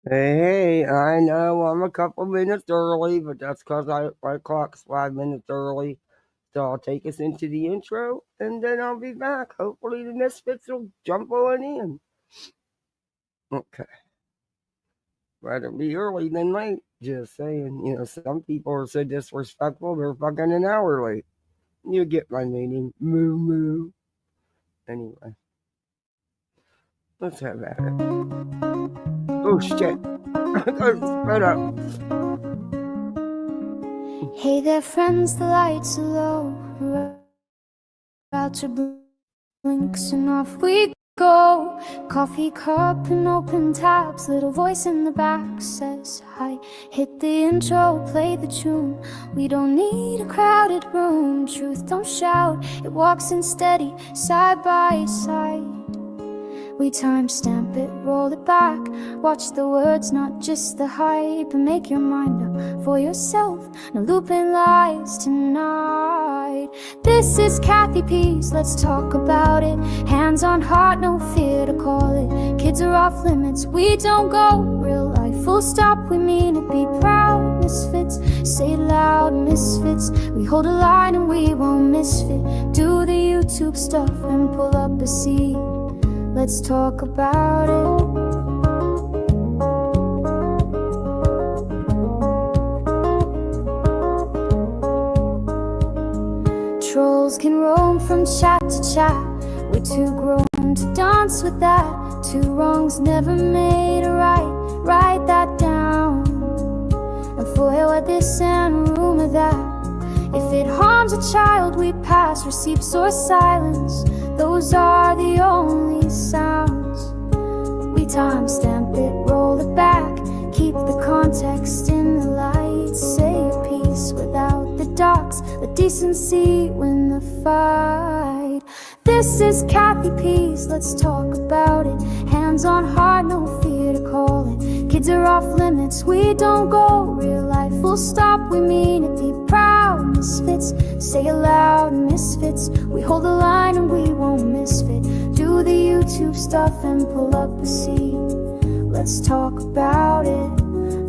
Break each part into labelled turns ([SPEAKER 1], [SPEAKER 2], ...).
[SPEAKER 1] Hey, I know I'm a couple minutes early, but that's because my clock's 5 minutes early. So I'll take us into the intro, and then I'll be back. Hopefully the Misfits will jump on in. Okay. Rather be early than late. Just saying. Some people are so disrespectful, they're fucking an hour late. You get my meaning. Moo moo. Anyway, let's have at it. Oh shit. Spread up.
[SPEAKER 2] Hey there, friends, the lights are low. We're about to blink, and off we go. Coffee cup and open tabs. Little voice in the back says hi. Hit the intro, play the tune. We don't need a crowded room. Truth don't shout, it walks in steady, side by side. We timestamp it, roll it back. Watch the words, not just the hype. And make your mind up for yourself. No looping lies tonight. This is Kathy P's, let's talk about it. Hands on heart, no fear to call it. Kids are off limits, we don't go real life. Full stop, we mean it, be proud. Misfits, say it loud, misfits. We hold a line and we won't misfit. Do the YouTube stuff and pull up a seat. Let's talk about it. Trolls can roam from chat to chat. We're too grown to dance with that. Two wrongs never made a right. Write that down and foil this and rumor that. If it harms a child, we pass receipts or silence. Those are the only sounds. We timestamp it, roll it back. Keep the context in the light. Say a piece without the docs. Let decency win the fight. This is Kathy P's, let's talk about it. Hands on heart, no fear to call it. Kids are off limits, we don't go real life. Full stop, we mean it, be proud. Misfits, say it loud, misfits. We hold the line and we won't misfit. Do the YouTube stuff and pull up a seat. Let's talk about it.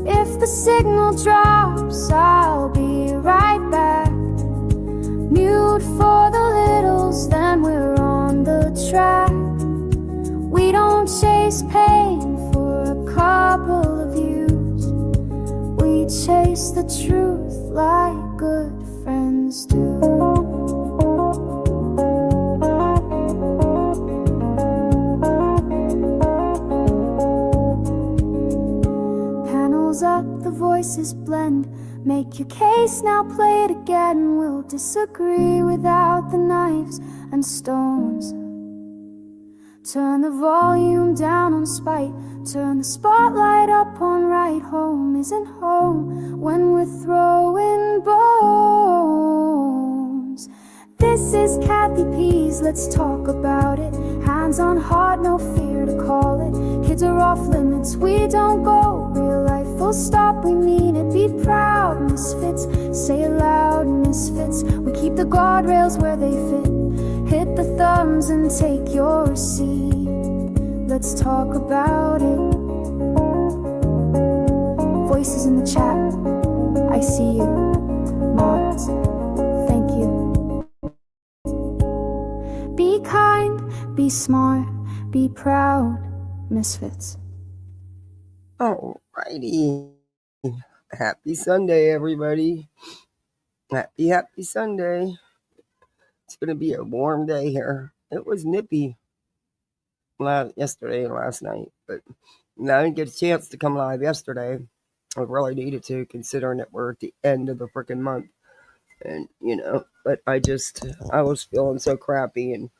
[SPEAKER 2] If the signal drops, I'll be right back. Mute for the littles, then we're on the track. We don't chase pain for a couple of views. We chase the truth like good friends do. Panels up, the voices blend. Make your case, now play it again. We'll disagree without the knives and stones. Turn the volume down on spite. Turn the spotlight up on right. Home isn't home when we're throwing bones. This is Kathy P's, let's talk about it. Hands on heart, no fear to call it. Kids are off limits, we don't go real life. Full stop, we mean it, be proud. Misfits, say it loud, misfits. We keep the guardrails where they fit. Hit the thumbs and take your seat. Let's talk about it. Voices in the chat, I see you. Mods, thank you. Be kind, be smart, be proud, misfits.
[SPEAKER 1] Alrighty. Happy Sunday, everybody. Happy Sunday. It's going to be a warm day here. It was nippy yesterday and last night, but I didn't get a chance to come live yesterday. I really needed to, considering that we're at the end of the freaking month. And, but I was feeling so crappy. And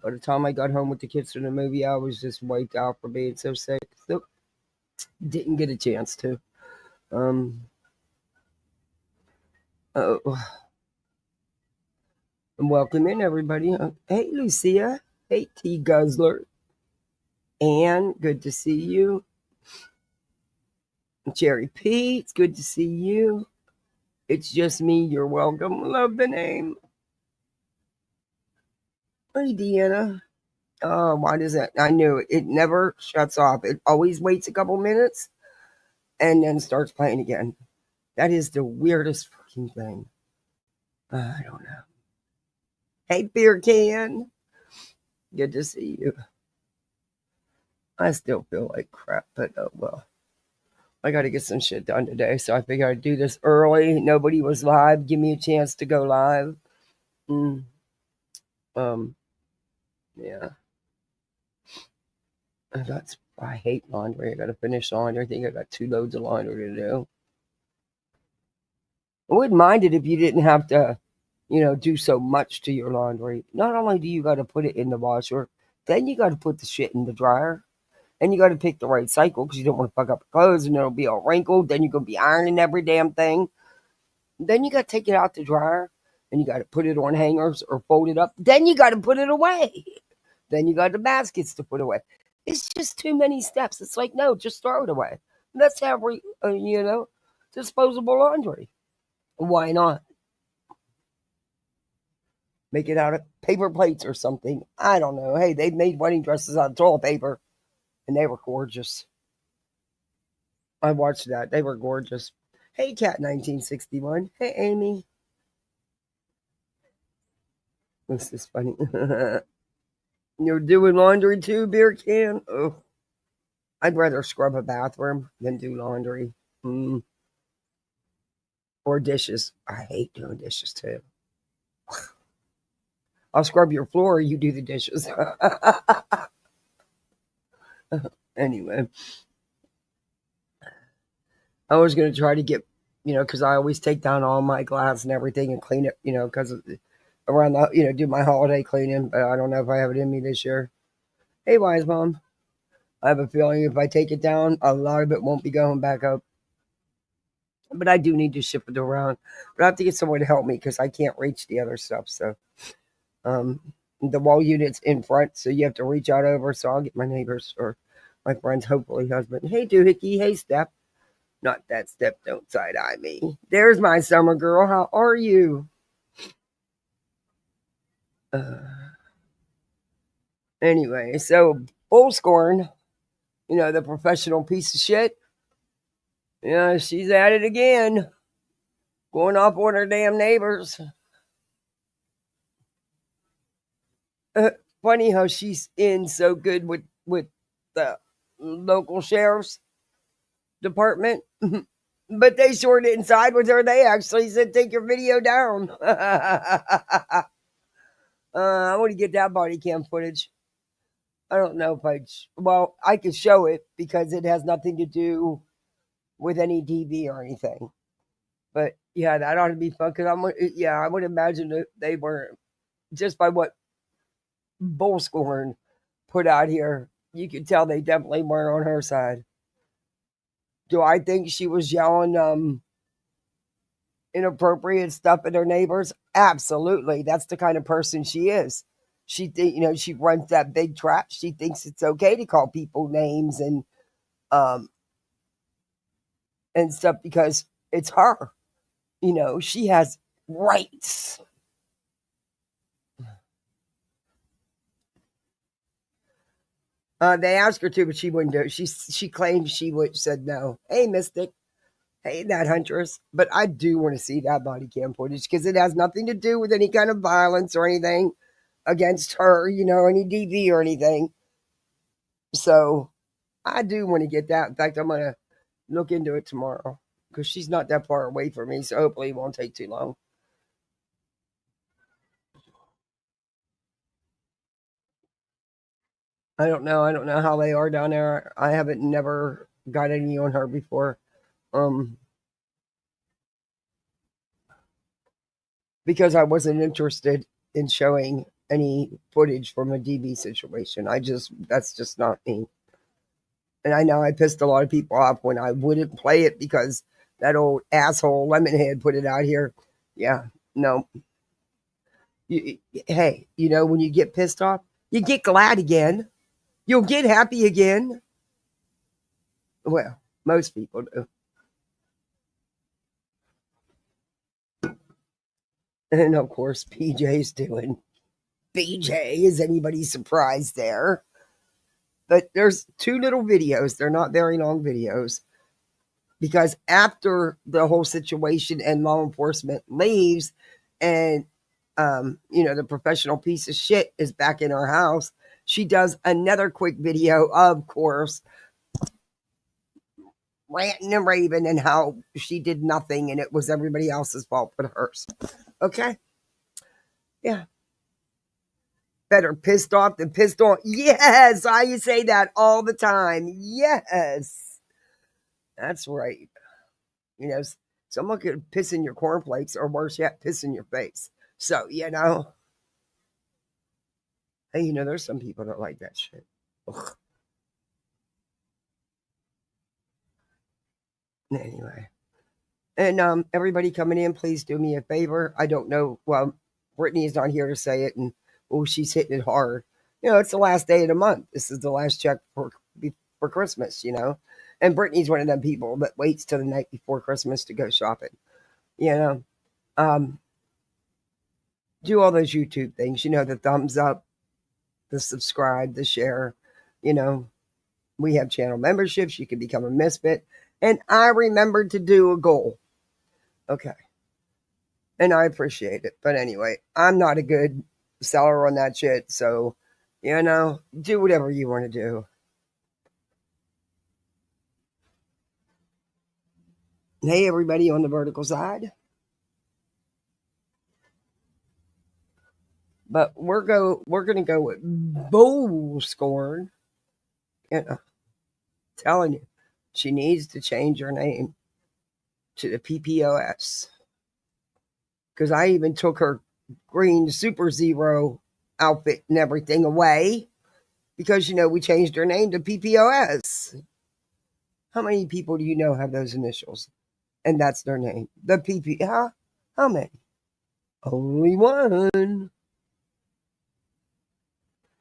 [SPEAKER 1] by the time I got home with the kids from the movie, I was just wiped out for being so sick. So, didn't get a chance to. Welcome in, everybody. Hey, Lucia. Hey, T. Guzzler. Anne, good to see you. Cherry P, it's good to see you. It's just me, you're welcome. Love the name. Hey, Deanna. Oh, why does that? I knew it. It never shuts off. It always waits a couple minutes and then starts playing again. That is the weirdest fucking thing. I don't know. Hey, beer can. Good to see you. I still feel like crap, but oh well. I got to get some shit done today, so I figured I'd do this early. Nobody was live. Give me a chance to go live. Mm. Yeah. I hate laundry. I got to finish laundry. I think I got 2 loads of laundry to do. I wouldn't mind it if you didn't have to, do so much to your laundry. Not only do you got to put it in the washer, then you got to put the shit in the dryer. And you got to pick the right cycle because you don't want to fuck up your clothes and it'll be all wrinkled. Then you're going to be ironing every damn thing. Then you got to take it out the dryer and you got to put it on hangers or fold it up. Then you got to put it away. Then you got the baskets to put away. It's just too many steps. It's like, no, just throw it away. Let's have, disposable laundry. Why not? Make it out of paper plates or something. I don't know. Hey, they made wedding dresses out of toilet paper. And they were gorgeous. I watched that. They were gorgeous. Hey, Cat 1961. Hey, Amy. This is funny. You're doing laundry too, beer can? Oh, I'd rather scrub a bathroom than do laundry. Or dishes. I hate doing dishes too. I'll scrub your floor, you do the dishes. Anyway, I was going to try to get, because I always take down all my glass and everything and clean it, because around the, do my holiday cleaning, but I don't know if I have it in me this year. Hey, Wise Mom. I have a feeling if I take it down, a lot of it won't be going back up. But I do need to ship it around. But I have to get someone to help me because I can't reach the other stuff. So, the wall unit's in front, so you have to reach out over. So I'll get my neighbors or my friend's hopefully husband. Hey, Doohickey. Hey, Step. Not that Step. Don't side eye me. There's my summer girl. How are you? Anyway, so Bullscorn, the professional piece of shit. Yeah, she's at it again. Going off on her damn neighbors. Funny how she's in so good with the local sheriff's department. But they sure didn't side with her. They actually said, take your video down. I want to get that body cam footage. I don't know if I could show it because it has nothing to do with any DV or anything. But yeah, that ought to be fun because I would imagine that they were, just by what Bullscorn put out here, you could tell they definitely weren't on her side. Do I think she was yelling inappropriate stuff at her neighbors? Absolutely. That's the kind of person she is. She she runs that big trap. She thinks it's okay to call people names and stuff because it's her. She has rights. They asked her to, but she wouldn't do it. She claimed she said no. Hey, Mystic. Hey, that Huntress. But I do want to see that body cam footage because it has nothing to do with any kind of violence or anything against her, any DV or anything. So I do want to get that. In fact, I'm going to look into it tomorrow because she's not that far away from me. So hopefully it won't take too long. I don't know. I don't know how they are down there. I haven't never got any on her before. Because I wasn't interested in showing any footage from a DB situation. That's just not me. And I know I pissed a lot of people off when I wouldn't play it because that old asshole Lemonhead put it out here. Yeah, no. Hey, when you get pissed off, you get glad again. You'll get happy again. Well, most people do. And of course, PJ's doing BJ. Is anybody surprised there? But there's 2 little videos. They're not very long videos. Because after the whole situation and law enforcement leaves and the professional piece of shit is back in her house, she does another quick video, of course, ranting and raving and how she did nothing and it was everybody else's fault but hers. Okay? Yeah. Better pissed off than pissed on. Yes, I say that all the time. Yes. That's right. Someone could piss in your cornflakes or worse yet, piss in your face. So, hey, there's some people that like that shit. Ugh. Anyway. And everybody coming in, please do me a favor. I don't know. Well, Brittany's not here to say it, and she's hitting it hard. It's the last day of the month. This is the last check for Christmas, And Brittany's one of them people that waits till the night before Christmas to go shopping. Do all those YouTube things, the thumbs up, the subscribe, the share, we have channel memberships. You can become a misfit. And I remembered to do a goal. Okay. And I appreciate it. But anyway, I'm not a good seller on that shit. So, do whatever you want to do. Hey, everybody on the vertical side. But we're going to go with Bull Scorn. Telling you, she needs to change her name to the PPOS. Because I even took her green Super Zero outfit and everything away. Because, we changed her name to PPOS. How many people do you know have those initials? And that's their name. The PP. Huh? How many? Only one.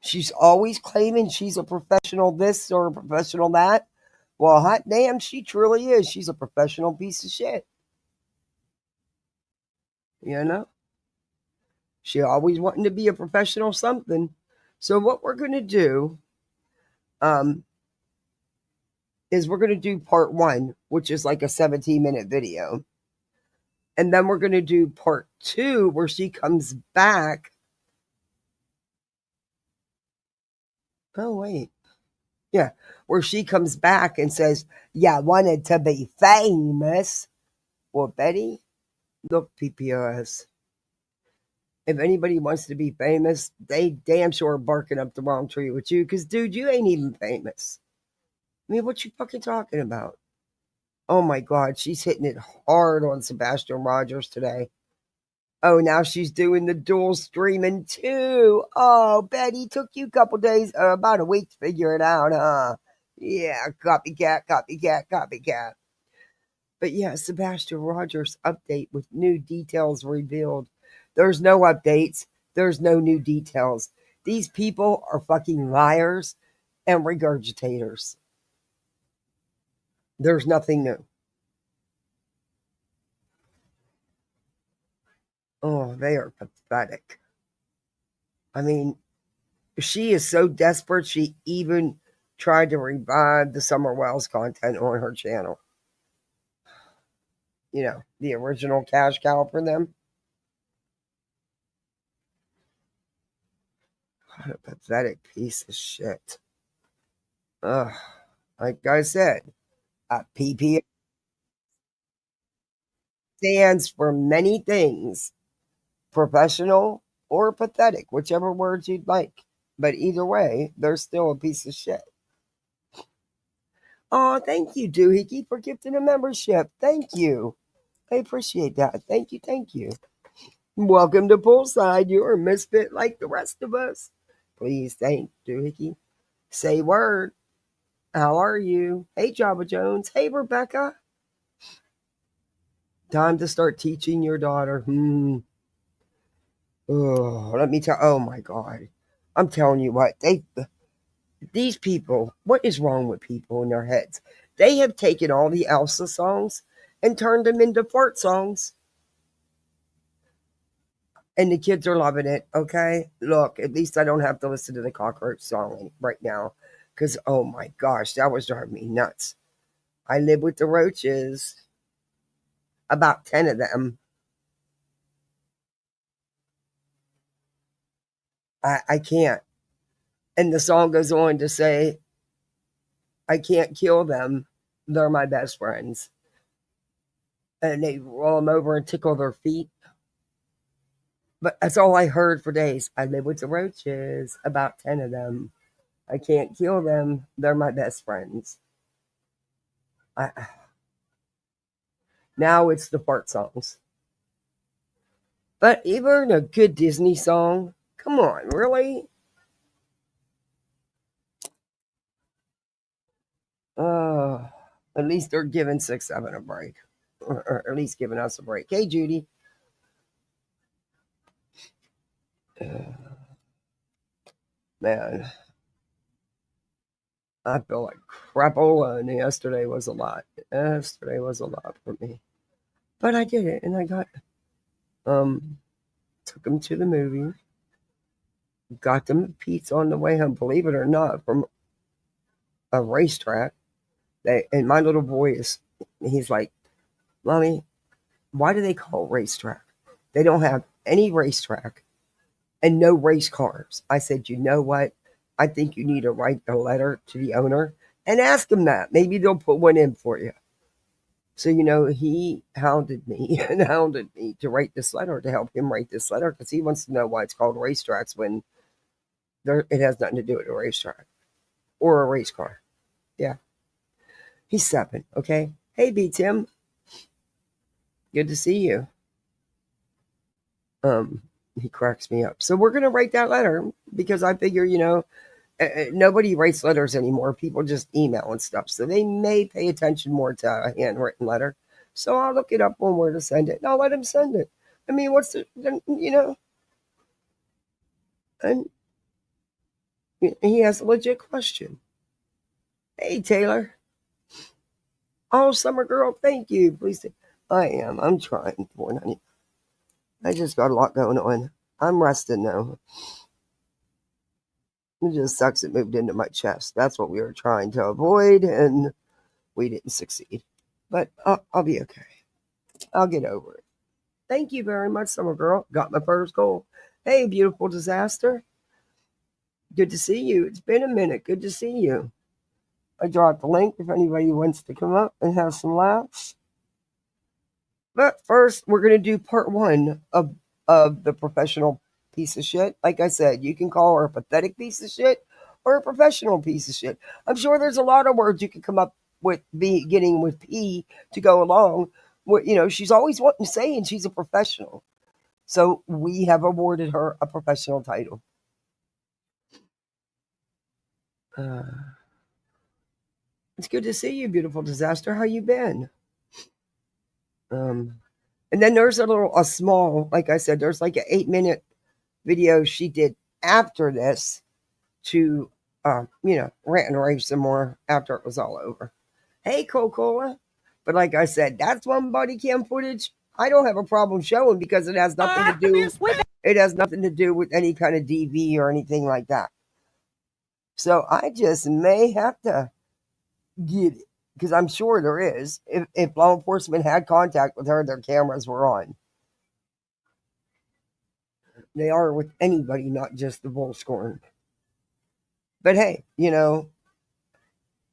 [SPEAKER 1] She's always claiming she's a professional this or a professional that. Well, hot damn, she truly is. She's a professional piece of shit. She always wanting to be a professional something. So what we're going to do is we're going to do part 1, which is like a 17-minute video. And then we're going to do part 2 where she comes back. Oh, wait. Yeah, where she comes back and says, yeah, I wanted to be famous. Well, Betty, look, PPOS. If anybody wants to be famous, they damn sure are barking up the wrong tree with you. Because, dude, you ain't even famous. I mean, what you fucking talking about? Oh, my God. She's hitting it hard on Sebastian Rogers today. Oh, now she's doing the dual streaming, too. Oh, Betty, took you a couple days, about a week to figure it out, huh? Yeah, copycat. But yeah, Sebastian Rogers update with new details revealed. There's no updates. There's no new details. These people are fucking liars and regurgitators. There's nothing new. Oh, they are pathetic. I mean, she is so desperate, she even tried to revive the Summer Wells content on her channel. The original cash cow for them. What a pathetic piece of shit. Like I said, PP stands for many things. Professional or pathetic, whichever words you'd like. But either way, they're still a piece of shit. Oh, thank you, Doohickey, for gifting a membership. Thank you. I appreciate that. Thank you. Welcome to Poolside. You're a misfit like the rest of us. Please thank Doohickey. Say word. How are you? Hey, Jabba Jones. Hey, Rebecca. Time to start teaching your daughter. Oh, let me tell. Oh my God, I'm telling you what. These people. What is wrong with people in their heads? They have taken all the Elsa songs and turned them into fart songs. And the kids are loving it, okay? Look, at least I don't have to listen to the cockroach song right now. Because, oh my gosh, that was driving me nuts. I live with the roaches. About 10 of them. I can't. And the song goes on to say, I can't kill them. They're my best friends. And they roll them over and tickle their feet. But that's all I heard for days. I live with the roaches, about 10 of them. I can't kill them. They're my best friends. Now it's the fart songs. But even a good Disney song, come on, really? At least they're giving 6-7 a break. Or at least giving us a break. Hey, Judy. Man, I feel like crapola, and yesterday was a lot. Yesterday was a lot for me. But I did it, and I got took them to the movie, got them a pizza on the way home, believe it or not, from a racetrack. And my little boy he's like, Mommy, why do they call it racetrack? They don't have any racetrack and no race cars. I said, you know what? I think you need to write a letter to the owner and ask them that. Maybe they'll put one in for you. So, he hounded me and hounded me to write this letter, to help him write this letter, because he wants to know why it's called racetracks when it has nothing to do with a racetrack or a race car. Yeah. He's 7, okay? Hey, B. Tim. Good to see you. He cracks me up. So we're going to write that letter because I figure, nobody writes letters anymore. People just email and stuff. So they may pay attention more to a handwritten letter. So I'll look it up on where to send it, and I'll let him send it. I mean, and he has a legit question. Hey, Taylor. Oh, summer girl, thank you. Please. I am. I'm trying for honey. I just got a lot going on. I'm resting now. It just sucks it moved into my chest. That's what we were trying to avoid, and we didn't succeed. But I'll be okay. I'll get over it. Thank you very much, summer girl. Got my first goal. Hey, beautiful disaster. Good to see you. It's been a minute. Good to see you. I dropped the link if anybody wants to come up and have some laughs. But first, we're going to do part 1 of the professional piece of shit. Like I said, you can call her a pathetic piece of shit or a professional piece of shit. I'm sure there's a lot of words you can come up with, beginning with P, to go along. She's always wanting to say, and she's a professional. So we have awarded her a professional title. It's good to see you, beautiful disaster. How you been? And then there's a small, like I said, there's like an 8-minute video she did after this to, rant and rave some more after it was all over. Hey, Coca-Cola. But like I said, that's one body cam footage I don't have a problem showing because it has nothing to do with it has nothing to do with any kind of DV or anything like that. So I just may have to get it, because I'm sure there is. If law enforcement had contact with her, their cameras were on. They are with anybody, not just the bull scorn. But hey,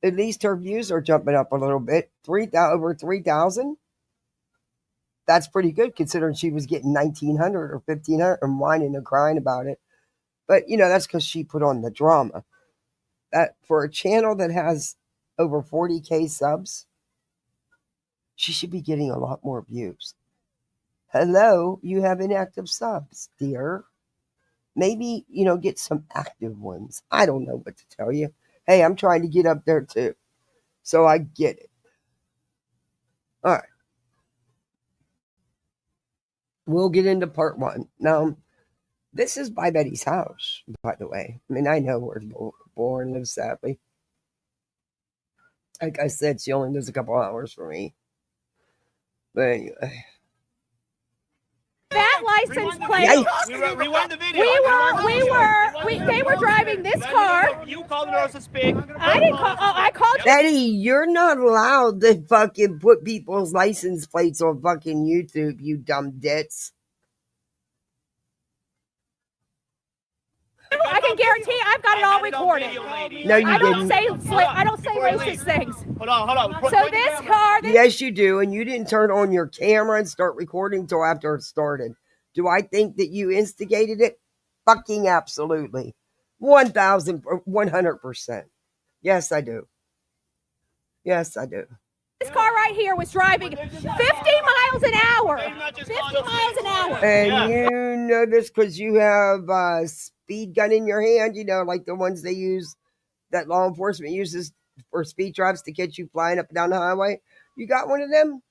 [SPEAKER 1] at least her views are jumping up a little bit. Over 3,000. That's pretty good considering she was getting 1,900 or 1,500 and whining and crying about it. But that's because she put on the drama. That for a channel that has over 40K subs, she should be getting a lot more views. Hello, you have inactive subs, dear. Maybe, get some active ones. I don't know what to tell you. Hey, I'm trying to get up there too. So I get it. All right. We'll get into part 1. Now, this is by Betty's house, by the way. I mean, I know where Bullhorn lives, sadly. Like I said, she only lives a couple hours from me. But anyway.
[SPEAKER 2] That
[SPEAKER 3] that license plate.
[SPEAKER 4] Rewind the video.
[SPEAKER 3] They were driving this car.
[SPEAKER 4] You called the nurse to speak.
[SPEAKER 3] I didn't call. Oh, I called.
[SPEAKER 1] Betty, you're not allowed to fucking put people's license plates on fucking YouTube, you dumb dits.
[SPEAKER 3] I can guarantee I've got it all recorded.
[SPEAKER 1] No, you
[SPEAKER 3] I
[SPEAKER 1] didn't.
[SPEAKER 3] I don't say racist things.
[SPEAKER 4] Hold on.
[SPEAKER 3] So this car.
[SPEAKER 1] Yes, you do, and you didn't turn on your camera and start recording till after it started. Do I think that you instigated it? Fucking absolutely. 1,100%. Yes, I do. Yes, I do.
[SPEAKER 3] This car right here was driving 50 miles an hour. 50 miles an hour.
[SPEAKER 1] And you know this because you have a speed gun in your hand, you know, like the ones they use, that law enforcement uses for speed traps to get you flying up and down the highway. You got one of them?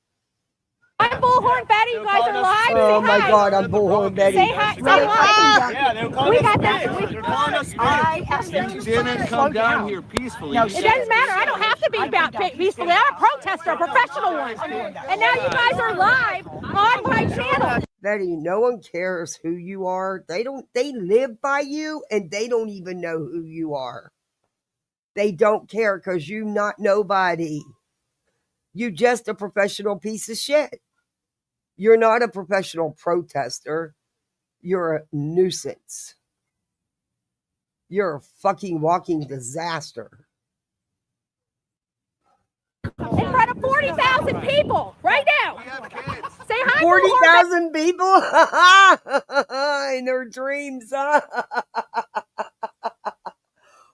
[SPEAKER 3] I'm Bullhornbetty. You guys are live.
[SPEAKER 1] Oh my God, I'm Bullhornbetty.
[SPEAKER 3] Say hi. Say hi.
[SPEAKER 4] Yeah, they're calling
[SPEAKER 3] We got
[SPEAKER 4] us.
[SPEAKER 3] that.
[SPEAKER 4] They're calling us.
[SPEAKER 5] I asked them to
[SPEAKER 6] Didn't come down here peacefully.
[SPEAKER 3] It doesn't matter. I don't have to be about peacefully. I'm a protester, a professional one. And now you guys are live on my channel.
[SPEAKER 1] Betty, no one cares who you are. They live by you and they don't even know who you are. They don't care because you not nobody. You just a professional piece of shit. You're not a professional protester. You're a nuisance. You're a fucking walking disaster.
[SPEAKER 3] In front of 40,000 people right now. Say hi.
[SPEAKER 1] 40,000 people in their dreams.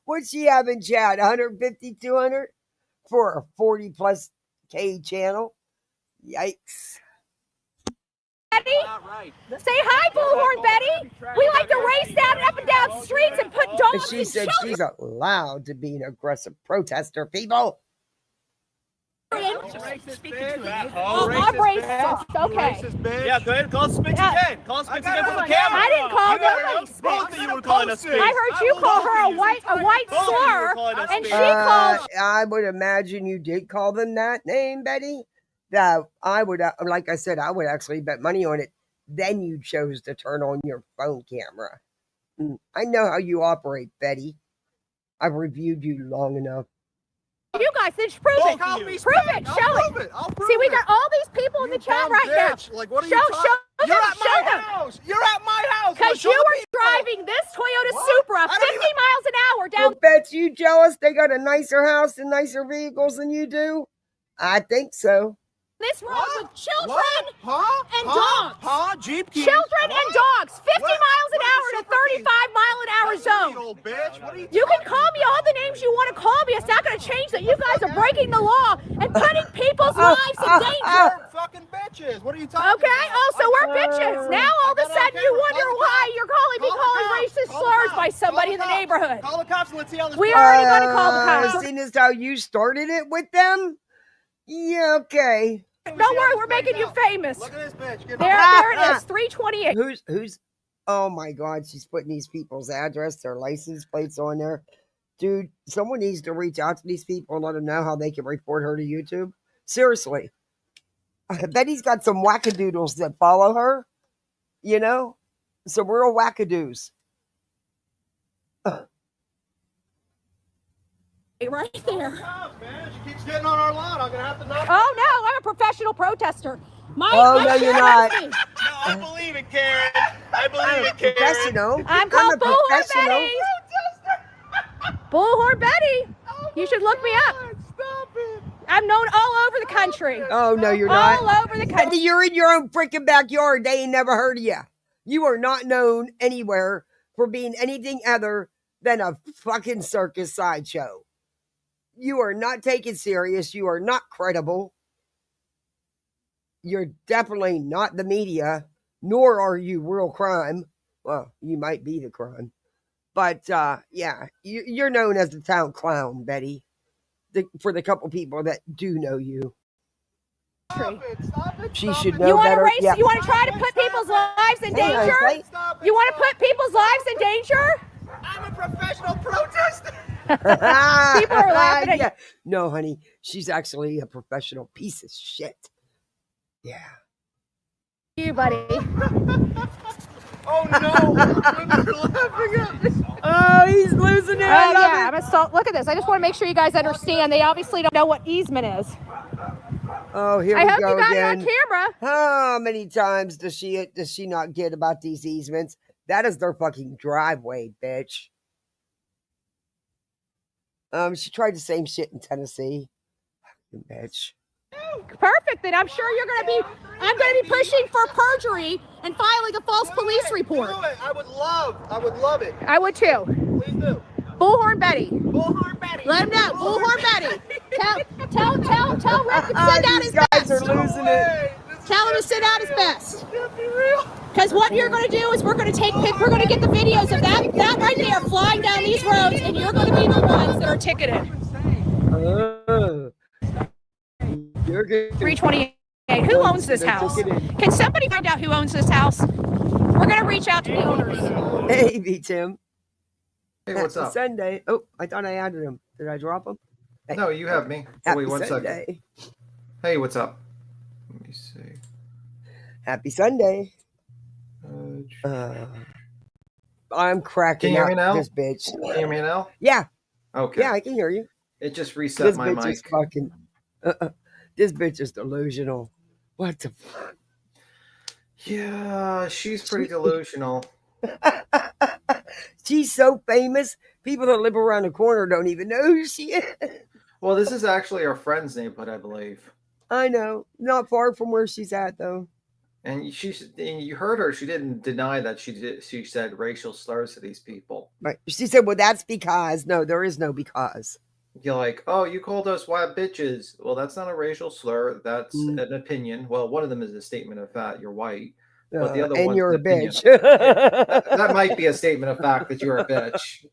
[SPEAKER 1] What's she having, Chad? 150, 200 for a 40 plus K channel? Yikes.
[SPEAKER 3] Betty. Say hi, Bullhornbetty. We like to race down and up and down streets and put
[SPEAKER 1] And
[SPEAKER 3] dogs
[SPEAKER 1] she
[SPEAKER 3] and
[SPEAKER 1] said
[SPEAKER 3] children.
[SPEAKER 1] she's allowed to be an aggressive protester, people.
[SPEAKER 3] I'm racist. Okay.
[SPEAKER 4] Yeah, go ahead. Call us Spitz again. Call us Spitz again for the camera.
[SPEAKER 3] I didn't call nobody Spitz.
[SPEAKER 4] Both of you were calling us Spitz.
[SPEAKER 3] I heard you call her a white slur, and she called.
[SPEAKER 1] I would imagine you did call them that name, Betty. That I would, like I said, I would actually bet money on it. Then you chose to turn on your phone camera. I know how you operate, Betty. I've reviewed you long enough.
[SPEAKER 3] You guys, then prove it. Prove it. Show it. See, we got all these people in the chat right now.
[SPEAKER 6] Like, what are
[SPEAKER 3] Show
[SPEAKER 6] you
[SPEAKER 3] them.
[SPEAKER 6] You're at my
[SPEAKER 3] Show them.
[SPEAKER 6] house. You're at my house.
[SPEAKER 3] Because you were driving this Toyota Supra 50 miles an hour down.
[SPEAKER 1] Well, bet you jealous they got a nicer house and nicer vehicles than you do? I think so.
[SPEAKER 3] This road with children and dogs.
[SPEAKER 6] Jeep keys.
[SPEAKER 3] Children and dogs. 50 miles an hour in a 35-mile-an-hour zone.
[SPEAKER 6] Old bitch. What are you
[SPEAKER 3] You can call me all the names you want to call me. It's not going to change that. You guys are breaking the law and putting people's lives in danger.
[SPEAKER 6] fucking bitches? What are you talking
[SPEAKER 3] Okay?
[SPEAKER 6] about?
[SPEAKER 3] Oh, so we're bitches. Now all of a sudden you wonder why you're calling me racist slurs by somebody in the neighborhood.
[SPEAKER 6] Call the cops and let's see how this
[SPEAKER 3] We already going to call the cops.
[SPEAKER 1] Seeing as how you started it with them? Yeah, okay.
[SPEAKER 3] Don't worry, we're making you famous.
[SPEAKER 6] Look at this bitch.
[SPEAKER 3] There it is, 328.
[SPEAKER 1] Who's oh my God, she's putting these people's address, their license plates on there. Dude, someone needs to reach out to these people and let them know how they can report her to YouTube. Seriously. I bet he's got some wackadoodles that follow her. You know? Some real wackadoos.
[SPEAKER 3] Right there.
[SPEAKER 6] She keeps getting on our lawn. I'm gonna have to knock.
[SPEAKER 3] Oh no, I'm a professional protester. My
[SPEAKER 1] No, you're not.
[SPEAKER 4] No, I believe it, Karen. I believe
[SPEAKER 1] I'm a
[SPEAKER 4] it, Karen.
[SPEAKER 1] professional.
[SPEAKER 3] I'm called
[SPEAKER 1] a professional.
[SPEAKER 3] Bullhornbetty. You should look me up.
[SPEAKER 6] Stop it.
[SPEAKER 3] I'm known all over the country.
[SPEAKER 1] Oh, no, you're not.
[SPEAKER 3] All over the country.
[SPEAKER 1] You're in your own freaking backyard. They ain't never heard of you. You are not known anywhere for being anything other than a fucking circus sideshow. You are not taken serious. You are not credible. You're definitely not the media, nor are you real crime. Well, you might be the crime. But, yeah, you're known as the town clown, Betty, for the couple people that do know you.
[SPEAKER 6] Stop it.
[SPEAKER 1] She should know
[SPEAKER 3] You want to
[SPEAKER 1] better.
[SPEAKER 3] race?
[SPEAKER 1] Yeah.
[SPEAKER 3] You want to try to put people's lives in
[SPEAKER 1] Hang on,
[SPEAKER 3] danger?
[SPEAKER 1] wait.
[SPEAKER 3] You want to put people's lives in danger?
[SPEAKER 6] I'm a professional protester.
[SPEAKER 3] People are laughing at you.
[SPEAKER 1] Yeah. No, honey, she's actually a professional piece of shit. Yeah.
[SPEAKER 3] you, buddy.
[SPEAKER 6] Oh no! Women are laughing at me.
[SPEAKER 1] Oh, he's losing it. I love
[SPEAKER 3] Yeah,
[SPEAKER 1] it.
[SPEAKER 3] I'm assault. Look at this. I just want to make sure you guys understand. They obviously don't know what easement is.
[SPEAKER 1] Oh, here
[SPEAKER 3] I
[SPEAKER 1] we
[SPEAKER 3] hope
[SPEAKER 1] go
[SPEAKER 3] you got
[SPEAKER 1] again.
[SPEAKER 3] it on camera.
[SPEAKER 1] How many times does she not get about these easements? That is their fucking driveway, bitch. She tried the same shit in Tennessee. Bitch.
[SPEAKER 3] Perfect. Then I'm sure you're gonna be. I'm gonna be pushing for perjury and filing a false police report.
[SPEAKER 6] Do it. I would love it.
[SPEAKER 3] I would too.
[SPEAKER 6] Please do.
[SPEAKER 3] Bullhornbetty.
[SPEAKER 6] Bullhornbetty.
[SPEAKER 3] Let him know. Bullhornbetty. Tell Rick to send out his
[SPEAKER 1] These guys
[SPEAKER 3] best.
[SPEAKER 1] are losing it.
[SPEAKER 3] Tell him to send out his best.
[SPEAKER 6] Can't be real.
[SPEAKER 3] Because what you're going to do is we're going to get the videos of that right there flying down these roads, and you're going to be the ones that are ticketed.
[SPEAKER 1] You're good.
[SPEAKER 3] 328. Who owns this house? Can somebody find out who owns this house? We're going to reach out to the owners.
[SPEAKER 1] Hey, B Tim.
[SPEAKER 5] Hey, what's up?
[SPEAKER 1] Sunday. Oh, I thought I added him. Did I drop him? Hey.
[SPEAKER 5] No, you have me. Oh,
[SPEAKER 1] Happy
[SPEAKER 5] wait, 1 second.
[SPEAKER 1] Sunday.
[SPEAKER 5] Hey, what's up? Let me see.
[SPEAKER 1] Happy Sunday. I'm cracking
[SPEAKER 5] Can you hear
[SPEAKER 1] up
[SPEAKER 5] me now?
[SPEAKER 1] this bitch.
[SPEAKER 5] Can you hear me now?
[SPEAKER 1] Yeah.
[SPEAKER 5] Okay.
[SPEAKER 1] Yeah, I can hear you.
[SPEAKER 5] It just reset
[SPEAKER 1] This
[SPEAKER 5] my
[SPEAKER 1] bitch
[SPEAKER 5] mic.
[SPEAKER 1] is fucking. This bitch is delusional. What the fuck?
[SPEAKER 5] Yeah, she's pretty delusional.
[SPEAKER 1] She's so famous. People that live around the corner don't even know who she is.
[SPEAKER 5] Well, this is actually our friend's neighborhood, I believe.
[SPEAKER 1] I know. Not far from where she's at, though.
[SPEAKER 5] And you heard her. She didn't deny that she said racial slurs to these people.
[SPEAKER 1] Right. She said, well, that's because. No, there is no because.
[SPEAKER 5] You're like, oh, you called us white bitches. Well, that's not a racial slur. That's an opinion. Well, one of them is a statement of fact. You're white. But the other
[SPEAKER 1] and
[SPEAKER 5] one's
[SPEAKER 1] you're a
[SPEAKER 5] an opinion.
[SPEAKER 1] bitch.
[SPEAKER 5] That might be a statement of fact that you're a bitch.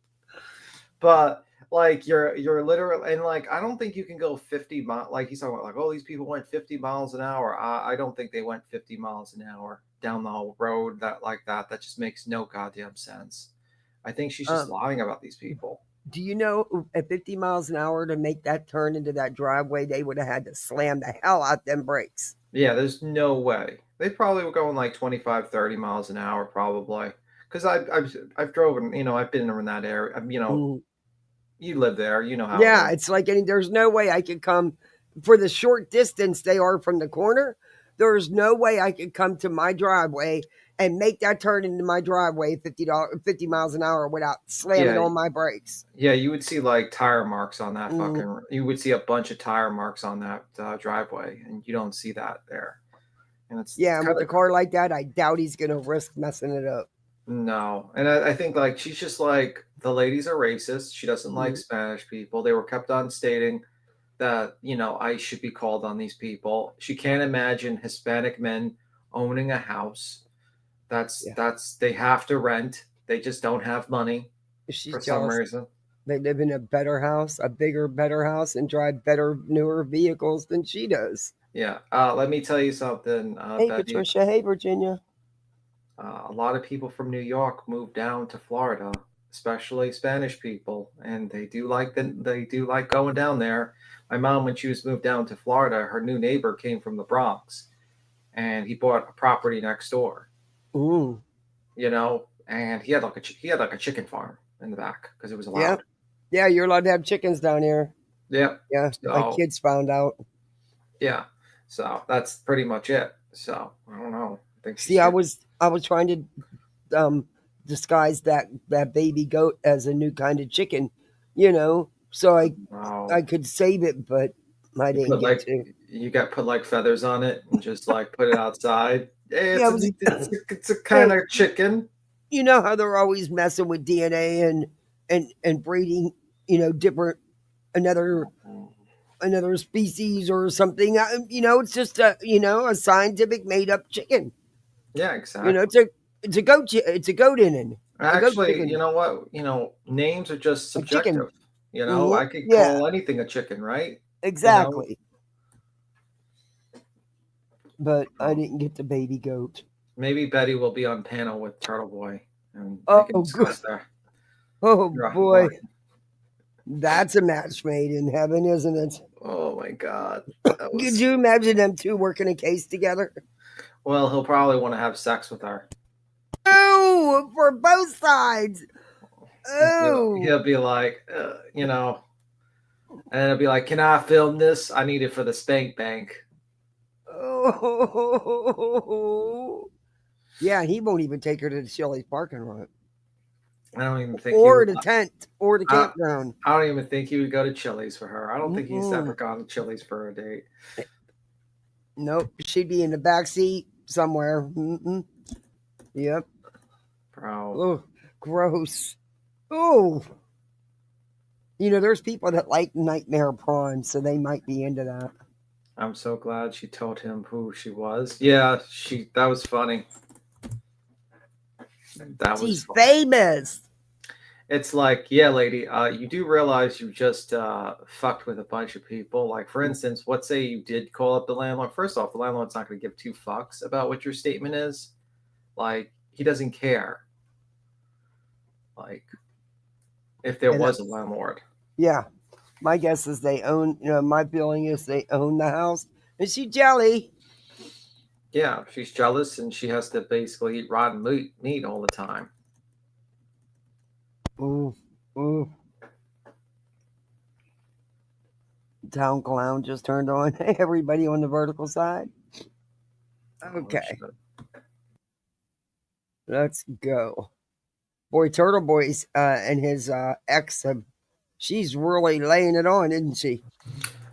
[SPEAKER 5] But like you're literally, and like I don't think you can go 50 miles. Like he's talking about, like, oh, these people went 50 miles an hour. I don't think they went 50 miles an hour down the whole road that just makes no goddamn sense. I think she's just lying about these people.
[SPEAKER 1] Do you know at 50 miles an hour to make that turn into that driveway, they would have had to slam the hell out them brakes.
[SPEAKER 5] Yeah, there's no way. They probably were going like 25, 30 miles an hour probably. Because I've driven, I've been in that area. You live there, you know how.
[SPEAKER 1] Yeah, it's like there's no way I could come for the short distance they are from the corner. There's no way I could come to my driveway and make that turn into my driveway 50 miles an hour without slamming on my brakes.
[SPEAKER 5] Yeah, you would see like tire marks on that you would see a bunch of tire marks on that driveway, and you don't see that there. And it's
[SPEAKER 1] with a car like that, I doubt he's going to risk messing it up.
[SPEAKER 5] No. And I think like she's just like, the ladies are racist. She doesn't like Spanish people. They were kept on stating that, I should be called on these people. She can't imagine Hispanic men owning a house. That's they have to rent. They just don't have money for some reason.
[SPEAKER 1] They live in a better house, a bigger, better house, and drive better, newer vehicles than she does.
[SPEAKER 5] Yeah. Let me tell you something.
[SPEAKER 1] Hey, Patricia. Hey, Virginia.
[SPEAKER 5] A lot of people from New York moved down to Florida, especially Spanish people, and they do like going down there. My mom, when she was moved down to Florida, her new neighbor came from the Bronx, and he bought a property next door.
[SPEAKER 1] Ooh.
[SPEAKER 5] And he had like a chicken farm in the back because it was allowed.
[SPEAKER 1] Yeah, you're allowed to have chickens down here.
[SPEAKER 5] Yeah.
[SPEAKER 1] Yeah. My kids found out.
[SPEAKER 5] Yeah. So that's pretty much it. So I don't know.
[SPEAKER 1] I was trying to disguise that baby goat as a new kind of chicken, so I could save it, but I didn't get to.
[SPEAKER 5] You got put like feathers on it and just like put it outside. Hey, it's a kind of chicken.
[SPEAKER 1] You know how they're always messing with DNA and breeding, different another species or something. It's just a scientific made up chicken.
[SPEAKER 5] Yeah, exactly.
[SPEAKER 1] It's a goat. It's a goat in.
[SPEAKER 5] Actually, you know what? Names are just subjective. I could call anything a chicken, right?
[SPEAKER 1] Exactly. But I didn't get the baby goat.
[SPEAKER 5] Maybe Betty will be on panel with Turtle Boy. And
[SPEAKER 1] boy. That's a match made in heaven, isn't it?
[SPEAKER 5] Oh my God.
[SPEAKER 1] Could you imagine them two working a case together?
[SPEAKER 5] Well, he'll probably want to have sex with her.
[SPEAKER 1] Oh, for both sides. Oh.
[SPEAKER 5] He'll be like, you know, and he'll be like, "Can I film this? I need it for the spank bank."
[SPEAKER 1] Oh. Yeah, he won't even take her to the Chili's parking lot.
[SPEAKER 5] I don't even think
[SPEAKER 1] Or the tent, or the
[SPEAKER 5] I
[SPEAKER 1] campground.
[SPEAKER 5] don't even think he would go to Chili's for her. I don't think he's ever gone to Chili's for a date.
[SPEAKER 1] Nope, she'd be in the back seat somewhere. Yep.
[SPEAKER 5] Bro.
[SPEAKER 1] Oh, gross. Oh. You know, there's people that like nightmare prawns, so they might be into that.
[SPEAKER 5] I'm so glad she told him who she was. Yeah, that was funny.
[SPEAKER 1] She's famous.
[SPEAKER 5] It's like, yeah, lady, you do realize you just fucked with a bunch of people. Like, for instance, let's say you did call up the landlord. First off, the landlord's not going to give two fucks about what your statement is. Like, he doesn't care. Like, if there was a landlord.
[SPEAKER 1] Yeah. My guess is they own, my feeling is they own the house. And she jelly.
[SPEAKER 5] Yeah, she's jealous and she has to basically eat rotten meat all the time.
[SPEAKER 1] Ooh. Town clown just turned on. Everybody on the vertical side. Okay. Let's go. Boy, Turtle Boy's and his ex, she's really laying it on, isn't she?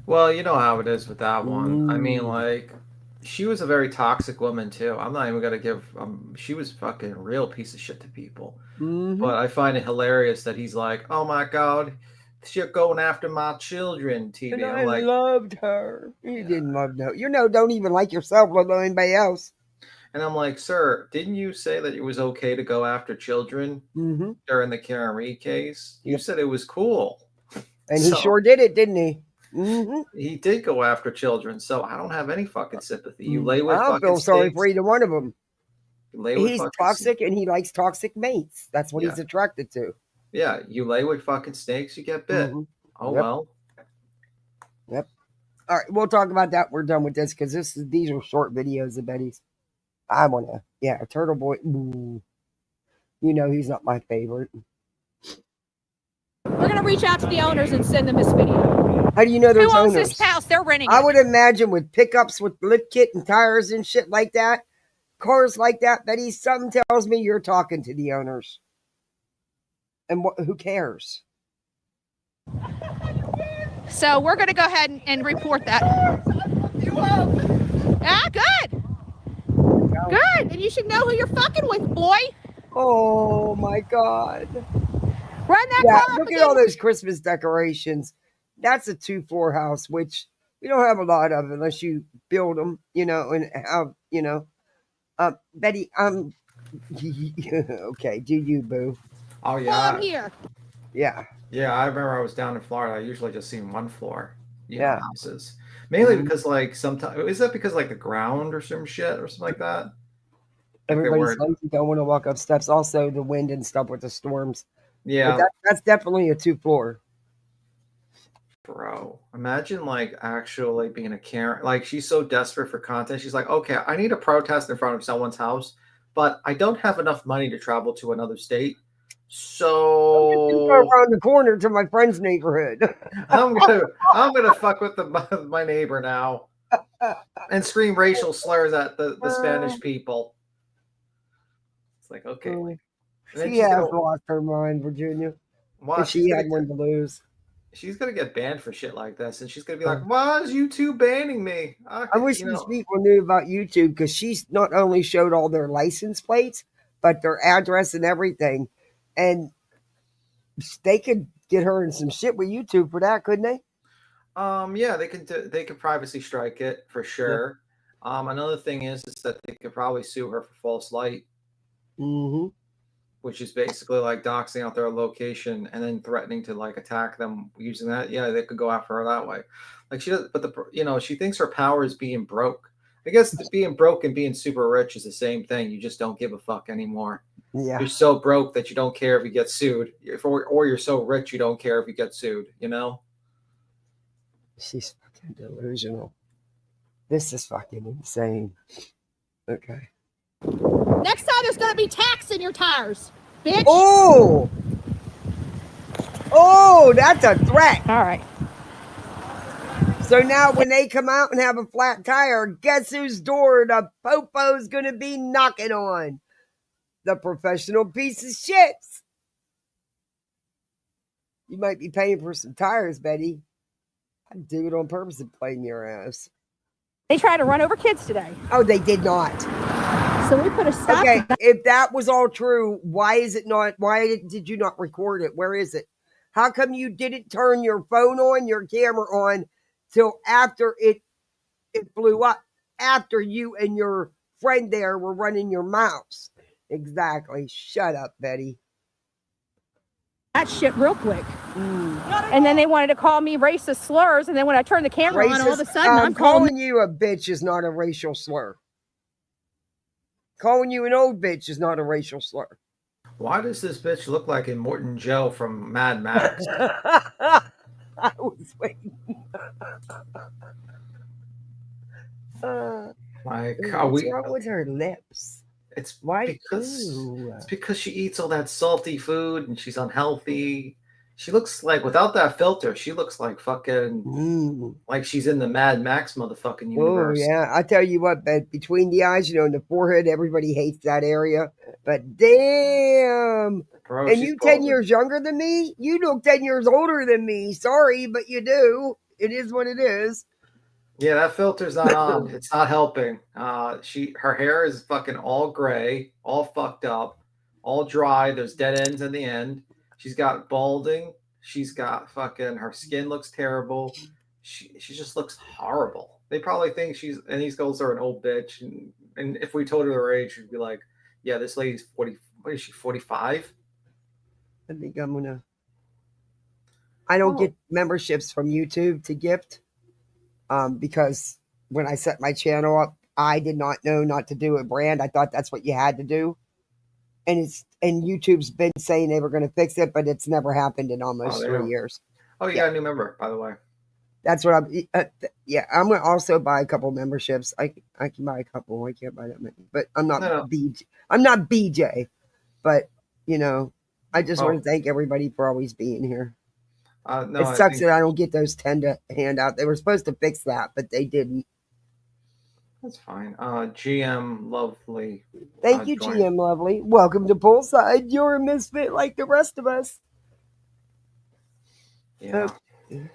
[SPEAKER 5] Well, you know how it is with that one. I mean, like, she was a very toxic woman, too. I'm not even going to give... she was fucking a real piece of shit to people. But I find it hilarious that he's like, oh, my God, she's going after my children, TV.
[SPEAKER 1] And
[SPEAKER 5] I'm like,
[SPEAKER 1] loved her. You didn't love no. Don't even like yourself, let alone anybody else.
[SPEAKER 5] And I'm like, sir, didn't you say that it was okay to go after children during the Karen Reed case? You said it was cool.
[SPEAKER 1] And he sure did it, didn't he?
[SPEAKER 5] He did go after children, so I don't have any fucking sympathy. You lay with
[SPEAKER 1] I
[SPEAKER 5] fucking
[SPEAKER 1] don't feel sorry
[SPEAKER 5] snakes.
[SPEAKER 1] for either one of them.
[SPEAKER 5] He's
[SPEAKER 1] toxic and he likes toxic mates. That's what he's attracted to.
[SPEAKER 5] Yeah, you lay with fucking snakes, you get bit. Oh, well.
[SPEAKER 1] Yep. All right, we'll talk about that. We're done with this because these are short videos of Betty's. I want to, Turtle Boy. Ooh. You know he's not my favorite.
[SPEAKER 3] We're going to reach out to the owners and send them this video.
[SPEAKER 1] How do you know there's
[SPEAKER 3] owners?
[SPEAKER 1] Who owns
[SPEAKER 3] this house? They're renting
[SPEAKER 1] I
[SPEAKER 3] it.
[SPEAKER 1] would imagine with pickups with lift kit and tires and shit like that, cars like that, Betty, something tells me you're talking to the owners. And who cares?
[SPEAKER 3] So we're going to go ahead and report that. Good. Good. And you should know who you're fucking with, boy.
[SPEAKER 1] Oh, my God.
[SPEAKER 3] Run that car up
[SPEAKER 1] look
[SPEAKER 3] again.
[SPEAKER 1] at all those Christmas decorations. That's a 2-floor house, which we don't have a lot of unless you build them, and have, Betty, okay, do you, boo?
[SPEAKER 5] Oh, yeah.
[SPEAKER 3] Well, I'm here.
[SPEAKER 1] Yeah.
[SPEAKER 5] Yeah, I remember I was down in Florida. I usually just seen one floor houses. Mainly because, like, sometimes... Is that because, like, the ground or some shit or something like that?
[SPEAKER 1] Everybody's lazy, don't want to walk up steps. Also, the wind and stuff with the storms.
[SPEAKER 5] Yeah.
[SPEAKER 1] But that's definitely a 2-floor.
[SPEAKER 5] Bro, imagine, like, actually being a Karen. Like, she's so desperate for content. She's like, okay, I need a protest in front of someone's house, but I don't have enough money to travel to another state. So
[SPEAKER 1] go around the corner to my friend's neighborhood.
[SPEAKER 5] I'm gonna fuck with my neighbor now and scream racial slurs at the Spanish people. It's like, okay.
[SPEAKER 1] She has lost her mind, Virginia.
[SPEAKER 5] Wow,
[SPEAKER 1] she had one to lose.
[SPEAKER 5] She's gonna get banned for shit like this, and she's gonna be like, "Why is YouTube banning me?"
[SPEAKER 1] I wish these people knew about YouTube because she's not only showed all their license plates, but their address and everything, and they could get her in some shit with YouTube for that, couldn't they?
[SPEAKER 5] Yeah, they could privacy strike it for sure. Yeah. Another thing is that they could probably sue her for false light. Which is basically like doxing out their location and then threatening to like attack them using that. Yeah, they could go after her that way. Like she does, but she thinks her power is being broke. I guess being broke and being super rich is the same thing. You just don't give a fuck anymore.
[SPEAKER 1] Yeah.
[SPEAKER 5] You're so broke that you don't care if you get sued. Or you're so rich you don't care if you get sued,
[SPEAKER 1] She's fucking delusional. This is fucking insane. Okay.
[SPEAKER 3] Next time there's going to be tacks in your tires, bitch.
[SPEAKER 1] Oh! Oh, that's a threat.
[SPEAKER 3] All right.
[SPEAKER 1] So now when they come out and have a flat tire, guess whose door the popo's going to be knocking on? The professional piece of shits. You might be paying for some tires, Betty. I'd do it on purpose and play in your ass.
[SPEAKER 3] They tried to run over kids today.
[SPEAKER 1] Oh, they did not.
[SPEAKER 3] So we put a stop.
[SPEAKER 1] Okay, if that was all true, why is it not? Why did you not record it? Where is it? How come you didn't turn your phone on, your camera on, till after it blew up? After you and your friend there were running your mouths. Exactly. Shut up, Betty.
[SPEAKER 3] That shit real quick. And then they wanted to call me racist slurs. And then when I turned the camera on, all of a sudden I'm
[SPEAKER 1] calling you a bitch is not a racial slur. Calling you an old bitch is not a racial slur.
[SPEAKER 5] Why does this bitch look like Immortan Joe from Mad Max?
[SPEAKER 1] I was waiting.
[SPEAKER 5] What's
[SPEAKER 1] wrong with her lips?
[SPEAKER 5] It's
[SPEAKER 1] It's
[SPEAKER 5] because she eats all that salty food and she's unhealthy. She looks like, without that filter, she looks like fucking like she's in the Mad Max motherfucking universe.
[SPEAKER 1] Oh yeah, I tell you what, but between the eyes, and the forehead, everybody hates that area. But damn,
[SPEAKER 5] Bro,
[SPEAKER 1] and you 10
[SPEAKER 5] golden.
[SPEAKER 1] years younger than me? You look 10 years older than me. Sorry, but you do. It is what it is.
[SPEAKER 5] Yeah, that filter's not on. It's not helping. Her hair is fucking all gray, all fucked up, all dry. There's dead ends in the end. She's got balding. She's got fucking, her skin looks terrible. She just looks horrible. They probably think and these girls are an old bitch. And if we told her her age, she'd be like, yeah, this lady's 40. What is she, 45?
[SPEAKER 1] I think I don't get memberships from YouTube to gift. Because when I set my channel up, I did not know not to do a brand. I thought that's what you had to do. And YouTube's been saying they were going to fix it, but it's never happened in almost 3 years.
[SPEAKER 5] Oh, you got a new member, by the way.
[SPEAKER 1] That's what I'm going to also buy a couple memberships. I can buy a couple. I can't buy that many, but I'm not BJ. I'm not BJ, but I just want to thank everybody for always being here. It sucks that I don't get those 10 to hand out. They were supposed to fix that, but they didn't.
[SPEAKER 5] That's fine. GM Lovely.
[SPEAKER 1] Thank you, GM Lovely. Welcome to Poolside. You're a misfit like the rest of us.
[SPEAKER 5] Yeah.
[SPEAKER 1] Okay.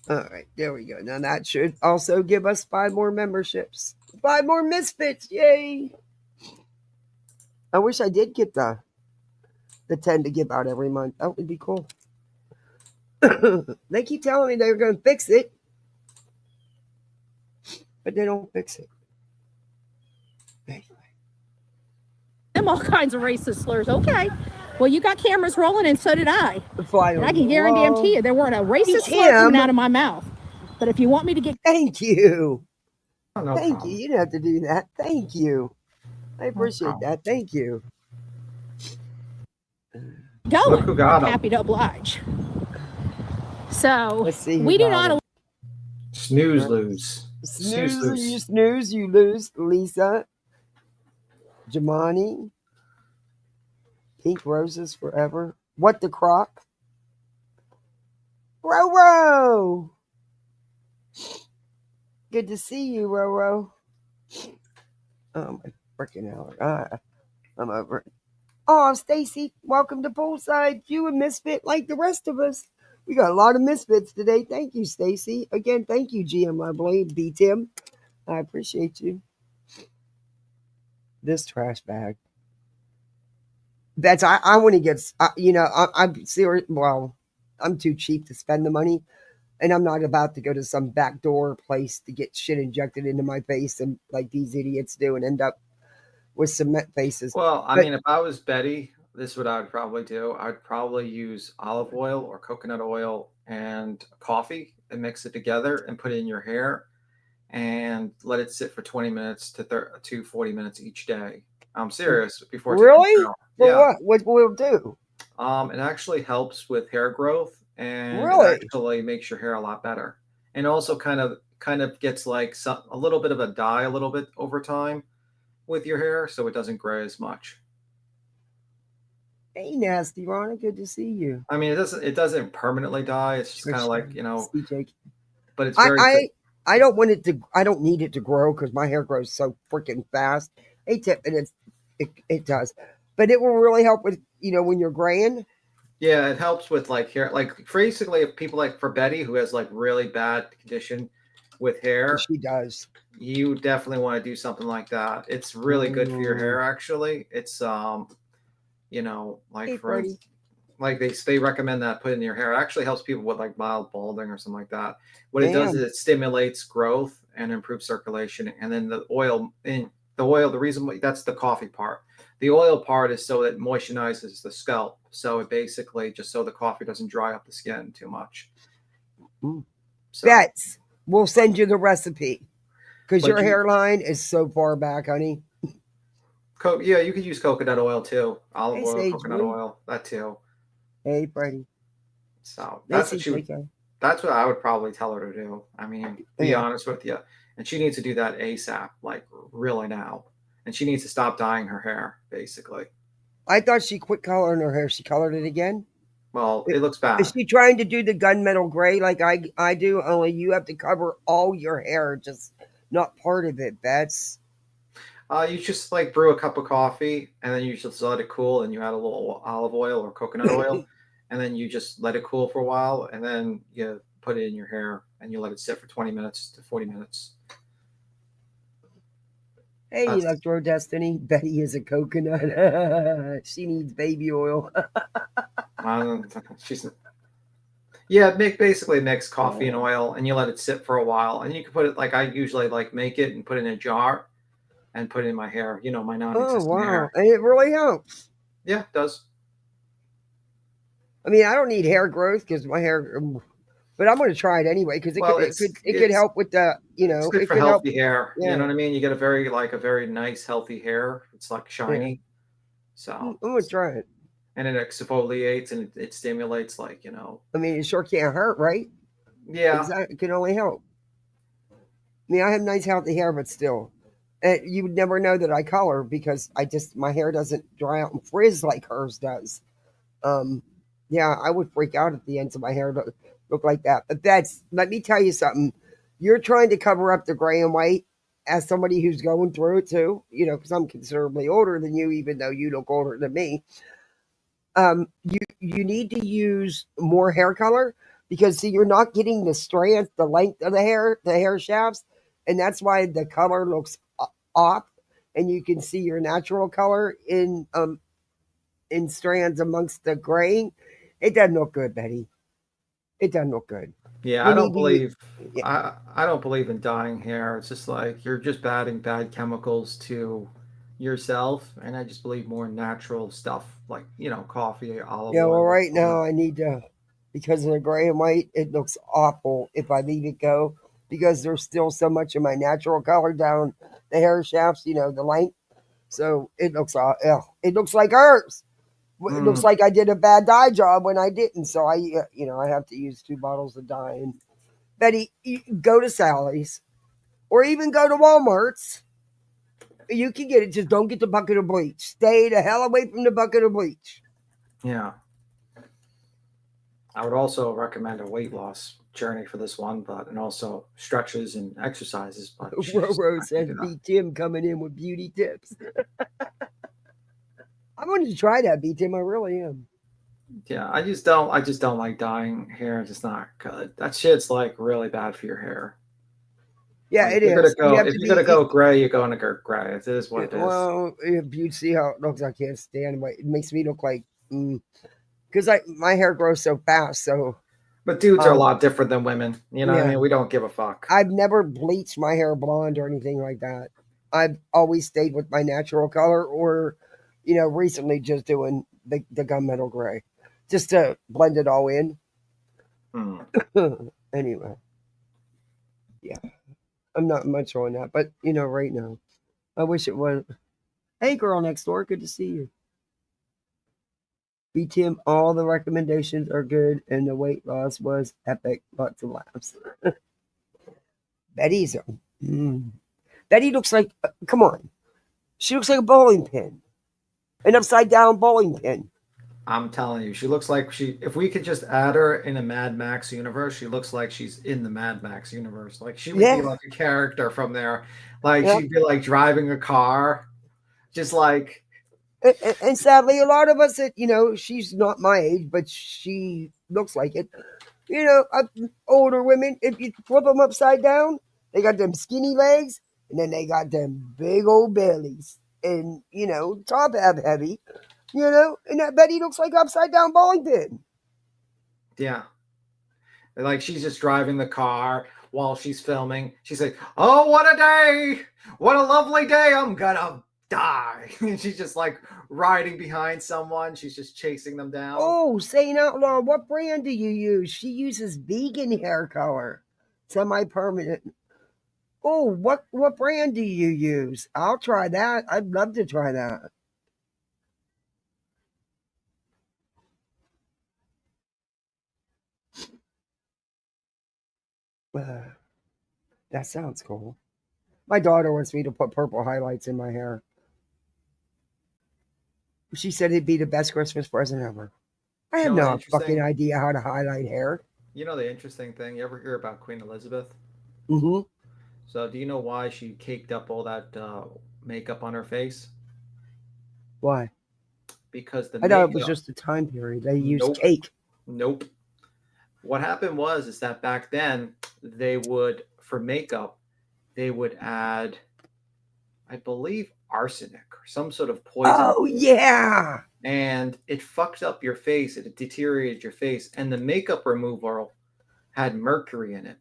[SPEAKER 1] All right, there we go. Now that should also give us 5 more memberships. 5 more misfits. Yay. I wish I did get the 10 to give out every month. That would be cool. They keep telling me they're going to fix it, but they don't fix it. Anyway.
[SPEAKER 3] Them all kinds of racist slurs. Okay. Well, you got cameras rolling, and so did I. And I can guarantee you there weren't a racist slur coming out of my mouth. But if you want me to get...
[SPEAKER 1] Thank you.
[SPEAKER 5] No
[SPEAKER 1] Thank
[SPEAKER 5] problem.
[SPEAKER 1] you. You didn't have to do that. Thank you. I appreciate that. Thank you.
[SPEAKER 3] Going, I'm happy to oblige. So we do not
[SPEAKER 5] snooze lose.
[SPEAKER 1] You snooze, you lose. Lisa, Jamani, Pink Roses Forever. What the Croc? Roro. Good to see you, Roro. Oh my freaking hell! I'm over it. Oh, Stacy, welcome to Poolside. You a misfit like the rest of us. We got a lot of misfits today. Thank you, Stacy. Again, thank you, GM Lovely, B Tim. I appreciate you. This trash bag. That's I want to get. I'm serious. Well, I'm too cheap to spend the money, and I'm not about to go to some backdoor place to get shit injected into my face and like these idiots do and end up with cement faces.
[SPEAKER 5] Well, I mean, if I was Betty, this is what I would probably do. I'd probably use olive oil or coconut oil and coffee and mix it together and put it in your hair and let it sit for 20 minutes to 40 minutes each day. I'm serious. Before
[SPEAKER 1] really? For what will it do?
[SPEAKER 5] It actually helps with hair growth and
[SPEAKER 1] really
[SPEAKER 5] actually makes your hair a lot better. And also kind of kind of gets like a little bit of a dye a little bit over time with your hair, so it doesn't gray as much.
[SPEAKER 1] Hey, Nasty Ronnie, good to see you.
[SPEAKER 5] I mean, it doesn't permanently dye. It's just kind of like, you know, but it's very.
[SPEAKER 1] I don't want it to. I don't need it to grow because my hair grows so freaking fast. Hey, tip, and it does, but it will really help with, you know, when you're graying.
[SPEAKER 5] Yeah, it helps with like hair, like basically if people like for Betty who has like really bad condition with hair.
[SPEAKER 1] She does.
[SPEAKER 5] You definitely want to do something like that. It's really good for your hair. Actually, it's you know, like
[SPEAKER 1] hey,
[SPEAKER 5] for like they recommend that put in your hair. It actually helps people with like mild balding or something like that. What it does is it stimulates growth and improves circulation. And then the oil, the reason that's the coffee part. The oil part is so that it moisturizes the scalp. So it basically just so the coffee doesn't dry up the skin too much.
[SPEAKER 1] So, Bets, we'll send you the recipe because your hairline is so far back, honey.
[SPEAKER 5] Yeah, you could use coconut oil too. Olive oil, coconut oil, that too.
[SPEAKER 1] Hey, Freddie.
[SPEAKER 5] So that's what I would probably tell her to do. I mean, be honest with you. And she needs to do that ASAP, like really now. And she needs to stop dyeing her hair, basically.
[SPEAKER 1] I thought she quit coloring her hair. She colored it again?
[SPEAKER 5] Well, it looks bad.
[SPEAKER 1] Is she trying to do the gunmetal gray like I do? Only you have to cover all your hair, just not part of it. That's...
[SPEAKER 5] You just like brew a cup of coffee and then you just let it cool and you add a little olive oil or coconut oil and then you just let it cool for a while and then you put it in your hair and you let it sit for 20 minutes to 40 minutes.
[SPEAKER 1] Hey, Electro Destiny. Betty is a coconut. She needs baby oil.
[SPEAKER 5] Basically mix coffee and oil and you let it sit for a while and you can put it like I usually like make it and put it in a jar and put it in my hair, you know, my non-existent hair.
[SPEAKER 1] And it really helps.
[SPEAKER 5] Yeah, it does.
[SPEAKER 1] I mean, I don't need hair growth because my hair, but I'm going to try it anyway because it could help with the, you know,
[SPEAKER 5] it's good for healthy hair. Yeah. You know what I mean? You get a very nice healthy hair. It's like shiny. Yeah. So
[SPEAKER 1] I'm going to try it.
[SPEAKER 5] And it exfoliates and it stimulates, like, you know.
[SPEAKER 1] I mean, it sure can't hurt, right?
[SPEAKER 5] Yeah.
[SPEAKER 1] Exactly. It can only help. I mean, I have nice healthy hair, but still. You would never know that I color because my hair doesn't dry out and frizz like hers does. Yeah, I would freak out if the ends of my hair look like that. But let me tell you something. You're trying to cover up the gray and white as somebody who's going through it too, you know, because I'm considerably older than you, even though you look older than me. You need to use more hair color because see, you're not getting the strands, the length of the hair shafts, and that's why the color looks off, and you can see your natural color in strands amongst the gray. It doesn't look good, Betty. It doesn't look good.
[SPEAKER 5] Yeah, I don't believe in dyeing hair. It's just like you're just adding bad chemicals to yourself, and I just believe more natural stuff like, you know, coffee, olive oil.
[SPEAKER 1] Yeah, well, right now I need to, because of the gray and white, it looks awful if I leave it go because there's still so much of my natural color down the hair shafts, you know, the length. So it looks like hers. It looks like I did a bad dye job when I didn't. So I have to use 2 bottles of dye. And Betty, you go to Sally's or even go to Walmart's. You can get it. Just don't get the bucket of bleach. Stay the hell away from the bucket of bleach.
[SPEAKER 5] Yeah. I would also recommend a weight loss journey for this one, and also stretches and exercises. But
[SPEAKER 1] Roro said, "B Tim coming in with beauty tips." I'm going to try that, B Tim. I really am.
[SPEAKER 5] Yeah, I just don't like dyeing hair. It's just not good. That shit's like really bad for your hair.
[SPEAKER 1] Yeah,
[SPEAKER 5] like,
[SPEAKER 1] it is.
[SPEAKER 5] If you're gonna go gray, you're going to go gray. It is what it is.
[SPEAKER 1] Well, if you see how it looks, I can't stand it. It makes me look like because my hair grows so fast. So,
[SPEAKER 5] but dudes are a lot different than women. You know what I mean? We don't give a fuck.
[SPEAKER 1] I've never bleached my hair blonde or anything like that. I've always stayed with my natural color, or recently just doing the gunmetal gray, just to blend it all in. Anyway, yeah. I'm not much on that, but right now, I wish it was. Hey, girl next door, good to see you. B Tim, all the recommendations are good, and the weight loss was epic. Lots of laughs. Betty's Betty looks like, come on. She looks like a bowling pin. An upside down bowling pin.
[SPEAKER 5] I'm telling you, she looks like if we could just add her in a Mad Max universe, she looks like she's in the Mad Max universe. Like she would be like a character from there. Like she'd be like driving a car, just like.
[SPEAKER 1] And sadly, a lot of us, she's not my age, but she looks like it. Older women, if you flip them upside down, they got them skinny legs, and then they got them big old bellies, and top heavy. And that Betty looks like upside down bowling pin.
[SPEAKER 5] Yeah. Like she's just driving the car while she's filming. She's like, oh, what a day. What a lovely day. I'm gonna die. And she's just like riding behind someone. She's just chasing them down.
[SPEAKER 1] Oh, saying out loud, what brand do you use? She uses vegan hair color. Semi-permanent. Oh, what brand do you use? I'll try that. I'd love to try that. That sounds cool. My daughter wants me to put purple highlights in my hair. She said it'd be the best Christmas present ever. I have no fucking idea how to highlight hair.
[SPEAKER 5] You know the interesting thing? You ever hear about Queen Elizabeth?
[SPEAKER 1] Mm-hmm.
[SPEAKER 5] So do you know why she caked up all that makeup on her face?
[SPEAKER 1] Why?
[SPEAKER 5] Because
[SPEAKER 1] I thought it was just a time period. They used cake.
[SPEAKER 5] Nope. What happened is that back then they would, for makeup, they would add, I believe, arsenic or some sort of poison.
[SPEAKER 1] Oh, yeah.
[SPEAKER 5] And it fucked up your face. It deteriorated your face. And the makeup removal had mercury in it.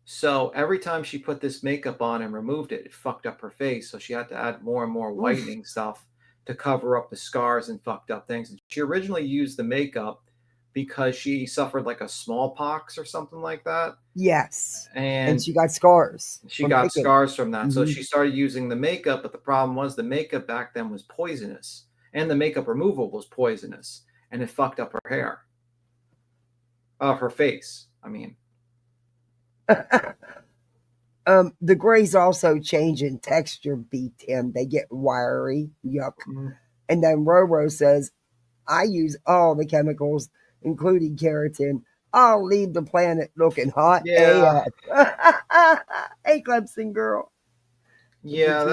[SPEAKER 5] So every time she put this makeup on and removed it, it fucked up her face. So she had to add more and more whitening stuff to cover up the scars and fucked up things. And she originally used the makeup because she suffered like a smallpox or something like that.
[SPEAKER 1] Yes.
[SPEAKER 5] And
[SPEAKER 1] she got scars.
[SPEAKER 5] She got scars from that. Mm-hmm. So she started using the makeup, but the problem was the makeup back then was poisonous. And the makeup removal was poisonous. And it fucked up her hair. Her face, I mean.
[SPEAKER 1] The grays also change in texture, Tim. They get wiry. Yuck. Mm-hmm. And then Roro says, I use all the chemicals, including keratin. I'll leave the planet looking hot.
[SPEAKER 5] Yeah.
[SPEAKER 1] Hey, Clemson girl.
[SPEAKER 5] Yeah,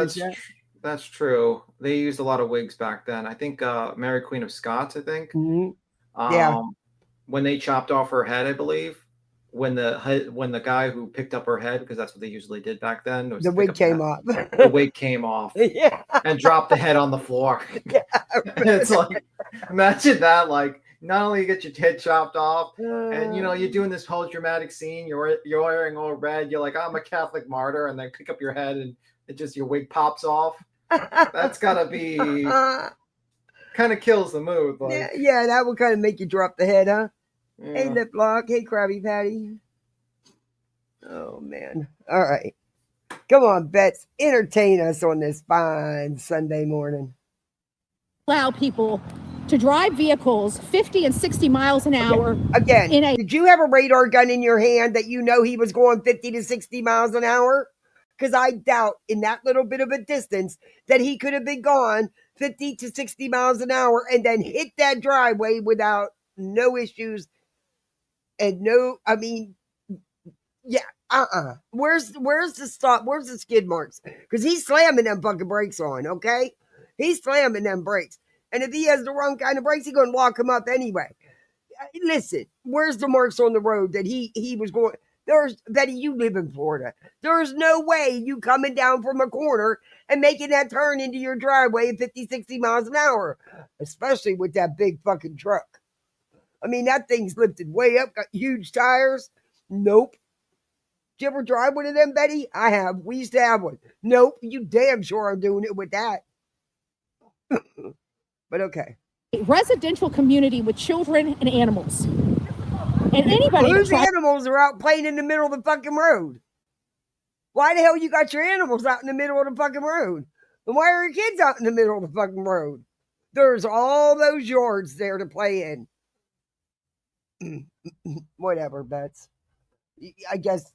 [SPEAKER 5] that's true. They used a lot of wigs back then. I think Mary Queen of Scots, I think.
[SPEAKER 1] Mm-hmm. Yeah.
[SPEAKER 5] When they chopped off her head, I believe. When the guy who picked up her head, because that's what they usually did back then.
[SPEAKER 1] The wig came off.
[SPEAKER 5] The wig came off.
[SPEAKER 1] Yeah.
[SPEAKER 5] And dropped the head on the floor.
[SPEAKER 1] Yeah.
[SPEAKER 5] It's like, imagine that. Like, not only you get your head chopped off, and you're doing this whole dramatic scene. You're wearing all red. You're like, I'm a Catholic martyr, and they pick up your head, and it just your wig pops off. That's gotta be kind of kills the mood. Like.
[SPEAKER 1] Yeah, that would kind of make you drop the head, huh? Yeah. Hey, Lip Lock. Hey, Krabby Patty. Oh, man. All right. Come on, Bets. Entertain us on this fine Sunday morning.
[SPEAKER 3] Allow people to drive vehicles 50 and 60 miles an hour.
[SPEAKER 1] Again, did you have a radar gun in your hand that he was going 50 to 60 miles an hour? Because I doubt in that little bit of a distance that he could have been gone 50 to 60 miles an hour and then hit that driveway without no issues. And where's the stop? Where's the skid marks? Because he's slamming them fucking brakes on, okay? He's slamming them brakes. And if he has the wrong kind of brakes, he's going to lock him up anyway. Listen, where's the marks on the road that he was going? Betty, you live in Florida. There's no way you coming down from a corner and making that turn into your driveway at 50, 60 miles an hour, especially with that big fucking truck. I mean, that thing's lifted way up, got huge tires. Nope. Did you ever drive one of them, Betty? I have. We used to have one. Nope. You damn sure are doing it with that. But okay.
[SPEAKER 3] A residential community with children and animals. And anybody.
[SPEAKER 1] Whose animals are out playing in the middle of the fucking road? Why the hell you got your animals out in the middle of the fucking road? And why are your kids out in the middle of the fucking road? There's all those yards there to play in. Whatever, Bets. I guess,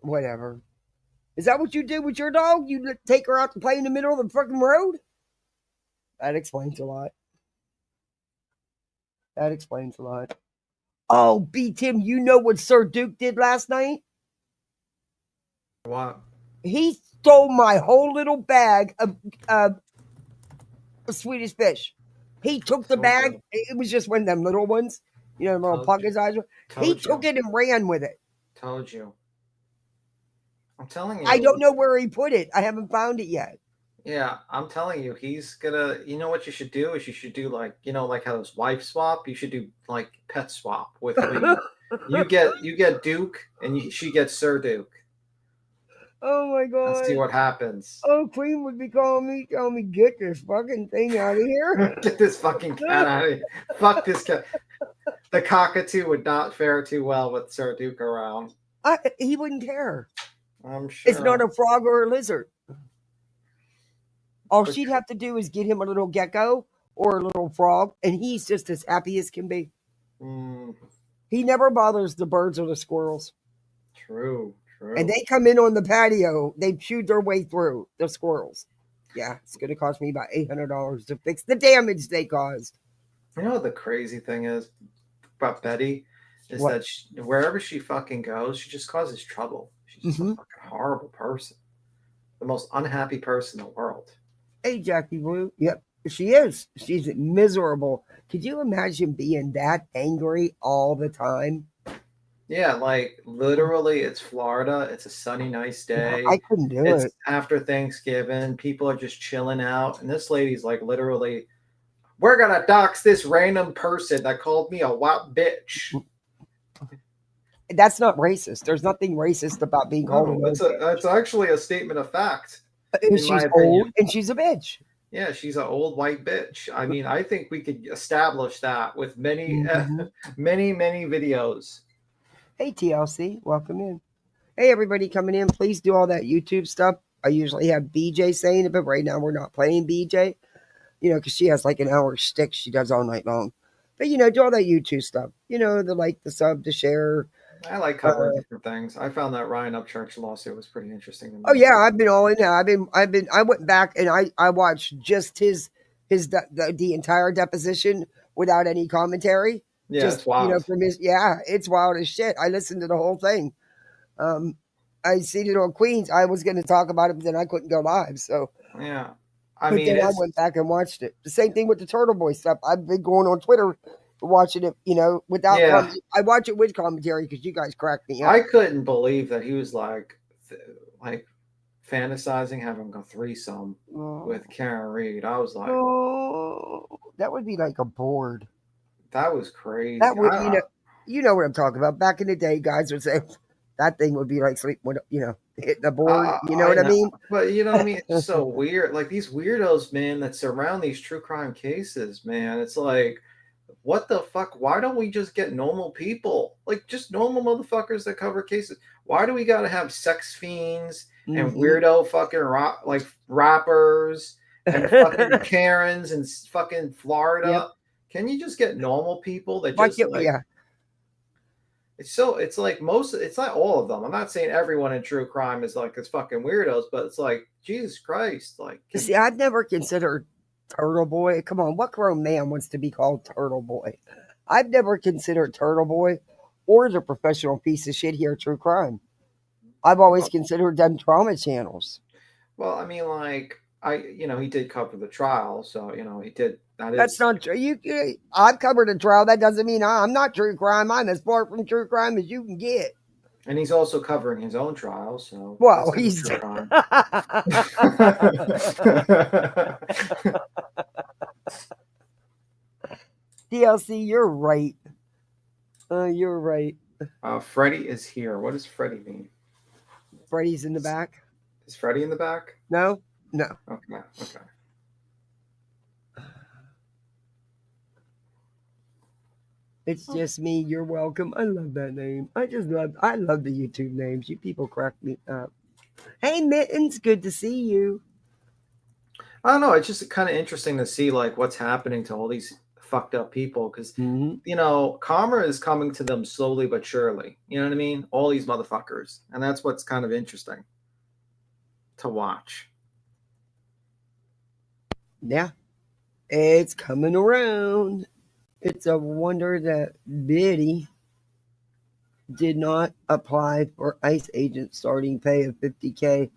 [SPEAKER 1] whatever. Is that what you do with your dog? You take her out to play in the middle of the fucking road? That explains a lot. That explains a lot. Oh, B. Tim, you know what Sir Duke did last night?
[SPEAKER 5] What?
[SPEAKER 1] He stole my whole little bag of Swedish fish. He took the bag. It was just one of them little ones. You know, the little pocket size. He took it and ran with it.
[SPEAKER 5] Told you. I'm telling you.
[SPEAKER 1] I don't know where he put it. I haven't found it yet.
[SPEAKER 5] Yeah, I'm telling you, he's gonna. You know what you should do is you should do like like how those wife swap. You should do like pet swap with Queen. you get Duke and she gets Sir Duke.
[SPEAKER 1] Oh my god!
[SPEAKER 5] Let's see what happens.
[SPEAKER 1] Oh, Queen would be telling me, get this fucking thing out of here.
[SPEAKER 5] Get this fucking cat out of here. Fuck this cat. The cockatoo would not fare too well with Sir Duke around.
[SPEAKER 1] He wouldn't care.
[SPEAKER 5] I'm sure.
[SPEAKER 1] It's not a frog or a lizard. All she'd have to do is get him a little gecko or a little frog, and he's just as happy as can be. He never bothers the birds or the squirrels.
[SPEAKER 5] True.
[SPEAKER 1] And they come in on the patio. They chewed their way through, the squirrels. Yeah, it's going to cost me about $800 to fix the damage they caused.
[SPEAKER 5] You know what the crazy thing is about Betty? Is that wherever she fucking goes, she just causes trouble. She's just a fucking horrible person. The most unhappy person in the world.
[SPEAKER 1] Hey, Jackie Blue. Yep, she is. She's miserable. Could you imagine being that angry all the time?
[SPEAKER 5] Yeah, like literally it's Florida. It's a sunny, nice day.
[SPEAKER 1] I couldn't do it.
[SPEAKER 5] It's after Thanksgiving. People are just chilling out. And this lady's like literally, we're going to dox this random person that called me a white bitch.
[SPEAKER 1] That's not racist. There's nothing racist about being called
[SPEAKER 5] it's actually a statement of fact.
[SPEAKER 1] She's old and she's a bitch.
[SPEAKER 5] Yeah, she's an old white bitch. I mean, I think we could establish that with many, many videos.
[SPEAKER 1] Hey, TLC, welcome in. Hey, everybody coming in. Please do all that YouTube stuff. I usually have BJ saying it, but right now we're not playing BJ. Because she has like an hour stick she does all night long. But, do all that YouTube stuff. The like, the sub, the share.
[SPEAKER 5] I like covering different things. I found that Ryan Upchurch lawsuit was pretty interesting to me.
[SPEAKER 1] Oh yeah, I've been all in there. I went back and I watched just the entire deposition without any commentary.
[SPEAKER 5] Yeah, it's wild.
[SPEAKER 1] It's wild as shit. I listened to the whole thing. I seen it on Queens. I was going to talk about it, but then I couldn't go live. So
[SPEAKER 5] yeah,
[SPEAKER 1] I went back and watched it. The same thing with the Turtle Boy stuff. I've been going on Twitter watching it, without I watch it with commentary because you guys cracked me up.
[SPEAKER 5] I couldn't believe that he was like fantasizing having a threesome with Karen Reed. I was like,
[SPEAKER 1] that would be like a board.
[SPEAKER 5] That was crazy.
[SPEAKER 1] That would, you know what I'm talking about. Back in the day, guys would say that thing would be like sleep with, hitting the board. You know what I mean?
[SPEAKER 5] But you know what I mean? It's so weird. Like these weirdos, man, that surround these true crime cases, man. It's like, what the fuck? Why don't we just get normal people? Like just normal motherfuckers that cover cases. Why do we got to have sex fiends and weirdo fucking rappers and fucking Karens and fucking Florida? Yep. Can you just get normal people that just It's like it's not all of them. I'm not saying everyone in true crime is like it's fucking weirdos, but it's like Jesus Christ. Like,
[SPEAKER 1] see, I've never considered Turtle Boy. Come on, what grown man wants to be called Turtle Boy? I've never considered Turtle Boy or the professional piece of shit here, true crime. I've always considered them trauma channels.
[SPEAKER 5] Well, I mean, like he did cover the trial, so he did.
[SPEAKER 1] That's not true. I've covered a trial. That doesn't mean I'm not true crime. I'm as far from true crime as you can get.
[SPEAKER 5] And he's also covering his own trial, so
[SPEAKER 1] he's
[SPEAKER 5] true crime.
[SPEAKER 1] DLC, you're right. You're right.
[SPEAKER 5] Freddie is here. What does Freddie mean?
[SPEAKER 1] Freddie's in the back.
[SPEAKER 5] Is Freddie in the back?
[SPEAKER 1] No.
[SPEAKER 5] Okay.
[SPEAKER 1] It's just me. You're welcome. I love that name. I love the YouTube names. You people crack me up. Hey, Mittens, good to see you.
[SPEAKER 5] I don't know. It's just kind of interesting to see like what's happening to all these fucked up people because karma is coming to them slowly but surely. You know what I mean? All these motherfuckers, and that's what's kind of interesting. to watch.
[SPEAKER 1] Yeah, it's coming around. It's a wonder that Biddy did not apply for ICE agent starting pay of $50K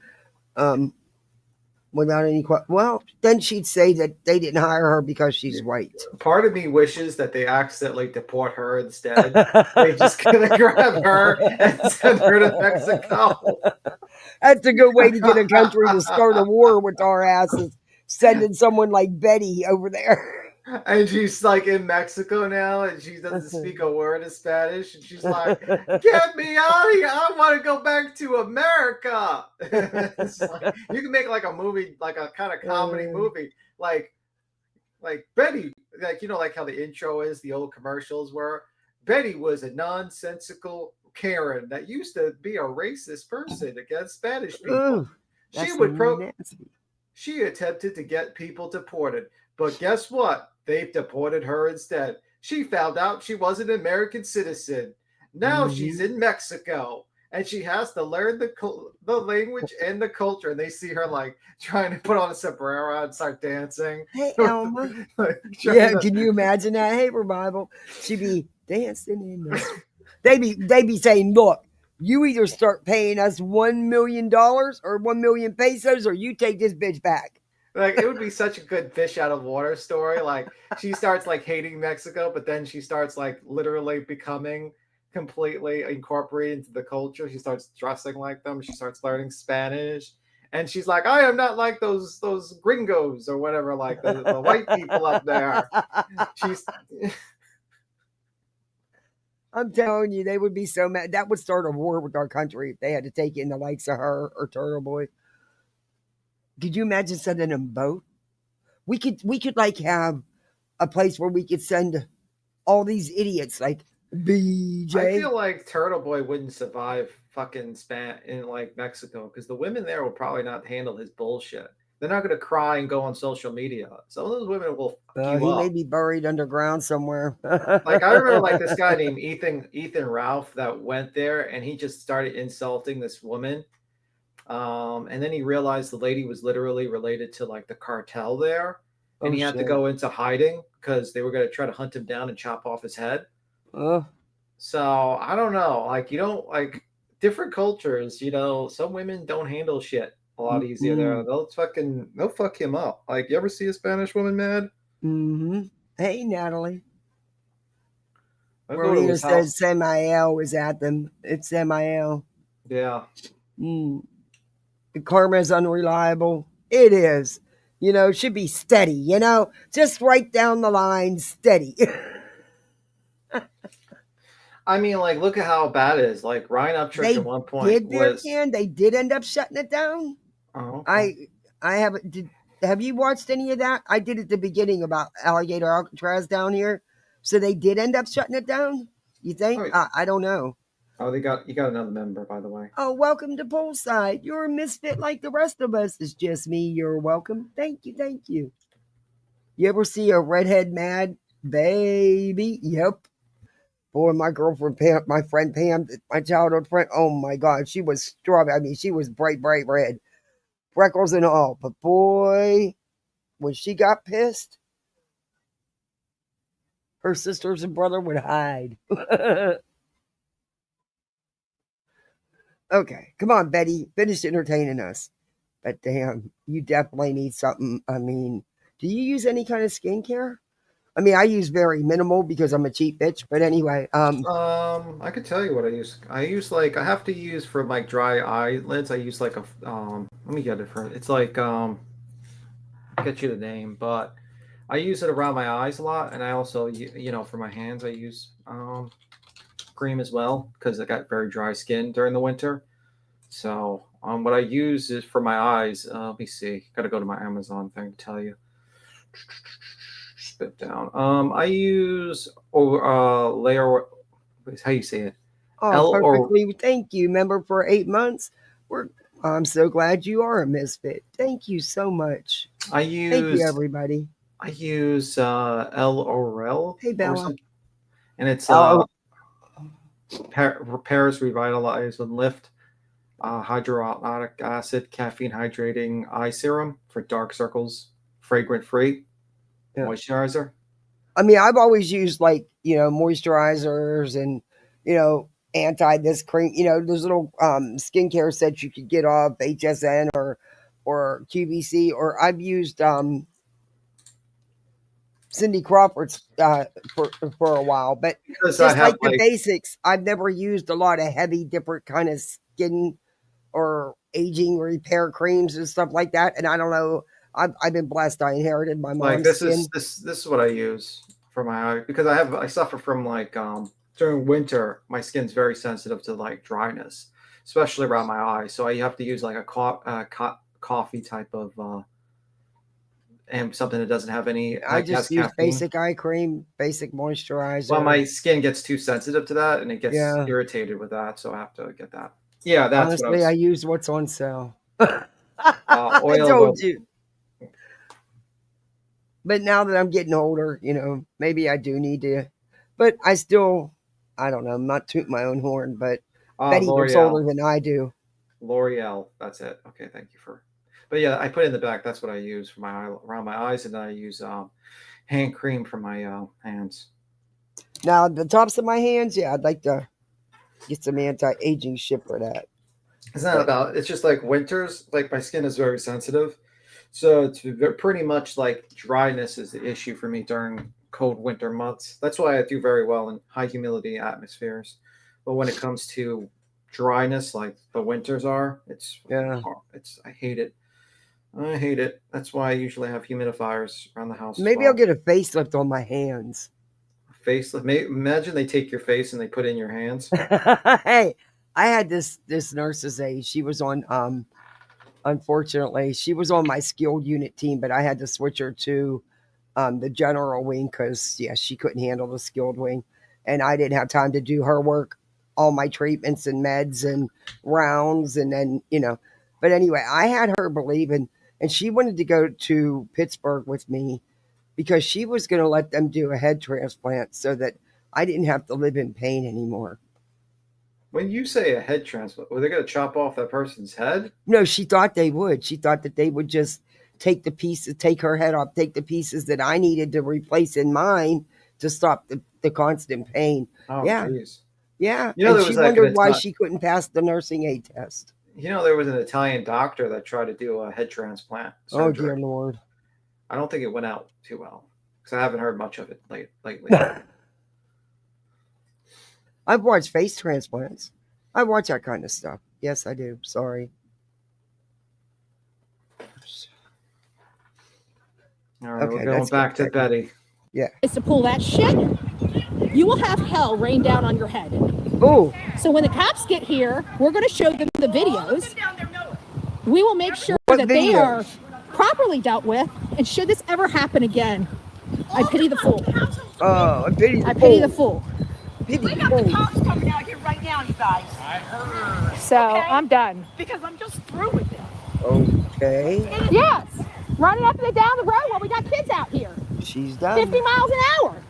[SPEAKER 1] without any well, then she'd say that they didn't hire her because she's white.
[SPEAKER 5] Part of me wishes that they accidentally deport her instead. They just gonna grab her and send her to Mexico.
[SPEAKER 1] That's a good way to get a country to start a war with our asses, sending someone like Betty over there.
[SPEAKER 5] And she's like in Mexico now, and she doesn't speak a word of Spanish. And she's like, "Get me out of here! I want to go back to America." Like, you can make like a movie, like a kind of comedy movie, like Betty, like like how the intro is, the old commercials were. Betty was a nonsensical Karen that used to be a racist person against Spanish people. She attempted to get people deported, but guess what? They've deported her instead. She found out she was an American citizen. Now she's in Mexico, and she has to learn the language and the culture. And they see her like trying to put on a sombrero and start dancing.
[SPEAKER 1] Hey, Elma. Can you imagine that? Hey, Revival. She'd be dancing in the... They'd be saying, look, you either start paying us $1 million or 1 million pesos, or you take this bitch back.
[SPEAKER 5] Like, it would be such a good fish out of water story. Like, she starts like hating Mexico, but then she starts like literally becoming completely incorporated into the culture. She starts dressing like them. She starts learning Spanish, and she's like, I am not like those gringos or whatever, like the white people up there. She's
[SPEAKER 1] I'm telling you, they would be so mad. That would start a war with our country if they had to take in the likes of her or Turtle Boy. Could you imagine sending them both? We could like have a place where we could send all these idiots like BJ.
[SPEAKER 5] I feel like Turtle Boy wouldn't survive fucking in like Mexico, because the women there will probably not handle his bullshit. They're not going to cry and go on social media. Some of those women will fuck you
[SPEAKER 1] he
[SPEAKER 5] up.
[SPEAKER 1] may be buried underground somewhere.
[SPEAKER 5] Like, I remember like this guy named Ethan Ralph that went there, and he just started insulting this woman. And then he realized the lady was literally related to like the cartel there, and he had to go into hiding because they were going to try to hunt him down and chop off his head. So I don't know, like, you don't like different cultures, some women don't handle shit a lot easier there. They'll fuck him up. Like, you ever see a Spanish woman mad?
[SPEAKER 1] Hey, Natalie. Marina says Samael was at them. It's Samael.
[SPEAKER 5] Yeah.
[SPEAKER 1] The karma is unreliable. It is. Should be steady, just right down the line, steady.
[SPEAKER 5] I mean, like, look at how bad it is. Like, Ryan Upchurch at one point
[SPEAKER 1] they did end up shutting it down.
[SPEAKER 5] Oh, okay.
[SPEAKER 1] I haven't. Have you watched any of that? I did at the beginning about Alligator Alcatraz down here. So they did end up shutting it down? You think? I don't know.
[SPEAKER 5] Oh, you got another member, by the way.
[SPEAKER 1] Oh, welcome to Poolside. You're a misfit like the rest of us. It's just me. You're welcome. Thank you. You ever see a redhead mad baby? Yep. Boy, my girlfriend Pam, my friend Pam, my childhood friend, oh my God, she was strawberry. I mean, she was bright red. Freckles and all. But boy, when she got pissed, her sisters and brother would hide. Okay, come on, Betty. Finish entertaining us. But damn, you definitely need something. I mean, do you use any kind of skincare? I mean, I use very minimal because I'm a cheap bitch. But anyway,
[SPEAKER 5] I could tell you what I use. I have to use for like dry eyelids. I use like a let me get it for. It's like I'll get you the name, but I use it around my eyes a lot, and I also for my hands I use cream as well because I got very dry skin during the winter. So what I use is for my eyes. Let me see. Got to go to my Amazon thing to tell you. Spit down. I use layer. How you say it?
[SPEAKER 1] Oh, perfectly. Thank you. Member for 8 months. I'm so glad you are a misfit. Thank you so much. Thank you, everybody.
[SPEAKER 5] I use L'Oreal.
[SPEAKER 1] Hey, Bella.
[SPEAKER 5] And it's Paris Revitalize and Lift. hydroalonic acid, caffeine hydrating eye serum for dark circles, fragrant free moisturizer.
[SPEAKER 1] I mean, I've always used like, moisturizers and, anti this cream, those little skincare sets you could get off HSN or QVC, or I've used Cindy Crawford's for a while, but
[SPEAKER 5] Because
[SPEAKER 1] just like the basics, I've never used a lot of heavy, different kind of skin or aging repair creams and stuff like that. And I don't know, I've been blessed. I inherited my mom's skin.
[SPEAKER 5] This is what I use for my eye, because I suffer from like during winter, my skin's very sensitive to like dryness, especially around my eyes. So I have to use like a coffee type of and something that doesn't have any. Like,
[SPEAKER 1] I just use basic eye cream, basic moisturizer.
[SPEAKER 5] Well, my skin gets too sensitive to that, and it gets irritated with that, so I have to get that. Yeah, that's
[SPEAKER 1] honestly, I use what's on sale.
[SPEAKER 5] Oil.
[SPEAKER 1] I told you. But now that I'm getting older, maybe I do need to. But I don't know. I'm not tooting my own horn, but Betty looks older than I do.
[SPEAKER 5] L'Oreal, that's it. Okay, thank you for. But yeah, I put it in the back. That's what I use for around my eyes, and then I use hand cream for my hands.
[SPEAKER 1] Now the tops of my hands, I'd like to get some anti-aging shit for that.
[SPEAKER 5] It's not about. It's just like winters. Like my skin is very sensitive, so it's pretty much like dryness is the issue for me during cold winter months. That's why I do very well in high humidity atmospheres. But when it comes to dryness, like the winters are, I hate it. I hate it. That's why I usually have humidifiers around the house.
[SPEAKER 1] Maybe I'll get a facelift on my hands.
[SPEAKER 5] Facelift? Imagine they take your face and they put it in your hands.
[SPEAKER 1] Hey, I had this nurse's aide. She was on, unfortunately, she was on my skilled unit team, but I had to switch her to the general wing because, she couldn't handle the skilled wing. And I didn't have time to do her work, all my treatments and meds and rounds. And then, But anyway, I had her believing. And she wanted to go to Pittsburgh with me because she was going to let them do a head transplant so that I didn't have to live in pain anymore.
[SPEAKER 5] When you say a head transplant, were they going to chop off that person's head?
[SPEAKER 1] No, she thought they would. She thought that they would just take her head off, take the pieces that I needed to replace in mine to stop the constant pain.
[SPEAKER 5] Oh, geez.
[SPEAKER 1] Yeah. And she wondered why she couldn't pass the nursing aid test.
[SPEAKER 5] There was an Italian doctor that tried to do a head transplant surgery.
[SPEAKER 1] Oh, dear Lord.
[SPEAKER 5] I don't think it went out too well because I haven't heard much of it lately.
[SPEAKER 1] I've watched face transplants. I watch that kind of stuff. Yes, I do. Sorry.
[SPEAKER 5] All right, we're going back to Betty.
[SPEAKER 1] Yeah.
[SPEAKER 3] Is to pull that shit, you will have hell rain down on your head.
[SPEAKER 1] Oh.
[SPEAKER 3] So when the cops get here, we're going to show them the videos. We will make sure that they are properly dealt with. And should this ever happen again, I pity the fool.
[SPEAKER 1] Oh, I pity the fool.
[SPEAKER 7] We got the cops coming out here right now, you guys.
[SPEAKER 4] I heard.
[SPEAKER 3] So I'm done.
[SPEAKER 7] Because I'm just through with this.
[SPEAKER 1] Okay.
[SPEAKER 3] Yes. Running up and down the road while we got kids out here.
[SPEAKER 1] She's done.
[SPEAKER 3] 50 miles an hour.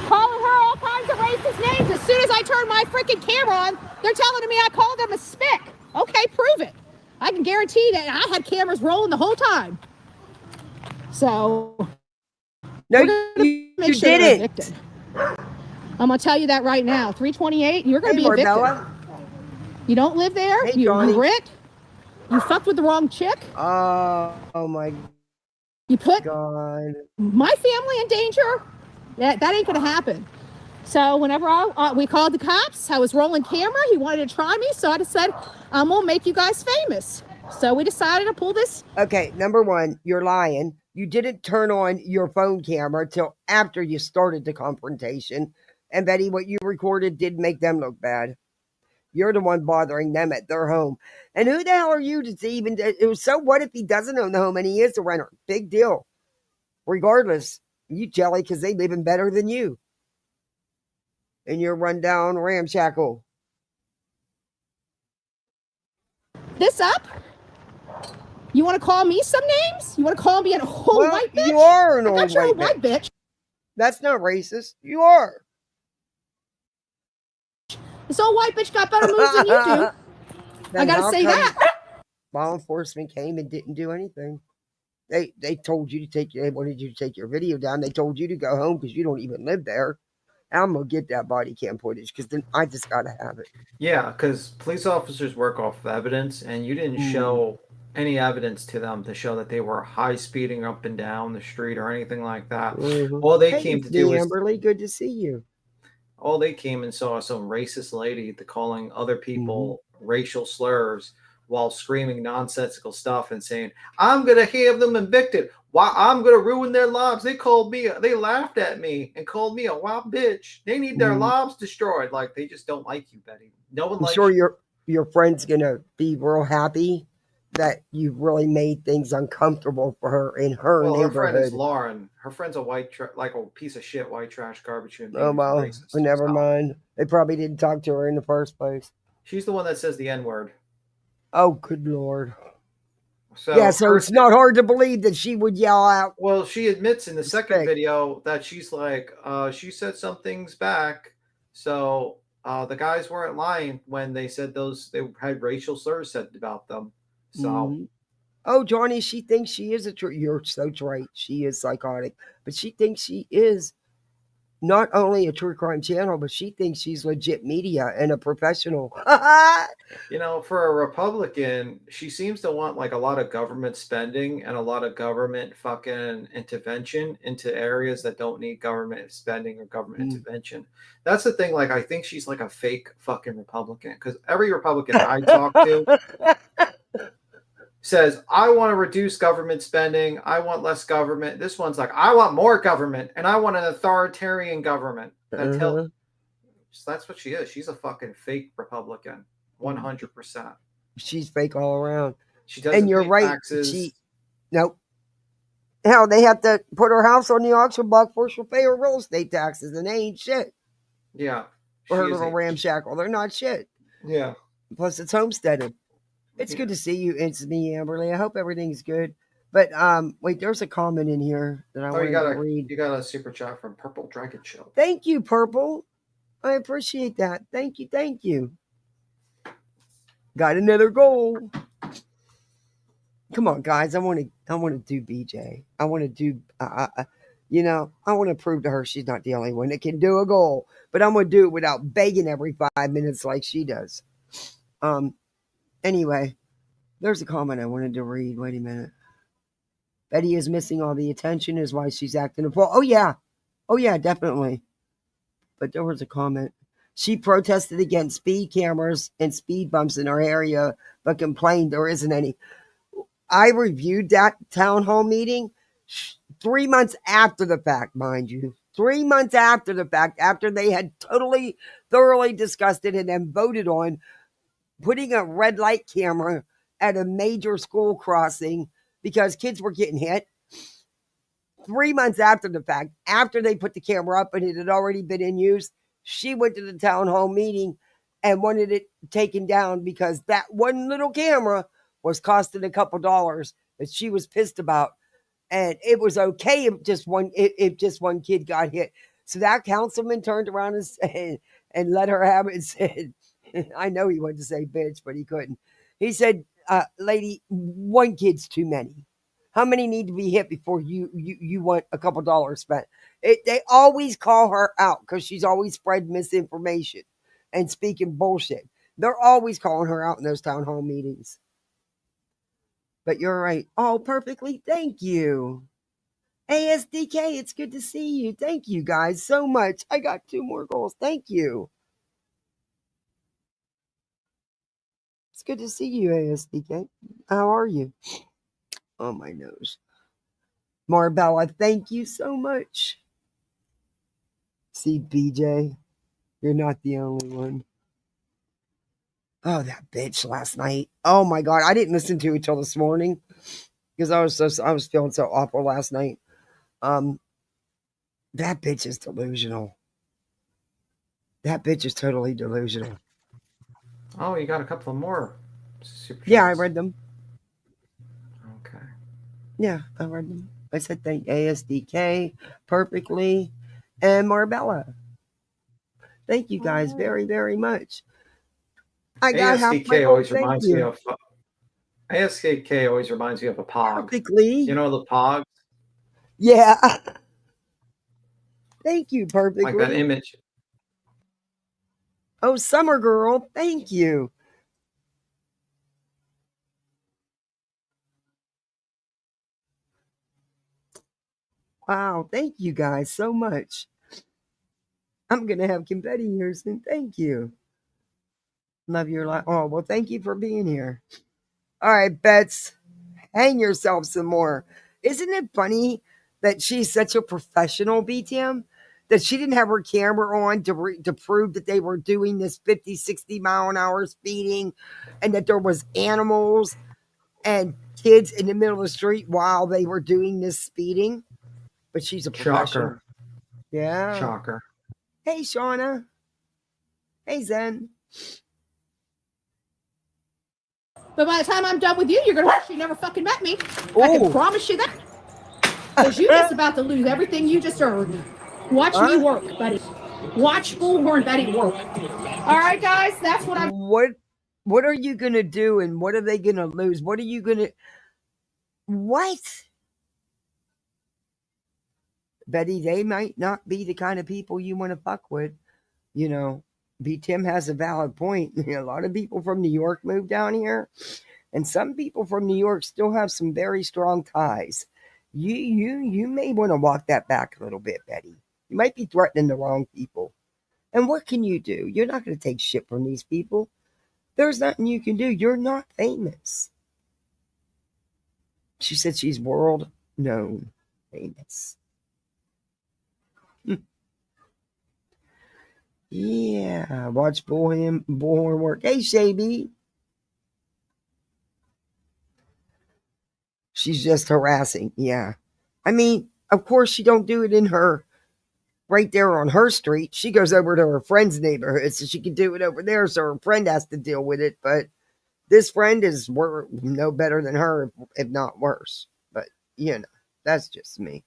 [SPEAKER 3] Calling her all kinds of racist names. As soon as I turn my freaking camera on, they're telling me I called them a spick. Okay, prove it. I can guarantee that I had cameras rolling the whole time. So,
[SPEAKER 1] no, you didn't.
[SPEAKER 3] I'm going to tell you that right now. 328, you're going to be a victim. You don't live there.
[SPEAKER 1] Hey,
[SPEAKER 3] you grit. You fucked with the wrong chick.
[SPEAKER 1] Oh my
[SPEAKER 3] You put
[SPEAKER 1] God.
[SPEAKER 3] my family in danger. That ain't going to happen. So whenever we called the cops, I was rolling camera. He wanted to try me. So I just said, I'm going to make you guys famous. So we decided to pull this.
[SPEAKER 1] Okay, number one, you're lying. You didn't turn on your phone camera till after you started the confrontation. And Betty, what you recorded did make them look bad. You're the one bothering them at their home. And who the hell are you to even... So what if he doesn't own the home and he is a renter? Big deal. Regardless, you jelly because they living better than you. And you're rundown ramshackle.
[SPEAKER 3] This up? You want to call me some names? You want to call me an old white bitch?
[SPEAKER 1] You are an old
[SPEAKER 3] white bitch.
[SPEAKER 1] That's not racist. You are.
[SPEAKER 3] This old white bitch got better moves than you do. I gotta say that.
[SPEAKER 1] Law enforcement came and didn't do anything. They told you to they wanted you to take your video down. They told you to go home because you don't even live there. I'm gonna get that body cam footage because then I just gotta have it.
[SPEAKER 5] Yeah, because police officers work off of evidence, and you didn't show any evidence to them to show that they were high speeding up and down the street or anything like that. All they came to do was
[SPEAKER 1] Amberly, good to see you.
[SPEAKER 5] All they came and saw some racist lady calling other people racial slurs while screaming nonsensical stuff and saying, "I'm gonna have them evicted. Why? I'm gonna ruin their lives. They laughed at me and called me a wild bitch. They need their lives destroyed." Like, they just don't like you, Betty. No one likes you.
[SPEAKER 1] Your friend's gonna be real happy that you really made things uncomfortable for her in her neighborhood.
[SPEAKER 5] Her friend is Lauren. Her friend's a like a piece of shit, white trash, garbage human being.
[SPEAKER 1] Oh well, but never mind. They probably didn't talk to her in the first place.
[SPEAKER 5] She's the one that says the N-word.
[SPEAKER 1] Oh, good Lord.
[SPEAKER 5] So
[SPEAKER 1] it's not hard to believe that she would yell out.
[SPEAKER 5] Well, she admits in the second video that she's like, she said some things back. So the guys weren't lying when they said they had racial slurs said about them. So,
[SPEAKER 1] oh, Johnny, she thinks she is you're so right. She is psychotic, but she thinks she is not only a true crime channel, but she thinks she's legit media and a professional.
[SPEAKER 5] For a Republican, she seems to want like a lot of government spending and a lot of government fucking intervention into areas that don't need government spending or government intervention. That's the thing. Like, I think she's like a fake fucking Republican, because every Republican I talk to says, I want to reduce government spending. I want less government. This one's like, I want more government, and I want an authoritarian government. So that's what she is. She's a fucking fake Republican, 100%.
[SPEAKER 1] She's fake all around.
[SPEAKER 5] She doesn't. And you're right. Taxes.
[SPEAKER 1] Nope. Hell, they have to put her house on the auction block for she'll pay her real estate taxes, and they ain't shit.
[SPEAKER 5] Yeah.
[SPEAKER 1] For her little ramshackle, they're not shit.
[SPEAKER 5] Yeah.
[SPEAKER 1] Plus, it's homesteaded. It's good to see you. It's me, Amberly. I hope everything's good. But wait, there's a comment in here that I want to read.
[SPEAKER 5] You got a super chat from Purple Dragon Show.
[SPEAKER 1] Thank you, Purple. I appreciate that. Thank you. Got another goal. Come on, guys. I want to do BJ. I want to do. I want to prove to her she's not the only one that can do a goal. But I'm going to do it without begging every 5 minutes like she does. Anyway, there's a comment I wanted to read. Wait a minute. Betty is missing all the attention is why she's acting a fool. Oh, yeah, definitely. But there was a comment. She protested against speed cameras and speed bumps in her area, but complained there isn't any. I reviewed that town hall meeting 3 months after the fact, mind you. 3 months after the fact, after they had thoroughly discussed it and then voted on putting a red light camera at a major school crossing because kids were getting hit. 3 months after the fact, after they put the camera up and it had already been in use, she went to the town hall meeting and wanted it taken down because that one little camera was costing a couple dollars that she was pissed about. And it was okay if just one kid got hit. So that councilman turned around and let her have it and said, I know he wanted to say bitch, but he couldn't. He said, lady, one kid's too many. How many need to be hit before you want a couple dollars spent? They always call her out because she's always spread misinformation and speaking bullshit. They're always calling her out in those town hall meetings. But you're right. Oh, perfectly. Thank you. ASDK, it's good to see you. Thank you guys so much. I got 2 more goals. Thank you. It's good to see you, ASDK. How are you? Oh, my nose. Marbella, thank you so much. See, BJ, you're not the only one. Oh, that bitch last night. Oh, my God. I didn't listen to it till this morning because I was feeling so awful last night. That bitch is delusional. That bitch is totally delusional.
[SPEAKER 5] Oh, you got a couple more super chats.
[SPEAKER 1] Yeah, I read them.
[SPEAKER 5] Okay.
[SPEAKER 1] Yeah, I read them. I said thank ASDK perfectly and Marbella. Thank you guys very, very much. I got half my
[SPEAKER 5] ASDK
[SPEAKER 1] goal.
[SPEAKER 5] always
[SPEAKER 1] Thank
[SPEAKER 5] reminds me
[SPEAKER 1] you.
[SPEAKER 5] of ASDK always reminds me of a pog.
[SPEAKER 1] Perfectly.
[SPEAKER 5] You know the pog?
[SPEAKER 1] Yeah. Thank you,
[SPEAKER 5] Like
[SPEAKER 1] perfectly.
[SPEAKER 5] that image.
[SPEAKER 1] Oh, summer girl. Thank you. Wow. Thank you guys so much. I'm going to have confetti here soon. Thank you. Love your life. Oh, well, thank you for being here. All right, Bets. Hang yourself some more. Isn't it funny that she's such a professional, BTM, that she didn't have her camera on to prove that they were doing this 50, 60 mile an hour speeding and that there was animals and kids in the middle of the street while they were doing this speeding? But she's a professional.
[SPEAKER 5] Shocker.
[SPEAKER 1] Yeah.
[SPEAKER 5] Shocker.
[SPEAKER 1] Hey, Shauna. Hey, Zen.
[SPEAKER 3] But by the time I'm done with you, you're going to wish you never fucking met me. I can promise you that. Because you're just about to lose everything you just earned. Watch me work, buddy. Watch Bullhornbetty work. All right, guys, that's what I'm...
[SPEAKER 1] What are you going to do and what are they going to lose? What are you going to... What? Betty, they might not be the kind of people you want to fuck with. You know, Tim has a valid point. A lot of people from New York moved down here, and some people from New York still have some very strong ties. You may want to walk that back a little bit, Betty. You might be threatening the wrong people. And what can you do? You're not going to take shit from these people. There's nothing you can do. You're not famous. She said she's world known famous. Yeah, watch Bullhorn work. Hey, Shaby. She's just harassing. Yeah. I mean, of course she don't do it in her, right there on her street. She goes over to her friend's neighborhood so she can do it over there so her friend has to deal with it. But this friend is no better than her, if not worse. But, you know, that's just me.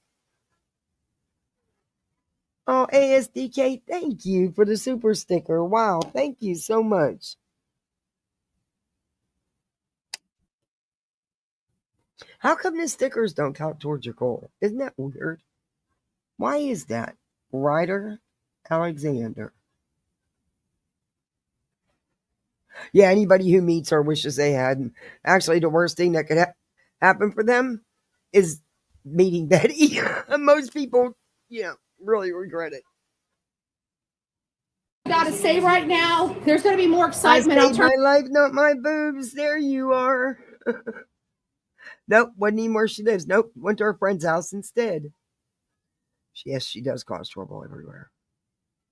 [SPEAKER 1] Oh, ASDK, thank you for the super sticker. Wow, thank you so much. How come the stickers don't count towards your goal? Isn't that weird? Why is that? Ryder Alexander. Yeah, anybody who meets her wishes they had. Actually, the worst thing that could happen for them is meeting Betty. Most people, really regret it.
[SPEAKER 3] I gotta say right now, there's gonna be more excitement.
[SPEAKER 1] I saved my life, not my boobs. There you are. Nope, wasn't even where she lives. Nope, went to her friend's house instead. Yes, she does cause trouble everywhere.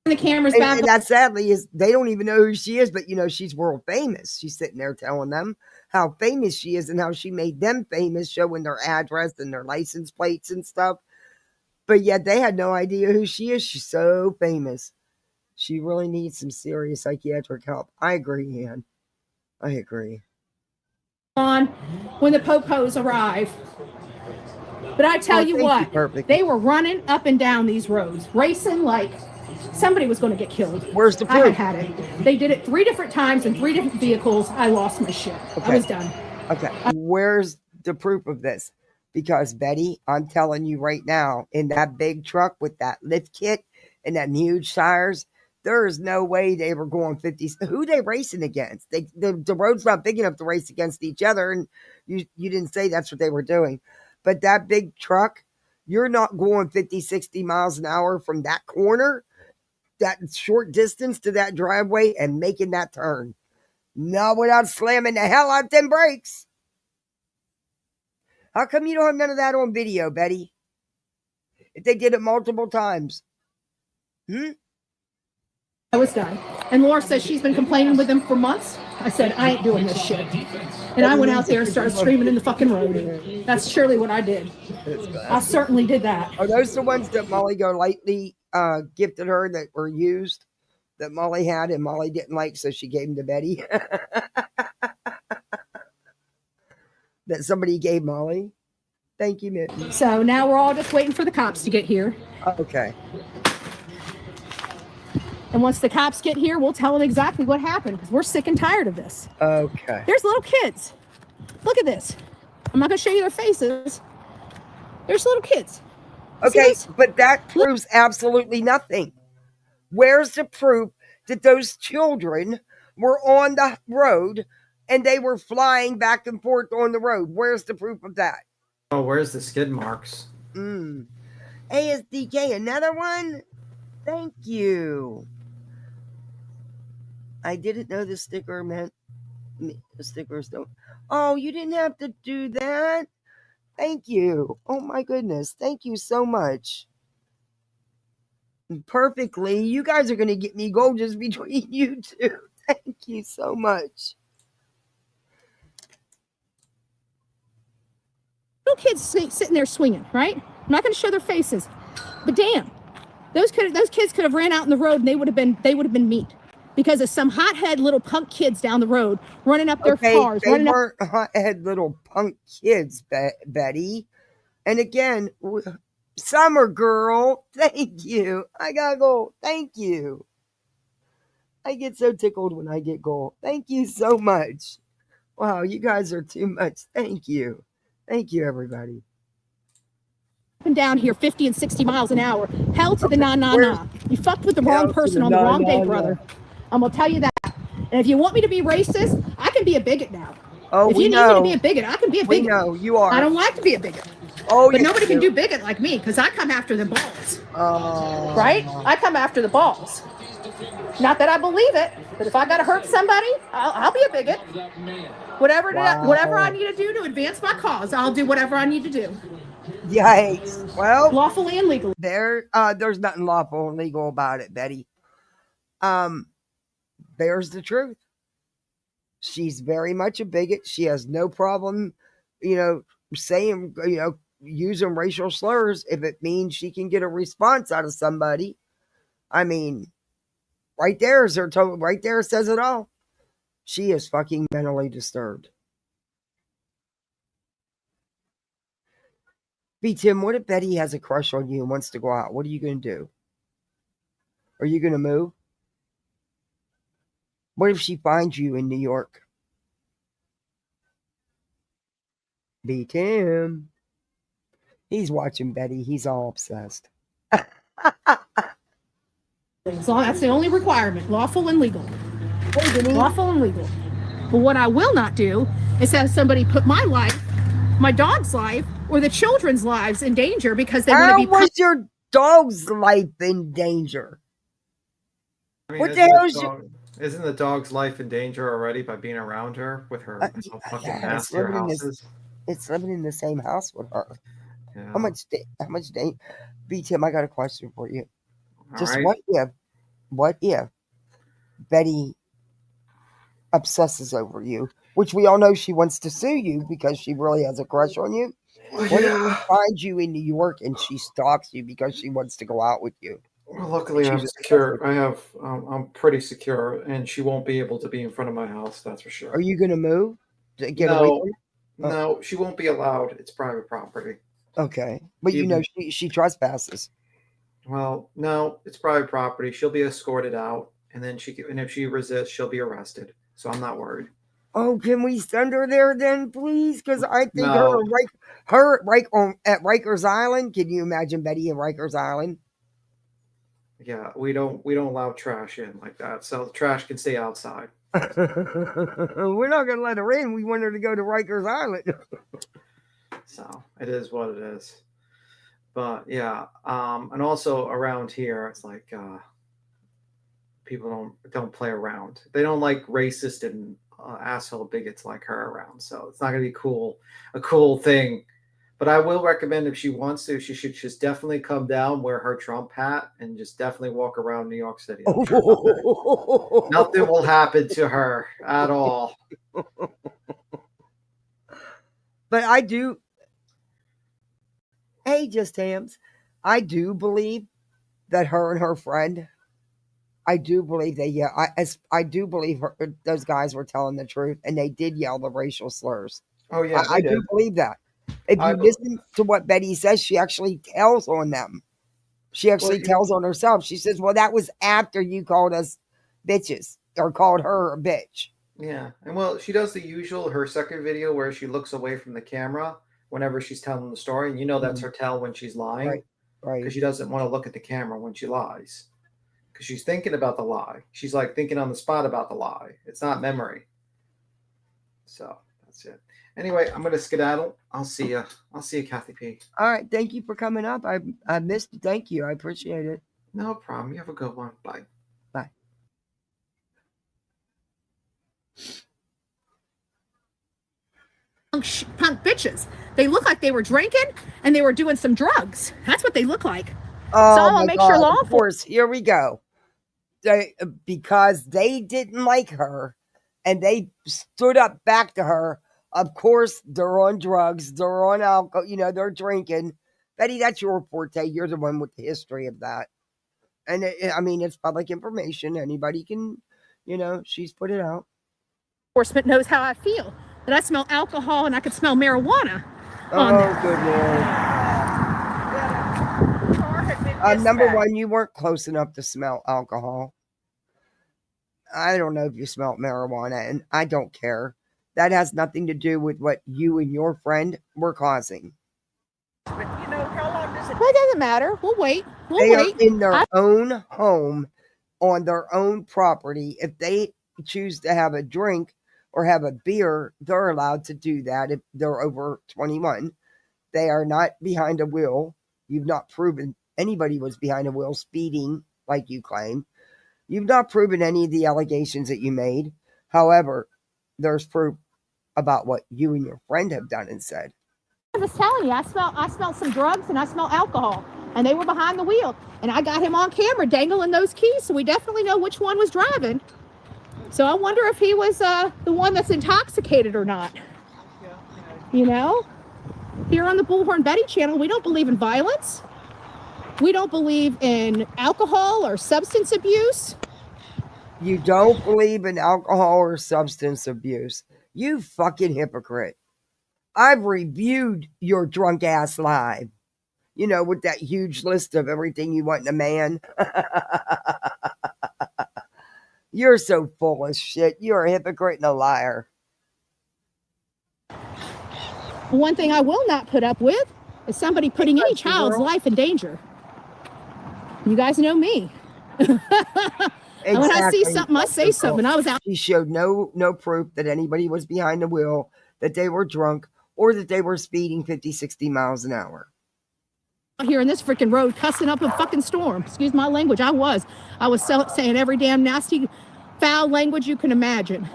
[SPEAKER 3] The camera's back.
[SPEAKER 1] And that sadly is they don't even know who she is, but she's world famous. She's sitting there telling them how famous she is and how she made them famous, showing their address and their license plates and stuff. But yet they had no idea who she is. She's so famous. She really needs some serious psychiatric help. I agree, Ann. I agree.
[SPEAKER 3] On when the popos arrive. But I tell you what, they were running up and down these roads, racing like somebody was going to get killed.
[SPEAKER 1] Where's the proof?
[SPEAKER 3] I had it. They did it 3 different times in 3 different vehicles. I lost my shit. I was done.
[SPEAKER 1] Okay. Where's the proof of this? Because, Betty, I'm telling you right now, in that big truck with that lift kit and that huge tires, there is no way they were going 50. Who they racing against? The road's not big enough to race against each other, and you didn't say that's what they were doing. But that big truck, you're not going 50, 60 miles an hour from that corner, that short distance to that driveway and making that turn. Not without slamming the hell out them brakes. How come you don't have none of that on video, Betty? If they did it multiple times.
[SPEAKER 3] I was done. And Laura says she's been complaining with them for months. I said, I ain't doing this shit. And I went out there and started screaming in the fucking road. That's surely what I did. I certainly did that.
[SPEAKER 1] Are those the ones that Molly Golightly gifted her that were used? That Molly had and Molly didn't like, so she gave them to Betty? That somebody gave Molly? Thank you, Mitten.
[SPEAKER 3] So now we're all just waiting for the cops to get here.
[SPEAKER 1] Okay.
[SPEAKER 3] And once the cops get here, we'll tell them exactly what happened because we're sick and tired of this.
[SPEAKER 1] Okay.
[SPEAKER 3] There's little kids. Look at this. I'm not going to show you their faces. There's little kids.
[SPEAKER 1] Okay, but that proves absolutely nothing. Where's the proof that those children were on the road and they were flying back and forth on the road? Where's the proof of that?
[SPEAKER 5] Oh, where's the skid marks?
[SPEAKER 1] ASDK, another one? Thank you. I didn't know the sticker meant the stickers don't. Oh, you didn't have to do that. Thank you. Oh my goodness. Thank you so much. Perfectly. You guys are going to get me gold just between you two. Thank you so much.
[SPEAKER 3] Little kids sitting there swinging, right? I'm not going to show their faces, but damn, those kids could have ran out in the road and they would have been meat because of some hothead little punk kids down the road running up their cars.
[SPEAKER 1] They weren't hothead little punk kids, Betty. And again, Summer girl, thank you. I got gold. Thank you. I get so tickled when I get gold. Thank you so much. Wow, you guys are too much. Thank you. Thank you, everybody.
[SPEAKER 3] Up and down here 50 and 60 miles an hour. Hell to the nah. You fucked with the wrong person on the wrong day, brother. I'm going to tell you that. And if you want me to be racist, I can be a bigot now.
[SPEAKER 1] Oh,
[SPEAKER 3] if you need me to be a bigot, I can be a bigot.
[SPEAKER 1] No, you are.
[SPEAKER 3] I don't like to be a bigot.
[SPEAKER 1] Oh,
[SPEAKER 3] but nobody can do bigot like me because I come after the balls. Right? I come after the balls. Not that I believe it, but if I got to hurt somebody, I'll be a bigot. Whatever I need to do to advance my cause, I'll do whatever I need to do.
[SPEAKER 1] Yikes. Well,
[SPEAKER 3] lawfully and legally.
[SPEAKER 1] There's nothing lawful and legal about it, Betty. There's the truth. She's very much a bigot. She has no problem, saying, using racial slurs if it means she can get a response out of somebody. I mean, right there says it all. She is fucking mentally disturbed. B. Tim, what if Betty has a crush on you and wants to go out? What are you going to do? Are you going to move? What if she finds you in New York? B. Tim. He's watching Betty. He's all obsessed.
[SPEAKER 3] So that's the only requirement, lawful and legal. Lawful and legal. But what I will not do is have somebody put my life, my dog's life, or the children's lives in danger because they want to be.
[SPEAKER 1] How was your dog's life in danger?
[SPEAKER 5] I mean,
[SPEAKER 1] what the hell is
[SPEAKER 5] Isn't the dog's life in danger already by being around her with her fucking nasty houses?
[SPEAKER 1] It's living in the same house with her.
[SPEAKER 5] Yeah.
[SPEAKER 1] How much danger? B. Tim, I got a question for you. Just
[SPEAKER 5] right.
[SPEAKER 1] What if Betty obsesses over you, which we all know she wants to sue you because she really has a crush on you. What if she finds you in New York and she stalks you because she wants to go out with you?
[SPEAKER 5] Well, luckily I'm secure. I'm pretty secure, and she won't be able to be in front of my house. That's for sure.
[SPEAKER 1] Are you going to move to get away from her?
[SPEAKER 5] No, she won't be allowed. It's private property.
[SPEAKER 1] Okay, but she trespasses.
[SPEAKER 5] Well, no, it's private property. She'll be escorted out, and if she resists, she'll be arrested. So I'm not worried.
[SPEAKER 1] Oh, can we send her there then, please? Because I think her at Rikers Island. Can you imagine Betty in Rikers Island?
[SPEAKER 5] Yeah, we don't allow trash in like that. So the trash can stay outside.
[SPEAKER 1] We're not going to let her in. We want her to go to Rikers Island.
[SPEAKER 5] So it is what it is. But yeah, and also around here, it's like people don't play around. They don't like racist and asshole bigots like her around. So it's not going to be a cool thing. But I will recommend if she wants to, she should just definitely come down, wear her Trump hat, and just definitely walk around New York City. Sure nothing will happen to her at all.
[SPEAKER 1] But I do. Hey, Just Hams. I do believe that her and her friend, I do believe I do believe those guys were telling the truth, and they did yell the racial slurs.
[SPEAKER 5] Oh, yeah.
[SPEAKER 1] I do believe that. If you listen to what Betty says, she actually tells on them. She actually tells on herself. She says, well, that was after you called us bitches or called her a bitch.
[SPEAKER 5] Yeah. And well, she does the usual, her second video where she looks away from the camera whenever she's telling the story. And you know that's her tell when she's lying.
[SPEAKER 1] Right.
[SPEAKER 5] Because she doesn't want to look at the camera when she lies. Because she's thinking about the lie. She's like thinking on the spot about the lie. It's not memory. So that's it. Anyway, I'm gonna skedaddle. I'll see you. I'll see you, Kathy P.
[SPEAKER 1] All right. Thank you for coming up. I missed it. Thank you. I appreciate it.
[SPEAKER 5] No problem. You have a good one. Bye.
[SPEAKER 1] Bye.
[SPEAKER 3] Punk bitches. They look like they were drinking and they were doing some drugs. That's what they look like.
[SPEAKER 1] Oh,
[SPEAKER 3] so I'll make sure law
[SPEAKER 1] of course. Here we go. Because they didn't like her and they stood up back to her. Of course, they're on drugs. They're on alcohol. You know, they're drinking. Betty, that's your forte. You're the one with the history of that. And I mean, it's public information. Anybody can, you know, she's put it out.
[SPEAKER 3] Enforcement knows how I feel. That I smell alcohol and I could smell marijuana.
[SPEAKER 1] Oh, good Lord. Number one, you weren't close enough to smell alcohol. I don't know if you smelled marijuana, and I don't care. That has nothing to do with what you and your friend were causing.
[SPEAKER 7] But you know, how long does it
[SPEAKER 3] Well, it doesn't matter. We'll wait.
[SPEAKER 1] They are in their own home, on their own property. If they choose to have a drink or have a beer, they're allowed to do that if they're over 21. They are not behind a wheel. You've not proven anybody was behind a wheel speeding like you claim. You've not proven any of the allegations that you made. However, there's proof about what you and your friend have done and said.
[SPEAKER 3] I was telling you, I smelled some drugs and I smell alcohol, and they were behind the wheel, and I got him on camera dangling those keys, so we definitely know which one was driving. So I wonder if he was the one that's intoxicated or not. You know, here on the Bullhornbetty channel, we don't believe in violence. We don't believe in alcohol or substance abuse.
[SPEAKER 1] You don't believe in alcohol or substance abuse. You fucking hypocrite. I've reviewed your drunk ass live. You know, with that huge list of everything you want in a man. You're so full of shit. You're a hypocrite and a liar.
[SPEAKER 3] One thing I will not put up with is somebody putting any child's life in danger. You guys know me.
[SPEAKER 1] Exactly.
[SPEAKER 3] When I see something, I say something. I was out.
[SPEAKER 1] She showed no proof that anybody was behind the wheel, that they were drunk, or that they were speeding 50, 60 miles an hour.
[SPEAKER 3] Here in this freaking road, cussing up a fucking storm. Excuse my language. I was saying every damn nasty, foul language you can imagine.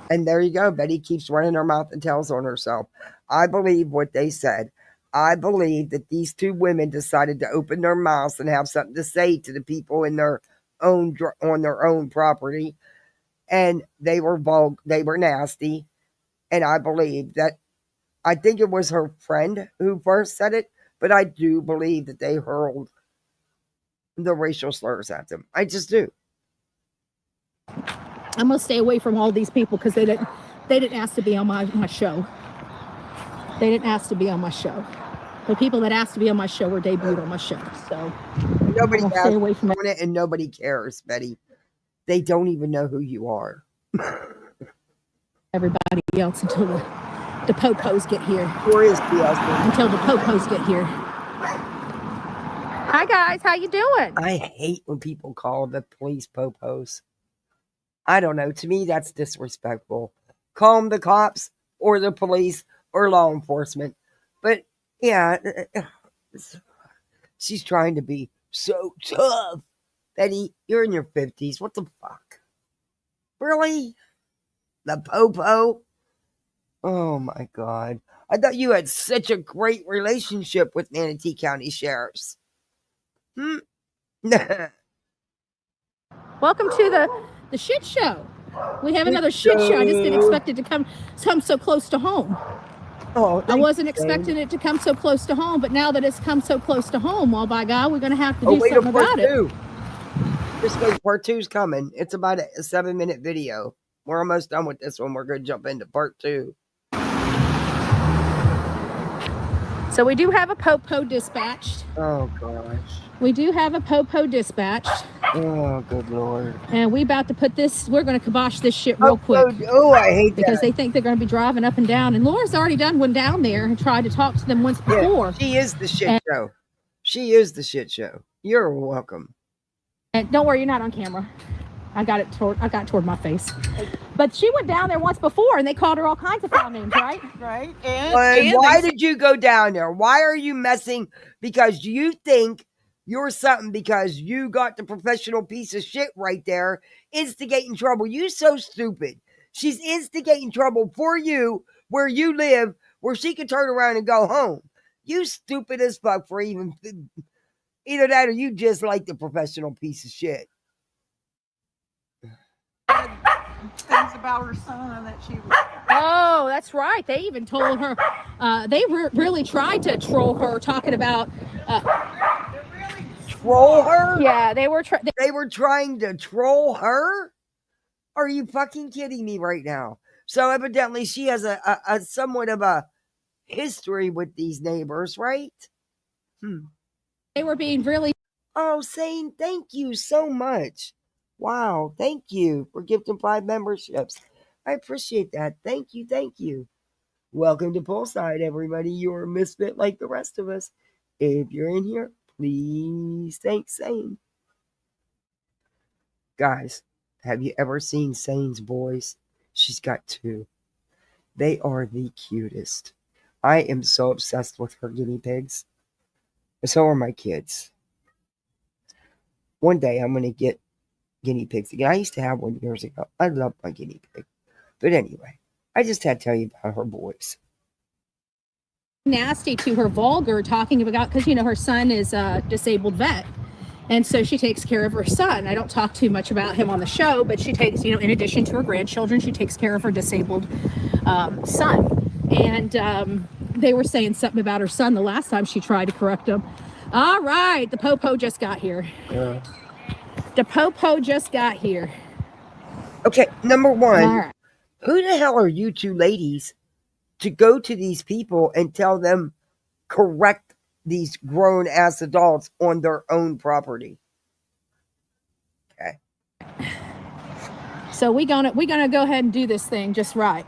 [SPEAKER 1] And there you go. Betty keeps running her mouth and tells on herself. I believe what they said. I believe that these two women decided to open their mouths and have something to say to the people in their own on their own property, and they were vulgar, they were nasty, and I believe that. I think it was her friend who first said it, but I do believe that they hurled the racial slurs at them. I just do.
[SPEAKER 3] I'm gonna stay away from all these people because they didn't ask to be on my show. They didn't ask to be on my show. The people that asked to be on my show were debuted on my show. So
[SPEAKER 1] nobody
[SPEAKER 3] stay away from
[SPEAKER 1] it, and nobody cares, Betty. They don't even know who you are.
[SPEAKER 3] Everybody else until the popos get here.
[SPEAKER 1] Where is PSP?
[SPEAKER 3] Until the popos get here. Hi guys, how you doing?
[SPEAKER 1] I hate when people call the police popos. I don't know. To me, that's disrespectful. Call them the cops or the police or law enforcement. But yeah, she's trying to be so tough. Betty, you're in your 50s. What the fuck? Really? The popo? Oh my God. I thought you had such a great relationship with Manatee County Sheriffs.
[SPEAKER 3] Welcome to the shit show. We have another shit show. I just didn't expect it to come so close to home.
[SPEAKER 1] Oh,
[SPEAKER 3] I wasn't expecting it to come so close to home, but now that it's come so close to home, well, by God, we're going to have to do something about it.
[SPEAKER 1] Just wait, part 2's coming. It's about a 7-minute video. We're almost done with this one. We're going to jump into part 2.
[SPEAKER 3] So we do have a popo dispatched.
[SPEAKER 1] Oh gosh.
[SPEAKER 3] We do have a popo dispatched.
[SPEAKER 1] Oh good lord.
[SPEAKER 3] And we about to put this, we're going to kibosh this shit real quick.
[SPEAKER 1] Oh, I hate
[SPEAKER 3] because
[SPEAKER 1] that.
[SPEAKER 3] they think they're going to be driving up and down. And Laura's already done one down there and tried to talk to them once before.
[SPEAKER 1] Yeah, she is the shit show. She is the shit show. You're welcome.
[SPEAKER 3] And don't worry, you're not on camera. I got toward my face. But she went down there once before and they called her all kinds of foul names, right?
[SPEAKER 7] Right.
[SPEAKER 1] And why did you go down there? Why are you messing? Because you think you're something because you got the professional piece of shit right there instigating trouble. You so stupid. She's instigating trouble for you where you live, where she can turn around and go home. You stupid as fuck for even either that or you just like the professional piece of shit.
[SPEAKER 7] Things about her son that she was.
[SPEAKER 3] Oh, that's right. They even told her, they really tried to troll her, talking about
[SPEAKER 1] troll her?
[SPEAKER 3] Yeah, they were
[SPEAKER 1] trying to troll her? Are you fucking kidding me right now? So evidently she has a somewhat of a history with these neighbors, right?
[SPEAKER 3] They were being really...
[SPEAKER 1] Oh, saying thank you so much. Wow, thank you for gifting 5 memberships. I appreciate that. Thank you, thank you. Welcome to Poolside, everybody. You're a misfit like the rest of us. If you're in here, please thank Sane. Guys, have you ever seen Sane's boys? She's got 2. They are the cutest. I am so obsessed with her guinea pigs. So are my kids. One day I'm going to get guinea pigs again. I used to have one years ago. I love my guinea pig. But anyway, I just had to tell you about her boys.
[SPEAKER 3] Nasty to her, vulgar, talking about, because, you know, her son is a disabled vet. And so she takes care of her son. I don't talk too much about him on the show, but she takes, you know, in addition to her grandchildren, she takes care of her disabled son. And they were saying something about her son the last time she tried to correct him. All right, the popo just got here. The popo just got here.
[SPEAKER 1] Okay, number one,
[SPEAKER 3] all right.
[SPEAKER 1] Who the hell are you 2 ladies to go to these people and tell them correct these grown ass adults on their own property? Okay.
[SPEAKER 3] So we're gonna go ahead and do this thing just right.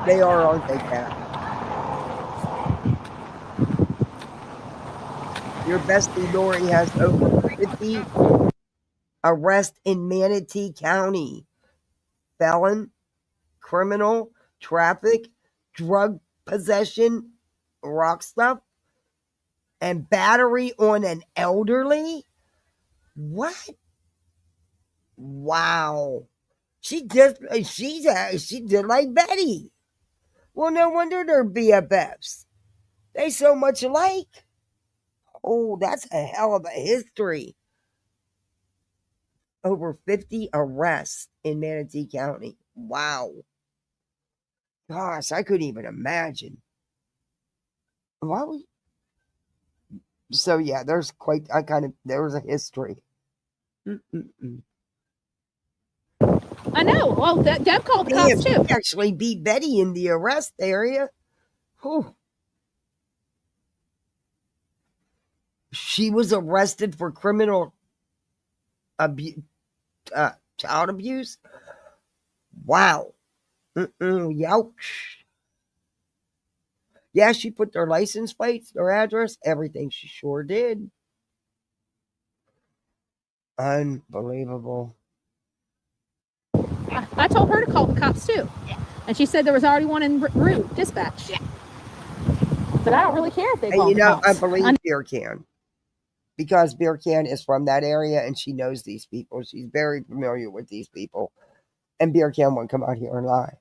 [SPEAKER 1] They are, aren't they, Kat? Your bestie Lori has over 50 arrests in Manatee County. Felon, criminal, traffic, drug possession, rock stuff, and battery on an elderly? What? Wow. She did like Betty. Well, no wonder they're BFFs. They so much alike. Oh, that's a hell of a history. Over 50 arrests in Manatee County. Wow. Gosh, I couldn't even imagine. Why would... So yeah, there's quite there was a history.
[SPEAKER 3] I know. Well, Deb called the cops too.
[SPEAKER 1] She actually beat Betty in the arrest area. Whew. She was arrested for criminal child abuse. Wow. Youch. Yeah, she put their license plates, their address, everything. She sure did. Unbelievable.
[SPEAKER 3] I told her to call the cops too. Yeah. And she said there was already one en route, dispatch. Yeah. But I don't really care if they call the cops.
[SPEAKER 1] I believe Beer Can. Because Beer Can is from that area and she knows these people. She's very familiar with these people. And Beer Can won't come out here and lie.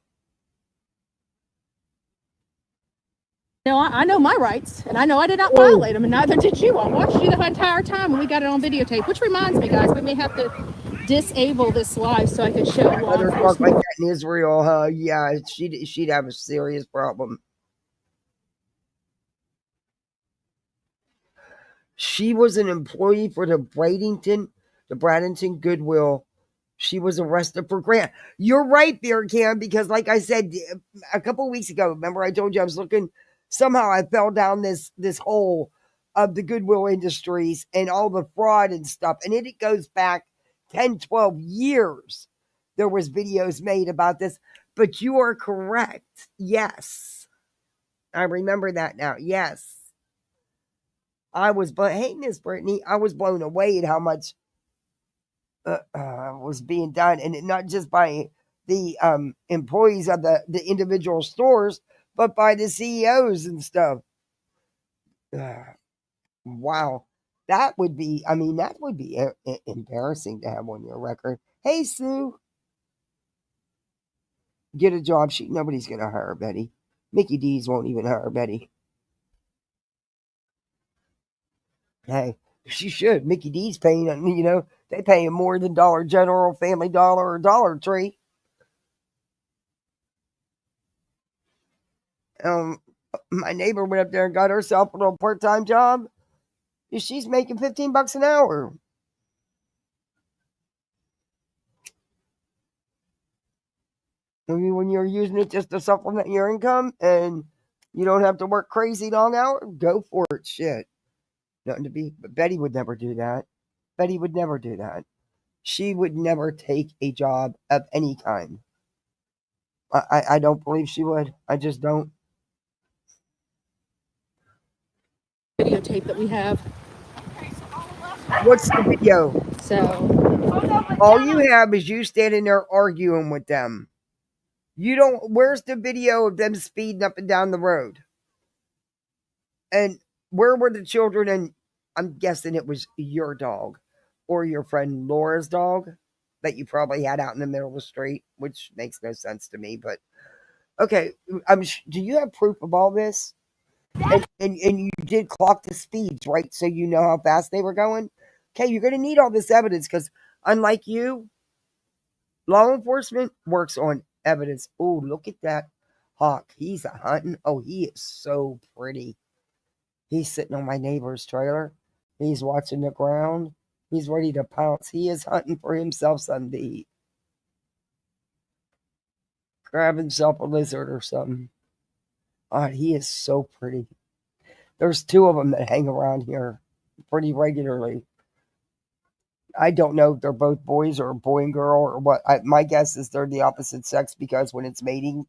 [SPEAKER 3] No, I know my rights, and I know I did not violate them, and neither did you. I watched you the entire time, and we got it on videotape. Which reminds me, guys, we may have to disable this live so I can show law enforcement.
[SPEAKER 1] Like that in Israel, huh? Yeah, she'd have a serious problem. She was an employee for the Bradenton Goodwill She was arrested for grant. You're right there, Cam, because like I said a couple of weeks ago, remember I told you I was looking, somehow I fell down this hole of the Goodwill Industries and all the fraud and stuff. And it goes back 10, 12 years. There was videos made about this, but you are correct. Yes. I remember that now. Yes. Hey, Miss Brittany, I was blown away at how much was being done, and not just by the employees of the individual stores, but by the CEOs and stuff. Wow. That would be embarrassing to have on your record. Hey, Sue. Get a job. Nobody's going to hire Betty. Mickey D's won't even hire Betty. Hey, she should. Mickey D's paying, they pay him more than Dollar General, Family Dollar, or Dollar Tree. My neighbor went up there and got herself a little part-time job. She's making $15 an hour. I mean, when you're using it just to supplement your income and you don't have to work crazy long hours, go for it. Shit. Nothing to be, but Betty would never do that. Betty would never do that. She would never take a job of any kind. I don't believe she would. I just don't.
[SPEAKER 3] Videotape that we have.
[SPEAKER 1] What's the video?
[SPEAKER 3] So
[SPEAKER 1] all you have is you standing there arguing with them. You don't. Where's the video of them speeding up and down the road? And where were the children? And I'm guessing it was your dog or your friend Laura's dog that you probably had out in the middle of the street, which makes no sense to me. But okay, do you have proof of all this? And you did clock the speeds, right? So you know how fast they were going. Okay, you're going to need all this evidence because unlike you, law enforcement works on evidence. Oh, look at that hawk. He's a hunting. Oh, he is so pretty. He's sitting on my neighbor's trailer. He's watching the ground. He's ready to pounce. He is hunting for himself something to eat. Grab himself a lizard or something. Oh, he is so pretty. There's two of them that hang around here pretty regularly. I don't know if they're both boys or a boy and girl or what. My guess is they're the opposite sex because when it's mating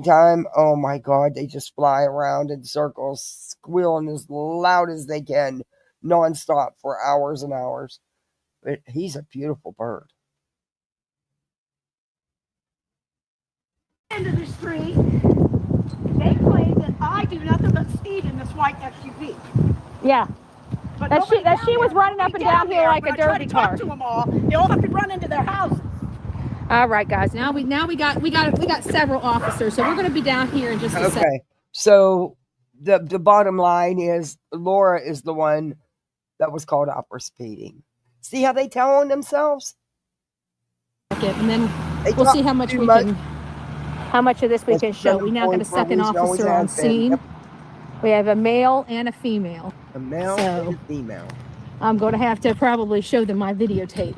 [SPEAKER 1] time, oh my God, they just fly around in circles, squealing as loud as they can, nonstop for hours and hours. But he's a beautiful bird.
[SPEAKER 7] Into the street, they claim that I do nothing but speed in this white SUV.
[SPEAKER 3] yeah,
[SPEAKER 7] But
[SPEAKER 3] that she was running up and down here like a derby car.
[SPEAKER 7] To them all, they all have to run into their houses.
[SPEAKER 3] All right, guys. Now we got several officers, so we're going to be down here in just a second.
[SPEAKER 1] Okay, so the bottom line is Laura is the one that was called out for speeding. See how they tell on themselves?
[SPEAKER 3] And then we'll see how much how much of this we can show. We now got a second officer on scene. Yep. We have a male and a female.
[SPEAKER 1] A male and a female.
[SPEAKER 3] I'm going to have to probably show them my videotape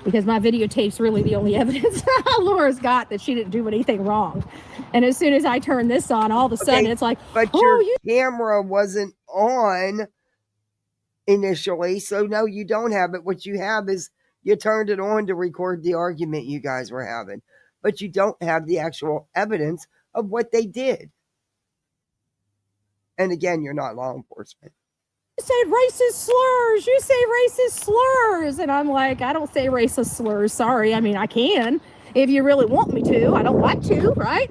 [SPEAKER 3] because my videotape's really the only evidence Laura's got that she didn't do anything wrong. And as soon as I turn this on, all of a sudden it's like,
[SPEAKER 1] but your camera wasn't on initially, so no, you don't have it. What you have is you turned it on to record the argument you guys were having, but you don't have the actual evidence of what they did. And again, you're not law enforcement.
[SPEAKER 3] You said racist slurs. You say racist slurs. And I'm like, I don't say racist slurs. Sorry. I mean, I can if you really want me to. I don't want to, right?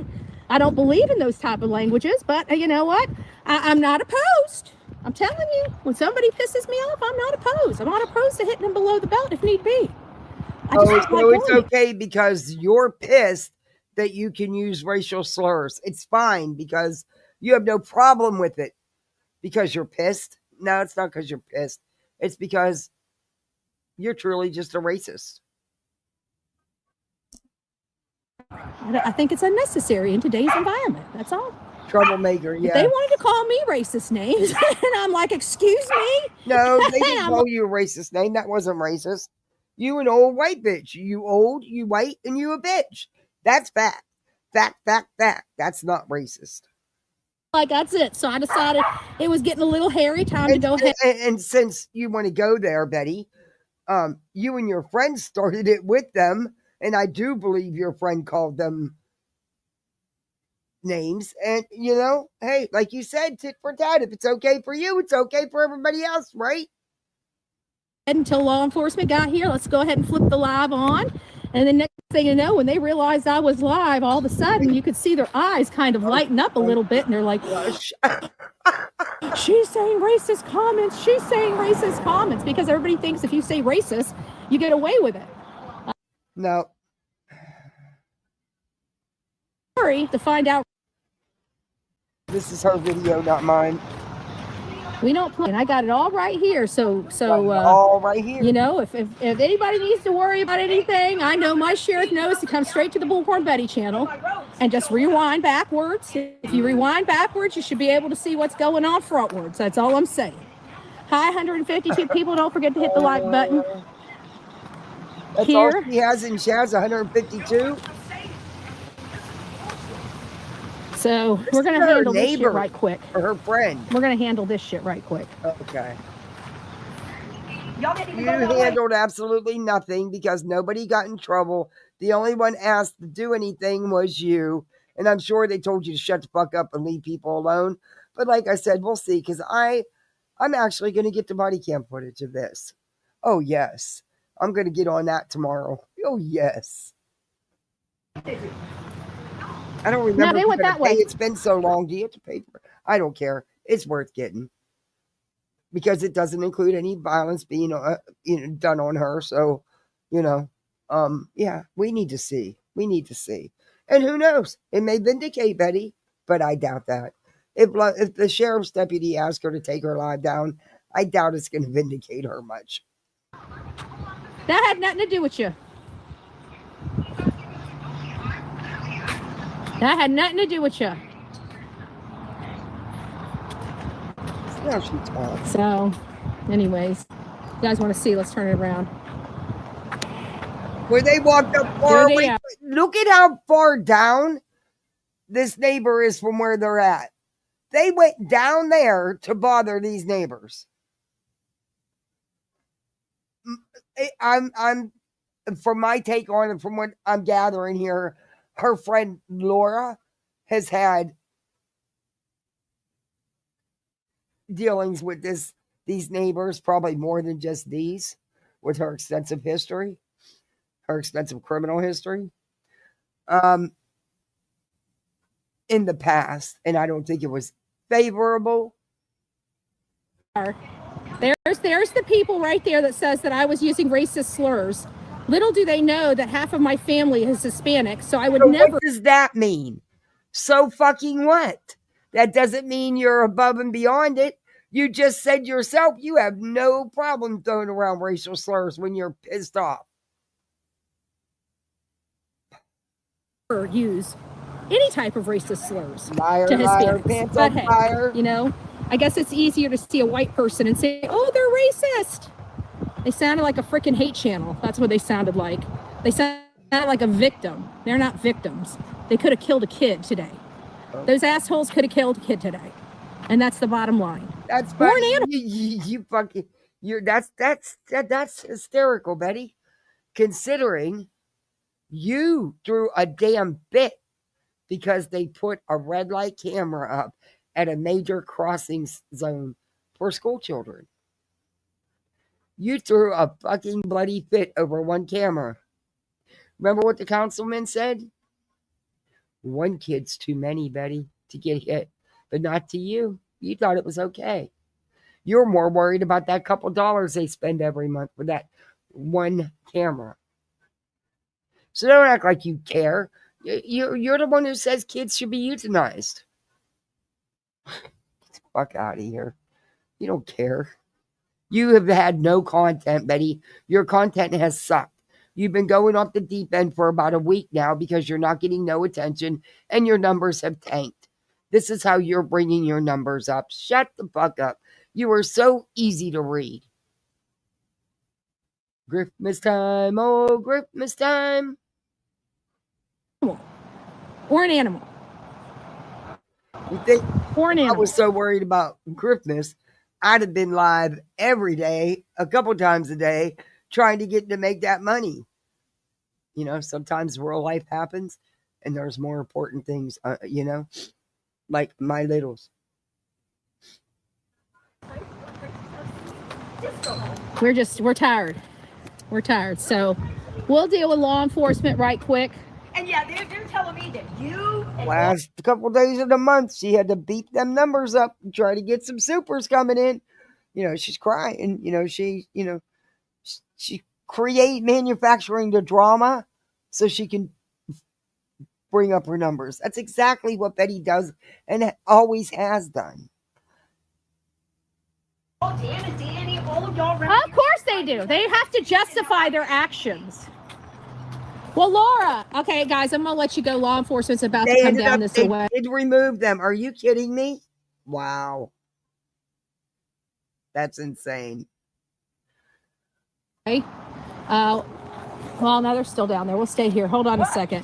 [SPEAKER 3] I don't believe in those type of languages, but you know what? I'm not opposed. I'm telling you, when somebody pisses me off, I'm not opposed. I'm not opposed to hitting them below the belt if need be.
[SPEAKER 1] So it's okay because you're pissed that you can use racial slurs. It's fine because you have no problem with it because you're pissed. No, it's not because you're pissed. It's because you're truly just a racist.
[SPEAKER 3] I think it's unnecessary in today's environment. That's all.
[SPEAKER 1] Troublemaker, yeah.
[SPEAKER 3] They wanted to call me racist names, and I'm like, excuse me?
[SPEAKER 1] No, they didn't call you a racist name. That wasn't racist. You an old white bitch. You old, you white, and you a bitch. That's fact. Fact. That's not racist.
[SPEAKER 3] Like, that's it. So I decided it was getting a little hairy. Time to go ahead.
[SPEAKER 1] And since you want to go there, Betty, you and your friend started it with them, and I do believe your friend called them names. And hey, like you said, tit for tat. If it's okay for you, it's okay for everybody else, right?
[SPEAKER 3] Until law enforcement got here, let's go ahead and flip the live on. And the next thing you know, when they realized I was live, all of a sudden you could see their eyes kind of lighten up a little bit, and they're like, she's saying racist comments. She's saying racist comments, because everybody thinks if you say racist, you get away with it.
[SPEAKER 1] No.
[SPEAKER 3] Sorry to find out.
[SPEAKER 1] This is her video, not mine.
[SPEAKER 3] We don't play, and I got it all right here. So
[SPEAKER 1] all right here.
[SPEAKER 3] If anybody needs to worry about anything, I know my sheriff knows to come straight to the Bullhornbetty channel and just rewind backwards. If you rewind backwards, you should be able to see what's going on frontwards. That's all I'm saying. Hi, 152 people. Don't forget to hit the like button.
[SPEAKER 1] That's
[SPEAKER 3] here.
[SPEAKER 1] All she has, and she has 152.
[SPEAKER 3] So we're going to handle this shit right quick.
[SPEAKER 1] Or her friend.
[SPEAKER 3] We're going to handle this shit right quick.
[SPEAKER 1] Okay. You handled absolutely nothing because nobody got in trouble. The only one asked to do anything was you. And I'm sure they told you to shut the fuck up and leave people alone. But like I said, we'll see, because I'm actually going to get the body cam footage of this. Oh, yes. I'm going to get on that tomorrow. Oh, yes. I don't remember.
[SPEAKER 3] No, they went that way.
[SPEAKER 1] It's been so long. Do you have to pay for it? I don't care. It's worth getting, because it doesn't include any violence being done on her. So, yeah, we need to see. And who knows? It may vindicate Betty, but I doubt that. If the sheriff's deputy asked her to take her live down, I doubt it's going to vindicate her much.
[SPEAKER 3] That had nothing to do with you. That had nothing to do with you.
[SPEAKER 1] Now she talks.
[SPEAKER 3] So, anyways, you guys want to see? Let's turn it around.
[SPEAKER 1] Where they walked up far away. Look at how far down this neighbor is from where they're at. They went down there to bother these neighbors. I'm from my take on it, from what I'm gathering here, her friend Laura has had dealings with these neighbors, probably more than just these, with her extensive history, her extensive criminal history, in the past, and I don't think it was favorable.
[SPEAKER 3] There's the people right there that says that I was using racist slurs. Little do they know that half of my family is Hispanic, so I would never.
[SPEAKER 1] What does that mean? So fucking what? That doesn't mean you're above and beyond it. You just said yourself you have no problem throwing around racial slurs when you're pissed off.
[SPEAKER 3] Use any type of racist slurs
[SPEAKER 1] liar,
[SPEAKER 3] to Hispanics.
[SPEAKER 1] Liar, pants on fire.
[SPEAKER 3] I guess it's easier to see a white person and say, "Oh, they're racist." They sounded like a freaking hate channel. That's what they sounded like. They sounded like a victim. They're not victims. They could have killed a kid today. Those assholes could have killed a kid today, and that's the bottom line.
[SPEAKER 1] That's funny. That's hysterical, Betty. Considering you threw a damn fit because they put a red light camera up at a major crossing zone for school children. You threw a fucking bloody fit over one camera. Remember what the councilman said? One kid's too many, Betty, to get hit, but not to you. You thought it was okay. You're more worried about that couple dollars they spend every month for that one camera. So don't act like you care. You're the one who says kids should be euthanized. Get the fuck out of here. You don't care. You have had no content, Betty. Your content has sucked. You've been going off the deep end for about a week now because you're not getting no attention and your numbers have tanked. This is how you're bringing your numbers up. Shut the fuck up. You are so easy to read. Christmas time, oh, Christmas time.
[SPEAKER 3] Or an animal.
[SPEAKER 1] You think
[SPEAKER 3] Or an
[SPEAKER 1] I
[SPEAKER 3] animal.
[SPEAKER 1] was so worried about Christmas, I'd have been live every day, a couple times a day, trying to get to make that money. You know, sometimes real life happens and there's more important things, you know, like my littles.
[SPEAKER 3] We're tired. We're tired. So we'll deal with law enforcement right quick.
[SPEAKER 7] And yeah, they're telling me that you and
[SPEAKER 1] Last couple days of the month, she had to beat them numbers up and try to get some supers coming in. You know, she's crying. You know, she manufacturing the drama so she can bring up her numbers. That's exactly what Betty does and always has done.
[SPEAKER 7] Dan and Danny, all y'all
[SPEAKER 3] Of course they do. They have to justify their actions. Well, Laura, okay, guys, I'm going to let you go. Law enforcement's about to come down this way.
[SPEAKER 1] They did remove them. Are you kidding me? Wow. That's insane.
[SPEAKER 3] Okay. Well, no, they're still down there. We'll stay here. Hold on a second.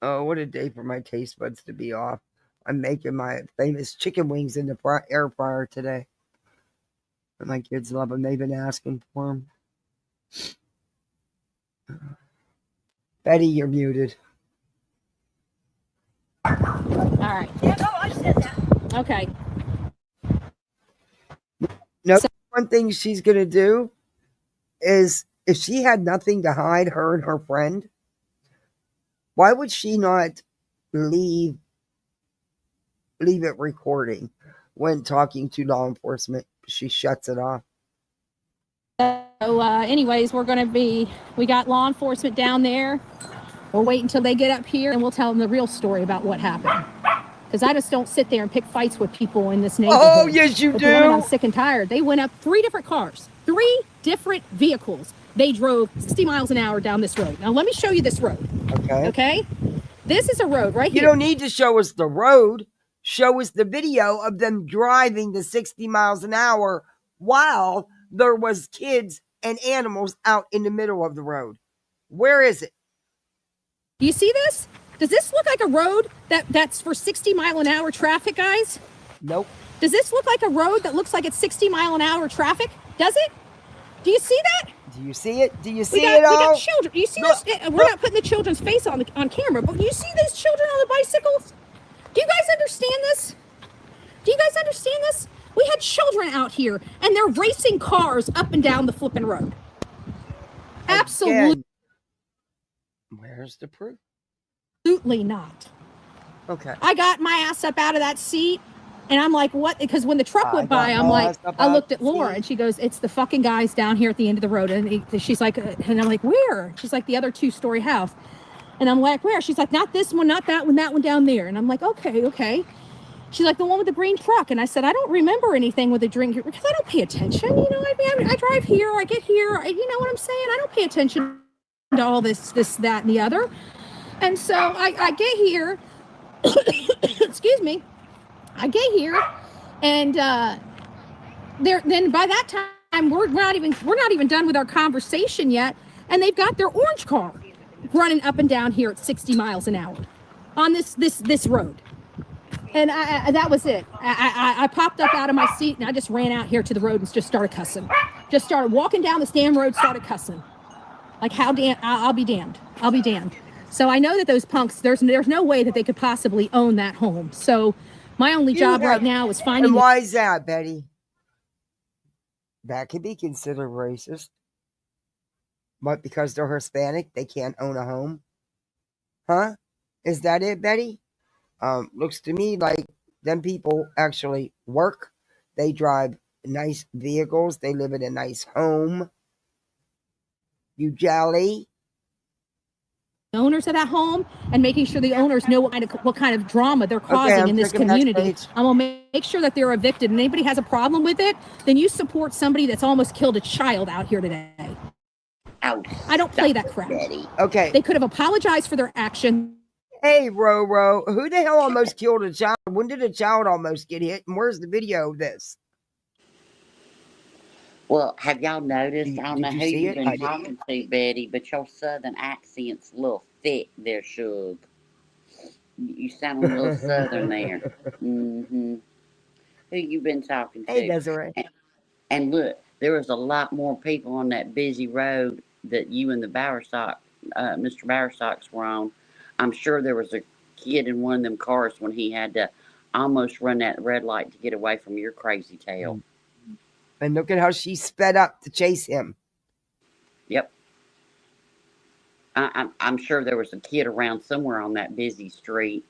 [SPEAKER 1] Oh, what a day for my taste buds to be off. I'm making my famous chicken wings in the air fryer today. And my kids love them. They've been asking for them. Betty, you're muted.
[SPEAKER 3] All right.
[SPEAKER 7] Yeah, no, I said that.
[SPEAKER 3] Okay.
[SPEAKER 1] No, one thing she's going to do is if she had nothing to hide, her and her friend, why would she not leave it recording when talking to law enforcement? She shuts it off.
[SPEAKER 3] So anyways, we got law enforcement down there. We'll wait until they get up here and we'll tell them the real story about what happened. Because I just don't sit there and pick fights with people in this neighborhood.
[SPEAKER 1] Oh, yes, you do.
[SPEAKER 3] I'm sick and tired. They went up 3 different cars, 3 different vehicles. They drove 60 miles an hour down this road. Now, let me show you this road.
[SPEAKER 1] Okay.
[SPEAKER 3] Okay? This is a road right here.
[SPEAKER 1] You don't need to show us the road. Show us the video of them driving the 60 miles an hour while there was kids and animals out in the middle of the road. Where is it?
[SPEAKER 3] Do you see this? Does this look like a road that's for 60 mile an hour traffic, guys?
[SPEAKER 1] Nope.
[SPEAKER 3] Does this look like a road that looks like it's 60 mile an hour traffic? Does it? Do you see that?
[SPEAKER 1] Do you see it? Do you see
[SPEAKER 3] We
[SPEAKER 1] it all?
[SPEAKER 3] got children. Do you see this? We're not putting the children's face on camera, but do you see these children on the bicycles? Do you guys understand this? Do you guys understand this? We had children out here, and they're racing cars up and down the flipping road. Absolutely.
[SPEAKER 1] Again, where's the proof?
[SPEAKER 3] Absolutely not.
[SPEAKER 1] Okay.
[SPEAKER 3] I got my ass up out of that seat and I'm like, what? Because when the truck went by, I'm like, I looked at Laura and she goes, it's the fucking guys down here at the end of the road. And she's like, and I'm like, where? She's like, the other 2-story house. And I'm like, where? She's like, not this one, not that one, that one down there. And I'm like, okay. She's like, the one with the green truck. And I said, I don't remember anything with a drink because I don't pay attention. You know, I drive here, I get here. You know what I'm saying? I don't pay attention to all this, that, and the other. And so I get here, excuse me, I get here, and then by that time we're not even done with our conversation yet, and they've got their orange car running up and down here at 60 miles an hour on this road. And that was it. I popped up out of my seat and I just ran out here to the road and just started cussing. Just started walking down this damn road, started cussing. Like I'll be damned. I'll be damned. So I know that those punks, there's no way that they could possibly own that home. So my only job right now is finding.
[SPEAKER 1] And why is that, Betty? That could be considered racist. But because they're Hispanic, they can't own a home? Huh? Is that it, Betty? Looks to me like them people actually work. They drive nice vehicles. They live in a nice home. You jolly?
[SPEAKER 3] Owners of that home and making sure the owners know what kind of drama they're causing in this community. I'm gonna make sure that they're evicted. And anybody has a problem with it, then you support somebody that's almost killed a child out here today.
[SPEAKER 1] Ouch.
[SPEAKER 3] I don't play that crap.
[SPEAKER 1] Okay.
[SPEAKER 3] They could have apologized for their action.
[SPEAKER 1] Hey, Roro, who the hell almost killed a child When did a child almost get hit? And where's the video of this?
[SPEAKER 8] Well, have y'all noticed? I don't know
[SPEAKER 1] Did you
[SPEAKER 8] who
[SPEAKER 1] see
[SPEAKER 8] you've
[SPEAKER 1] it? I
[SPEAKER 8] been
[SPEAKER 1] did.
[SPEAKER 8] talking to, Betty, but your southern accent's a little thick there, Suge. You sound a little southern there. Mm-hmm. Who you been talking
[SPEAKER 1] Hey,
[SPEAKER 8] to?
[SPEAKER 1] Desiree.
[SPEAKER 8] And look, there was a lot more people on that busy road that you and the Mr. Bowerstocks were on. I'm sure there was a kid in one of them cars when he had to almost run that red light to get away from your crazy tail.
[SPEAKER 1] And look at how she sped up to chase him.
[SPEAKER 8] Yep. I'm sure there was a kid around somewhere on that busy street.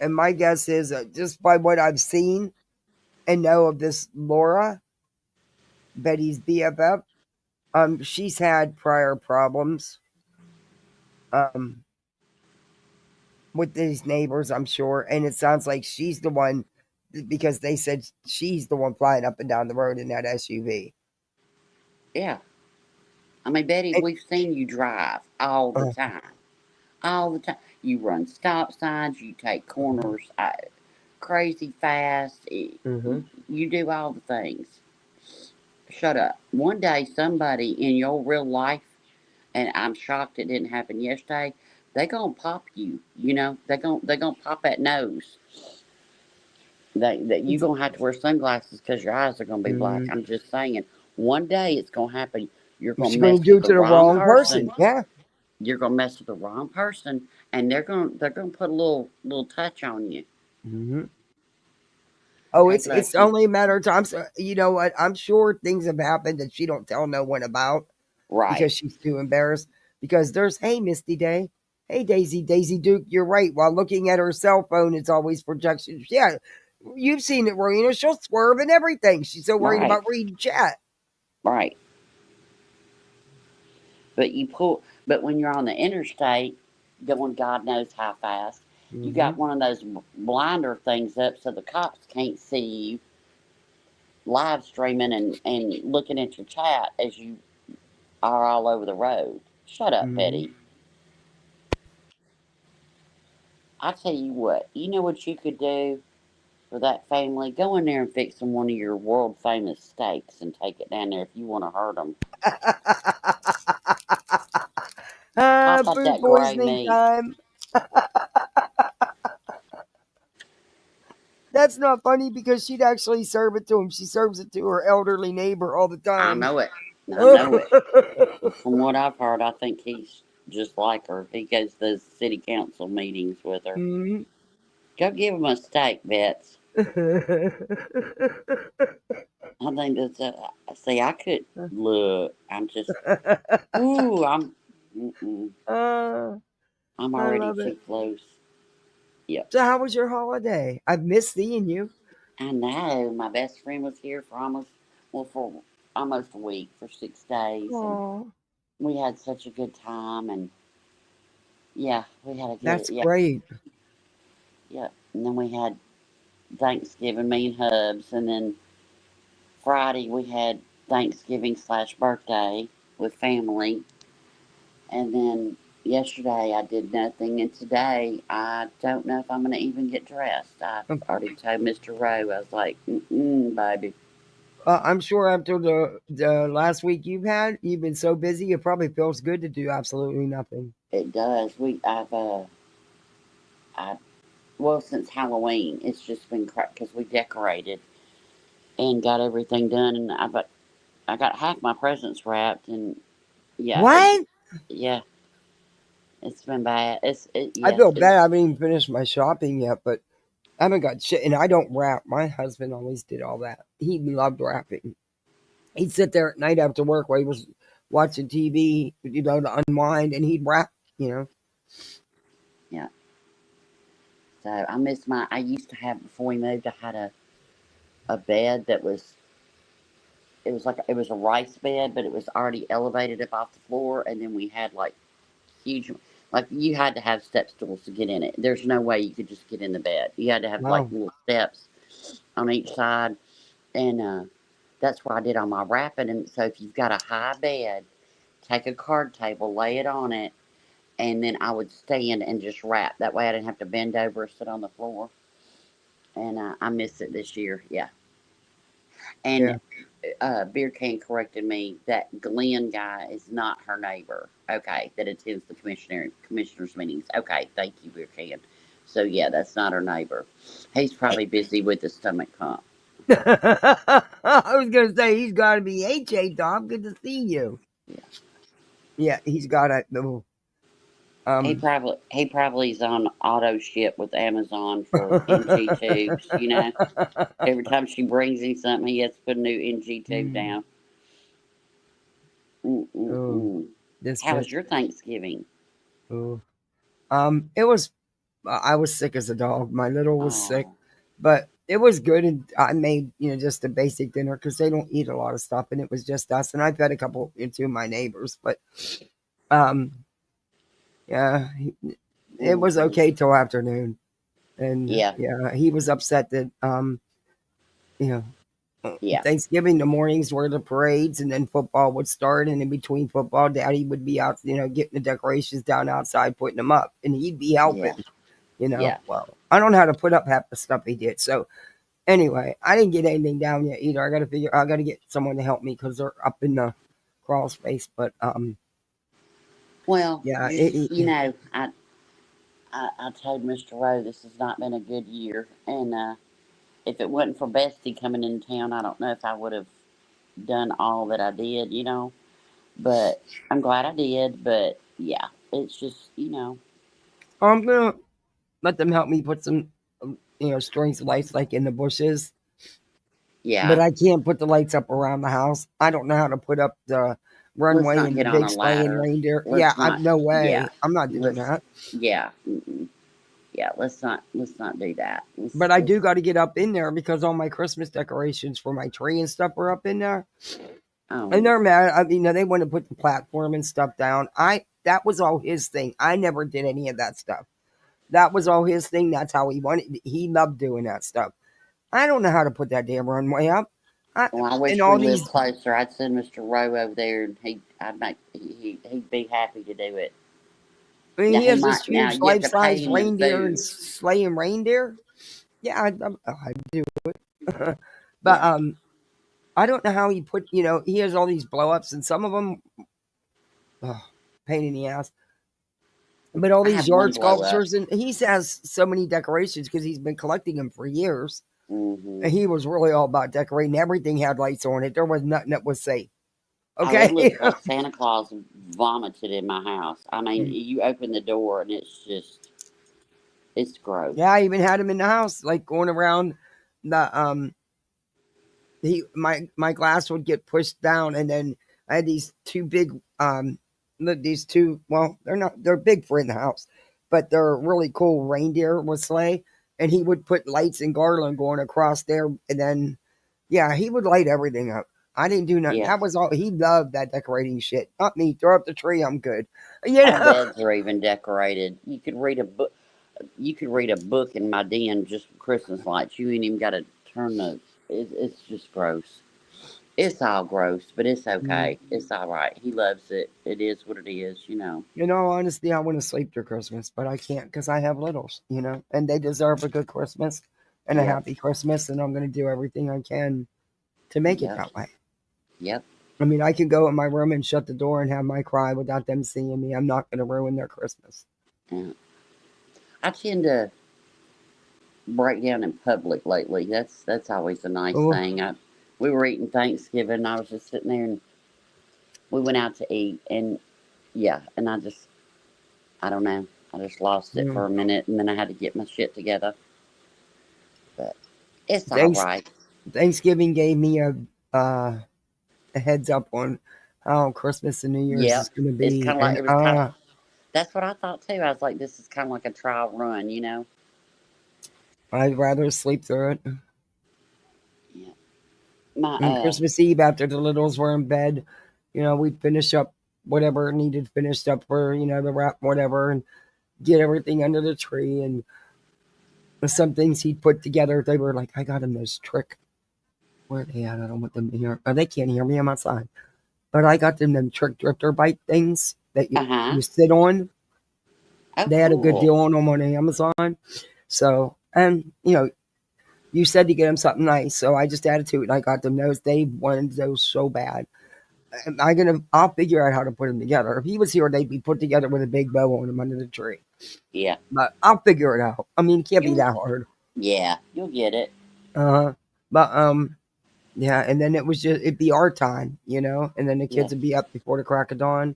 [SPEAKER 1] And my guess is, just by what I've seen and know of this Laura, Betty's BFF, she's had prior problems with these neighbors, I'm sure. And it sounds like she's the one, because they said she's the one flying up and down the road in that SUV.
[SPEAKER 8] Yeah. I mean, Betty,
[SPEAKER 1] And,
[SPEAKER 8] we've seen you drive all the time. All the time. You run stop signs, you take corners crazy fast. You do all the things. Shut up. One day, somebody in your real life, and I'm shocked it didn't happen yesterday, they gonna pop you. You know, they gonna pop that nose. That you gonna have to wear sunglasses because your eyes are gonna be black. I'm just saying. One day it's gonna happen. You're gonna
[SPEAKER 1] she's
[SPEAKER 8] mess
[SPEAKER 1] going to do
[SPEAKER 8] with
[SPEAKER 1] it
[SPEAKER 8] the
[SPEAKER 1] to the
[SPEAKER 8] wrong
[SPEAKER 1] wrong
[SPEAKER 8] person.
[SPEAKER 1] person. Yeah.
[SPEAKER 8] You're gonna mess with the wrong person, and they're gonna put a little touch on you.
[SPEAKER 1] Oh,
[SPEAKER 8] God
[SPEAKER 1] it's
[SPEAKER 8] bless you.
[SPEAKER 1] only a matter of time. So, you know what? I'm sure things have happened that she don't tell no one about
[SPEAKER 8] Right.
[SPEAKER 1] because she's too embarrassed. Because there's, hey, Misty Day. Hey, Daisy Duke, you're right. While looking at her cell phone, it's always projections. Yeah, you've seen it, Rowena. She'll swerve and everything. She's so worried
[SPEAKER 8] Right.
[SPEAKER 1] about reading chat.
[SPEAKER 8] Right. But when you're on the interstate, going God knows how fast, you got one of those blinder things up so the cops can't see you live streaming and looking at your chat as you are all over the road. Shut up, Betty. I tell you what, you know what you could do for that family? Go in there and fix them one of your world famous steaks and take it down there if you want to hurt them. Pop up
[SPEAKER 1] Food
[SPEAKER 8] that gray
[SPEAKER 1] poisoning
[SPEAKER 8] meat.
[SPEAKER 1] time. That's not funny because she'd actually serve it to him. She serves it to her elderly neighbor all the
[SPEAKER 8] I
[SPEAKER 1] time.
[SPEAKER 8] know it. I know it. From what I've heard, I think he's just like her. He goes to those city council meetings with her. Go give him a steak, Bets. I think that's see, I could look. I'm just, ooh, I'm already too close. Yep.
[SPEAKER 1] So how was your holiday? I've missed seeing you.
[SPEAKER 8] I know. My best friend was here for almost a week, for 6 days.
[SPEAKER 1] Aww.
[SPEAKER 8] And we had such a good time, and yeah, we had a good.
[SPEAKER 1] That's great.
[SPEAKER 8] Yeah, and then we had Thanksgiving, me and Hubs, and then Friday we had Thanksgiving/birthday with family, and then yesterday I did nothing, and today I don't know if I'm going to even get dressed. I already told Mr. Rowe, I was like, baby.
[SPEAKER 1] I'm sure after the last week you've been so busy, it probably feels good to do absolutely nothing.
[SPEAKER 8] It does. Well, since Halloween, it's just been crap because we decorated and got everything done, and I got half my presents wrapped, and yeah.
[SPEAKER 1] What?
[SPEAKER 8] Yeah. It's been bad.
[SPEAKER 1] I feel bad. I haven't even finished my shopping yet, but I haven't got shit. And I don't wrap. My husband always did all that. He loved wrapping. He'd sit there at night after work while he was watching TV, to unwind, and he'd wrap,
[SPEAKER 8] Yeah. So I miss I used to have, before we moved, I had a bed that was, it was a rice bed, but it was already elevated up off the floor, and then we had like huge, like you had to have step stools to get in it. There's no way you could just get in the bed. You had to have like little steps on each side, and that's where I did all my wrapping. And so if you've got a high bed, take a card table, lay it on it, and then I would stand and just rap. That way I didn't have to bend over or sit on the floor. And I miss it this year. Yeah. And Beer Can corrected me that Glenn guy is not her neighbor. Okay, that attends the commissioners meetings. Okay, thank you, Beer Can. So yeah, that's not her neighbor. He's probably busy with the stomach pump.
[SPEAKER 1] I was gonna say he's got to be HA Tom. Good to see you. Yeah, he's got a little.
[SPEAKER 8] He probably is on auto ship with Amazon for NG tubes. You know, every time she brings him something, he has to put a new NG tube down. How was your Thanksgiving?
[SPEAKER 1] It was. I was sick as a dog. My little was sick, but it was good. And I made just a basic dinner because they don't eat a lot of stuff, and it was just us. And I've had a couple two of my neighbors, but yeah, it was okay till afternoon. And yeah, he was upset that Thanksgiving, the mornings were the parades, and then football would start, and in between football, Daddy would be out, getting the decorations down outside, putting them up, and he'd be helping. Well, I don't know how to put up half the stuff he did. So anyway, I didn't get anything down yet either. I got to get someone to help me because they're up in the crawl space. But
[SPEAKER 8] well,
[SPEAKER 1] yeah,
[SPEAKER 8] I told Mr. Rowe this has not been a good year, and if it wasn't for Bestie coming in town, I don't know if I would have done all that I did, But I'm glad I did. But yeah, it's just
[SPEAKER 1] I'm gonna let them help me put some strings of lights like in the bushes. Yeah, but I can't put the lights up around the house. I don't know how to put up the runway and the big sleigh and reindeer. No way. Yeah. I'm not doing that.
[SPEAKER 8] Yeah. Yeah, let's not do that.
[SPEAKER 1] But I do got to get up in there because all my Christmas decorations for my tree and stuff are up in there. Oh. And they're mad. I mean, they want to put the platform and stuff down. That was all his thing. I never did any of that stuff. That was all his thing. That's how he wanted. He loved doing that stuff. I don't know how to put that damn runway up.
[SPEAKER 8] I wish we lived closer. I'd send Mr. Rowe over there, and he'd be happy to do it.
[SPEAKER 1] I mean, he has this huge life-size reindeer and sleighing reindeer. Yeah, I'd do it. But I don't know how he put. He has all these blow-ups, and some of them, pain in the ass. But all these yard sculptures, and he has so many decorations because he's been collecting them for years. Mm-hmm. And he was really all about decorating. Everything had lights on it. There was nothing that was safe. Okay.
[SPEAKER 8] It looked like Santa Claus vomited in my house. I mean, you open the door and it's gross.
[SPEAKER 1] Yeah, I even had him in the house, like going around the my glass would get pushed down, and then I had these two big they're big for in the house, but they're really cool reindeer with sleigh, and he would put lights and garland going across there, and then he would light everything up. I didn't do nothing. That was all. He loved that decorating shit. Not me. Throw up the tree. I'm good.
[SPEAKER 8] Our beds are even decorated. You could read a book. You could read a book in my den just with Christmas lights. You ain't even got to turn the. It's just gross. It's all gross, but it's okay. Mm-hmm. It's all right. He loves it. It is what it is,
[SPEAKER 1] Honestly, I want to sleep through Christmas, but I can't because I have littles, and they deserve a good Christmas and a happy Christmas, and I'm going to do everything I can to make it that way.
[SPEAKER 8] Yep.
[SPEAKER 1] I mean, I can go in my room and shut the door and have my cry without them seeing me. I'm not going to ruin their Christmas.
[SPEAKER 8] Yeah. I tend to break down in public lately. That's always a nice thing. We were eating Thanksgiving, and I was just sitting there, and we went out to eat, and and I don't know. I just lost it for a minute, and then I had to get my shit together. But it's all right.
[SPEAKER 1] Thanksgiving gave me a heads up on how Christmas and New Year's is going to be.
[SPEAKER 8] It's kind of like, that's what I thought too. I was like, this is kind of like a trial run,
[SPEAKER 1] I'd rather sleep through it.
[SPEAKER 8] Yeah.
[SPEAKER 1] Christmas Eve, after the littles were in bed, we'd finish up whatever needed finished up for, the wrap, whatever, and get everything under the tree. And some things he'd put together, they were like, I got him this trick. Where are they at? I don't want them to hear. Oh, they can't hear me. I'm outside. But I got them trick drifter bite things that you sit on.
[SPEAKER 8] Oh,
[SPEAKER 1] They had a good
[SPEAKER 8] cool.
[SPEAKER 1] deal on them on Amazon. So, and you said to get them something nice, so I just added to it. And I got them those. They wanted those so bad. I'll figure out how to put them together. If he was here, they'd be put together with a big bow on them under the tree.
[SPEAKER 8] Yeah.
[SPEAKER 1] But I'll figure it out. I mean, it can't be that hard.
[SPEAKER 8] Yeah, you'll get it.
[SPEAKER 1] But yeah. And then it'd be our time, and then the kids would be up before the crack of dawn.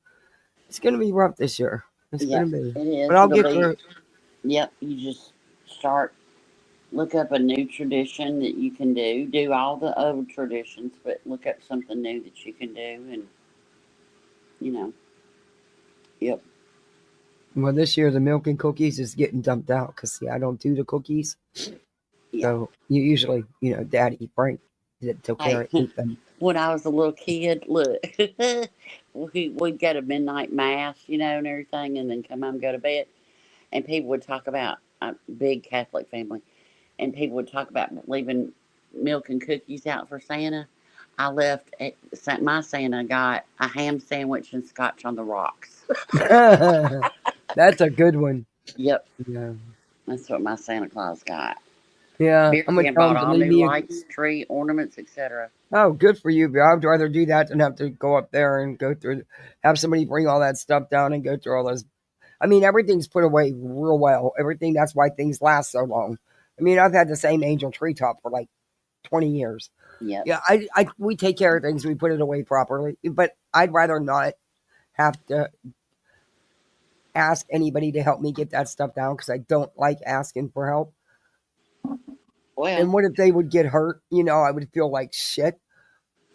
[SPEAKER 1] It's gonna be rough this year. It's gonna be.
[SPEAKER 8] It is.
[SPEAKER 1] But I'll get through it.
[SPEAKER 8] Yep. You just look up a new tradition that you can do. Do all the old traditions, but look up something new that you can do, and Yep.
[SPEAKER 1] Well, this year the milk and cookies is getting dumped out because I don't do the cookies.
[SPEAKER 8] Yeah.
[SPEAKER 1] So you usually, Daddy Frank took care of eat them.
[SPEAKER 8] When I was a little kid, look, we'd go to midnight mass, and everything, and then come home and go to bed. And people would talk about a big Catholic family, and people would talk about leaving milk and cookies out for Santa. I left, my Santa got a ham sandwich and scotch on the rocks.
[SPEAKER 1] That's a good one.
[SPEAKER 8] Yep.
[SPEAKER 1] Yeah.
[SPEAKER 8] That's what my Santa Claus got.
[SPEAKER 1] Yeah.
[SPEAKER 8] I'm going to bought all new lights, tree, ornaments, etc.
[SPEAKER 1] Oh, good for you. But I'd rather do that than have to go up there and have somebody bring all that stuff down and go through all those. I mean, everything's put away real well. Everything, that's why things last so long. I mean, I've had the same angel treetop for like 20 years.
[SPEAKER 8] Yep.
[SPEAKER 1] Yeah. We take care of things. We put it away properly. But I'd rather not have to ask anybody to help me get that stuff down because I don't like asking for help.
[SPEAKER 8] Well,
[SPEAKER 1] and what if they would get hurt? I would feel like shit.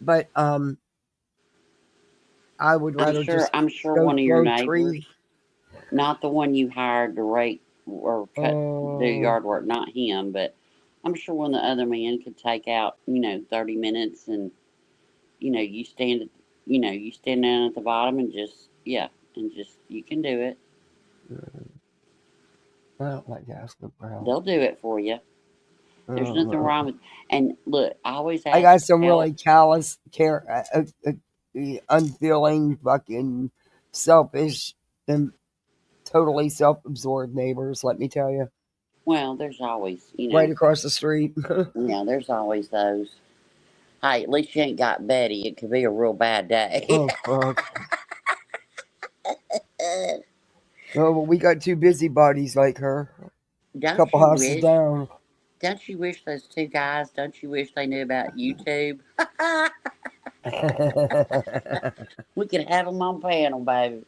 [SPEAKER 1] But I would rather
[SPEAKER 8] I'm sure
[SPEAKER 1] go
[SPEAKER 8] one of your neighbors,
[SPEAKER 1] tree.
[SPEAKER 8] not the one you hired to rake or do yard work, not him, but I'm sure one of the other men could take out, 30 minutes and, you stand down at the bottom and just, you can do it.
[SPEAKER 1] I don't like asking for help.
[SPEAKER 8] They'll do it for you. There's nothing wrong with, and look, I always ask.
[SPEAKER 1] I got some really callous, unfeeling, fucking selfish, and totally self-absorbed neighbors. Let me tell you.
[SPEAKER 8] Well, there's always,
[SPEAKER 1] right across the street.
[SPEAKER 8] Yeah, there's always those. Hey, at least you ain't got Betty. It could be a real bad day.
[SPEAKER 1] Oh fuck. Oh, well, we got two busybodies like her. A couple houses down.
[SPEAKER 8] Don't you wish those two guys, don't you wish they knew about YouTube? We could have them on panel, baby.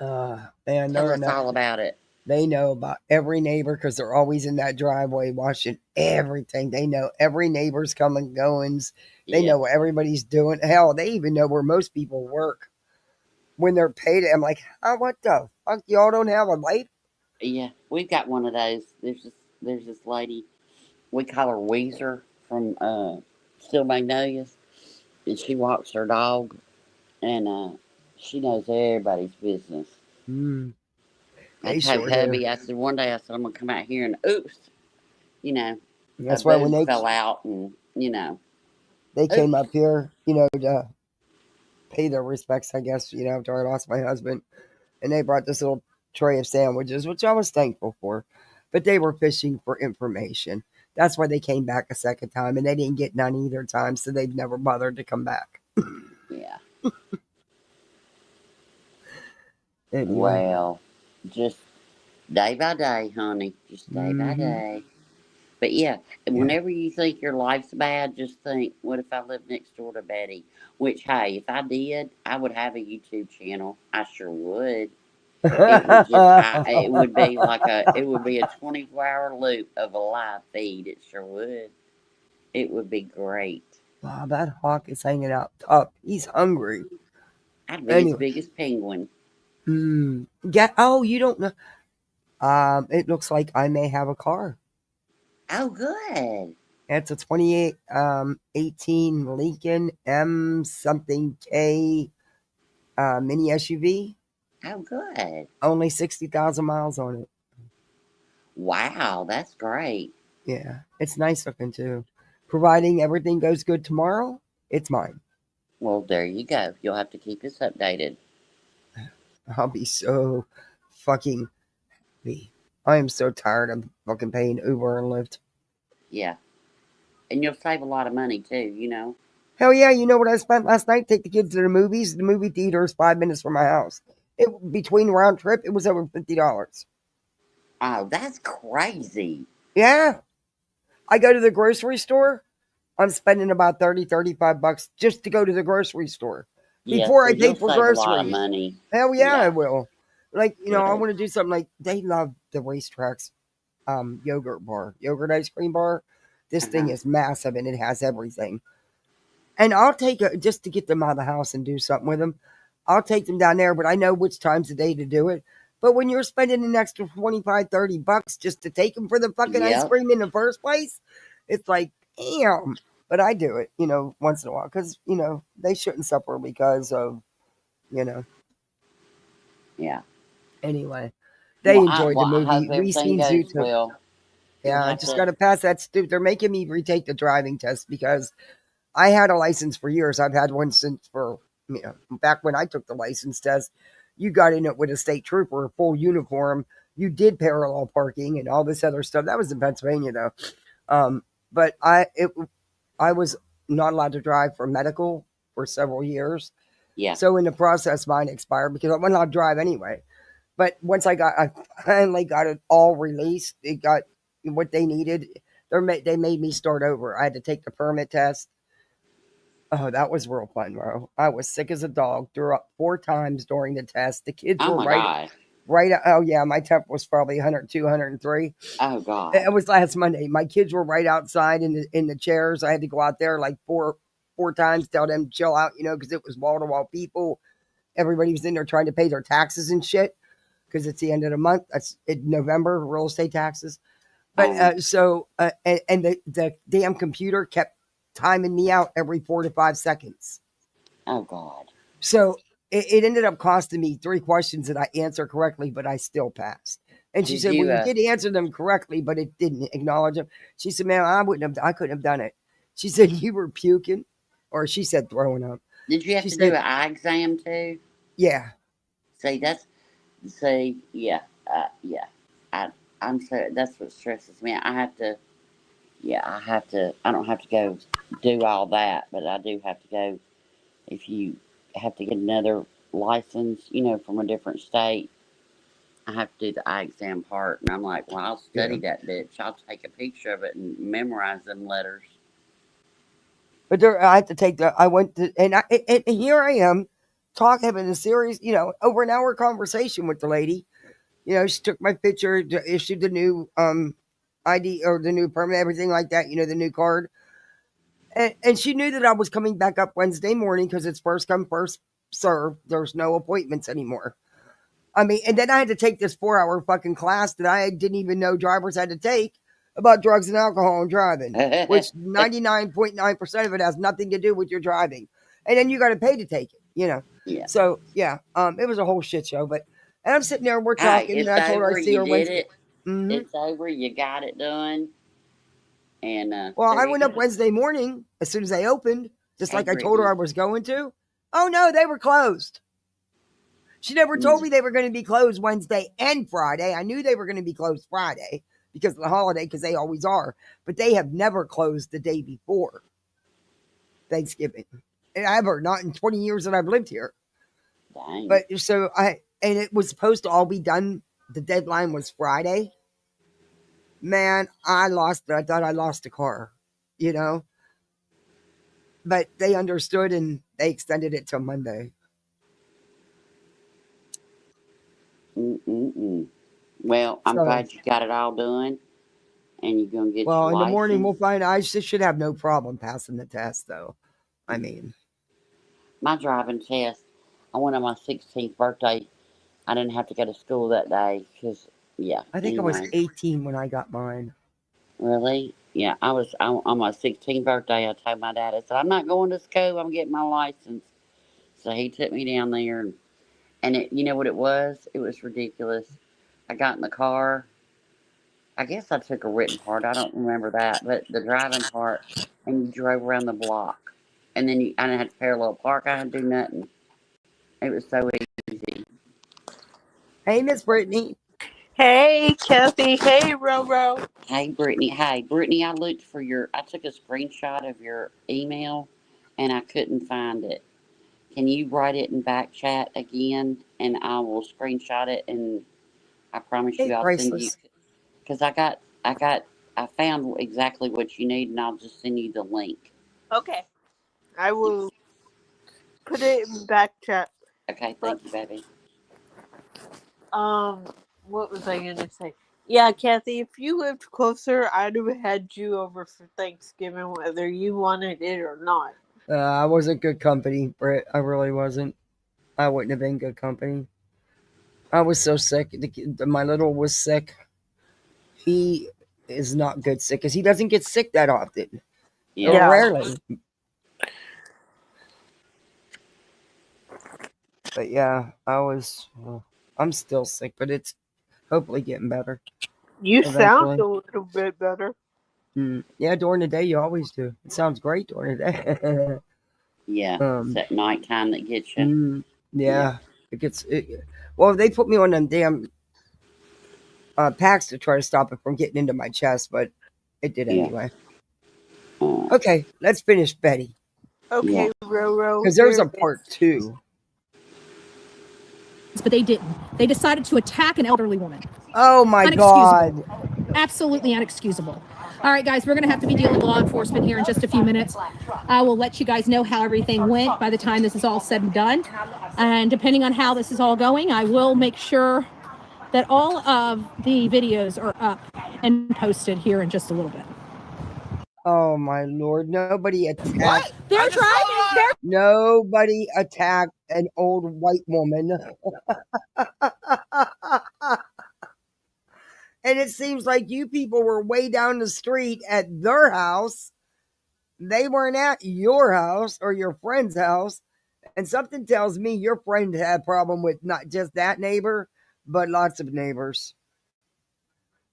[SPEAKER 1] Man,
[SPEAKER 8] tell us all about it.
[SPEAKER 1] They know about every neighbor because they're always in that driveway watching everything. They know every neighbor's coming, goings. They know what everybody's doing. Hell, they even know where most people work when they're paid. I'm like, what the fuck? Y'all don't have a light?
[SPEAKER 8] Yeah, we've got one of those. There's this lady. We call her Weezer from Steel Magnolias, and she walks her dog, and she knows everybody's business. I told hubby, I said, one day, I'm going to come out here and oops,
[SPEAKER 1] that's why when they
[SPEAKER 8] fell out and,
[SPEAKER 1] they came up here, to pay their respects, I guess, after I lost my husband, and they brought this little tray of sandwiches, which I was thankful for, but they were fishing for information. That's why they came back a second time, and they didn't get none either time, so they've never bothered to come back.
[SPEAKER 8] Yeah.
[SPEAKER 1] Anyway.
[SPEAKER 8] Well, just day by day, honey. Just day by day. But yeah, whenever you think your life's bad, just think, what if I lived next door to Betty? Which, hey, if I did, I would have a YouTube channel. I sure would. It would be a 24-hour loop of a live feed. It sure would. It would be great.
[SPEAKER 1] Wow, that hawk is hanging out tough. He's hungry.
[SPEAKER 8] I'd be his biggest penguin.
[SPEAKER 1] You don't know. It looks like I may have a car.
[SPEAKER 8] Oh, good.
[SPEAKER 1] It's a 2018 Lincoln M something K mini SUV.
[SPEAKER 8] Oh, good.
[SPEAKER 1] Only 60,000 miles on it.
[SPEAKER 8] Wow, that's great.
[SPEAKER 1] Yeah, it's nice looking too. Providing everything goes good tomorrow, it's mine.
[SPEAKER 8] Well, there you go. You'll have to keep us updated.
[SPEAKER 1] I'll be so fucking be. I am so tired of fucking paying Uber and Lyft.
[SPEAKER 8] Yeah. And you'll save a lot of money too, you know.
[SPEAKER 1] Hell yeah, you know what I spent last night? Take the kids to the movies. The movie theater is 5 minutes from my house. Between round trip, it was over $50.
[SPEAKER 8] Oh, that's crazy.
[SPEAKER 1] Yeah. I go to the grocery store. I'm spending about $30-$35 just to go to the grocery store
[SPEAKER 8] Yeah,
[SPEAKER 1] before
[SPEAKER 8] so
[SPEAKER 1] I pay
[SPEAKER 8] you'll
[SPEAKER 1] for
[SPEAKER 8] save a lot of
[SPEAKER 1] groceries.
[SPEAKER 8] money.
[SPEAKER 1] Hell yeah, I
[SPEAKER 8] Yeah.
[SPEAKER 1] will. Like, I
[SPEAKER 8] Good.
[SPEAKER 1] want to do something like they love the racetracks yogurt ice cream bar. This thing
[SPEAKER 8] Uh-huh.
[SPEAKER 1] is massive and it has everything. And I'll take just to get them out of the house and do something with them. I'll take them down there, but I know which time's the day to do it. But when you're spending an extra $25-$30 just to take them for the fucking ice
[SPEAKER 8] Yep.
[SPEAKER 1] cream in the first place, it's like, damn. But I do it, once in a while because, they shouldn't suffer because of,
[SPEAKER 8] Yeah.
[SPEAKER 1] anyway. They
[SPEAKER 8] Well,
[SPEAKER 1] enjoyed the
[SPEAKER 8] I
[SPEAKER 1] movie.
[SPEAKER 8] hope
[SPEAKER 1] We
[SPEAKER 8] everything
[SPEAKER 1] seen
[SPEAKER 8] goes
[SPEAKER 1] Zootopia.
[SPEAKER 8] well. You'll
[SPEAKER 1] Yeah, I
[SPEAKER 8] have
[SPEAKER 1] just
[SPEAKER 8] to.
[SPEAKER 1] got to pass that stupid. They're making me retake the driving test because I had a license for years. I've had one since back when I took the license test. You got in it with a state trooper, a full uniform. You did parallel parking and all this other stuff. That was in Pennsylvania though. But I was not allowed to drive for medical for several years.
[SPEAKER 8] Yeah.
[SPEAKER 1] So in the process, mine expired because I wasn't allowed to drive anyway. But once I finally got it all released, it got what they needed. They made me start over. I had to take the permit test. Oh, that was real fun, bro. I was sick as a dog. Threw up 4 times during the test. The kids
[SPEAKER 8] Oh
[SPEAKER 1] were
[SPEAKER 8] my God.
[SPEAKER 1] right. Oh yeah, my temp was probably 102, 103.
[SPEAKER 8] Oh God.
[SPEAKER 1] It was last Monday. My kids were right outside in the chairs. I had to go out there like four times, tell them to chill out, because it was wall to wall people. Everybody was in there trying to pay their taxes and shit because it's the end of the month. That's in November, real estate taxes. But and the damn computer kept timing me out every 4 to 5 seconds.
[SPEAKER 8] Oh God.
[SPEAKER 1] So it ended up costing me 3 questions that I answered correctly, but I still passed. And she
[SPEAKER 8] Did
[SPEAKER 1] said, "Well,
[SPEAKER 8] you?
[SPEAKER 1] you did answer them correctly, but it didn't acknowledge them." She said, "Man, I couldn't have done it." She said, "You were puking," or she said, "throwing up."
[SPEAKER 8] Did you have
[SPEAKER 1] She
[SPEAKER 8] to
[SPEAKER 1] said,
[SPEAKER 8] do an eye exam too?
[SPEAKER 1] "Yeah."
[SPEAKER 8] Yeah. Yeah. I'm so that's what stresses me. I have to. Yeah, I have to. I don't have to go do all that, but I do have to go. If you have to get another license, from a different state, I have to do the eye exam part. And I'm like, well, I'll study
[SPEAKER 1] Yeah.
[SPEAKER 8] that bitch. I'll take a picture of it and memorize them letters.
[SPEAKER 1] But I had to take I went to, and here I am, having a serious, over an hour conversation with the lady. She took my picture, issued the new ID or the new permit, everything like that. The new card, and she knew that I was coming back up Wednesday morning because it's first come first serve. There's no appointments anymore. I mean, and then I had to take this 4-hour fucking class that I didn't even know drivers had to take about drugs and alcohol and driving, which 99.9% of it has nothing to do with your driving. And then you got to pay to take it,
[SPEAKER 8] Yeah.
[SPEAKER 1] So, yeah, it was a whole shit show. And I'm sitting there, we're
[SPEAKER 8] Hey,
[SPEAKER 1] talking, and
[SPEAKER 8] it's
[SPEAKER 1] I told her
[SPEAKER 8] over.
[SPEAKER 1] I'd see
[SPEAKER 8] You
[SPEAKER 1] her
[SPEAKER 8] did
[SPEAKER 1] Wednesday.
[SPEAKER 8] it.
[SPEAKER 1] Mm-hmm.
[SPEAKER 8] It's over. You got it done. And
[SPEAKER 1] Well, I
[SPEAKER 8] there you
[SPEAKER 1] went up
[SPEAKER 8] go.
[SPEAKER 1] Wednesday morning as soon as they opened, just
[SPEAKER 8] Hey,
[SPEAKER 1] like I told her I
[SPEAKER 8] Brittany.
[SPEAKER 1] was going to. Oh, no, they were closed. She never told me they were going to be closed Wednesday and Friday. I knew they were going to be closed Friday because of the holiday, because they always are. But they have never closed the day before Thanksgiving. Ever, not in 20 years that I've lived here.
[SPEAKER 8] Dang.
[SPEAKER 1] But so and it was supposed to all be done. The deadline was Friday. Man, I thought I lost the car, But they understood and they extended it till Monday.
[SPEAKER 8] Well, I'm glad you got it all done, and you're gonna get your
[SPEAKER 1] Well, in the morning
[SPEAKER 8] license.
[SPEAKER 1] we'll find. I should have no problem passing the test, though. I mean,
[SPEAKER 8] My driving test. I went on my 16th birthday. I didn't have to go to school that day because, yeah.
[SPEAKER 1] I think I was 18 when I got mine.
[SPEAKER 8] Really? Yeah, I was on my 16th birthday. I told my dad, I said, I'm not going to school. I'm getting my license. So he took me down there, and you know what it was? It was ridiculous. I got in the car. I guess I took a written part. I don't remember that, but the driving part, and you drove around the block, and then I didn't have to parallel park. I didn't do nothing. It was so easy.
[SPEAKER 1] Hey, Miss Brittany.
[SPEAKER 9] Hey, Kathy. Hey, Roro.
[SPEAKER 8] Hey, Brittany. Hey, Brittany, I looked for I took a screenshot of your email and I couldn't find it. Can you write it in back chat again and I will screenshot it and I promise
[SPEAKER 1] Hey,
[SPEAKER 8] you I'll send you,
[SPEAKER 1] priceless.
[SPEAKER 8] because I found exactly what you need and I'll just send you the link.
[SPEAKER 9] Okay. I will put it in back chat.
[SPEAKER 8] Okay,
[SPEAKER 9] But,
[SPEAKER 8] thank you, baby.
[SPEAKER 9] what was I going to say? Yeah, Kathy, if you lived closer, I'd have had you over for Thanksgiving, whether you wanted it or not.
[SPEAKER 1] I wasn't good company, Britt. I really wasn't. I wouldn't have been good company. I was so sick. My little was sick. He is not good sick because he doesn't get sick that often. Or
[SPEAKER 8] Yeah.
[SPEAKER 1] rarely. But yeah, I'm still sick, but it's hopefully getting better.
[SPEAKER 9] You sound
[SPEAKER 1] Eventually.
[SPEAKER 9] a little bit better.
[SPEAKER 1] Yeah, during the day you always do. It sounds great during the day.
[SPEAKER 8] Yeah, it's that nighttime that gets you.
[SPEAKER 1] Yeah, well, they put me on them damn packs to try to stop it from getting into my chest, but it did anyway. Okay, let's finish Betty.
[SPEAKER 9] Okay, Roro.
[SPEAKER 1] Because there's a
[SPEAKER 9] here it
[SPEAKER 1] part 2.
[SPEAKER 3] But they didn't. They decided to attack an elderly woman.
[SPEAKER 1] Oh my God.
[SPEAKER 3] Absolutely inexcusable. All right, guys, we're going to have to be dealing with law enforcement here in just a few minutes. I will let you guys know how everything went by the time this is all said and done. And depending on how this is all going, I will make sure that all of the videos are up and posted here in just a little bit.
[SPEAKER 1] Oh my Lord. Nobody attacked.
[SPEAKER 3] What? They're trying.
[SPEAKER 1] Nobody attacked an old white woman. And it seems like you people were way down the street at their house. They weren't at your house or your friend's house. And something tells me your friend had a problem with not just that neighbor, but lots of neighbors.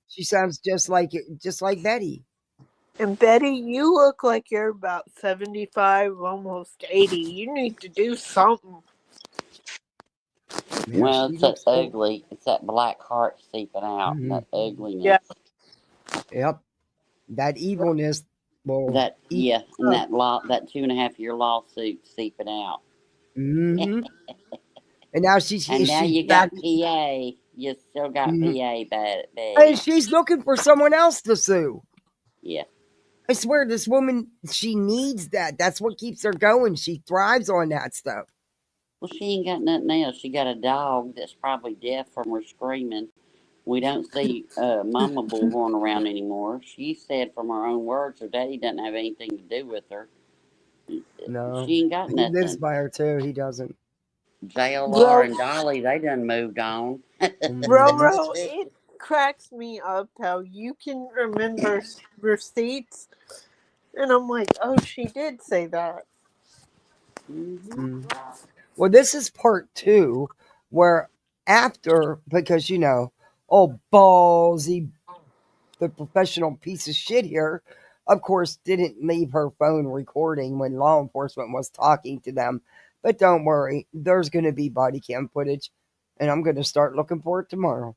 [SPEAKER 1] She sounds just like Betty.
[SPEAKER 9] And Betty, you look like you're about 75, almost 80. You need to do something.
[SPEAKER 1] Yeah,
[SPEAKER 8] well, it's that ugly. It's that black heart seeping out. That ugliness.
[SPEAKER 9] Yeah.
[SPEAKER 1] Yep. That evilness. Well,
[SPEAKER 8] and that 2.5-year lawsuit seeping out.
[SPEAKER 1] And now she's
[SPEAKER 8] you
[SPEAKER 1] back.
[SPEAKER 8] got PA. You still got PA, but
[SPEAKER 1] and she's looking for someone else to sue.
[SPEAKER 8] Yeah.
[SPEAKER 1] I swear, this woman, she needs that. That's what keeps her going. She thrives on that stuff.
[SPEAKER 8] Well, she ain't got nothing else. She got a dog that's probably deaf from her screaming. We don't see Mama Bullhorn around anymore. She said from her own words her daddy doesn't have anything to do with her.
[SPEAKER 1] No.
[SPEAKER 8] She ain't got nothing.
[SPEAKER 1] He lives by her, too. He doesn't.
[SPEAKER 8] JLR and Dolly, they done moved on.
[SPEAKER 9] Roro, it cracks me up how you can remember receipts. And I'm like, oh, she did say that.
[SPEAKER 1] Well, this is part 2, where after, because, old ballsy, the professional piece of shit here, of course, didn't leave her phone recording when law enforcement was talking to them. But don't worry, there's going to be body cam footage, and I'm going to start looking for it tomorrow.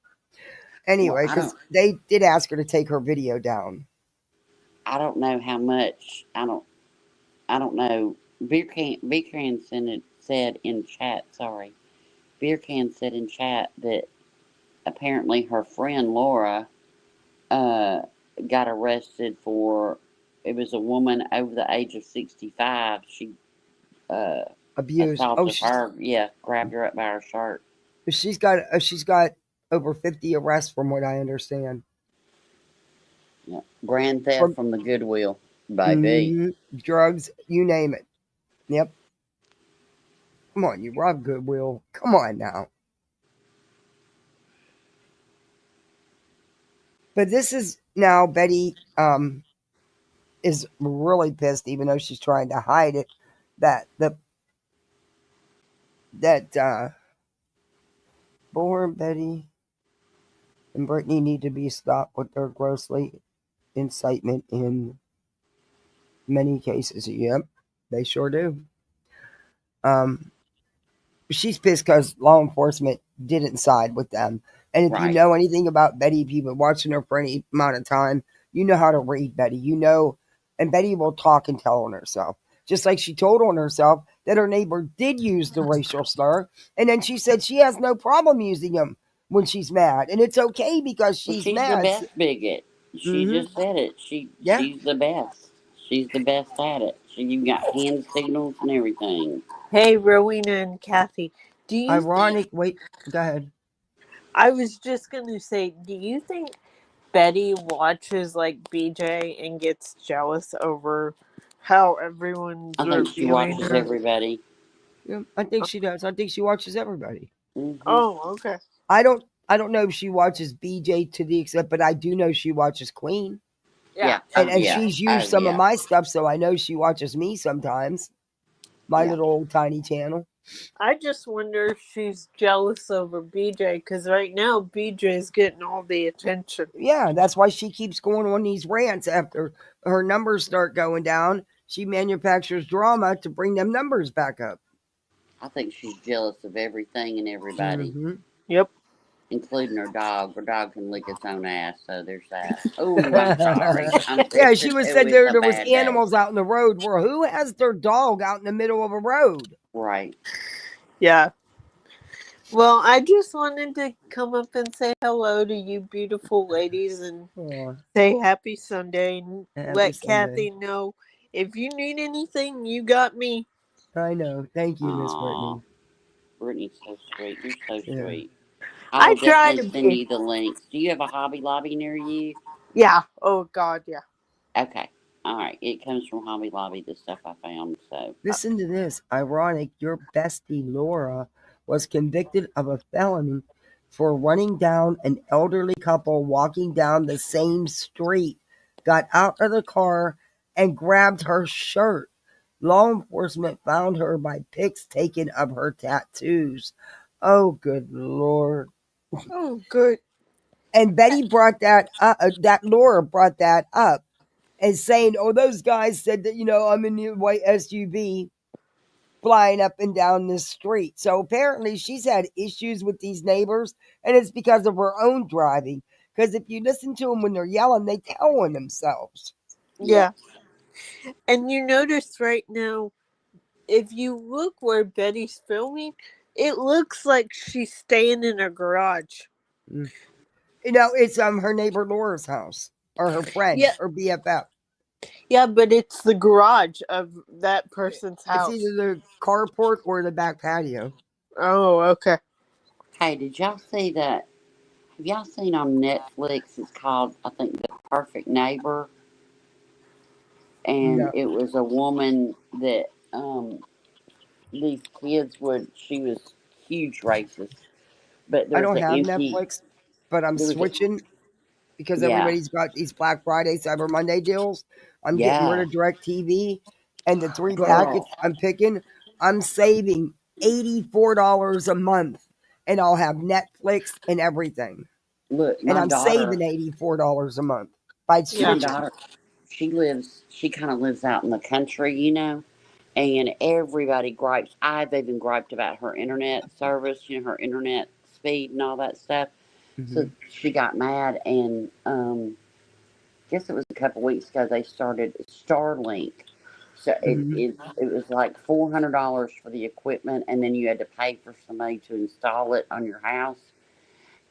[SPEAKER 1] Anyway, because they did ask her to take her video down.
[SPEAKER 8] I don't know how much. I don't know. Beer Can said in chat. Sorry, Beer Can said in chat that apparently her friend Laura got arrested for. It was a woman over the age of 65. She
[SPEAKER 1] abused.
[SPEAKER 8] Her. Yeah, grabbed her up by her shirt.
[SPEAKER 1] She's got over 50 arrests, from what I understand.
[SPEAKER 8] Yeah. Grand theft from the Goodwill, baby.
[SPEAKER 1] Drugs, you name it. Yep. Come on, you robbed Goodwill. Come on now. But this is now Betty is really pissed, even though she's trying to hide it, that Bullhornbetty and Brittany need to be stopped with their grossly incitement in many cases. Yep, they sure do. She's pissed because law enforcement didn't side with them. And if you
[SPEAKER 8] Right.
[SPEAKER 1] know anything about Betty, if you've been watching her for any amount of time, you know how to read Betty. You know, and Betty will talk and tell on herself. Just like she told on herself that her neighbor did use the racial slur. And then she said she has no problem using them when she's mad. And it's okay because
[SPEAKER 8] Well,
[SPEAKER 1] she's
[SPEAKER 8] she's the
[SPEAKER 1] mad.
[SPEAKER 8] best bigot. She
[SPEAKER 1] Mm-hmm.
[SPEAKER 8] just said it.
[SPEAKER 1] Yeah.
[SPEAKER 8] She's the best. She's the best at it. You got hand signals and everything.
[SPEAKER 9] Hey, Rowena and Kathy, do you think?
[SPEAKER 1] Ironic. Wait, go ahead.
[SPEAKER 9] I was just gonna say, do you think Betty watches like BJ and gets jealous over how everyone's
[SPEAKER 8] I think she
[SPEAKER 9] reviewing
[SPEAKER 8] watches
[SPEAKER 9] her?
[SPEAKER 8] everybody.
[SPEAKER 1] Yeah, I think she does. I think she watches everybody.
[SPEAKER 8] Hmm.
[SPEAKER 9] Oh, okay.
[SPEAKER 1] I don't know if she watches BJ to the extent, but I do know she watches Queen.
[SPEAKER 9] Yeah.
[SPEAKER 8] Yeah. Oh
[SPEAKER 1] And
[SPEAKER 8] yeah.
[SPEAKER 1] she's
[SPEAKER 8] Oh
[SPEAKER 1] used some of
[SPEAKER 8] yeah.
[SPEAKER 1] my stuff, so I know she watches me sometimes. My
[SPEAKER 8] Yeah.
[SPEAKER 1] little old tiny channel.
[SPEAKER 9] I just wonder if she's jealous over BJ because right now BJ's getting all the attention.
[SPEAKER 1] Yeah, that's why she keeps going on these rants after her numbers start going down. She manufactures drama to bring them numbers back up.
[SPEAKER 8] I think she's jealous of everything and everybody,
[SPEAKER 1] Mm-hmm.
[SPEAKER 9] Yep.
[SPEAKER 8] including her dog. Her dog can lick its own ass, so there's that. Oh, I'm sorry. I'm
[SPEAKER 1] Yeah, she
[SPEAKER 8] fixing
[SPEAKER 1] was
[SPEAKER 8] to.
[SPEAKER 1] said
[SPEAKER 8] It's a
[SPEAKER 1] there was
[SPEAKER 8] bad day.
[SPEAKER 1] animals out in the road. Where who has their dog out in the middle of a road?
[SPEAKER 8] Right.
[SPEAKER 9] Yeah. Well, I just wanted to come up and say hello to you beautiful ladies and
[SPEAKER 1] Oh,
[SPEAKER 9] say happy Sunday and
[SPEAKER 1] happy
[SPEAKER 9] let
[SPEAKER 1] Sunday.
[SPEAKER 9] Kathy know if you need anything, you got me.
[SPEAKER 1] I know. Thank you, Miss
[SPEAKER 8] Aw,
[SPEAKER 1] Brittany.
[SPEAKER 8] Brittany's so sweet. You're so
[SPEAKER 1] Yeah.
[SPEAKER 8] sweet. I
[SPEAKER 9] I
[SPEAKER 8] will
[SPEAKER 9] try
[SPEAKER 8] definitely
[SPEAKER 9] to
[SPEAKER 8] send
[SPEAKER 9] be.
[SPEAKER 8] you the links. Do you have a Hobby Lobby near you?
[SPEAKER 9] Yeah. Oh, God, yeah.
[SPEAKER 8] Okay. All right. It comes from Hobby Lobby, the stuff I found. So,
[SPEAKER 1] Listen to this. Ironic, your bestie Laura was convicted of a felony for running down an elderly couple walking down the same street, got out of the car, and grabbed her shirt. Law enforcement found her by pics taken of her tattoos. Oh, good Lord.
[SPEAKER 9] Oh, good.
[SPEAKER 1] And Betty brought that up, that Laura brought that up and saying, oh, those guys said that, I'm in the white SUV flying up and down this street. So apparently she's had issues with these neighbors, and it's because of her own driving. Because if you listen to them when they're yelling, they tell on themselves.
[SPEAKER 8] yep.
[SPEAKER 9] Yeah. And you notice right now, if you look where Betty's filming, it looks like she's staying in her garage.
[SPEAKER 1] Mm. It's her neighbor Laura's house, or her friend,
[SPEAKER 9] Yeah.
[SPEAKER 1] or BFF.
[SPEAKER 9] Yeah, but it's the garage of that person's
[SPEAKER 1] It's
[SPEAKER 9] house.
[SPEAKER 1] either the carport or the back patio.
[SPEAKER 9] Oh, okay.
[SPEAKER 8] Hey, did y'all see that? Have y'all seen on Netflix? It's called, I think, The Perfect Neighbor. And
[SPEAKER 1] No,
[SPEAKER 8] it was a woman that these kids would, she was huge racist. But there
[SPEAKER 1] I
[SPEAKER 8] was
[SPEAKER 1] don't
[SPEAKER 8] an
[SPEAKER 1] have
[SPEAKER 8] empty,
[SPEAKER 1] Netflix, but I'm
[SPEAKER 8] there was a,
[SPEAKER 1] switching because
[SPEAKER 8] yeah,
[SPEAKER 1] everybody's got these Black Friday, Cyber Monday deals. I'm getting rid
[SPEAKER 8] yeah,
[SPEAKER 1] of DirecTV, and the three
[SPEAKER 8] girl.
[SPEAKER 1] packets I'm picking, I'm saving $84 a month, and I'll have Netflix and everything.
[SPEAKER 8] Look,
[SPEAKER 1] And I'm saving $84 a month by
[SPEAKER 9] Yeah.
[SPEAKER 8] my
[SPEAKER 1] switching.
[SPEAKER 8] daughter, she kind of lives out in the country, and everybody gripes. I've even griped about her internet service, her internet speed and all that stuff. So
[SPEAKER 1] Hmm.
[SPEAKER 8] she got mad, and guess it was a couple weeks ago they started Starlink. So it
[SPEAKER 1] Hmm.
[SPEAKER 8] it, it was like $400 for the equipment, and then you had to pay for somebody to install it on your house.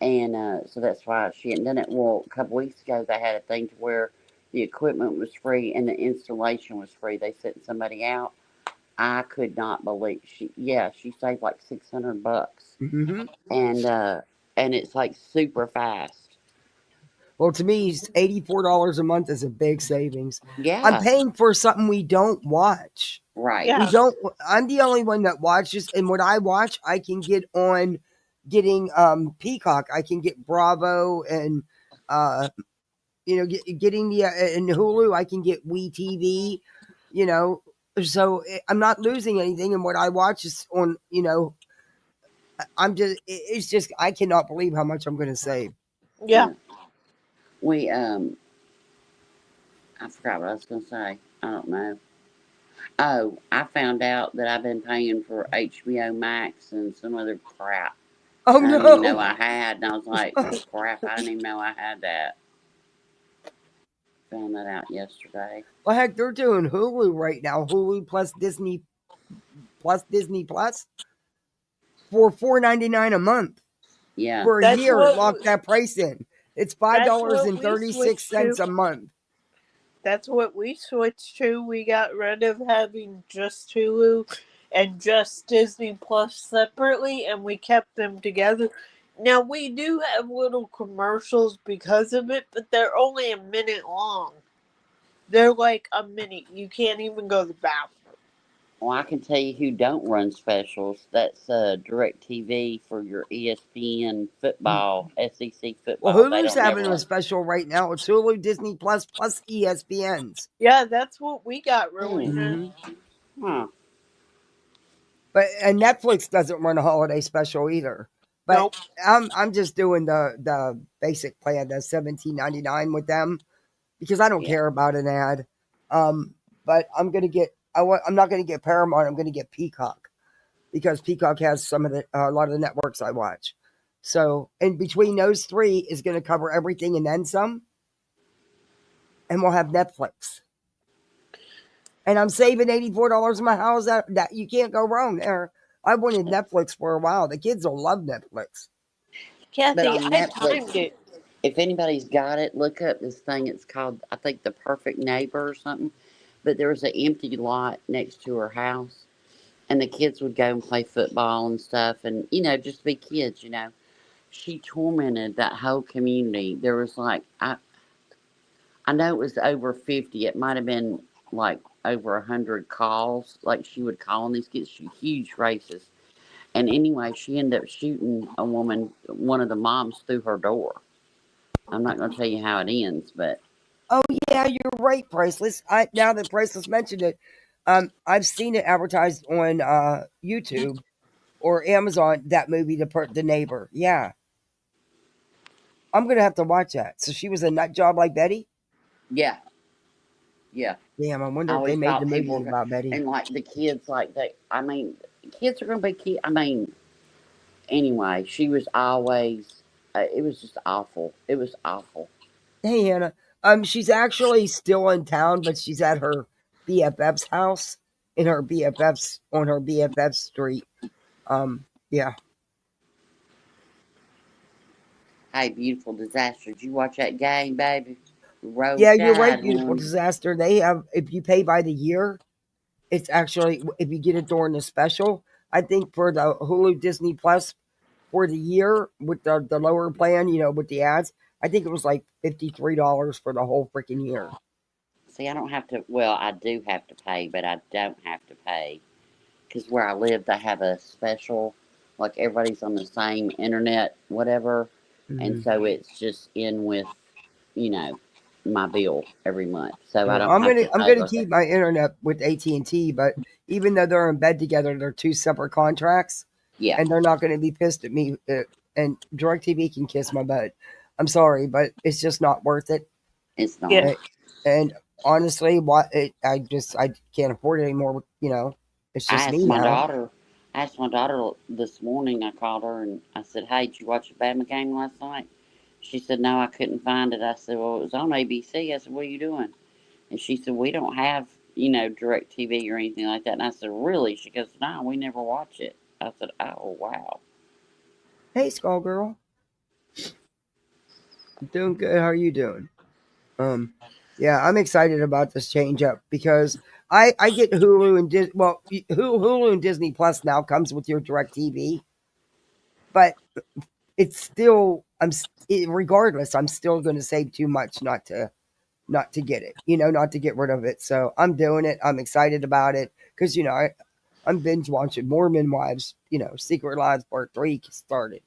[SPEAKER 8] And so that's why she hadn't done it. Well, a couple weeks ago they had a thing to where the equipment was free and the installation was free. They sent somebody out. I could not believe she saved like $600,
[SPEAKER 1] Hmm.
[SPEAKER 8] and it's like super fast.
[SPEAKER 1] Well, to me, $84 a month is a big savings. I'm
[SPEAKER 8] Yeah,
[SPEAKER 1] paying for something we don't watch.
[SPEAKER 8] right.
[SPEAKER 1] We
[SPEAKER 9] Yeah.
[SPEAKER 1] don't. I'm the only one that watches, and what I watch, I can get on getting Peacock. I can get Bravo and uh getting the and Hulu. I can get WeTV. You know, so I'm not losing anything, and what I watch is on. I'm just. It's just I cannot believe how much I'm going to save.
[SPEAKER 9] Yeah.
[SPEAKER 8] Yeah. We I forgot what I was gonna say. I don't know. Oh, I found out that I've been paying for HBO Max and some other crap
[SPEAKER 1] Oh
[SPEAKER 8] I didn't even know
[SPEAKER 1] no!
[SPEAKER 8] I had, and I was like, crap, I didn't even know I had that. Found that out yesterday.
[SPEAKER 1] Well, heck, they're doing Hulu right now. Hulu plus Disney Plus for $4.99 a month.
[SPEAKER 8] Yeah.
[SPEAKER 1] For a
[SPEAKER 9] That's
[SPEAKER 1] year.
[SPEAKER 9] what
[SPEAKER 1] Lock that price in. It's
[SPEAKER 9] that's
[SPEAKER 1] $5
[SPEAKER 9] what
[SPEAKER 1] and
[SPEAKER 9] we switched to.
[SPEAKER 1] 36 cents a month.
[SPEAKER 9] That's what we switched to. We got rid of having just Hulu and just Disney Plus separately, and we kept them together. Now, we do have little commercials because of it, but they're only a minute long. They're like a minute. You can't even go to the bathroom.
[SPEAKER 8] Well, I can tell you who don't run specials. That's DirecTV for your ESPN football, SEC
[SPEAKER 1] Well,
[SPEAKER 8] football. They
[SPEAKER 1] Hulu's
[SPEAKER 8] don't never
[SPEAKER 1] having a
[SPEAKER 8] run.
[SPEAKER 1] special right now. It's Hulu, Disney Plus ESPN's.
[SPEAKER 9] Yeah, that's what we got,
[SPEAKER 8] Hmm.
[SPEAKER 9] Rowena.
[SPEAKER 8] Huh.
[SPEAKER 1] And Netflix doesn't run a holiday special either. But
[SPEAKER 9] Nope.
[SPEAKER 1] I'm just doing the basic plan, the $17.99 with them because I don't
[SPEAKER 8] Yeah.
[SPEAKER 1] care about an ad. But I'm not gonna get Paramount. I'm gonna get Peacock because Peacock has some of a lot of the networks I watch. So in between those three is going to cover everything and then some, and we'll have Netflix. And I'm saving $84 in my house. That you can't go wrong there. I wanted Netflix for a while. The kids will love Netflix.
[SPEAKER 8] But
[SPEAKER 9] Kathy,
[SPEAKER 8] on
[SPEAKER 9] I timed
[SPEAKER 8] Netflix,
[SPEAKER 9] it.
[SPEAKER 8] if anybody's got it, look up this thing. It's called, I think, The Perfect Neighbor or something. But there was an empty lot next to her house, and the kids would go and play football and stuff, and just be kids. She tormented that whole community. There was like I know it was over 50. It might have been like over 100 calls. Like she would call on these kids, huge races. And anyway, she ended up shooting a woman, one of the moms, through her door. I'm not going to tell you how it ends, but
[SPEAKER 1] Oh yeah, you're right, Priceless. Now that Priceless mentioned it, I've seen it advertised on YouTube or Amazon. That movie, the Neighbor. Yeah, I'm gonna have to watch that. So she was a nut job like Betty.
[SPEAKER 8] yeah, yeah.
[SPEAKER 1] Damn, I
[SPEAKER 8] I
[SPEAKER 1] wonder if they
[SPEAKER 8] always
[SPEAKER 1] made the
[SPEAKER 8] thought people
[SPEAKER 1] movie
[SPEAKER 8] were,
[SPEAKER 1] about Betty.
[SPEAKER 8] and like the kids, kids are going to be kids. I mean, anyway, she was always, it was just awful. It was awful.
[SPEAKER 1] Hey Hannah, she's actually still in town, but she's at her BFF's house in her BFF's on her BFF street. Yeah.
[SPEAKER 8] Hey, beautiful disaster. Did you watch that game, baby? Roll
[SPEAKER 1] Yeah, you're right,
[SPEAKER 8] Tide,
[SPEAKER 1] beautiful
[SPEAKER 8] honey.
[SPEAKER 1] disaster. They have if you pay by the year, it's actually if you get it during the special. I think for the Hulu Disney Plus for the year with the lower plan, with the ads, I think it was like $53 for the whole freaking year.
[SPEAKER 8] See, I don't have to. Well, I do have to pay, but I don't have to pay because where I live, they have a special. Like everybody's on the same internet, whatever, and
[SPEAKER 1] Mhm.
[SPEAKER 8] so it's just in with, you know, my bill every month. So I
[SPEAKER 1] Well,
[SPEAKER 8] don't have to
[SPEAKER 1] I'm
[SPEAKER 8] pay
[SPEAKER 1] gonna
[SPEAKER 8] like that.
[SPEAKER 1] keep my internet with AT&T, but even though they're in bed together, they're two separate contracts,
[SPEAKER 8] Yeah,
[SPEAKER 1] and they're not going to be pissed at me. And DirecTV can kiss my butt. I'm sorry, but it's just not worth it.
[SPEAKER 8] it's not.
[SPEAKER 9] Yeah.
[SPEAKER 1] And honestly, I can't afford it anymore. It's
[SPEAKER 8] I
[SPEAKER 1] just me
[SPEAKER 8] asked my
[SPEAKER 1] now.
[SPEAKER 8] daughter. I asked my daughter this morning. I called her and I said, "Hey, did you watch the Bama game last night?" She said, "No, I couldn't find it." I said, "Well, it was on ABC." I said, "What are you doing?" And she said, "We don't have, direct TV or anything like that." And I said, "Really?" She goes, "No, we never watch it." I said, "Oh, wow."
[SPEAKER 1] Hey, Skull Girl, doing good. How are you doing? Yeah, I'm excited about this change up because I get Hulu and Hulu and Disney Plus now comes with your Direct TV, but it's still regardless. I'm still going to save too much not to get it. Not to get rid of it. So I'm doing it. I'm excited about it because I'm binge watching Mormon Wives. Secret Lives Part 3 started.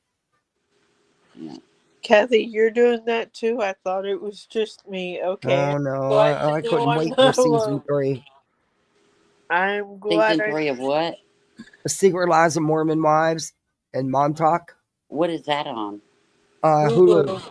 [SPEAKER 8] Yeah.
[SPEAKER 9] Kathy, you're doing that too? I thought it was just me. Okay.
[SPEAKER 1] Oh
[SPEAKER 9] I'm
[SPEAKER 1] no,
[SPEAKER 9] glad
[SPEAKER 1] I
[SPEAKER 9] to know
[SPEAKER 1] couldn't
[SPEAKER 9] I'm
[SPEAKER 1] wait for
[SPEAKER 9] not
[SPEAKER 1] season
[SPEAKER 9] alone.
[SPEAKER 1] 3.
[SPEAKER 9] I'm glad
[SPEAKER 8] Season
[SPEAKER 9] I.
[SPEAKER 8] 3 of what?
[SPEAKER 1] The Secret Lives of Mormon Wives and Mom Talk.
[SPEAKER 8] What is that on?
[SPEAKER 1] Hulu.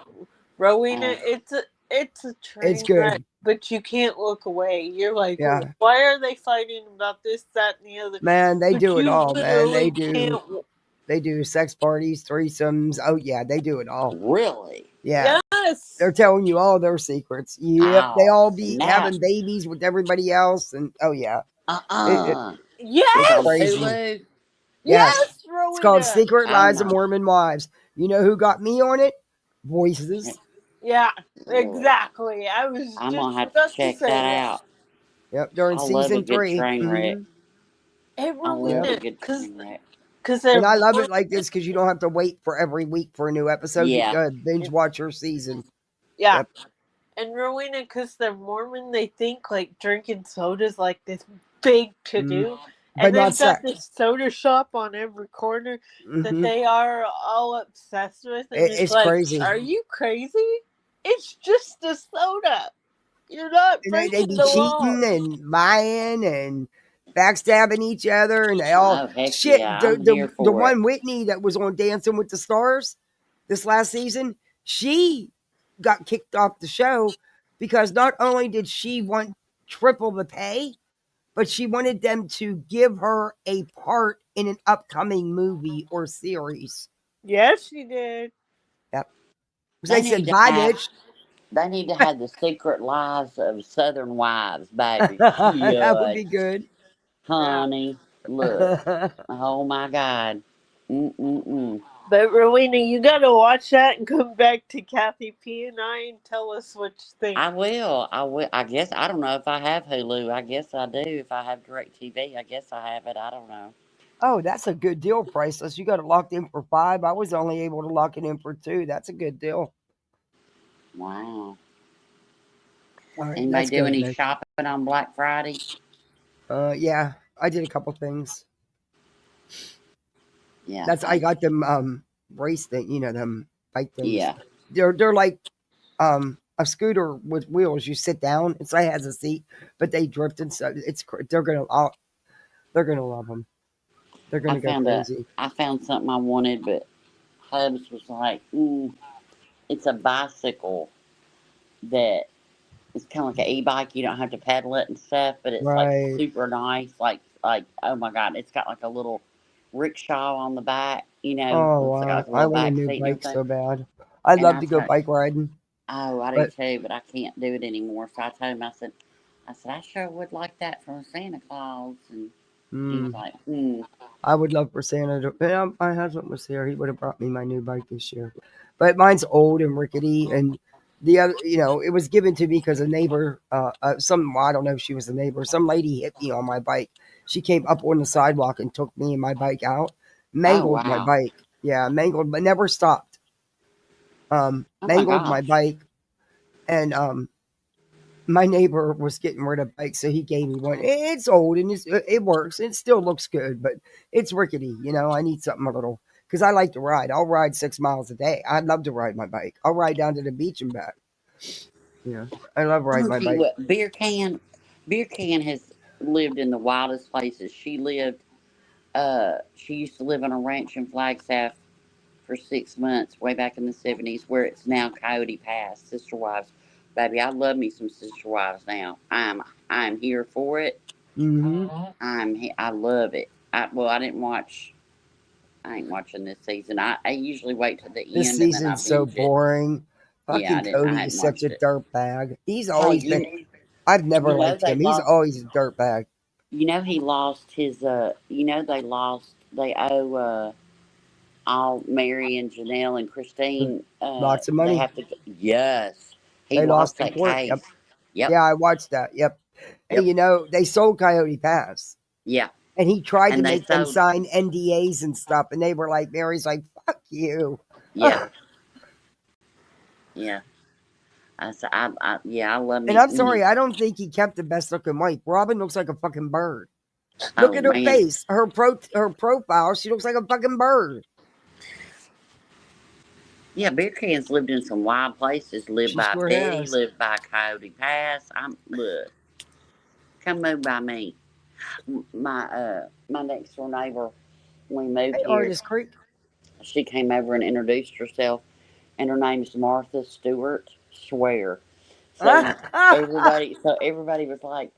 [SPEAKER 9] Rowena,
[SPEAKER 8] Oh,
[SPEAKER 9] it's a
[SPEAKER 1] It's
[SPEAKER 9] train wreck,
[SPEAKER 1] good.
[SPEAKER 9] but you can't look away. You're like,
[SPEAKER 1] Yeah.
[SPEAKER 9] why are they fighting about this, that, and the other?
[SPEAKER 1] Man, they
[SPEAKER 9] But
[SPEAKER 1] do it
[SPEAKER 9] you
[SPEAKER 1] all, man. They
[SPEAKER 9] literally
[SPEAKER 1] do.
[SPEAKER 9] can't.
[SPEAKER 1] They do sex parties, threesomes. Oh yeah, they do it all.
[SPEAKER 8] Really?
[SPEAKER 1] Yeah.
[SPEAKER 9] Yes.
[SPEAKER 1] They're telling you all their secrets. Yep. They
[SPEAKER 8] Oh,
[SPEAKER 1] all be
[SPEAKER 8] snap.
[SPEAKER 1] having babies with everybody else, and oh yeah.
[SPEAKER 8] Uh-uh.
[SPEAKER 1] It's
[SPEAKER 8] It's on
[SPEAKER 9] Yes.
[SPEAKER 1] crazy.
[SPEAKER 8] Hulu.
[SPEAKER 1] Yes.
[SPEAKER 9] Yes,
[SPEAKER 1] It's called
[SPEAKER 9] Rowena.
[SPEAKER 1] Secret
[SPEAKER 8] Oh,
[SPEAKER 1] Lives of
[SPEAKER 8] my.
[SPEAKER 1] Mormon Wives. You know who got me on it? Voices.
[SPEAKER 9] Yeah,
[SPEAKER 8] Really?
[SPEAKER 9] exactly. I was
[SPEAKER 8] I'm
[SPEAKER 9] just
[SPEAKER 8] going to have to
[SPEAKER 9] about to
[SPEAKER 8] check
[SPEAKER 9] say
[SPEAKER 8] that
[SPEAKER 9] that.
[SPEAKER 8] out.
[SPEAKER 1] Yep. During
[SPEAKER 8] I love a
[SPEAKER 1] season
[SPEAKER 8] good
[SPEAKER 1] 3.
[SPEAKER 8] train wreck.
[SPEAKER 9] Hey,
[SPEAKER 8] I love
[SPEAKER 1] Yep.
[SPEAKER 8] a
[SPEAKER 9] Rowena,
[SPEAKER 8] good train wreck.
[SPEAKER 9] because they're
[SPEAKER 1] And I love it like this because you don't have to wait for every week for a new episode. You
[SPEAKER 8] Yeah.
[SPEAKER 1] binge watch your season.
[SPEAKER 9] yeah.
[SPEAKER 1] Yep.
[SPEAKER 9] And Rowena, because they're Mormon, they think like drinking soda is like this big to do.
[SPEAKER 1] But
[SPEAKER 9] And
[SPEAKER 1] not
[SPEAKER 9] they've got
[SPEAKER 1] sex.
[SPEAKER 9] this soda shop on every corner that they are all obsessed with. And it's
[SPEAKER 1] It's
[SPEAKER 9] like,
[SPEAKER 1] crazy.
[SPEAKER 9] are you crazy? It's just a soda. You're not
[SPEAKER 1] And they
[SPEAKER 9] breaking
[SPEAKER 1] be
[SPEAKER 9] the law.
[SPEAKER 1] cheating and lying and backstabbing each other, and they all
[SPEAKER 8] Oh, heck
[SPEAKER 1] shit.
[SPEAKER 8] yeah.
[SPEAKER 1] The
[SPEAKER 8] I'm here
[SPEAKER 1] the the
[SPEAKER 8] for it.
[SPEAKER 1] one Whitney that was on Dancing with the Stars this last season, she got kicked off the show because not only did she want triple the pay, but she wanted them to give her a part in an upcoming movie or series.
[SPEAKER 9] Yes, she did.
[SPEAKER 1] Yep. So
[SPEAKER 8] They
[SPEAKER 1] they
[SPEAKER 8] need
[SPEAKER 1] said,
[SPEAKER 8] to
[SPEAKER 1] "Bye,
[SPEAKER 8] have
[SPEAKER 1] bitch."
[SPEAKER 8] they need to have the secret lives of Southern wives, baby.
[SPEAKER 1] That would
[SPEAKER 8] Shit.
[SPEAKER 1] be good.
[SPEAKER 9] Yeah.
[SPEAKER 8] Honey. Look. Oh my God. Mm-mm-mm.
[SPEAKER 9] But Rowena, you gotta watch that and come back to Kathy P and I and tell us what you think.
[SPEAKER 8] I will. I will. I guess I don't know if I have Hulu. I guess I do. If I have DirecTV, I guess I have it. I don't know.
[SPEAKER 1] Oh, that's a good deal, Priceless. You got it locked in for 5. I was only able to lock it in for 2. That's a good deal.
[SPEAKER 8] Wow.
[SPEAKER 1] All right,
[SPEAKER 8] Anybody
[SPEAKER 1] that's
[SPEAKER 8] do
[SPEAKER 1] good,
[SPEAKER 8] any
[SPEAKER 1] man.
[SPEAKER 8] shopping on Black Friday?
[SPEAKER 1] Yeah, I did a couple things.
[SPEAKER 8] Yeah.
[SPEAKER 1] I got them race thing, them bike things.
[SPEAKER 8] Yeah.
[SPEAKER 1] They're like a scooter with wheels. You sit down, it has a seat, but they drift and stuff. They're gonna love them. They're gonna go crazy.
[SPEAKER 8] I found something I wanted, but Hubs was like, it's a bicycle that it's kind of like an e-bike. You don't have to pedal it and stuff, but it's like
[SPEAKER 1] Right.
[SPEAKER 8] super nice. Like oh my God, it's got like a little rickshaw on the back.
[SPEAKER 1] Oh,
[SPEAKER 8] Looks like
[SPEAKER 1] wow.
[SPEAKER 8] a
[SPEAKER 1] I
[SPEAKER 8] little
[SPEAKER 1] want a
[SPEAKER 8] back
[SPEAKER 1] new
[SPEAKER 8] seat and
[SPEAKER 1] bike so
[SPEAKER 8] everything.
[SPEAKER 1] bad. I'd
[SPEAKER 8] And
[SPEAKER 1] love
[SPEAKER 8] I
[SPEAKER 1] to go
[SPEAKER 8] thought,
[SPEAKER 1] bike riding,
[SPEAKER 8] oh, I do
[SPEAKER 1] but
[SPEAKER 8] too, but I can't do it anymore. So I told him, I said, I sure would like that from Santa Claus. And he's like,
[SPEAKER 1] I would love for Santa to. Yeah, my husband was here. He would have brought me my new bike this year, but mine's old and rickety. And the other, it was given to me because a neighbor, I don't know if she was a neighbor. Some lady hit me on my bike. She came up on the sidewalk and took me and my bike out,
[SPEAKER 8] oh,
[SPEAKER 1] mangled my
[SPEAKER 8] wow.
[SPEAKER 1] bike. Yeah, mangled, but never stopped.
[SPEAKER 8] Oh my
[SPEAKER 1] Mangled my
[SPEAKER 8] gosh.
[SPEAKER 1] bike, and my neighbor was getting rid of bikes, so he gave me one. It's old and it works. It still looks good, but it's rickety. I need something a little because I like to ride. I'll ride 6 miles a day. I'd love to ride my bike. I'll ride down to the beach and back. I love riding
[SPEAKER 8] I'll
[SPEAKER 1] my
[SPEAKER 8] tell you
[SPEAKER 1] bike.
[SPEAKER 8] what, Beer Can has lived in the wildest places. She used to live on a ranch in Flagstaff for 6 months way back in the 70s, where it's now Coyote Pass, Sister Wives. Baby, I love me some Sister Wives now. I'm here for it.
[SPEAKER 1] Mm-hmm.
[SPEAKER 8] I love it. I didn't watch. I ain't watching this season. I usually wait till the
[SPEAKER 1] This
[SPEAKER 8] end and then I
[SPEAKER 1] season's so
[SPEAKER 8] binge it.
[SPEAKER 1] boring.
[SPEAKER 8] Yeah,
[SPEAKER 1] Fucking
[SPEAKER 8] I
[SPEAKER 1] Cody
[SPEAKER 8] hadn't
[SPEAKER 1] is such a
[SPEAKER 8] watched it.
[SPEAKER 1] dirt bag. He's
[SPEAKER 8] Hey,
[SPEAKER 1] always been. I've never liked
[SPEAKER 8] they
[SPEAKER 1] him. He's
[SPEAKER 8] lost.
[SPEAKER 1] always a dirt bag.
[SPEAKER 8] He lost his. They lost. They owe all Mary and Janelle and Christine.
[SPEAKER 1] Lots of
[SPEAKER 8] They
[SPEAKER 1] money.
[SPEAKER 8] have to. Yes, he
[SPEAKER 1] They lost
[SPEAKER 8] lost
[SPEAKER 1] in
[SPEAKER 8] that
[SPEAKER 1] court.
[SPEAKER 8] case.
[SPEAKER 1] Yep.
[SPEAKER 8] Yep.
[SPEAKER 1] Yeah, I watched that. Yep.
[SPEAKER 8] Yep.
[SPEAKER 1] And they sold Coyote Pass.
[SPEAKER 8] Yeah.
[SPEAKER 1] And he tried to
[SPEAKER 8] And they
[SPEAKER 1] make them
[SPEAKER 8] sold.
[SPEAKER 1] sign NDAs and stuff, and they were like, Mary's like, fuck you.
[SPEAKER 8] Yeah. Yeah. I love
[SPEAKER 1] And
[SPEAKER 8] me.
[SPEAKER 1] I'm sorry, I don't think he kept the best looking wife. Robin looks like a fucking bird. Look
[SPEAKER 8] Oh
[SPEAKER 1] at her
[SPEAKER 8] man.
[SPEAKER 1] face, her profile. She looks like a fucking bird.
[SPEAKER 8] Yeah, Beer Can's lived in some wild places. Lived
[SPEAKER 1] She
[SPEAKER 8] by
[SPEAKER 1] sure
[SPEAKER 8] Petty.
[SPEAKER 1] has.
[SPEAKER 8] Lived by Coyote Pass. Look. Come move by me. My next door neighbor, when we moved
[SPEAKER 1] Hey,
[SPEAKER 8] here,
[SPEAKER 1] Artist Creek.
[SPEAKER 8] she came over and introduced herself, and her name is Martha Stewart. Swear. So everybody was like,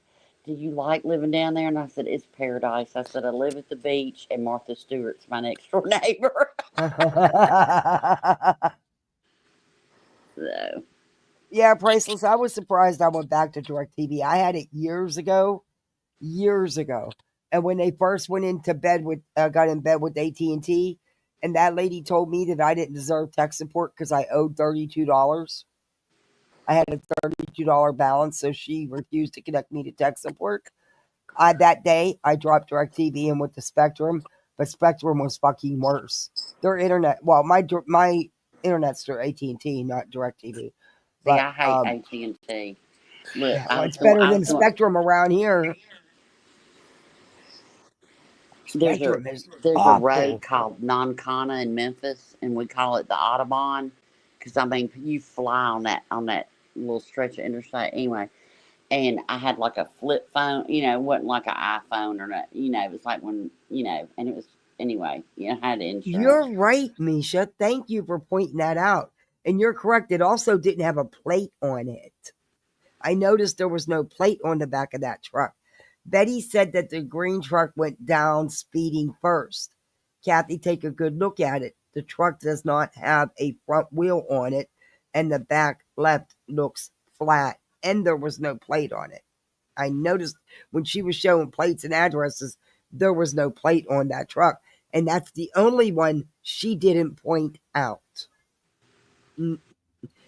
[SPEAKER 8] do you like living down there? And I said, it's paradise. I said, I live at the beach, and Martha Stewart's my next door neighbor. So,
[SPEAKER 1] Yeah, Priceless. I was surprised I went back to DirecTV. I had it years ago. And when they first went into bed with, got in bed with AT&T, and that lady told me that I didn't deserve tech support because I owed $32. I had a $32 balance, so she refused to connect me to tech support. That day, I dropped DirecTV and went to Spectrum, but Spectrum was fucking worse. Their internet, well, my internet's through AT&T, not DirecTV.
[SPEAKER 8] see,
[SPEAKER 1] But
[SPEAKER 8] I hate AT&T. Look,
[SPEAKER 1] yeah, well, it's better than Spectrum around here.
[SPEAKER 8] There's
[SPEAKER 1] Spectrum is
[SPEAKER 8] a
[SPEAKER 1] awful.
[SPEAKER 8] road called Noncana in Memphis, and we call it the Audubon, because I mean you fly on that little stretch of interstate anyway. And I had like a flip phone, you know, it wasn't like an iPhone or not, you know, it was like when, you know, and it was anyway, you know, I had insurance.
[SPEAKER 1] You're right, Misha. Thank you for pointing that out. And you're correct. It also didn't have a plate on it. I noticed there was no plate on the back of that truck. Betty said that the green truck went down speeding first. Kathy, take a good look at it. The truck does not have a front wheel on it, and the back left looks flat, and there was no plate on it. I noticed when she was showing plates and addresses, there was no plate on that truck, and that's the only one she didn't point out.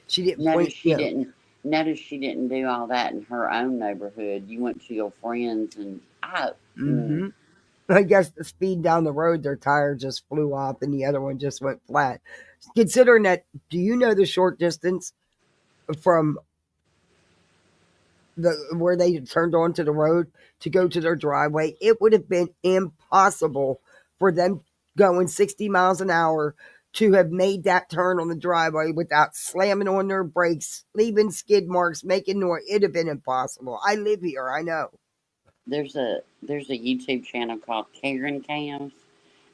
[SPEAKER 1] She didn't
[SPEAKER 8] Notice she didn't do all that in her own neighborhood. You went to your friends and
[SPEAKER 1] I guess the speed down the road, their tire just flew off and the other one just went flat. Considering that, do you know the short distance from where they turned onto the road to go to their driveway? It would have been impossible for them going 60 miles an hour to have made that turn on the driveway without slamming on their brakes, leaving skid marks, making noise. It'd have been impossible. I live here. I know.
[SPEAKER 8] There's a YouTube channel called Karen Cams,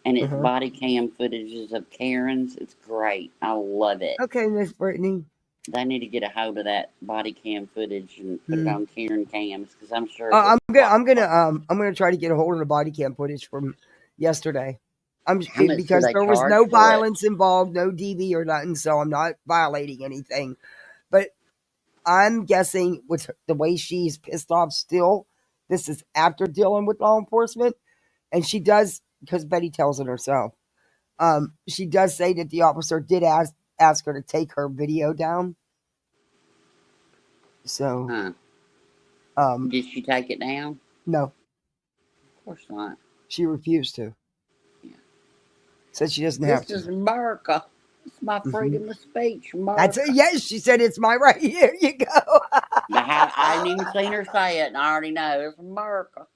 [SPEAKER 8] and it's body cam footages of Karens. It's great. I love it.
[SPEAKER 1] Okay, Miss Brittany.
[SPEAKER 8] They need to get a hold of that body cam footage and put it on Karen Cams, because I'm sure.
[SPEAKER 1] I'm gonna try to get a hold of the body cam footage from yesterday. Because there was no violence involved, no DV or nothing, so I'm not violating anything. But I'm guessing with the way she's pissed off still, this is after dealing with law enforcement, and she does, because Betty tells it herself. She does say that the officer did ask her to take her video down. So,
[SPEAKER 8] did she take it down?
[SPEAKER 1] No,
[SPEAKER 8] of course not.
[SPEAKER 1] She refused to. Said she doesn't have to.
[SPEAKER 8] This is America. It's my freedom of speech, America.
[SPEAKER 1] That's it. Yes, she said it's my right. Here you go.
[SPEAKER 8] I ain't even seen her say it, and I already know it's America.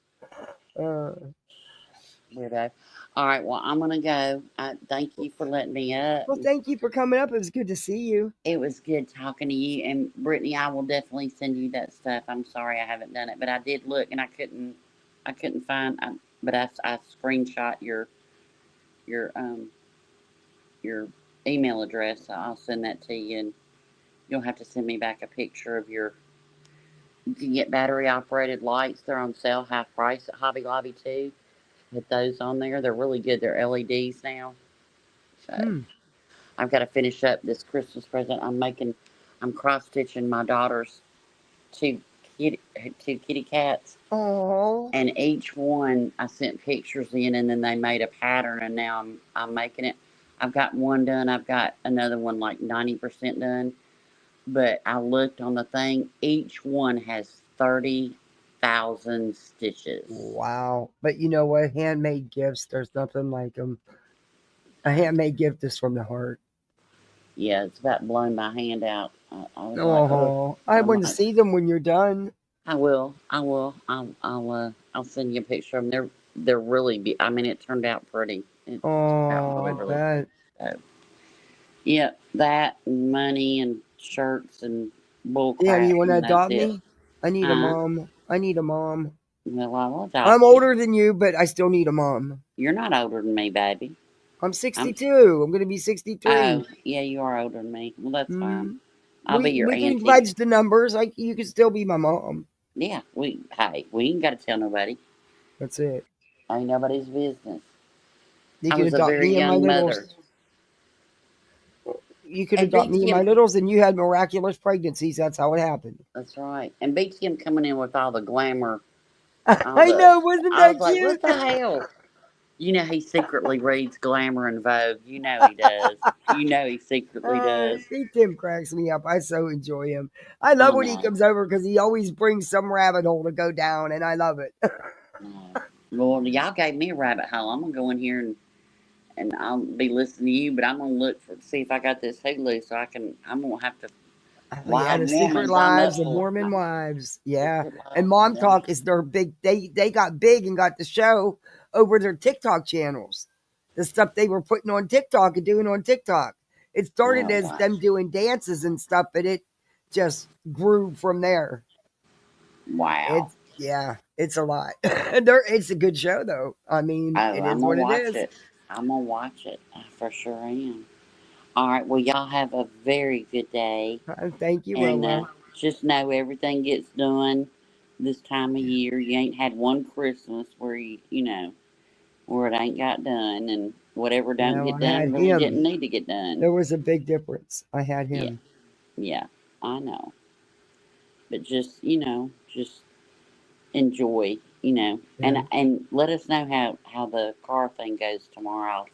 [SPEAKER 8] Weirdo. All right, well, I'm going to go. Thank you for letting me up.
[SPEAKER 1] Well, thank you for coming up. It was good to see you.
[SPEAKER 8] It was good talking to you. And, Brittany, I will definitely send you that stuff. I'm sorry I haven't done it, but I did look, and I couldn't find, but I screenshot your email address. So I'll send that to you, and you'll have to send me back a picture of you can get battery operated lights. They're on sale half price at Hobby Lobby too. Put those on there. They're really good. They're LEDs now. So I've got to finish up this Christmas present. I'm cross stitching my daughter's two kitty cats.
[SPEAKER 1] Oh.
[SPEAKER 8] And each one I sent pictures in, and then they made a pattern, and now I'm making it. I've got one done. I've got another one like 90% done. But I looked on the thing. Each one has 30,000 stitches.
[SPEAKER 1] Wow. But you know what? Handmade gifts, there's nothing like them. A handmade gift is from the heart.
[SPEAKER 8] Yeah, it's about blowing my hand out. I
[SPEAKER 1] want to see them when you're done.
[SPEAKER 8] I will. I'll send you a picture of them. They're really I mean, it turned out pretty.
[SPEAKER 1] I bet.
[SPEAKER 8] Yeah, that and money and shirts and bull crap.
[SPEAKER 1] Yeah, you want to adopt me? I need a mom.
[SPEAKER 8] Well, I will adopt
[SPEAKER 1] I'm older than you, but I still need a mom.
[SPEAKER 8] You're not older than me, baby.
[SPEAKER 1] I'm 62. I'm going to be 63.
[SPEAKER 8] Oh, yeah, you are older than me. Well, that's fine. I'll be your auntie.
[SPEAKER 1] We can pledge the numbers. You can still be my mom.
[SPEAKER 8] Yeah, we ain't got to tell nobody.
[SPEAKER 1] That's it.
[SPEAKER 8] Ain't nobody's business.
[SPEAKER 1] You
[SPEAKER 8] I
[SPEAKER 1] could
[SPEAKER 8] was a
[SPEAKER 1] adopt
[SPEAKER 8] very
[SPEAKER 1] me and my
[SPEAKER 8] young mother.
[SPEAKER 1] littles. You could
[SPEAKER 8] And
[SPEAKER 1] adopt me and my
[SPEAKER 8] BTM,
[SPEAKER 1] littles, and you had miraculous pregnancies. That's how it happened.
[SPEAKER 8] that's right. And BTM coming in with all the glamour, all
[SPEAKER 1] I
[SPEAKER 8] the.
[SPEAKER 1] know, wasn't
[SPEAKER 8] I was
[SPEAKER 1] that
[SPEAKER 8] like,
[SPEAKER 1] cute?
[SPEAKER 8] what the hell? You know he secretly reads Glamour and Vogue. You know he does. You know he secretly does.
[SPEAKER 1] See, Tim cracks me up. I so enjoy him. I love
[SPEAKER 8] I
[SPEAKER 1] when he
[SPEAKER 8] know.
[SPEAKER 1] comes over because he always brings some rabbit hole to go down, and I love it.
[SPEAKER 8] Well, y'all gave me a rabbit hole. I'm gonna go in here and I'll be listening to you, but I'm gonna look for see if I got this Hulu so I can. I'm gonna have to.
[SPEAKER 1] Oh, yeah,
[SPEAKER 8] Wild
[SPEAKER 1] the Secret
[SPEAKER 8] Woman's. I'm up
[SPEAKER 1] Lives of
[SPEAKER 8] for.
[SPEAKER 1] Mormon Wives. Yeah.
[SPEAKER 8] Secret
[SPEAKER 1] And
[SPEAKER 8] Lives of
[SPEAKER 1] Mom
[SPEAKER 8] Mormon.
[SPEAKER 1] Talk is their big, they got big and got the show over their TikTok channels. The stuff they were putting on TikTok and doing on TikTok. It started
[SPEAKER 8] Oh
[SPEAKER 1] as
[SPEAKER 8] wow.
[SPEAKER 1] them doing dances and stuff, but it just grew from there.
[SPEAKER 8] Wow.
[SPEAKER 1] It's a lot. It's a good show though. I mean,
[SPEAKER 8] Oh,
[SPEAKER 1] it
[SPEAKER 8] I'm
[SPEAKER 1] is
[SPEAKER 8] gonna
[SPEAKER 1] what it
[SPEAKER 8] watch
[SPEAKER 1] is.
[SPEAKER 8] it. I'm gonna watch it. I for sure am. All right. Well, y'all have a very good day,
[SPEAKER 1] Thank you,
[SPEAKER 8] and
[SPEAKER 1] Rolo.
[SPEAKER 8] just know everything gets done this time of year. You ain't had one Christmas where you know where it ain't got done, and whatever don't
[SPEAKER 1] No,
[SPEAKER 8] get
[SPEAKER 1] I
[SPEAKER 8] done
[SPEAKER 1] had
[SPEAKER 8] really
[SPEAKER 1] him.
[SPEAKER 8] didn't need to get done.
[SPEAKER 1] There was a big difference. I had
[SPEAKER 8] Yeah,
[SPEAKER 1] him.
[SPEAKER 8] yeah, I know. But just just enjoy,
[SPEAKER 1] Yeah.
[SPEAKER 8] and let us know how the car thing goes tomorrow.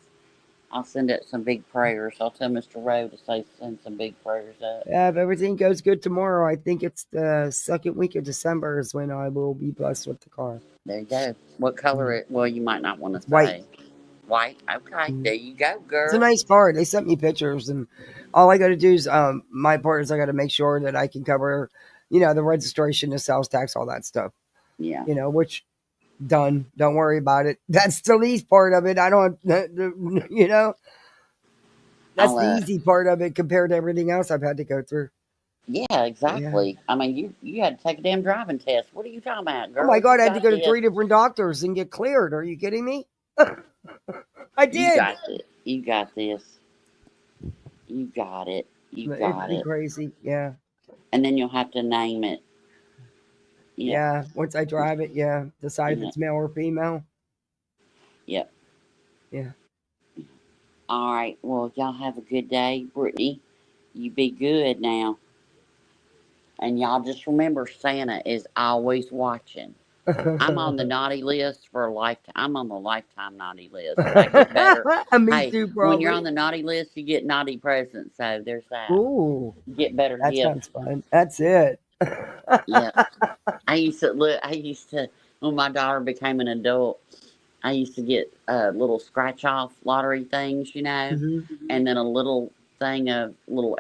[SPEAKER 8] I'll send up some big prayers. I'll tell Mr. Rowe to send some big prayers up.
[SPEAKER 1] Yeah, if everything goes good tomorrow, I think it's the second week of December is when I will be blessed with the car.
[SPEAKER 8] There you go. What color
[SPEAKER 1] Mm.
[SPEAKER 8] it? Well, you might not want to
[SPEAKER 1] It's white.
[SPEAKER 8] say. White. Okay.
[SPEAKER 1] Mm.
[SPEAKER 8] There you go,
[SPEAKER 1] It's a
[SPEAKER 8] girl.
[SPEAKER 1] nice car. They sent me pictures, and all I got to do is my part is I got to make sure that I can cover, the registration, the sales tax, all that stuff.
[SPEAKER 8] Yeah.
[SPEAKER 1] Which done. Don't worry about it. That's the least part of it. I don't, that's
[SPEAKER 8] I'll
[SPEAKER 1] the easy part of it compared to everything else I've had to go through.
[SPEAKER 8] Yeah,
[SPEAKER 1] Yeah.
[SPEAKER 8] exactly. I mean, you had to take a damn driving test. What are you talking about,
[SPEAKER 1] Oh
[SPEAKER 8] girl?
[SPEAKER 1] my
[SPEAKER 8] You
[SPEAKER 1] God, I had to
[SPEAKER 8] got
[SPEAKER 1] go to
[SPEAKER 8] this.
[SPEAKER 1] 3 different doctors and get cleared. Are you kidding me? I
[SPEAKER 8] You
[SPEAKER 1] did.
[SPEAKER 8] got it. You got this. You got it. You
[SPEAKER 1] It'd
[SPEAKER 8] got
[SPEAKER 1] be
[SPEAKER 8] it.
[SPEAKER 1] crazy. Yeah.
[SPEAKER 8] And then you'll have to name it. Yeah.
[SPEAKER 1] Yeah. Once I drive it, yeah. Decide if
[SPEAKER 8] Yeah.
[SPEAKER 1] it's male or female.
[SPEAKER 8] Yep.
[SPEAKER 1] Yeah.
[SPEAKER 8] All right. Well, y'all have a good day, Brittany. You be good now. And y'all just remember Santa is always watching. I'm on the naughty list for a lifetime. I'm on the lifetime naughty list. I get better.
[SPEAKER 1] Me
[SPEAKER 8] Hey,
[SPEAKER 1] too,
[SPEAKER 8] when you're on
[SPEAKER 1] probably.
[SPEAKER 8] the naughty list, you get naughty presents. So there's that.
[SPEAKER 1] Ooh,
[SPEAKER 8] You get better
[SPEAKER 1] that
[SPEAKER 8] gifts.
[SPEAKER 1] sounds fun. That's it.
[SPEAKER 8] Yeah. I used to look. I used to when my daughter became an adult. I used to get little scratch off lottery things,
[SPEAKER 1] Hmm.
[SPEAKER 8] and then a little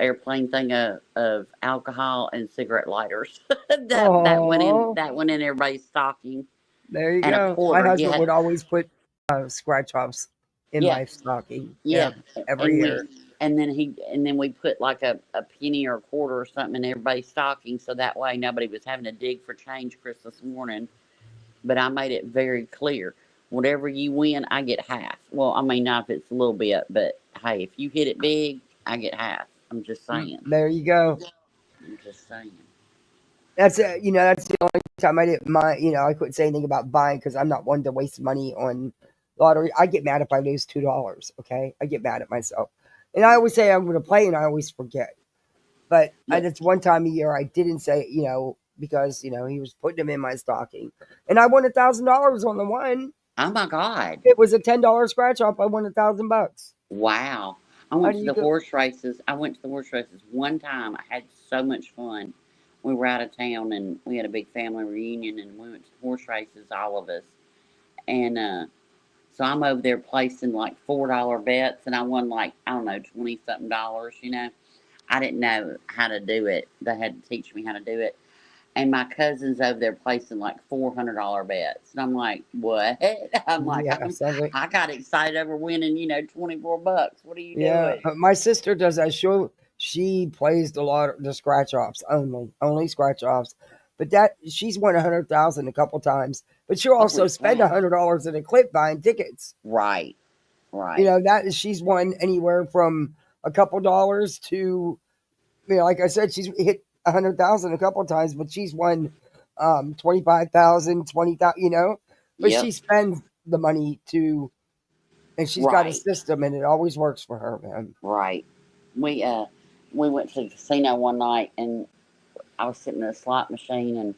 [SPEAKER 8] airplane thing of alcohol and cigarette lighters. that went in
[SPEAKER 1] Oh,
[SPEAKER 8] everybody's stocking,
[SPEAKER 1] there you
[SPEAKER 8] and a
[SPEAKER 1] go. My
[SPEAKER 8] quarter.
[SPEAKER 1] husband would always put scratch offs in
[SPEAKER 8] Yeah,
[SPEAKER 1] my stocking.
[SPEAKER 8] yeah,
[SPEAKER 1] Yeah, every
[SPEAKER 8] and
[SPEAKER 1] year.
[SPEAKER 8] then we put like a penny or a quarter or something in everybody's stocking, so that way nobody was having to dig for change Christmas morning. But I made it very clear. Whatever you win, I get half. Well, I mean, not if it's a little bit, but hey, if you hit it big, I get half. I'm just saying.
[SPEAKER 1] There you go.
[SPEAKER 8] I'm just saying.
[SPEAKER 1] That's it. That's the only time I didn't mind. I couldn't say anything about buying because I'm not one to waste money on lottery. I get mad if I lose $2. Okay, I get mad at myself, and I always say I'm going to play, and I always forget. But
[SPEAKER 8] Yeah.
[SPEAKER 1] it's one time a year I didn't say, because he was putting them in my stocking, and I won $1,000 on the one.
[SPEAKER 8] Oh my God!
[SPEAKER 1] It was a $10 scratch off. I won $1,000.
[SPEAKER 8] Wow! I
[SPEAKER 1] How
[SPEAKER 8] went
[SPEAKER 1] do
[SPEAKER 8] to
[SPEAKER 1] you
[SPEAKER 8] the
[SPEAKER 1] go?
[SPEAKER 8] horse races. One time. I had so much fun. We were out of town and we had a big family reunion, and we went to horse races, all of us. And so I'm over there placing like $4 bets, and I won like I don't know 20 something dollars. I didn't know how to do it. They had to teach me how to do it. And my cousin's over there placing like $400 bets. And I'm like, what? I'm like,
[SPEAKER 1] Yeah, sounds like.
[SPEAKER 8] I got excited over winning, $24. What are you
[SPEAKER 1] Yeah,
[SPEAKER 8] doing?
[SPEAKER 1] my sister does that. She plays the scratch offs only scratch offs, but she's won 100,000 a couple times. But she'll also
[SPEAKER 8] Holy
[SPEAKER 1] spend
[SPEAKER 8] crap.
[SPEAKER 1] $100 in a clip buying tickets.
[SPEAKER 8] Right, right.
[SPEAKER 1] She's won anywhere from a couple dollars to, like I said, she's hit 100,000 a couple times, but she's won $25,000, $20,000, you know, but
[SPEAKER 8] Yep.
[SPEAKER 1] she spends the money and she's got a
[SPEAKER 8] Right.
[SPEAKER 1] system, and it always works for her, man.
[SPEAKER 8] Right. We went to the casino one night, and I was sitting in a slot machine, and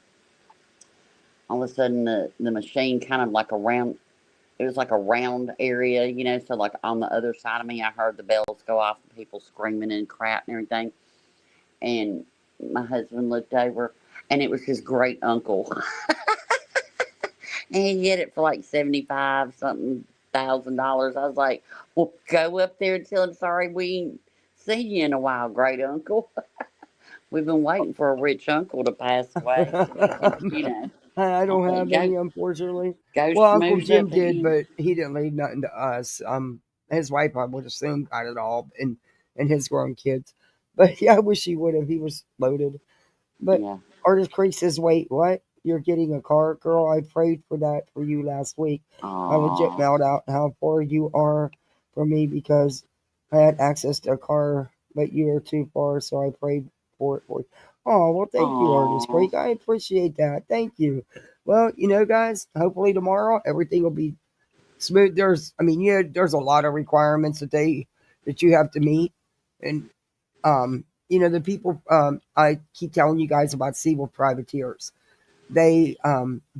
[SPEAKER 8] all of a sudden the machine kind of like a round. It was like a round area, you know. So like on the other side of me, I heard the bells go off, and people screaming and crap and everything. And my husband looked over, and it was his great uncle, and he hit it for like 75 something $1,000. I was like, "Well, go up there and tell him sorry we ain't seen you in a while, great uncle. We've been waiting for a rich uncle to pass away, you know."
[SPEAKER 1] I
[SPEAKER 8] I
[SPEAKER 1] don't
[SPEAKER 8] said,
[SPEAKER 1] have any, unfortunately.
[SPEAKER 8] go
[SPEAKER 1] Well, Uncle
[SPEAKER 8] schmooze
[SPEAKER 1] Jim
[SPEAKER 8] up
[SPEAKER 1] did,
[SPEAKER 8] again.
[SPEAKER 1] but he didn't leave nothing to us. His wife, I would assume, got it all, and his grown kids. But yeah, I wish he would have. He was loaded. But
[SPEAKER 8] Yeah.
[SPEAKER 1] Artist Creek says, "Wait, what? You're getting a car, girl? I prayed for that for you last week. I legit
[SPEAKER 8] Aw.
[SPEAKER 1] mailed out how far you are from me because I had access to a car, but you are too far, so I prayed for it for you." Oh, well, thank you, Artist
[SPEAKER 8] Aw.
[SPEAKER 1] Creek. I appreciate that. Thank you. Well, you know, guys, hopefully tomorrow everything will be smooth. There's a lot of requirements that you have to meet, and the people I keep telling you guys about Siebel Privateers. They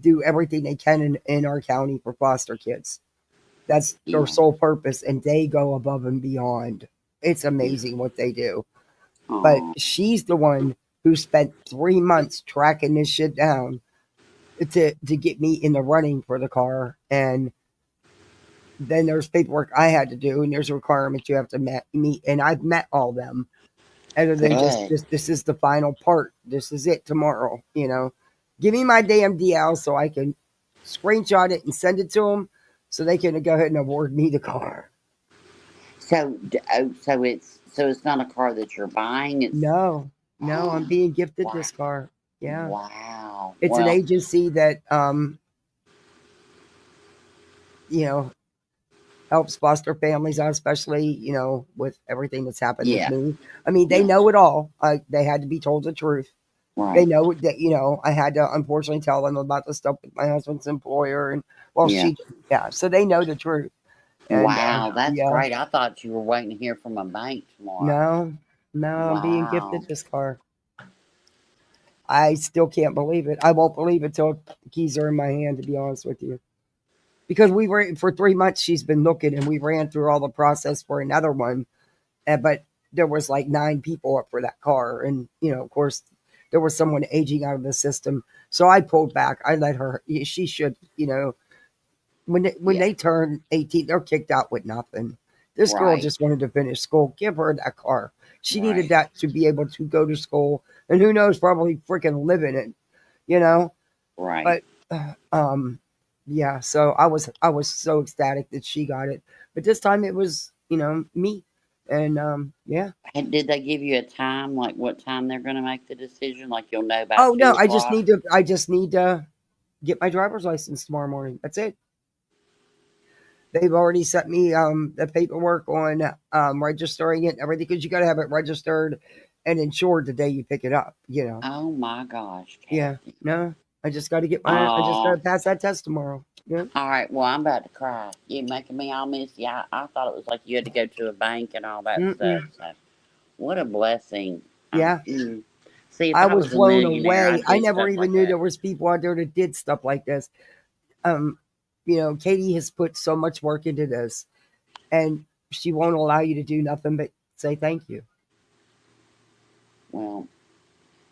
[SPEAKER 1] do everything they can in our county for foster kids. That's their
[SPEAKER 8] Yeah.
[SPEAKER 1] sole purpose, and they go above and beyond. It's
[SPEAKER 8] Yeah.
[SPEAKER 1] amazing what they do. But
[SPEAKER 8] Aw.
[SPEAKER 1] she's the one who spent 3 months tracking this shit down to get me in the running for the car. And then there's paperwork I had to do, and there's requirements you have to meet, and I've met all them. Other than just
[SPEAKER 8] Good.
[SPEAKER 1] this is the final part. This is it tomorrow. Give me my damn DL so I can screenshot it and send it to them, so they can go ahead and award me the car.
[SPEAKER 8] So, so it's not a car that you're buying. It's
[SPEAKER 1] No, I'm being gifted
[SPEAKER 8] wow.
[SPEAKER 1] this car. Yeah,
[SPEAKER 8] Wow.
[SPEAKER 1] it's an
[SPEAKER 8] Well,
[SPEAKER 1] agency that you know helps foster families out, especially with everything that's happened with
[SPEAKER 8] yeah.
[SPEAKER 1] me. I mean, they
[SPEAKER 8] Yeah.
[SPEAKER 1] know it all. They had to be told the truth. They
[SPEAKER 8] Right.
[SPEAKER 1] know that I had to unfortunately tell them about the stuff with my husband's employer, and
[SPEAKER 8] Yeah.
[SPEAKER 1] so they know the truth. And
[SPEAKER 8] Wow. That's
[SPEAKER 1] yeah,
[SPEAKER 8] great. I thought you were waiting to hear from a bank tomorrow.
[SPEAKER 1] no, I'm being
[SPEAKER 8] Wow.
[SPEAKER 1] gifted this car. I still can't believe it. I won't believe it till the keys are in my hand, to be honest with you. Because we were for 3 months, she's been looking, and we ran through all the process for another one, but there was like 9 people up for that car, and of course, there was someone aging out of the system. So I pulled back. I let her. She should, when
[SPEAKER 8] Yeah.
[SPEAKER 1] they turn 18, they're kicked out with nothing. This girl
[SPEAKER 8] Right.
[SPEAKER 1] just wanted to finish school. Give her that car. She needed
[SPEAKER 8] Right.
[SPEAKER 1] that to be able to go to school, and who knows, probably freaking live in it, you know.
[SPEAKER 8] Right.
[SPEAKER 1] But yeah. So I was so ecstatic that she got it, but this time it was me, and yeah.
[SPEAKER 8] And did they give you a time, like what time they're going to make the decision? Like you'll know about
[SPEAKER 1] Oh
[SPEAKER 8] two
[SPEAKER 1] no, I just
[SPEAKER 8] o'clock.
[SPEAKER 1] need to get my driver's license tomorrow morning. That's it. They've already sent me the paperwork on registering it and everything, because you got to have it registered and insured the day you pick it up.
[SPEAKER 8] Oh my gosh,
[SPEAKER 1] Yeah.
[SPEAKER 8] Kathy.
[SPEAKER 1] No, I just got to I just got
[SPEAKER 8] Oh.
[SPEAKER 1] to pass that test tomorrow. Yeah.
[SPEAKER 8] All right. Well, I'm about to cry. You're making me all misty. I thought it was like you had to go to a bank and all that stuff.
[SPEAKER 1] Mm-mm.
[SPEAKER 8] So, what a blessing.
[SPEAKER 1] Yeah.
[SPEAKER 8] See, if
[SPEAKER 1] I
[SPEAKER 8] I
[SPEAKER 1] was
[SPEAKER 8] was a
[SPEAKER 1] blown
[SPEAKER 8] millionaire,
[SPEAKER 1] away.
[SPEAKER 8] I'd
[SPEAKER 1] I
[SPEAKER 8] do
[SPEAKER 1] never
[SPEAKER 8] stuff
[SPEAKER 1] even
[SPEAKER 8] like
[SPEAKER 1] knew
[SPEAKER 8] that.
[SPEAKER 1] there was people out there that did stuff like this. Um, Katie has put so much work into this, and she won't allow you to do nothing but say thank you.
[SPEAKER 8] Well,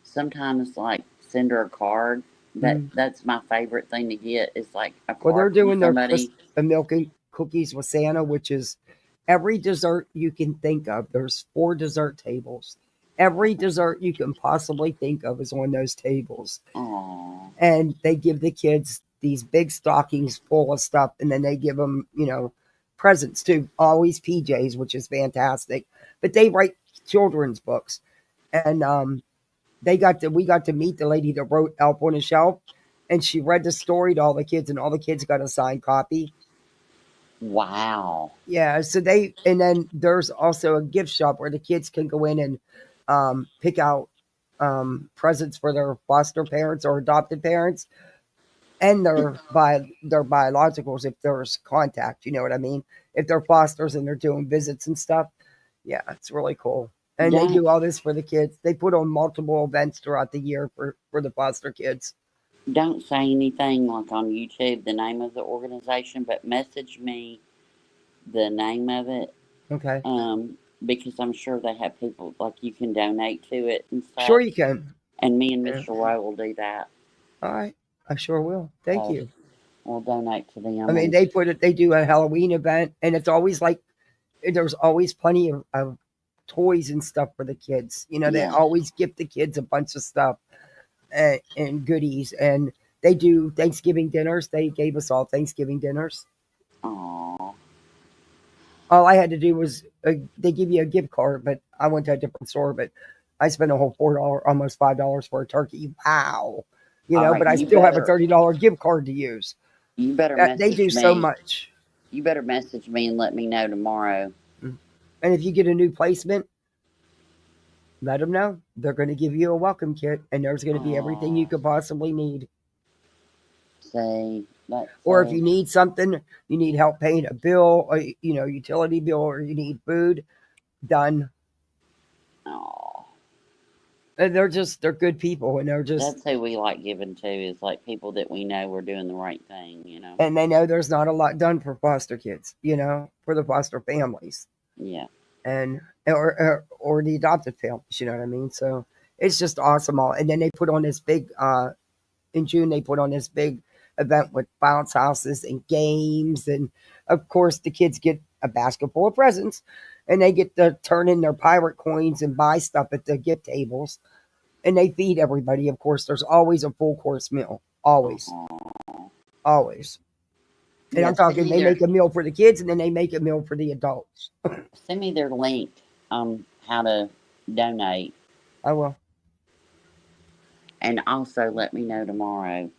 [SPEAKER 8] sometimes like send her a card. That's my favorite thing to get is like a
[SPEAKER 1] Well, they're
[SPEAKER 8] card from
[SPEAKER 1] doing
[SPEAKER 8] somebody.
[SPEAKER 1] the milk and cookies with Santa, which is every dessert you can think of. There's 4 dessert tables. Every dessert you can possibly think of is on those tables.
[SPEAKER 8] Aw.
[SPEAKER 1] And they give the kids these big stockings full of stuff, and then they give them, presents too. Always PJs, which is fantastic. But they write children's books, and we got to meet the lady that wrote Elf on a Shelf, and she read the story to all the kids, and all the kids got a signed copy.
[SPEAKER 8] Wow.
[SPEAKER 1] Yeah, so and then there's also a gift shop where the kids can go in and pick out presents for their foster parents or adopted parents and their biologicals if there's contact. You know what I mean? If they're fosters and they're doing visits and stuff, yeah, it's really cool. And they
[SPEAKER 8] Don't
[SPEAKER 1] do all this for the kids. They put on multiple events throughout the year for the foster kids.
[SPEAKER 8] don't say anything like on YouTube the name of the organization, but message me the name of it.
[SPEAKER 1] Okay,
[SPEAKER 8] Because I'm sure they have people like you can donate to it and
[SPEAKER 1] sure
[SPEAKER 8] stuff.
[SPEAKER 1] you can.
[SPEAKER 8] And me and
[SPEAKER 1] Yeah.
[SPEAKER 8] Mr. Roy will do that.
[SPEAKER 1] All right, I sure will. Thank
[SPEAKER 8] So
[SPEAKER 1] you.
[SPEAKER 8] we'll donate to them.
[SPEAKER 1] I mean,
[SPEAKER 8] And
[SPEAKER 1] they put it. They do a Halloween event, and it's always like there's always plenty of toys and stuff for the kids. You know, they
[SPEAKER 8] yeah,
[SPEAKER 1] always gift the kids a bunch of stuff and goodies, and they do Thanksgiving dinners. They gave us all Thanksgiving dinners.
[SPEAKER 8] aw,
[SPEAKER 1] All I had to do was they give you a gift card, but I went to a different store. But I spent a whole $4, almost $5 for a turkey. Wow, you
[SPEAKER 8] all
[SPEAKER 1] know.
[SPEAKER 8] right.
[SPEAKER 1] But I
[SPEAKER 8] You
[SPEAKER 1] still have a
[SPEAKER 8] better
[SPEAKER 1] $30 gift card to use. They do
[SPEAKER 8] message
[SPEAKER 1] so
[SPEAKER 8] me.
[SPEAKER 1] much.
[SPEAKER 8] You better message me and let me know tomorrow.
[SPEAKER 1] And if you get a new placement, let them know. They're going to give you a welcome kit, and there's going to be everything you
[SPEAKER 8] Aw,
[SPEAKER 1] could possibly need.
[SPEAKER 8] say that's
[SPEAKER 1] Or if you need something, you need help paying a bill, or utility bill, or you need food, done.
[SPEAKER 8] aw,
[SPEAKER 1] And they're good people, and
[SPEAKER 8] that's who we like giving to is like people that we know we're doing the right thing.
[SPEAKER 1] and they know there's not a lot done for foster kids, for the foster families
[SPEAKER 8] Yeah.
[SPEAKER 1] and or the adopted families, you know what I mean? So it's just awesome. And then they put on this big in June, they put on this big event with bounce houses and games. And of course, the kids get a basket full of presents and they get to turn in their pirate coins and buy stuff at the gift tables. And they feed everybody. Of course, there's always a full course meal. Always.
[SPEAKER 8] Aw.
[SPEAKER 1] Always. And
[SPEAKER 8] Yeah.
[SPEAKER 1] I'm talking, they make a meal for the kids and then they make a meal for the adults.
[SPEAKER 8] Send me their link on how to donate,
[SPEAKER 1] I will.
[SPEAKER 8] and also let me know tomorrow.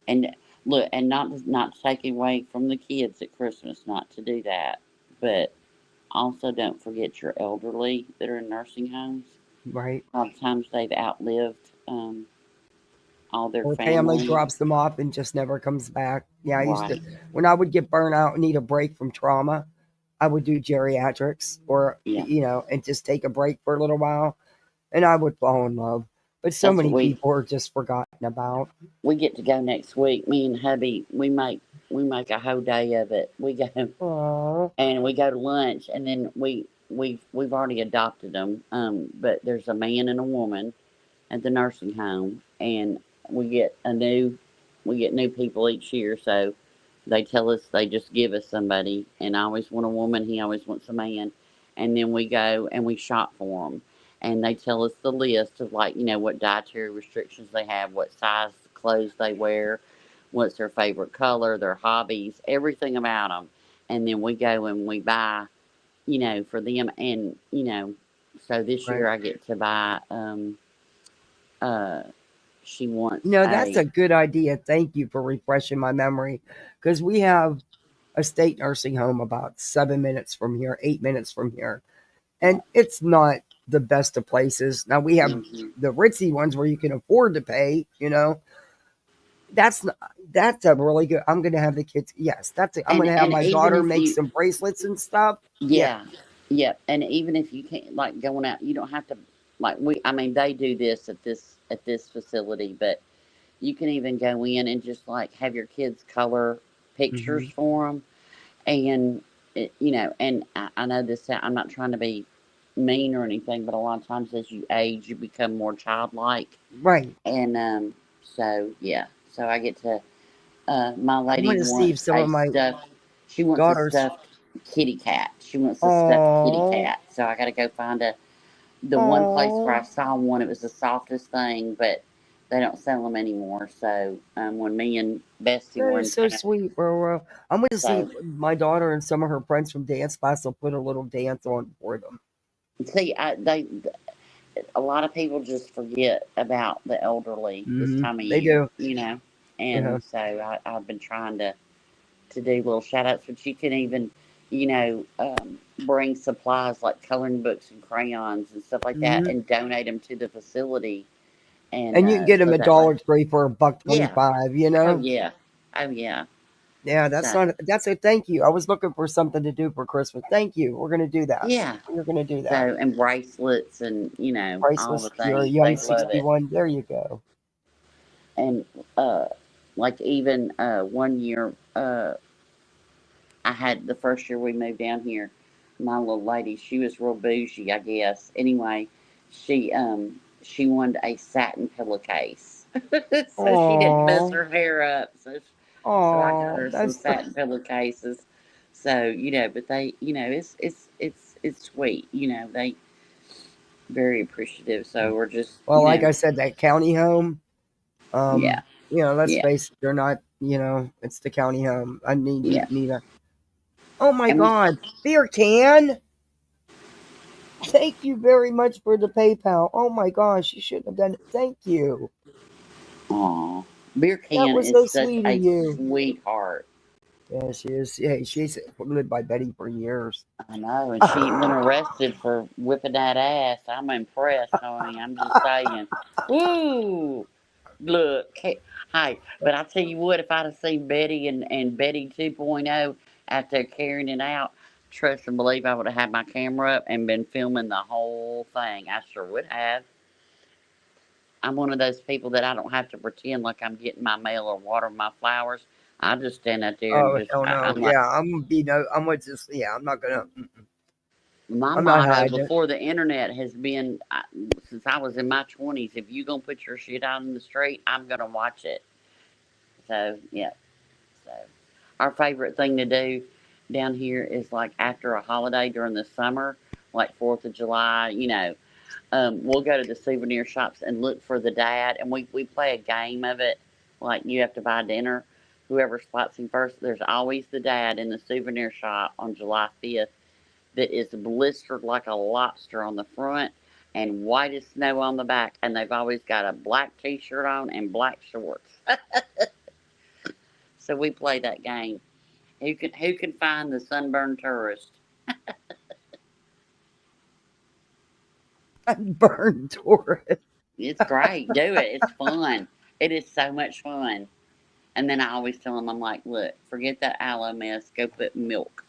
[SPEAKER 8] And look, and not to take away from the kids at Christmas, not to do that, but also don't forget your elderly that are in nursing homes.
[SPEAKER 1] Right.
[SPEAKER 8] A lot of times they've outlived all their
[SPEAKER 1] Or family
[SPEAKER 8] family.
[SPEAKER 1] drops them off and just never comes back. Yeah, I used to,
[SPEAKER 8] Right.
[SPEAKER 1] when I would get burnt out and need a break from trauma, I would do geriatrics or,
[SPEAKER 8] Yeah.
[SPEAKER 1] and just take a break for a little while and I would fall in love. But so
[SPEAKER 8] That's what
[SPEAKER 1] many people are just forgotten about.
[SPEAKER 8] we get to go next week. Me and hubby, we make a whole day of it. We go
[SPEAKER 1] Aww.
[SPEAKER 8] and we go to lunch, and then we've already adopted them. But there's a man and a woman at the nursing home, and we get new people each year. So they tell us they just give us somebody, and I always want a woman. He always wants a man, and then we go and we shop for them, and they tell us the list of like what dietary restrictions they have, what size clothes they wear, what's their favorite color, their hobbies, everything about them, and then we go and we buy for them, and so this
[SPEAKER 1] Right.
[SPEAKER 8] year I get to buy she wants
[SPEAKER 1] That's a good idea. Thank you for refreshing my memory because we have a state nursing home about 7 minutes from here, 8 minutes from here. And it's not the best of places. Now we have the ritzy ones where you can afford to pay, That's a really good. I'm gonna have the kids. Yes, I'm gonna have
[SPEAKER 8] and
[SPEAKER 1] my
[SPEAKER 8] even
[SPEAKER 1] daughter
[SPEAKER 8] if
[SPEAKER 1] make
[SPEAKER 8] you
[SPEAKER 1] some bracelets and stuff.
[SPEAKER 8] yeah, yeah, and even if you can't like going out, you don't have to like I mean they do this at this facility, but you can even go in and just like have your kids color pictures
[SPEAKER 1] Hmm.
[SPEAKER 8] for them, and and I know this. I'm not trying to be mean or anything, but a lot of times as you age, you become more childlike,
[SPEAKER 1] Right.
[SPEAKER 8] and so yeah, so I get to. My
[SPEAKER 1] I'm
[SPEAKER 8] lady
[SPEAKER 1] gonna see if
[SPEAKER 8] wants
[SPEAKER 1] some
[SPEAKER 8] a
[SPEAKER 1] of my
[SPEAKER 8] stuffed. She wants a
[SPEAKER 1] daughters.
[SPEAKER 8] stuffed kitty cat. She wants a stuffed kitty
[SPEAKER 1] Oh,
[SPEAKER 8] cat. So I got to go find the one place where I
[SPEAKER 1] oh,
[SPEAKER 8] saw one. It was the softest thing, but they don't sell them anymore. So when me and Bessie
[SPEAKER 1] that
[SPEAKER 8] were
[SPEAKER 1] is
[SPEAKER 8] in
[SPEAKER 1] so
[SPEAKER 8] town,
[SPEAKER 1] sweet, bro. I'm gonna see
[SPEAKER 8] so
[SPEAKER 1] if my daughter and some of her friends from dance class will put a little dance on for them.
[SPEAKER 8] see, a lot of people just forget about the elderly this time of
[SPEAKER 1] They
[SPEAKER 8] year,
[SPEAKER 1] do. Yeah.
[SPEAKER 8] and so I've been trying to do little shout outs, but you can even, bring supplies like coloring books and crayons and stuff like that,
[SPEAKER 1] Mhm.
[SPEAKER 8] and donate them to the facility.
[SPEAKER 1] And you can get them
[SPEAKER 8] So
[SPEAKER 1] at
[SPEAKER 8] that way,
[SPEAKER 1] Dollar Tree for
[SPEAKER 8] yeah.
[SPEAKER 1] $1.25. You
[SPEAKER 8] Oh
[SPEAKER 1] know.
[SPEAKER 8] yeah. Oh yeah.
[SPEAKER 1] Yeah,
[SPEAKER 8] So
[SPEAKER 1] that's a thank you. I was looking for something to do for Christmas. Thank you. We're gonna do that.
[SPEAKER 8] yeah.
[SPEAKER 1] We're gonna do that.
[SPEAKER 8] So and bracelets and all the
[SPEAKER 1] Priceless. You're a
[SPEAKER 8] things.
[SPEAKER 1] young
[SPEAKER 8] They love it.
[SPEAKER 1] 61. There you go.
[SPEAKER 8] And like even 1 year, I had the first year we moved down here. My little lady, she was real bougie, I guess. Anyway, she wanted a satin pillowcase, so she didn't mess
[SPEAKER 1] Oh,
[SPEAKER 8] her hair up. So I got
[SPEAKER 1] oh,
[SPEAKER 8] her some
[SPEAKER 1] that's
[SPEAKER 8] satin pillowcases. So but they, it's sweet. They very appreciative. So we're just,
[SPEAKER 1] well. Like I said, that county home.
[SPEAKER 8] yeah,
[SPEAKER 1] Let's
[SPEAKER 8] yeah,
[SPEAKER 1] face it. They're not. It's the county home. I
[SPEAKER 8] yeah.
[SPEAKER 1] need a. Oh my
[SPEAKER 8] And we,
[SPEAKER 1] God, beer can. Thank you very much for the PayPal. Oh my gosh, you shouldn't have done it. Thank you.
[SPEAKER 8] aw, Beer
[SPEAKER 1] That
[SPEAKER 8] Can
[SPEAKER 1] was
[SPEAKER 8] is
[SPEAKER 1] so
[SPEAKER 8] such
[SPEAKER 1] sweet of
[SPEAKER 8] a
[SPEAKER 1] you.
[SPEAKER 8] sweetheart.
[SPEAKER 1] Yeah, she is. Yeah, she's lived by Betty for years.
[SPEAKER 8] I know, and she ain't been arrested for whipping that ass. I'm impressed, honey. I'm just saying. Woo! Look, hey, but I tell you what, if I'd have seen Betty and Betty 2.0 out there carrying it out, trust and believe I would have had my camera up and been filming the whole thing. I sure would have. I'm one of those people that I don't have to pretend like I'm getting my mail or water my flowers. I just stand out there and
[SPEAKER 1] Oh
[SPEAKER 8] just,
[SPEAKER 1] hell no!
[SPEAKER 8] I'm like,
[SPEAKER 1] Yeah, I'm gonna be no. I'm gonna just. Yeah, I'm not gonna.
[SPEAKER 8] my
[SPEAKER 1] I'm not
[SPEAKER 8] motto
[SPEAKER 1] hiding it.
[SPEAKER 8] before the internet has been, since I was in my 20s, if you gonna put your shit out in the street, I'm gonna watch it. So yeah. So our favorite thing to do down here is like after a holiday during the summer, like 4th of July. We'll go to the souvenir shops and look for the dad, and we play a game of it. Like you have to buy dinner. Whoever spots him first, there's always the dad in the souvenir shop on July 5th that is blistered like a lobster on the front and white as snow on the back, and they've always got a black t-shirt on and black shorts. So we play that game. Who can find the sunburned tourist?
[SPEAKER 1] I'm burned Taurus.
[SPEAKER 8] It's great. Do it. It's fun. It is so much fun. And then I always tell them, I'm like, look, forget that aloe mess. Go put milk.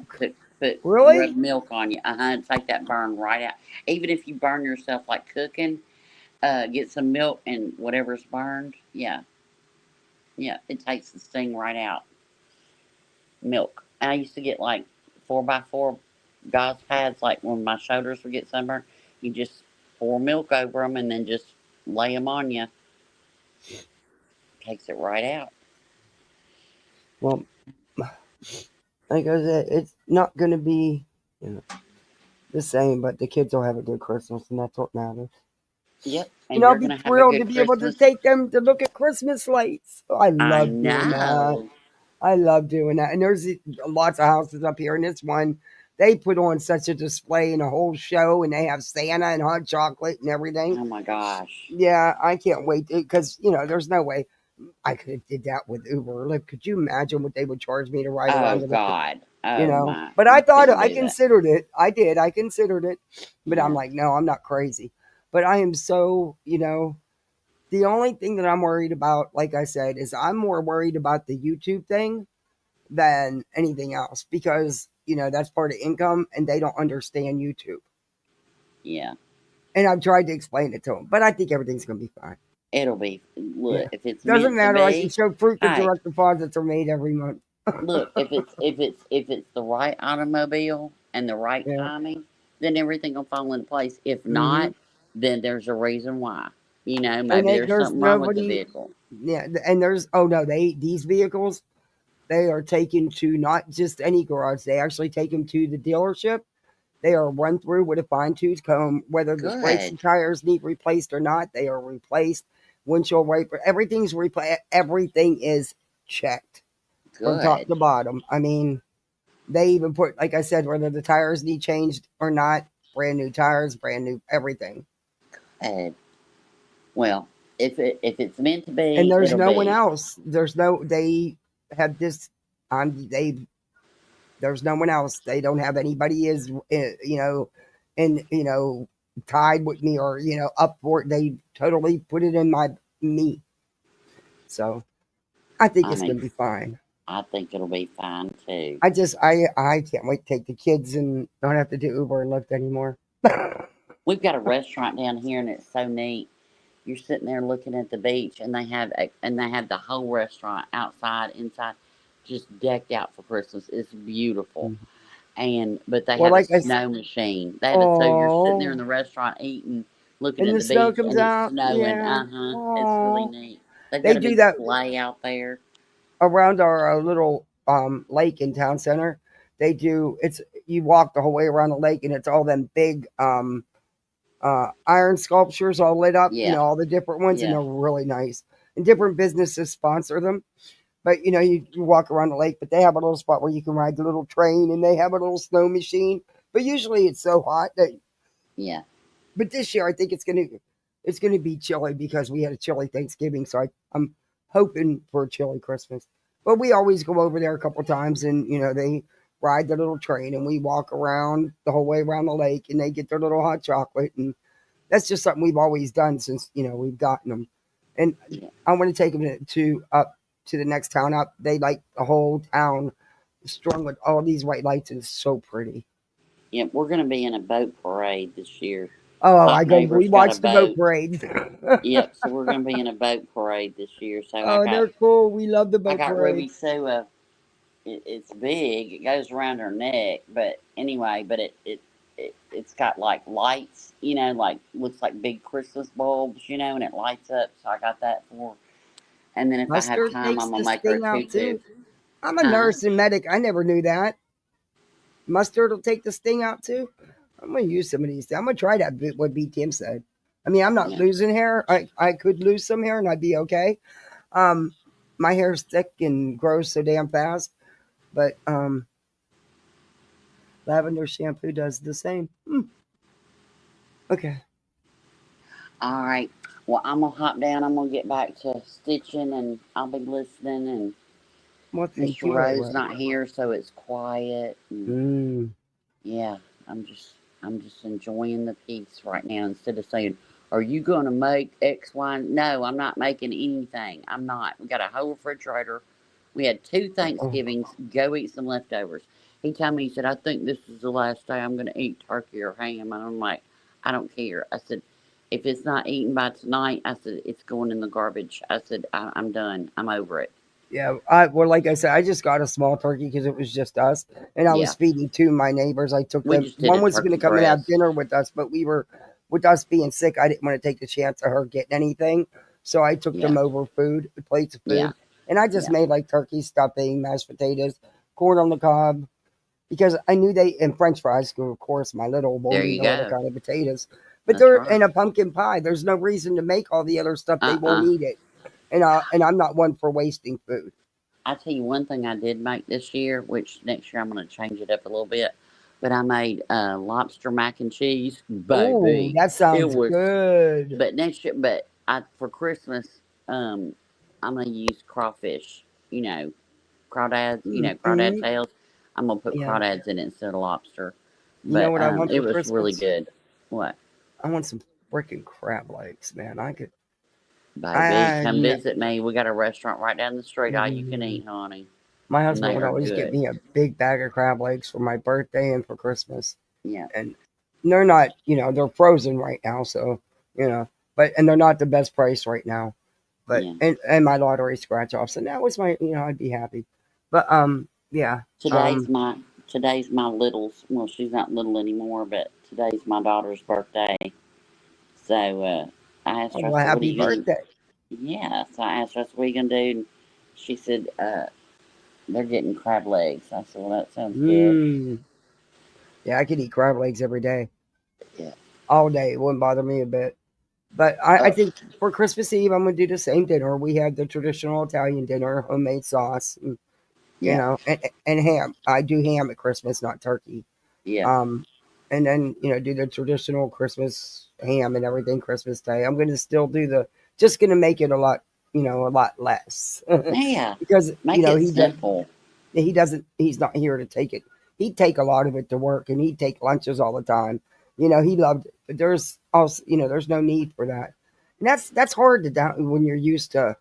[SPEAKER 8] Put
[SPEAKER 1] Really?
[SPEAKER 8] rub milk on you. Take that burn right out. Even if you burn yourself like cooking, get some milk and whatever's burned. Yeah, yeah, it takes the sting right out. Milk. And I used to get like 4x4 gauze pads, like when my shoulders would get sunburned. You just pour milk over them and then just lay them on you. Takes it right out.
[SPEAKER 1] Well, like I said, it's not gonna be the same, but the kids will have a good Christmas, and that's what matters.
[SPEAKER 8] Yep,
[SPEAKER 1] And
[SPEAKER 8] and
[SPEAKER 1] I'll
[SPEAKER 8] you're
[SPEAKER 1] be
[SPEAKER 8] gonna have a
[SPEAKER 1] thrilled to
[SPEAKER 8] good
[SPEAKER 1] be able to
[SPEAKER 8] Christmas.
[SPEAKER 1] take them to look at Christmas lights. I
[SPEAKER 8] I
[SPEAKER 1] love doing that.
[SPEAKER 8] know.
[SPEAKER 1] I love doing that. And there's lots of houses up here. And this one, they put on such a display and a whole show, and they have Santa and hot chocolate and everything.
[SPEAKER 8] Oh my gosh.
[SPEAKER 1] Yeah, I can't wait because there's no way I could have did that with Uber. Like, could you imagine what they would charge me to ride
[SPEAKER 8] Oh
[SPEAKER 1] around to look at?
[SPEAKER 8] God. Oh my.
[SPEAKER 1] But I
[SPEAKER 8] You
[SPEAKER 1] thought
[SPEAKER 8] couldn't
[SPEAKER 1] I
[SPEAKER 8] do that.
[SPEAKER 1] considered it. I did. I considered it, but I'm
[SPEAKER 8] Yeah.
[SPEAKER 1] like, no, I'm not crazy. But I am so, the only thing that I'm worried about, like I said, is I'm more worried about the YouTube thing than anything else because, that's part of income and they don't understand YouTube.
[SPEAKER 8] Yeah.
[SPEAKER 1] And I've tried to explain it to them, but I think everything's going to be fine.
[SPEAKER 8] It'll be. Look,
[SPEAKER 1] Yeah.
[SPEAKER 8] if it's
[SPEAKER 1] Doesn't
[SPEAKER 8] meant to
[SPEAKER 1] matter. I can
[SPEAKER 8] be.
[SPEAKER 1] show proof that
[SPEAKER 8] Hey,
[SPEAKER 1] direct deposits are made every month.
[SPEAKER 8] look. If it's the right automobile and the right
[SPEAKER 1] Yeah.
[SPEAKER 8] timing, then everything will fall into place. If
[SPEAKER 1] Hmm.
[SPEAKER 8] not, then there's a reason why.
[SPEAKER 1] And
[SPEAKER 8] Maybe there's
[SPEAKER 1] there's
[SPEAKER 8] something wrong with the
[SPEAKER 1] nobody.
[SPEAKER 8] vehicle.
[SPEAKER 1] Yeah. And there's, oh no, these vehicles, they are taken to not just any garage. They actually take them to the dealership. They are run through with a fine tooth comb. Whether the brakes
[SPEAKER 8] Good.
[SPEAKER 1] and tires need replaced or not, they are replaced. Windshield wiper, everything's replaced. Everything is checked from top
[SPEAKER 8] Good.
[SPEAKER 1] to bottom. I mean, they even put, like I said, whether the tires need changed or not, brand new tires, brand new everything.
[SPEAKER 8] Good. Well, if it's meant to
[SPEAKER 1] And
[SPEAKER 8] be,
[SPEAKER 1] there's
[SPEAKER 8] it'll
[SPEAKER 1] no one
[SPEAKER 8] be.
[SPEAKER 1] else. They have this. They There's no one else. They don't have anybody tied with me or up for it. They totally put it in me. So I think it's gonna be fine.
[SPEAKER 8] I think it'll be fine too.
[SPEAKER 1] I can't wait to take the kids and not have to do Uber and Lyft anymore.
[SPEAKER 8] We've got a restaurant down here, and it's so neat. You're sitting there looking at the beach, and they have the whole restaurant outside, inside, just decked out for Christmas. It's beautiful, but they have a snow machine. They have so you're sitting there in the restaurant eating, looking at the
[SPEAKER 1] snow
[SPEAKER 8] beach,
[SPEAKER 1] comes
[SPEAKER 8] and
[SPEAKER 1] out.
[SPEAKER 8] it's snowing.
[SPEAKER 1] Yeah.
[SPEAKER 8] It's really neat. They've
[SPEAKER 1] They
[SPEAKER 8] got a
[SPEAKER 1] do
[SPEAKER 8] big
[SPEAKER 1] that
[SPEAKER 8] sleigh out there
[SPEAKER 1] around our little lake in town center. They do. You walk the whole way around the lake, and it's all them big iron sculptures all lit up.
[SPEAKER 8] Yeah.
[SPEAKER 1] All the different ones,
[SPEAKER 8] Yeah.
[SPEAKER 1] and they're really nice. And different businesses sponsor them. But you walk around the lake, but they have a little spot where you can ride the little train, and they have a little snow machine. But usually it's so hot that.
[SPEAKER 8] Yeah.
[SPEAKER 1] But this year I think it's gonna be chilly because we had a chilly Thanksgiving, so I'm hoping for a chilly Christmas. But we always go over there a couple times, and they ride the little train, and we walk around the whole way around the lake, and they get their little hot chocolate, and that's just something we've always done since we've gotten them. And I want to take them up to the next town up. They like the whole town strung with all these white lights, and it's so pretty.
[SPEAKER 8] Yeah, we're going to be in a boat parade this year.
[SPEAKER 1] Oh, we watched the boat parade.
[SPEAKER 8] Yep, so we're going to be in a boat parade this year. So
[SPEAKER 1] they're cool. We love the boat
[SPEAKER 8] parade. I got
[SPEAKER 1] parade.
[SPEAKER 8] Ruby Sue it's big. It goes around her neck, but anyway, it's got like lights, like looks like big Christmas bulbs, and it lights up. So I got that for her. And then if I have time, I'm gonna make her a tutu.
[SPEAKER 1] I'm a nurse and medic. I never knew that. Mustard will take the sting out too. I'm gonna use some of these. I'm gonna try that. What B Tim said. I mean, I'm not losing hair. I could lose some hair and I'd be okay. My hair's thick and grows so damn fast. But lavender shampoo does the same. Okay.
[SPEAKER 8] All right. Well, I'm gonna hop down. I'm gonna get back to stitching, and I'll be listening. And Mr. Rowe's not here, so it's quiet. And yeah, I'm just enjoying the peace right now. Instead of saying, "Are you gonna make X, Y?" No, I'm not making anything. I'm not. We got a whole refrigerator. We had 2 Thanksgivings. Go eat some leftovers. He told me, he said, "I think this is the last day I'm going to eat turkey or ham." And I'm like, "I don't care." I said, "If it's not eaten by tonight," I said, "it's going in the garbage." I said, I'm done. I'm over it.
[SPEAKER 1] Yeah. Well, like I said, I just got a small turkey because it was just us. And I was feeding 2 of my neighbors. I took them. One was going to come and have dinner with us, but with us being sick, I didn't want to take the chance of her getting anything. So I took them over plates of food. Yeah. And I just made like turkey stuffing, mashed potatoes, corn on the cob, because I knew and French fries, of course, my little bowl, kind of potatoes. But in a pumpkin pie. There's no reason to make all the other stuff. They won't eat it. And I'm not one for wasting food.
[SPEAKER 8] I'll tell you one thing I did make this year, which next year I'm going to change it up a little bit. But I made lobster mac and cheese. Baby.
[SPEAKER 1] Ooh, that sounds good.
[SPEAKER 8] But next year, for Christmas, I'm going to use crawfish, crawdads, crawdad tails. I'm going to put crawdads in it instead of lobster. But
[SPEAKER 1] you know what I want for
[SPEAKER 8] it was
[SPEAKER 1] Christmas?
[SPEAKER 8] really good. What?
[SPEAKER 1] I want some freaking crab legs, man. I could.
[SPEAKER 8] Baby, come visit me. We got a restaurant right down the street. All you can eat, honey.
[SPEAKER 1] My husband would always get me a big bag of crab legs for my birthday and for Christmas.
[SPEAKER 8] Yeah.
[SPEAKER 1] And they're not, they're frozen right now. So, and they're not the best price right now. But, and my lottery scratch off. So that was my, I'd be happy. But, yeah.
[SPEAKER 8] Today's my little's, well, she's not little anymore, but today's my daughter's birthday. So, I asked her,
[SPEAKER 1] well, happy birthday.
[SPEAKER 8] Yeah, so I asked her, what are you going to do? And she said, they're getting crab legs. I said, well, that sounds good.
[SPEAKER 1] Yeah, I could eat crab legs every day.
[SPEAKER 8] Yeah.
[SPEAKER 1] All day. It wouldn't bother me a bit. But I think for Christmas Eve, I'm going to do the same dinner. We have the traditional Italian dinner, homemade sauce, and, and ham. I do ham at Christmas, not turkey.
[SPEAKER 8] Yeah.
[SPEAKER 1] And then, do the traditional Christmas ham and everything Christmas Day. I'm going to still just going to make it a lot less.
[SPEAKER 8] Yeah.
[SPEAKER 1] Because,
[SPEAKER 8] make it simple.
[SPEAKER 1] He's not here to take it. he'd take a lot of it to work, and he'd take lunches all the time. He loved it. But there's also, there's no need for that. And that's hard to down when you're used to,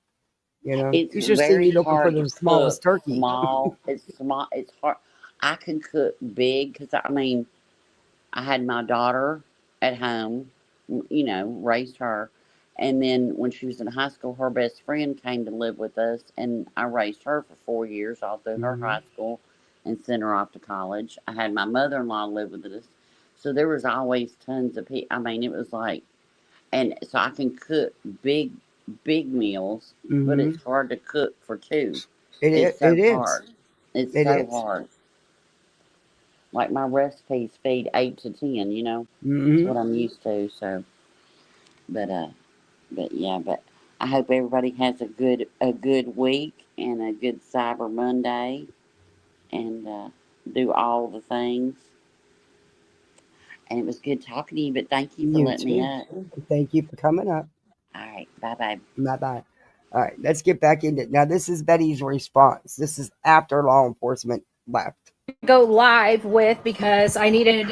[SPEAKER 8] It's
[SPEAKER 1] you should see me
[SPEAKER 8] very
[SPEAKER 1] looking for
[SPEAKER 8] hard
[SPEAKER 1] the
[SPEAKER 8] to
[SPEAKER 1] smallest
[SPEAKER 8] cook
[SPEAKER 1] turkey.
[SPEAKER 8] small. It's small. It's hard. I can cook big because I had my daughter at home, raised her. And then when she was in high school, her best friend came to live with us, and I raised her for 4 years all through her high school and sent her off to college. I had my mother-in-law live with us. So there was always tons of people. It was like, and so I can cook big meals, but it's hard to cook for two. It's so hard. It's so hard. Like my recipes feed 8 to 10, That's what I'm used to. So, but I hope everybody has a good week and a good Cyber Monday, and do all the things. And it was good talking to you, but thank you for letting me up.
[SPEAKER 1] Thank you for coming up.
[SPEAKER 8] All right, bye.
[SPEAKER 1] Bye. All right, let's get back into it. Now, this is Betty's response. This is after law enforcement left.
[SPEAKER 3] Go live with because I needed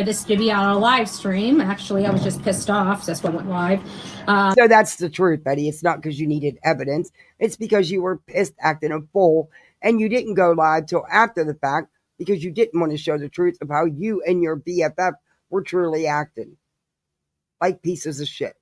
[SPEAKER 3] this to be on a live stream. Actually, I was just pissed off, so that's why I went live.
[SPEAKER 1] So that's the truth, Betty. It's not because you needed evidence. It's because you were pissed, acting a fool, and you didn't go live till after the fact because you didn't want to show the truth of how you and your BFF were truly acting like pieces of shit.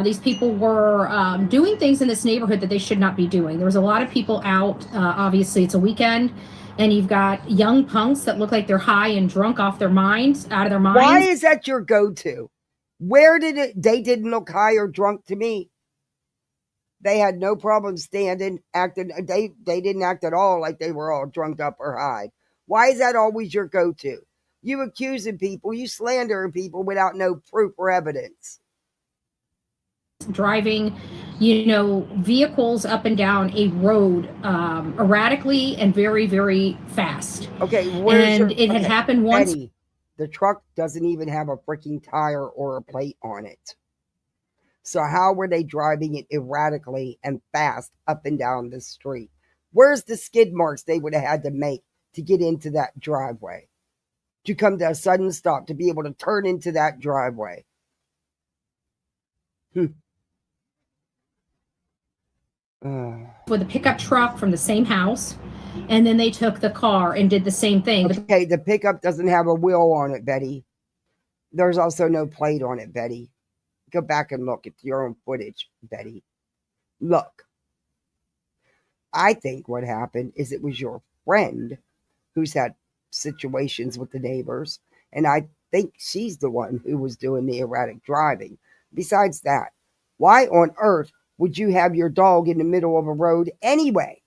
[SPEAKER 3] These people were doing things in this neighborhood that they should not be doing. There was a lot of people out. Obviously, it's a weekend, and you've got young punks that look like they're high and drunk off their minds, out of their minds.
[SPEAKER 1] Why is that your go-to? Where did it? They didn't look high or drunk to me. They had no problem standing, acting. They didn't act at all like they were all drunk up or high. Why is that always your go-to? You accusing people, you slandering people without no proof or evidence.
[SPEAKER 3] Driving, vehicles up and down a road erratically and very, very fast.
[SPEAKER 1] Okay,
[SPEAKER 3] it had happened once.
[SPEAKER 1] Betty, the truck doesn't even have a freaking tire or a plate on it. So how were they driving it erratically and fast up and down the street? Where's the skid marks they would have had to make to get into that driveway? To come to a sudden stop, to be able to turn into that driveway.
[SPEAKER 3] With a pickup truck from the same house, and then they took the car and did the same thing.
[SPEAKER 1] Okay, the pickup doesn't have a wheel on it, Betty. There's also no plate on it, Betty. Go back and look at your own footage, Betty. Look. I think what happened is it was your friend who's had situations with the neighbors, and I think she's the one who was doing the erratic driving. Besides that, why on earth would you have your dog in the middle of a road anyway?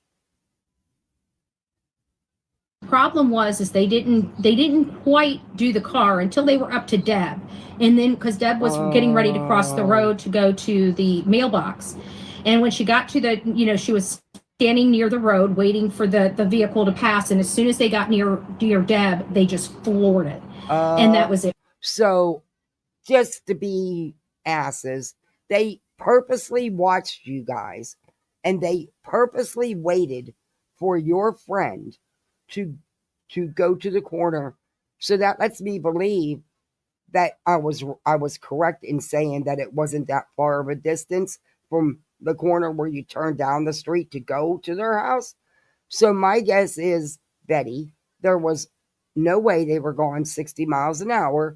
[SPEAKER 3] Problem was they didn't quite do the car until they were up to Deb, and then because Deb was getting ready to cross the road to go to the mailbox, and when she got to she was standing near the road waiting for the vehicle to pass, and as soon as they got near Deb, they just floored it, and that was it.
[SPEAKER 1] So just to be asses, they purposely watched you guys, and they purposely waited for your friend to go to the corner. So that lets me believe that I was correct in saying that it wasn't that far of a distance from the corner where you turn down the street to go to their house. So my guess is, Betty, there was no way they were going 60 miles an hour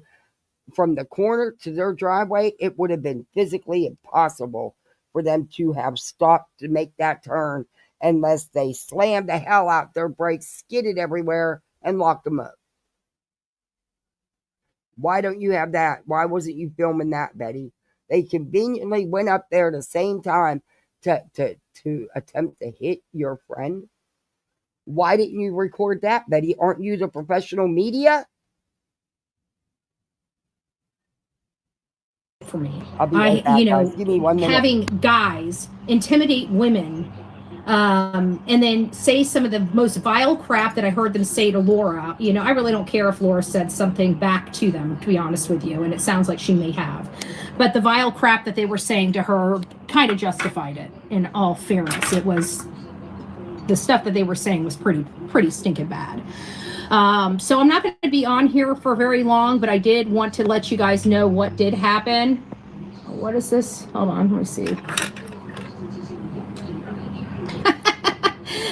[SPEAKER 1] from the corner to their driveway. It would have been physically impossible for them to have stopped to make that turn unless they slammed the hell out their brakes, skidded everywhere, and locked them up. Why don't you have that? Why wasn't you filming that, Betty? They conveniently went up there at the same time to attempt to hit your friend. Why didn't you record that, Betty? Aren't you the professional media?
[SPEAKER 3] For me,
[SPEAKER 1] I'll be right back, guys. Give me 1 minute.
[SPEAKER 3] Having guys intimidate women, and then say some of the most vile crap that I heard them say to Laura. I really don't care if Laura said something back to them, to be honest with you, and it sounds like she may have. But the vile crap that they were saying to her kind of justified it, in all fairness. It was, the stuff that they were saying was pretty stinking bad. So I'm not going to be on here for very long, but I did want to let you guys know what did happen. What is this? Hold on, let me see.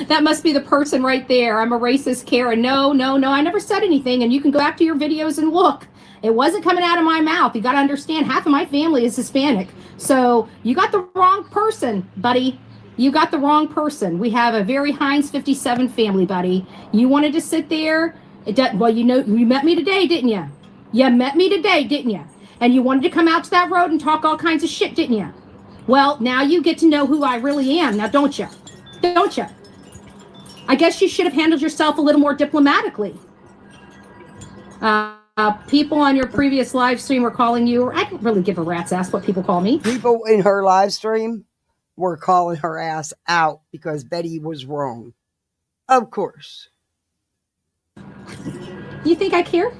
[SPEAKER 3] That must be the person right there. I'm a racist, Karen. No, I never said anything. And you can go back to your videos and look. It wasn't coming out of my mouth. You got to understand, half of my family is Hispanic. So you got the wrong person, buddy. You got the wrong person. We have a very Heinz 57 family, buddy. You wanted to sit there. Well, you know, you met me today, didn't you? You met me today, didn't you? And you wanted to come out to that road and talk all kinds of shit, didn't you? Well, now you get to know who I really am. Now, don't you? Don't you? I guess you should have handled yourself a little more diplomatically. People on your previous live stream were calling you, I don't really give a rat's ass what people call me.
[SPEAKER 1] People in her live stream were calling her ass out because Betty was wrong. Of course.
[SPEAKER 3] You think I care?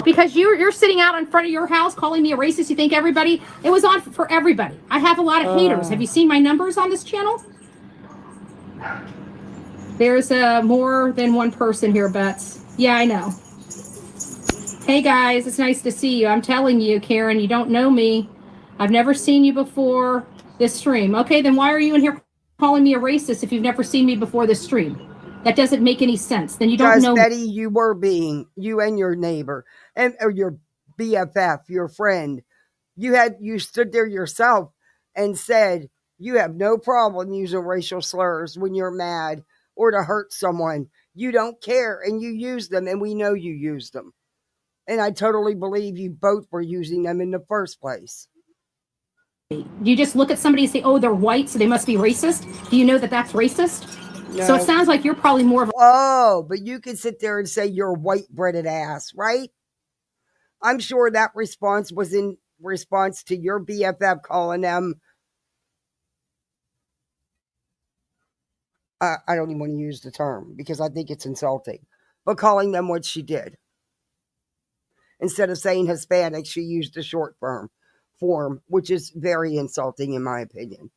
[SPEAKER 3] Because you're sitting out in front of your house calling me a racist. You think everybody, it was on for everybody. I have a lot of haters. Have you seen my numbers on this channel? There's more than one person here, Bets. Yeah, I know. Hey guys, it's nice to see you. I'm telling you, Karen, you don't know me. I've never seen you before this stream. Okay, then why are you in here calling me a racist if you've never seen me before this stream? That doesn't make any sense. Then you don't know
[SPEAKER 1] Betty,
[SPEAKER 3] me.
[SPEAKER 1] you were being, you and your neighbor, or your BFF, your friend, you stood there yourself and said you have no problem using racial slurs when you're mad or to hurt someone. You don't care, and you use them, and we know you use them. And I totally believe you both were using them in the first place.
[SPEAKER 3] You just look at somebody and say, oh, they're white, so they must be racist. Do you know that that's racist? No. So it sounds like you're probably more of a...
[SPEAKER 1] Oh, but you can sit there and say you're white-breaded ass, right? I'm sure that response was in response to your BFF calling them... I don't even want to use the term because I think it's insulting. But calling them what she did. Instead of saying Hispanic, she used the short form, which is very insulting in my opinion.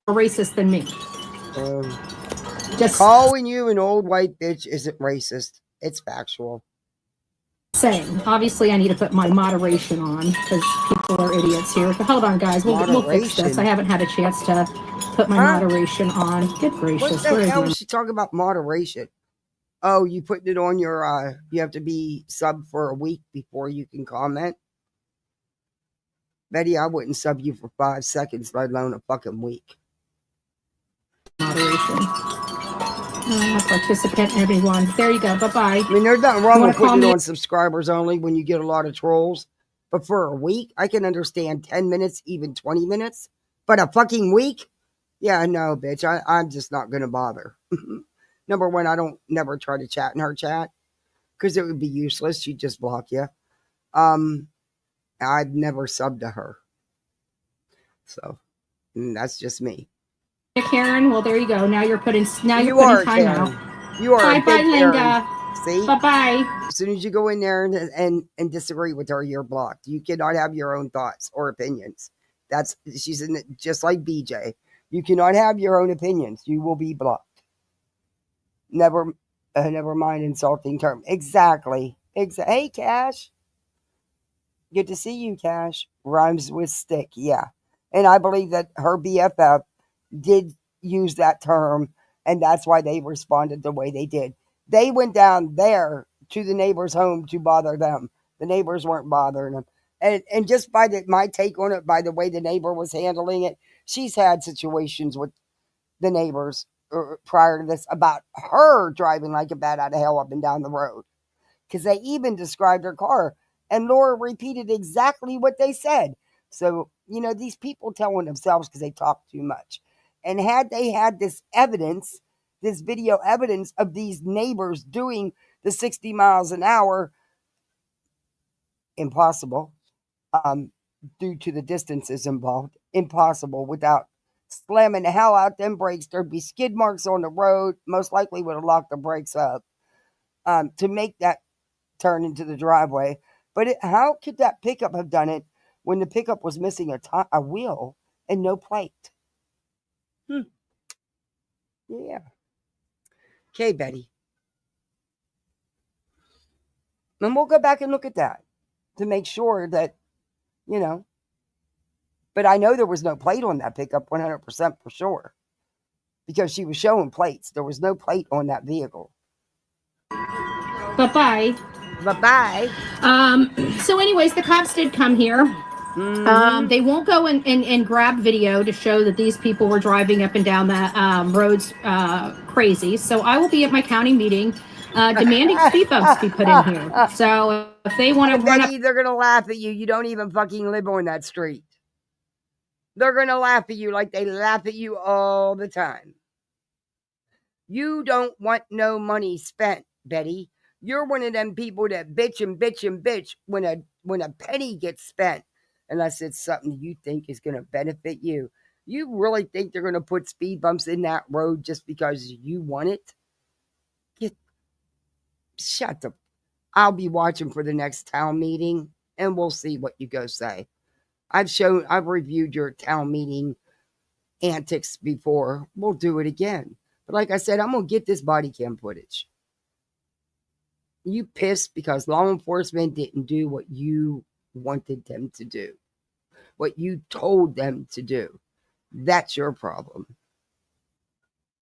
[SPEAKER 3] Racist than me.
[SPEAKER 1] Just calling you an old white bitch isn't racist. It's factual.
[SPEAKER 3] Saying, obviously, I need to put my moderation on because people are idiots here. But hold on, guys. We'll fix this. I haven't had a chance to put my moderation on. Good gracious.
[SPEAKER 1] What the hell is she talking about moderation? Oh, you putting it on your, you have to be sub for a week before you can comment? Betty, I wouldn't sub you for 5 seconds, let alone a fucking week.
[SPEAKER 3] Moderation. Participant, everyone. There you go. Bye-bye.
[SPEAKER 1] I mean, there's nothing wrong with putting it on subscribers only when you get a lot of trolls. But for a week, I can understand 10 minutes, even 20 minutes. But a fucking week? Yeah, no, bitch. I'm just not going to bother. Number one, I don't never try to chat in her chat because it would be useless. She'd just block you. I've never subbed to her. So that's just me.
[SPEAKER 3] Karen, well, there you go. Now you're putting time
[SPEAKER 1] Karen.
[SPEAKER 3] out.
[SPEAKER 1] You are
[SPEAKER 3] bye, Linda.
[SPEAKER 1] See?
[SPEAKER 3] Bye-bye.
[SPEAKER 1] As soon as you go in there and disagree with her, you're blocked. You cannot have your own thoughts or opinions. She's in it just like BJ. You cannot have your own opinions. You will be blocked. Never mind insulting term. Exactly. Hey, Cash. Good to see you, Cash. Rhymes with stick. Yeah. And I believe that her BFF did use that term, and that's why they responded the way they did. They went down there to the neighbor's home to bother them. The neighbors weren't bothering them. And just by my take on it, by the way the neighbor was handling it, she's had situations with the neighbors prior to this about her driving like a bat out of hell up and down the road. Because they even described her car. And Laura repeated exactly what they said. So, these people telling themselves because they talk too much. And had they had this evidence, this video evidence of these neighbors doing the 60 miles an hour, impossible, due to the distances involved, impossible without slamming the hell out them brakes. There'd be skid marks on the road, most likely would have locked the brakes up to make that turn into the driveway. But how could that pickup have done it when the pickup was missing a wheel and no plate? Yeah. Okay, Betty. And we'll go back and look at that to make sure that, you know. But I know there was no plate on that pickup 100% for sure. Because she was showing plates. There was no plate on that vehicle.
[SPEAKER 3] Bye-bye.
[SPEAKER 1] Bye-bye.
[SPEAKER 3] So anyways, the cops did come here.
[SPEAKER 1] Mm-hmm.
[SPEAKER 3] They won't go and grab video to show that these people were driving up and down the roads crazy. So I will be at my county meeting demanding speed bumps be put in here. So if they want to run up...
[SPEAKER 1] They're going to laugh at you. You don't even fucking live on that street. They're going to laugh at you like they laugh at you all the time. You don't want no money spent, Betty. You're one of them people that bitch and bitch and bitch when a penny gets spent, unless it's something you think is going to benefit you. You really think they're going to put speed bumps in that road just because you want it? Shut up. I'll be watching for the next town meeting, and we'll see what you go say. I've reviewed your town meeting antics before. We'll do it again. But like I said, I'm going to get this body cam footage. You pissed because law enforcement didn't do what you wanted them to do. What you told them to do. That's your problem.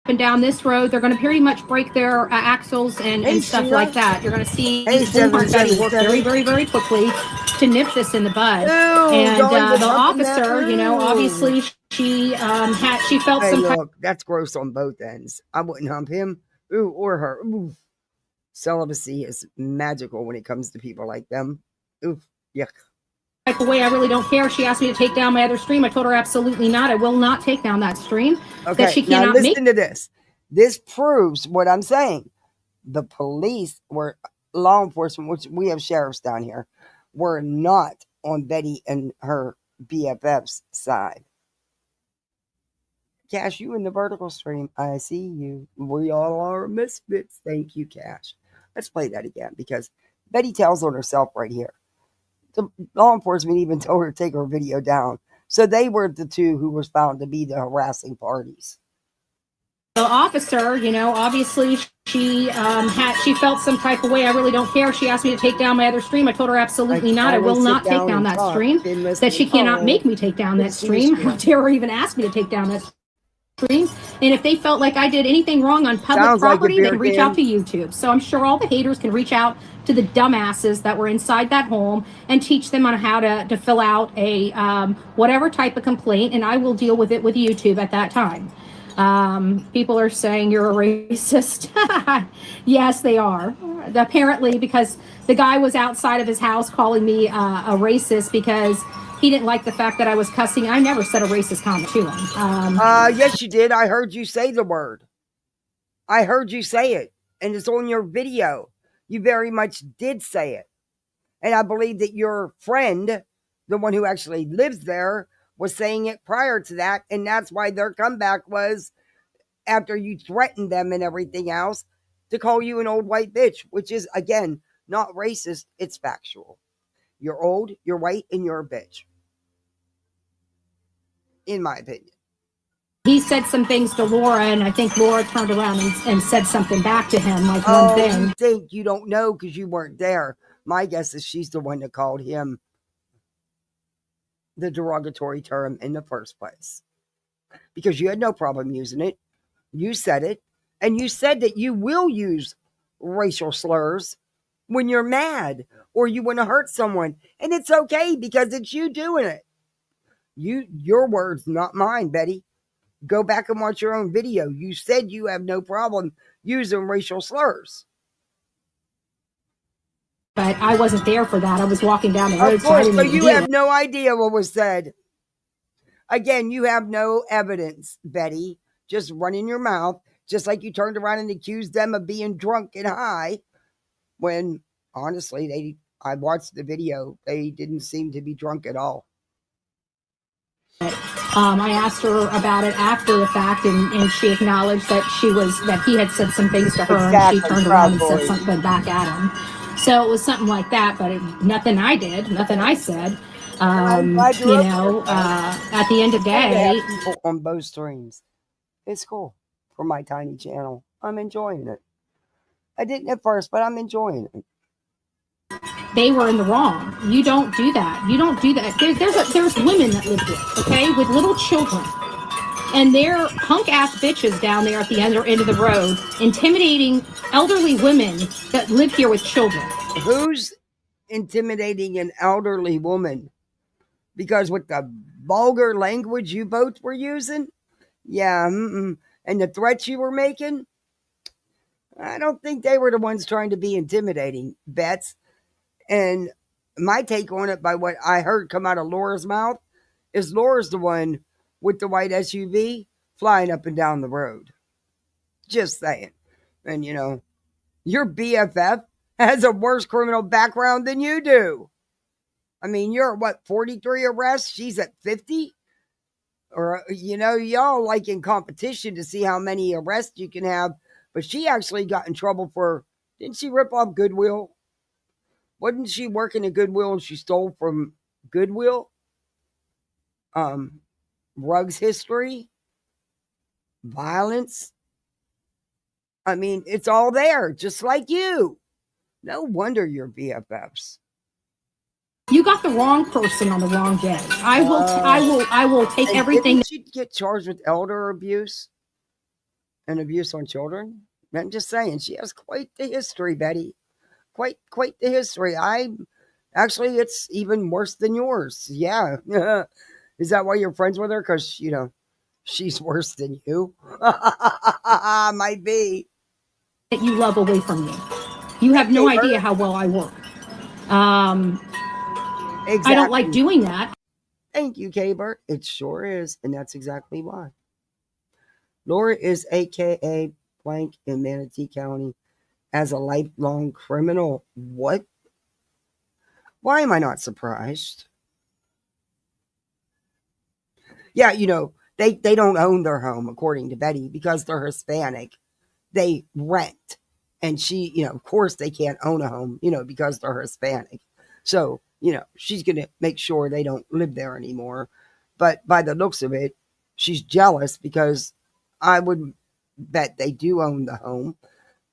[SPEAKER 3] And down this road, they're going to pretty much break their axles and stuff like that. You're going to see Bullhornbetty work very, very, very quickly to nip this in the bud. And the officer, you know, obviously she felt some.
[SPEAKER 1] Look, that's gross on both ends. I wouldn't hump him, or her. Ooh. Celibacy is magical when it comes to people like them. Oof, yuck.
[SPEAKER 3] Like the way I really don't care. She asked me to take down my other stream. I told her absolutely not. I will not take down that stream.
[SPEAKER 1] Okay,
[SPEAKER 3] that she cannot
[SPEAKER 1] now listen to this. This proves what I'm saying. The police were law enforcement, which we have sheriffs down here, were not on Betty and her BFF's side. Cash, you in the vertical stream. I see you. We all are misfits. Thank you, Cash. Let's play that again because Betty tells on herself right here. The law enforcement even told her to take her video down. So they were the two who was found to be the harassing parties.
[SPEAKER 3] The officer, you know, obviously she felt some type of way. I really don't care. She asked me to take down my other stream. I told her absolutely not. I will not take down that stream. That she cannot make me take down that stream. How dare her even ask me to take down that stream. And if they felt like I did anything wrong on public property, they can reach out to YouTube. So I'm sure all the haters can reach out to the dumbasses that were inside that home and teach them on how to fill out a whatever type of complaint, and I will deal with it with YouTube at that time. People are saying you're a racist. Yes, they are. Apparently, because the guy was outside of his house calling me a racist because he didn't like the fact that I was cussing. I never said a racist comment to him.
[SPEAKER 1] Yes, you did. I heard you say the word. I heard you say it, and it's on your video. You very much did say it. And I believe that your friend, the one who actually lives there, was saying it prior to that. And that's why their comeback was, after you threatened them and everything else, to call you an old white bitch, which is, again, not racist. It's factual. You're old, you're white, and you're a bitch. In my opinion.
[SPEAKER 3] He said some things to Laura, and I think Laura turned around and said something back to him, like one thing.
[SPEAKER 1] You think you don't know because you weren't there. My guess is she's the one that called him the derogatory term in the first place. Because you had no problem using it. You said it. And you said that you will use racial slurs when you're mad or you want to hurt someone. And it's okay because it's you doing it. Your words, not mine, Betty. Go back and watch your own video. You said you have no problem using racial slurs.
[SPEAKER 3] But I wasn't there for that. I was walking down the road.
[SPEAKER 1] Of course, but you have no idea what was said. Again, you have no evidence, Betty. Just running your mouth, just like you turned around and accused them of being drunk and high. When, honestly, I watched the video. They didn't seem to be drunk at all.
[SPEAKER 3] I asked her about it after the fact, and she acknowledged that he had said some things to her, and she turned around and said something back at him. So it was something like that, but nothing I did, nothing I said. At the end of the day,
[SPEAKER 1] people on both streams. It's cool for my tiny channel. I'm enjoying it. I didn't at first, but I'm enjoying it.
[SPEAKER 3] They were in the wrong. You don't do that. You don't do that. There's women that live here, okay, with little children. And they're punk-ass bitches down there at the end of the road, intimidating elderly women that live here with children.
[SPEAKER 1] Who's intimidating an elderly woman? Because with the vulgar language you both were using? Yeah, and the threats you were making? I don't think they were the ones trying to be intimidating, Bets. And my take on it, by what I heard come out of Laura's mouth, is Laura's the one with the white SUV flying up and down the road. Just saying. And, you know, your BFF has a worse criminal background than you do. I mean, you're at what, 43 arrests? She's at 50? Or, you know, y'all like in competition to see how many arrests you can have. But she actually got in trouble for, didn't she rip off Goodwill? Wasn't she working at Goodwill and she stole from Goodwill? Rugs history, violence. I mean, it's all there, just like you. No wonder you're BFFs.
[SPEAKER 3] You got the wrong person on the wrong day. I will take everything.
[SPEAKER 1] Didn't she get charged with elder abuse and abuse on children? I'm just saying, she has quite the history, Betty. Quite the history. Actually, it's even worse than yours. Yeah. Is that why you're friends with her? Because, you know, she's worse than you. Might be.
[SPEAKER 3] That you love away from me. You have no idea how well I work.
[SPEAKER 1] Exactly.
[SPEAKER 3] I don't like doing that.
[SPEAKER 1] Thank you, K-Bert. It sure is. And that's exactly why. Laura is AKA blank in Manatee County as a lifelong criminal. What? Why am I not surprised? Yeah, you know, they don't own their home, according to Betty, because they're Hispanic. They rent. And she, you know, of course they can't own a home, you know, because they're Hispanic. So, you know, she's going to make sure they don't live there anymore. But by the looks of it, she's jealous because I would bet they do own the home.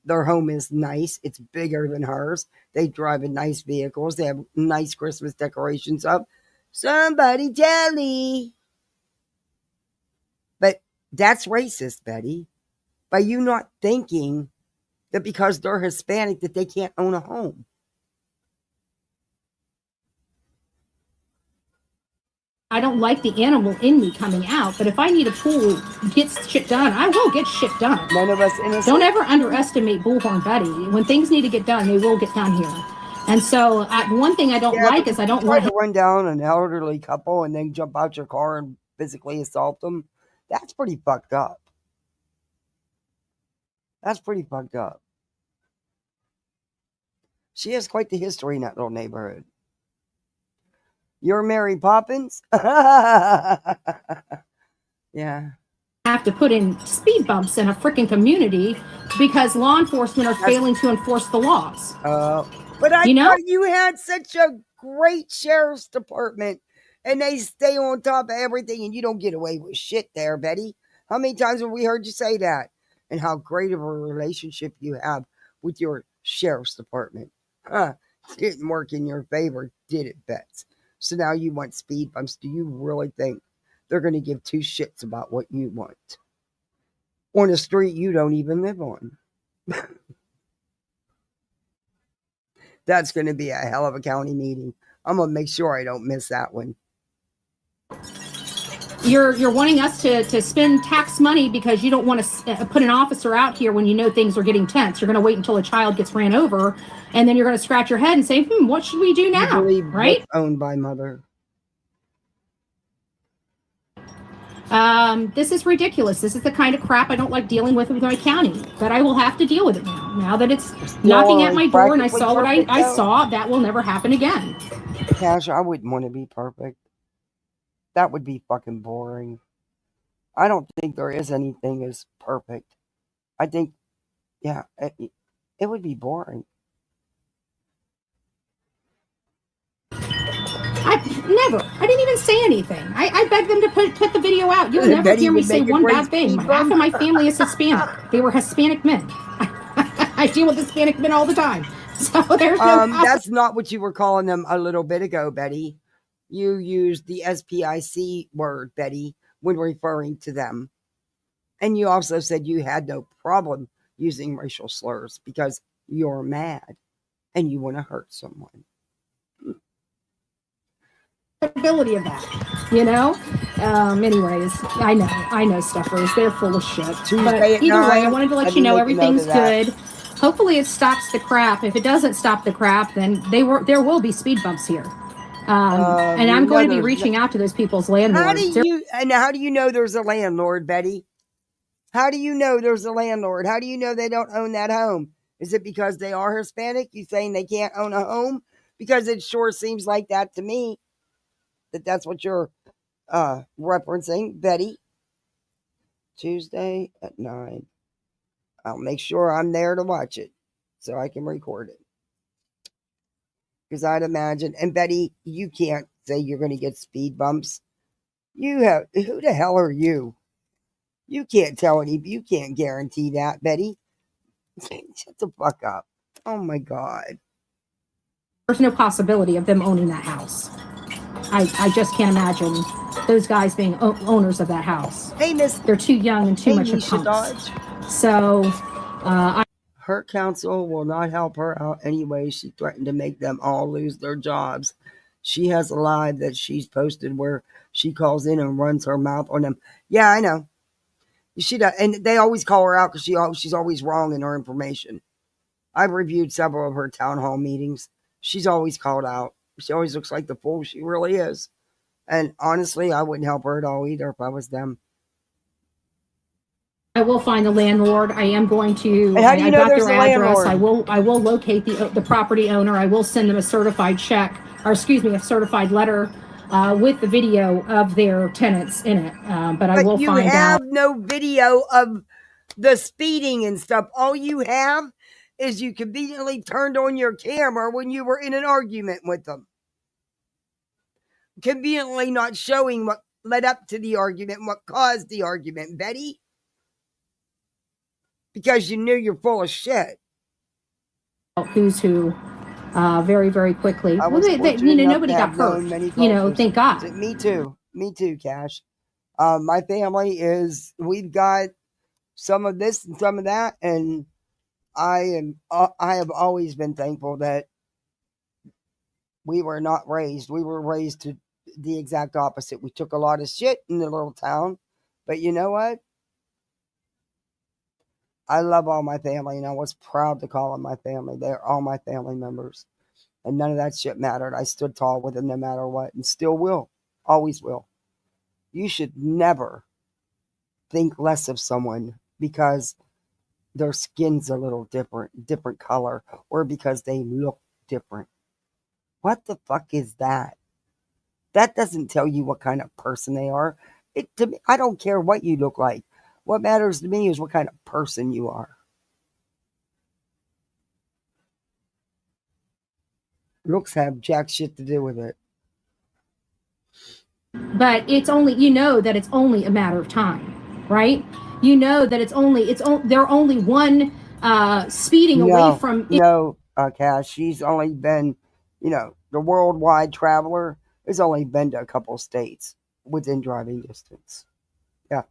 [SPEAKER 1] Their home is nice. It's bigger than hers. They drive in nice vehicles. They have nice Christmas decorations up. Somebody tell me. But that's racist, Betty. By you not thinking that because they're Hispanic that they can't own a home.
[SPEAKER 3] I don't like the animal in me coming out, but if I need a pool, get shit done, I will get shit done.
[SPEAKER 1] None of us innocent.
[SPEAKER 3] Don't ever underestimate Bullhornbetty. When things need to get done, they will get done here. And so one thing I don't like is I don't want
[SPEAKER 1] to run down an elderly couple and then jump out your car and physically assault them. That's pretty fucked up. That's pretty fucked up. She has quite the history in that little neighborhood. You're Mary Poppins? Yeah.
[SPEAKER 3] Have to put in speed bumps in a freaking community because law enforcement are failing to enforce the laws.
[SPEAKER 1] But I thought you had such a great sheriff's department and they stay on top of everything and you don't get away with shit there, Betty. How many times have we heard you say that? And how great of a relationship you have with your sheriff's department. Didn't work in your favor, did it, Bets? So now you want speed bumps. Do you really think they're going to give two shits about what you want? On a street you don't even live on. That's going to be a hell of a county meeting. I'm going to make sure I don't miss that one.
[SPEAKER 3] You're wanting us to spend tax money because you don't want to put an officer out here when you know things are getting tense. You're going to wait until a child gets ran over, and then you're going to scratch your head and say, what should we do now? Right?
[SPEAKER 1] Owned by mother.
[SPEAKER 3] This is ridiculous. This is the kind of crap I don't like dealing with my county, but I will have to deal with it now. Now that it's knocking at my door and I saw what I saw, that will never happen again.
[SPEAKER 1] Cash, I wouldn't want to be perfect. That would be fucking boring. I don't think there is anything as perfect. I think, yeah, it would be boring.
[SPEAKER 3] I didn't even say anything. I beg them to put the video out. You'll never
[SPEAKER 1] Betty
[SPEAKER 3] hear me
[SPEAKER 1] would
[SPEAKER 3] say
[SPEAKER 1] make a
[SPEAKER 3] one
[SPEAKER 1] great
[SPEAKER 3] bad thing.
[SPEAKER 1] speed
[SPEAKER 3] Half
[SPEAKER 1] bump.
[SPEAKER 3] of my family is Hispanic. They were Hispanic men. I deal with Hispanic men all the time. So there's no
[SPEAKER 1] that's not what you were calling them a little bit ago, Betty. You used the SPIC word, Betty, when referring to them. And you also said you had no problem using racial slurs because you're mad and you want to hurt someone.
[SPEAKER 3] ability of that, you know. Anyways, I know stuffers. They're full of shit. But either way, I wanted to let you know everything's good. Hopefully, it stops the crap. If it doesn't stop the crap, then there will be speed bumps here. And I'm going to be reaching out to those people's landlords.
[SPEAKER 1] How do you know there's a landlord, Betty? How do you know there's a landlord? How do you know they don't own that home? Is it because they are Hispanic? You saying they can't own a home? Because it sure seems like that to me. That's what you're referencing, Betty. Tuesday at 9. I'll make sure I'm there to watch it so I can record it. Because I'd imagine, and Betty, you can't say you're going to get speed bumps. Who the hell are you? You can't you can't guarantee that, Betty. Shut the fuck up. Oh my God.
[SPEAKER 3] There's no possibility of them owning that house. I just can't imagine those guys being owners of that house.
[SPEAKER 1] Hey, Miss.
[SPEAKER 3] They're too young and too much of punks. So,
[SPEAKER 1] her counsel will not help her out anyway. She threatened to make them all lose their jobs. She has a live that she's posted where she calls in and runs her mouth on them. Yeah, I know. She does, and they always call her out because she's always wrong in her information. I've reviewed several of her town hall meetings. She's always called out. She always looks like the fool she really is. And honestly, I wouldn't help her at all either if I was them.
[SPEAKER 3] I will find the landlord. I am going to.
[SPEAKER 1] And how do you know there's a landlord?
[SPEAKER 3] I will locate the property owner. I will send them a certified check, or excuse me, a certified letter with the video of their tenants in it. But I will find out.
[SPEAKER 1] You have no video of the speeding and stuff. All you have is you conveniently turned on your camera when you were in an argument with them. Conveniently not showing what led up to the argument, what caused the argument, Betty. Because you knew you're full of shit.
[SPEAKER 3] Who's who, very, very quickly. Nobody got hurt. Thank God.
[SPEAKER 1] Me too, Cash. My family we've got some of this and some of that, and I have always been thankful that we were not raised. We were raised to the exact opposite. We took a lot of shit in the little town, but you know what? I love all my family, and I was proud to call them my family. They're all my family members, and none of that shit mattered. I stood tall with them no matter what, and still will, always will. You should never think less of someone because their skin's a little different color, or because they look different. What the fuck is that? That doesn't tell you what kind of person they are. To me, I don't care what you look like. What matters to me is what kind of person you are. Looks have jack shit to do with it.
[SPEAKER 3] But it's only, that it's only a matter of time, right? You know that they're only one speeding away from.
[SPEAKER 1] No, Cash. She's only been, the worldwide traveler has only been to a couple states within driving distance. Yeah.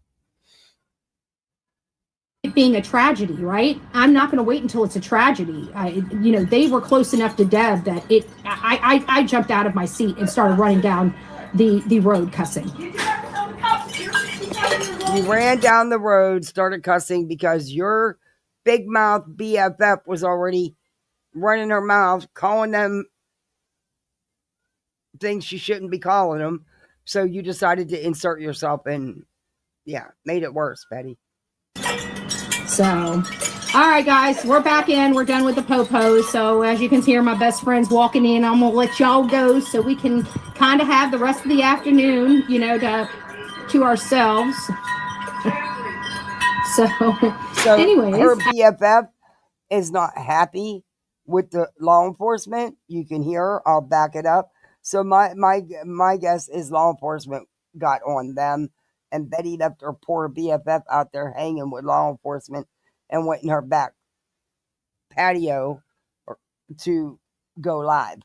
[SPEAKER 3] It being a tragedy, right? I'm not going to wait until it's a tragedy. They were close enough to Deb that I jumped out of my seat and started running down the road cussing.
[SPEAKER 1] You ran down the road, started cussing because your big mouth BFF was already running her mouth, calling them things she shouldn't be calling them. So you decided to insert yourself and, made it worse, Betty.
[SPEAKER 3] So, all right, guys, we're back in. We're done with the po-pos. So as you can hear, my best friend's walking in. I'm going to let y'all go so we can kind of have the rest of the afternoon, to ourselves. So anyways.
[SPEAKER 1] Her BFF is not happy with the law enforcement. You can hear her. I'll back it up. So my guess is law enforcement got on them, and Betty left her poor BFF out there hanging with law enforcement and went in her back patio to go live.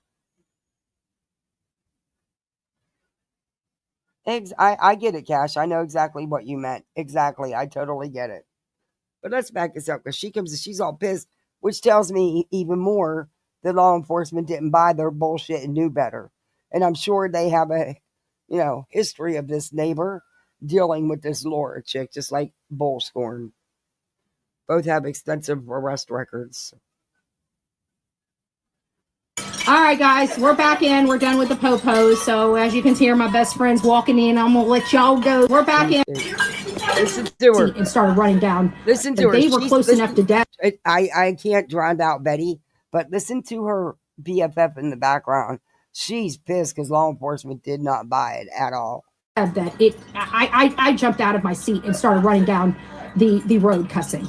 [SPEAKER 1] I get it, Cash. I know exactly what you meant. Exactly. I totally get it. But let's back this up because she's all pissed, which tells me even more that law enforcement didn't buy their bullshit and knew better. And I'm sure they have a, history of this neighbor dealing with this Laura chick, just like Bullscorn. Both have extensive arrest records.
[SPEAKER 3] All right, guys, we're back in. We're done with the popos. So as you can hear, my best friend's walking in. I'm gonna let y'all go. We're back in.
[SPEAKER 1] Listen to her.
[SPEAKER 3] And started running down.
[SPEAKER 1] Listen to her.
[SPEAKER 3] They were close enough to death.
[SPEAKER 1] I can't drown out Betty, but listen to her BFF in the background. She's pissed because law enforcement did not buy it at all.
[SPEAKER 3] I jumped out of my seat and started running down the road cussing.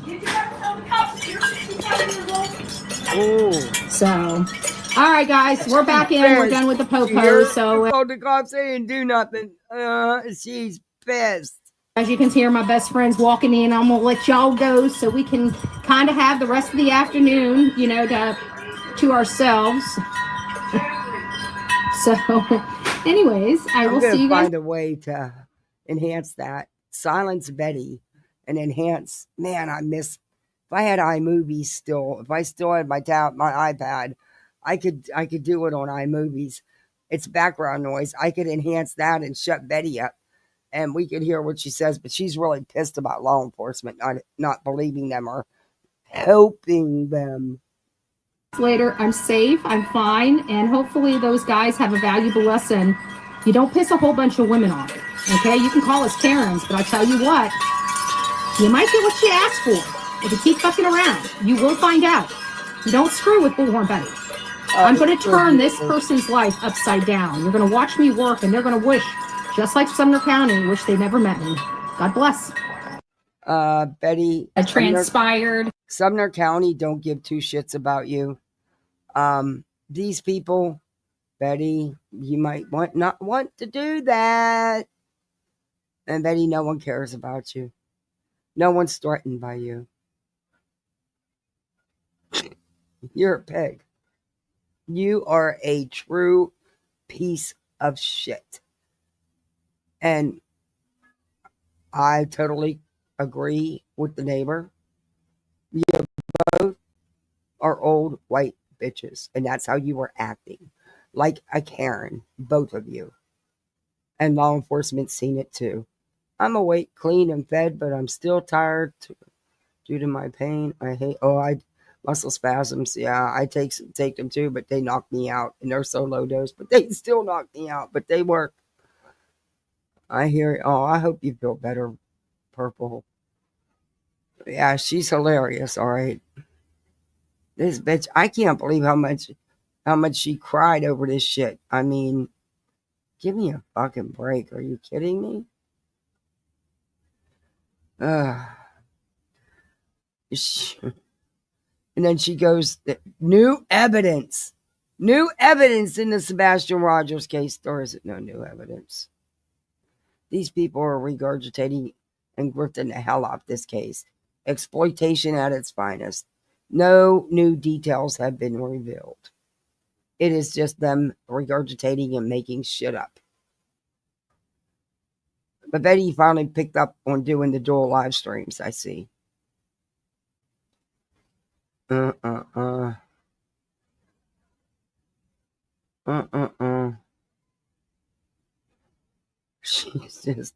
[SPEAKER 1] Ooh.
[SPEAKER 3] So, all right, guys, we're back in. We're done with the popos. So,
[SPEAKER 1] the cops saying do nothing. She's pissed.
[SPEAKER 3] As you can hear, my best friend's walking in. I'm gonna let y'all go so we can kind of have the rest of the afternoon, to ourselves. So, anyways, I will see you guys.
[SPEAKER 1] Find a way to enhance that. Silence Betty and enhance. Man, I miss. If I had iMovies still, if I still had my iPad, I could do it on iMovies. It's background noise. I could enhance that and shut Betty up, and we could hear what she says. But she's really pissed about law enforcement not believing them or helping them.
[SPEAKER 3] Later, I'm safe, I'm fine, and hopefully those guys have a valuable lesson. You don't piss a whole bunch of women off, okay? You can call us Karens, but I tell you what, you might get what you asked for. If you keep fucking around, you will find out. You don't screw with Bullhornbetty. I'm going to turn this person's life upside down. You're going to watch me work, and they're going to wish, just like Sumner County, wish they never met me. God bless.
[SPEAKER 1] Betty.
[SPEAKER 3] Transpired.
[SPEAKER 1] Sumner County don't give two shits about you. These people, Betty, you might not want to do that. And Betty, no one cares about you. No one's threatened by you. You're a pig. You are a true piece of shit. And I totally agree with the neighbor. You both are old white bitches, and that's how you were acting, like a Karen, both of you. And law enforcement seen it too. I'm awake, clean, and fed, but I'm still tired due to my pain. Muscle spasms. Yeah, I take them too, but they knock me out, and they're so low dose, but they still knock me out. But they work. I hear. Oh, I hope you feel better, Purple. Yeah, she's hilarious. All right. This bitch, I can't believe how much she cried over this shit. I mean, give me a fucking break. Are you kidding me? And then she goes, new evidence in the Sebastian Rogers case. Or is it no new evidence? These people are regurgitating and grifting the hell off this case. Exploitation at its finest. No new details have been revealed. It is just them regurgitating and making shit up. But Betty finally picked up on doing the dual live streams, I see. She's just,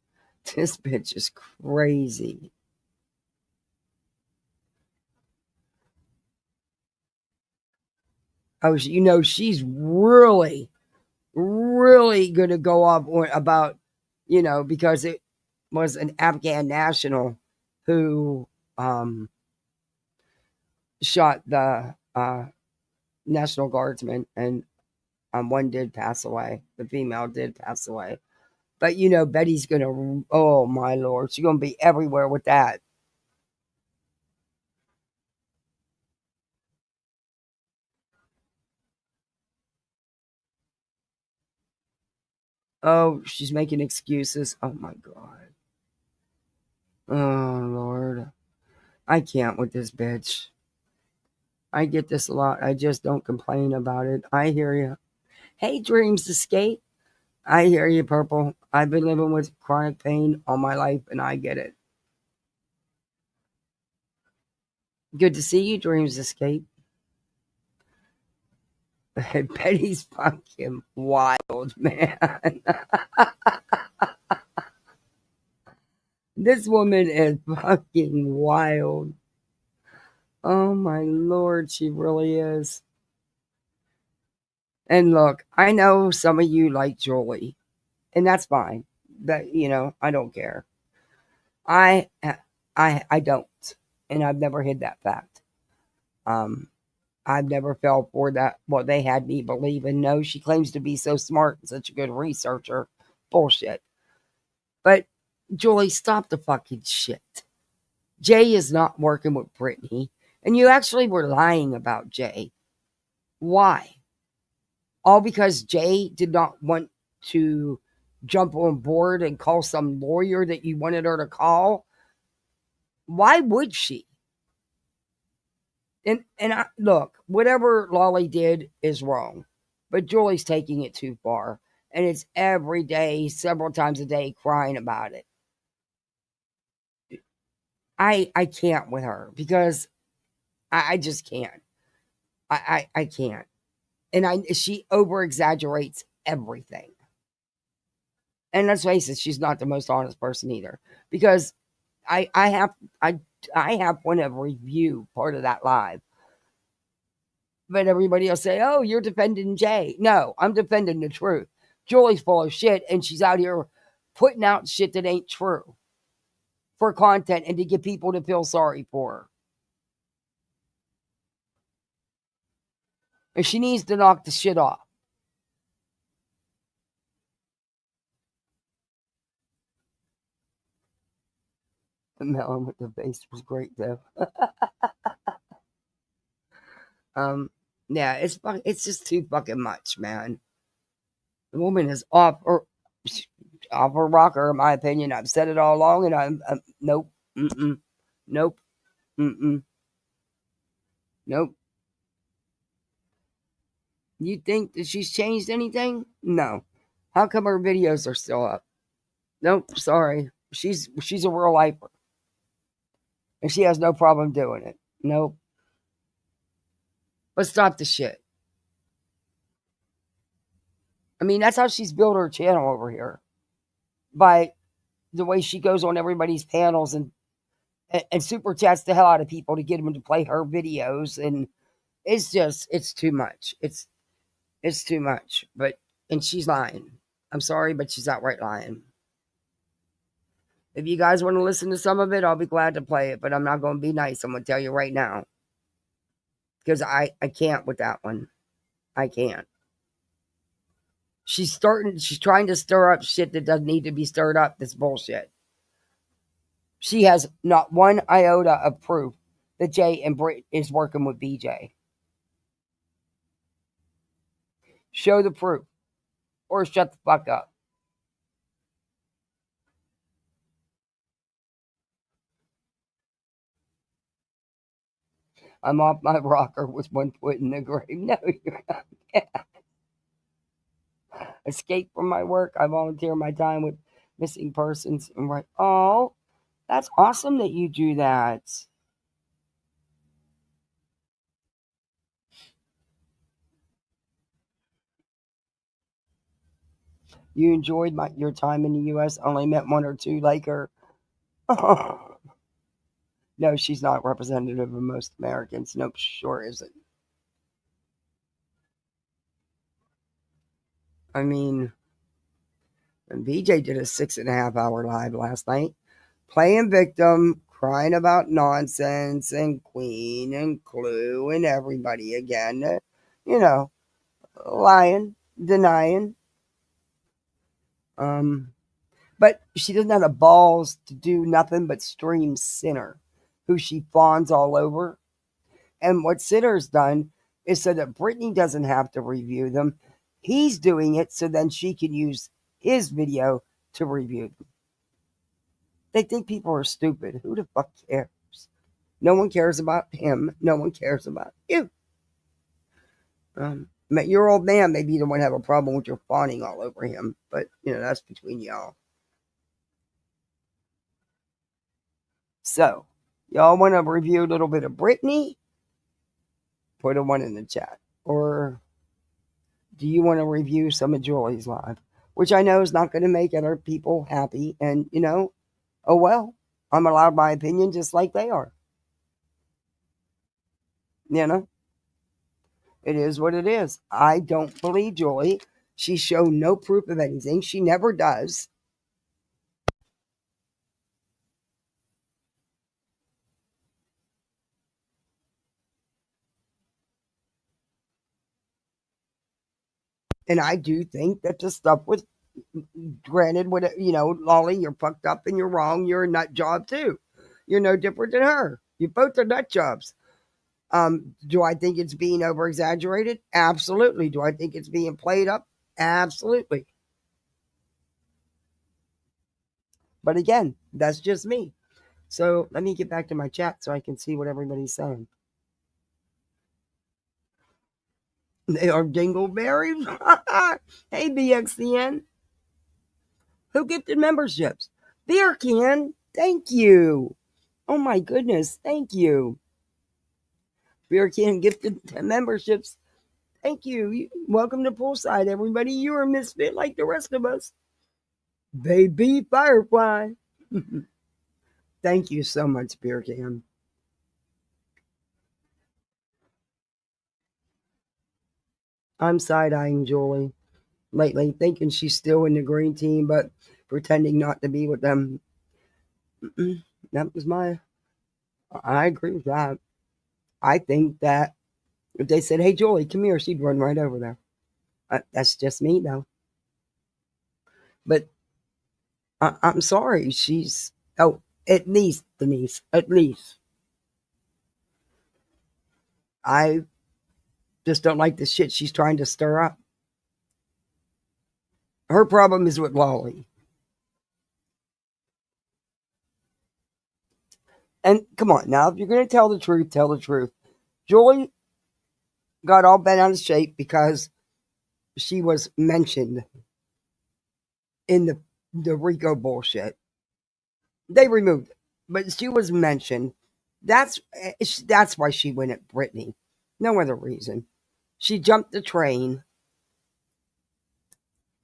[SPEAKER 1] this bitch is crazy. Oh, she's really, really going to go off about, because it was an Afghan national who shot the National Guardsman, and one did pass away. The female did pass away. But, Betty's going to, oh, my Lord, she's going to be everywhere with that. Oh, she's making excuses. Oh my God. Oh Lord. I can't with this bitch. I get this a lot. I just don't complain about it. I hear you. Hey, Dreams Escape. I hear you, Purple. I've been living with chronic pain all my life, and I get it. Good to see you, Dreams Escape. Betty's fucking wild, man. This woman is fucking wild. Oh my Lord, she really is. And look, I know some of you like Julie, and that's fine. That I don't care. I don't, and I've never hid that fact. I've never fell for that. What they had me believe. And no, she claims to be so smart and such a good researcher. Bullshit. But Julie, stop the fucking shit. Jay is not working with Brittany, and you actually were lying about Jay. Why? All because Jay did not want to jump on board and call some lawyer that you wanted her to call. Why would she? And look, whatever Lolly did is wrong, but Julie's taking it too far, and it's every day, several times a day, crying about it. I can't with her because I just can't. I can't, and she over exaggerates everything. And let's face it, she's not the most honest person either, because I have point of review part of that live. But everybody will say, oh, you're defending Jay. No, I'm defending the truth. Julie's full of shit, and she's out here putting out shit that ain't true for content and to get people to feel sorry for her. And she needs to knock the shit off. The melon with the face was great, though. Yeah, it's just too fucking much, man. The woman is off her rocker, in my opinion. I've said it all along, and I'm nope, nope, nope. You think that she's changed anything? No. How come her videos are still up? Nope, sorry. She's a real lifer, and she has no problem doing it. Nope. But stop the shit. I mean, that's how she's built her channel over here. By the way she goes on everybody's panels and super chats the hell out of people to get them to play her videos. And it's too much. It's too much. And she's lying. I'm sorry, but she's outright lying. If you guys want to listen to some of it, I'll be glad to play it. But I'm not going to be nice. I'm going to tell you right now. Because I can't with that one. I can't. She's trying to stir up shit that doesn't need to be stirred up. That's bullshit. She has not one iota of proof that Jay and Britt is working with BJ. Show the proof. Or shut the fuck up. I'm off my rocker with one foot in the grave. No, you're not. Escape from my work. I volunteer my time with missing persons. And right. Oh, that's awesome that you do that. You enjoyed your time in the U.S. Only met one or two like her. Oh. No, she's not representative of most Americans. Nope, sure isn't. I mean, BJ did a 6.5 hour live last night, playing victim, crying about nonsense, and Queen and Clue and everybody again. Lying, denying. But she doesn't have the balls to do nothing but stream Sinner, who she fawns all over. And what Sinner's done is so that Brittany doesn't have to review them. He's doing it so then she can use his video to review them. They think people are stupid. Who the fuck cares? No one cares about him. No one cares about you. Your old man may be the one have a problem with your fawning all over him, but that's between y'all. So, y'all want to review a little bit of Brittany? Put a one in the chat. Or do you want to review some of Julie's live? Which I know is not going to make other people happy. And, oh well, I'm allowed my opinion just like they are. It is what it is. I don't believe Julie. She showed no proof of anything. She never does. And I do think that the stuff with, granted, Lolly, you're fucked up and you're wrong. You're a nut job too. You're no different than her. You both are nut jobs. Do I think it's being over exaggerated? Absolutely. Do I think it's being played up? Absolutely. But again, that's just me. So let me get back to my chat so I can see what everybody's saying. They are dingleberries. Hey, BXCN. Who gifted memberships? Beer Can. Thank you. Oh my goodness. Thank you. Beer Can gifted memberships. Thank you. Welcome to Poolside, everybody. You're a misfit like the rest of us. Baby Firefly. Thank you so much, Beer Can. I'm side-eyeing Julie lately, thinking she's still in the green team, but pretending not to be with them. That was I agree with that. I think that if they said, hey, Julie, come here, she'd run right over there. That's just me, though. But I'm sorry, she's, at least, Denise, at least. I just don't like the shit she's trying to stir up. Her problem is with Lolly. And come on, now, if you're going to tell the truth, tell the truth. Julie got all bent out of shape because she was mentioned in the Rico bullshit. They removed it, but she was mentioned. That's why she went at Brittany. No other reason. She jumped the train.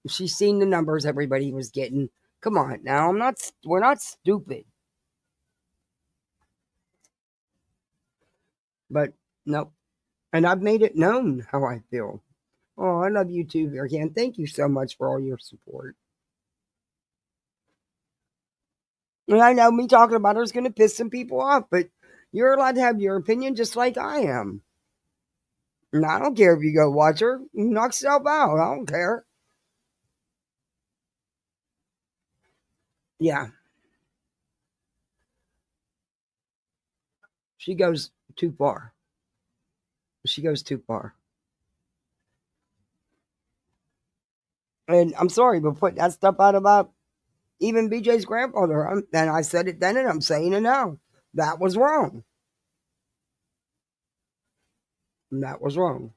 [SPEAKER 1] She's seen the numbers everybody was getting. Come on, now, we're not stupid. But, nope. And I've made it known how I feel. Oh, I love you too, Bearcan. Thank you so much for all your support. And I know me talking about her is going to piss some people off, but you're allowed to have your opinion just like I am. And I don't care if you go watch her. Knock yourself out. I don't care. Yeah. She goes too far. She goes too far. And I'm sorry, but put that stuff out about even BJ's grandfather. And I said it then and I'm saying it now. That was wrong. That was wrong.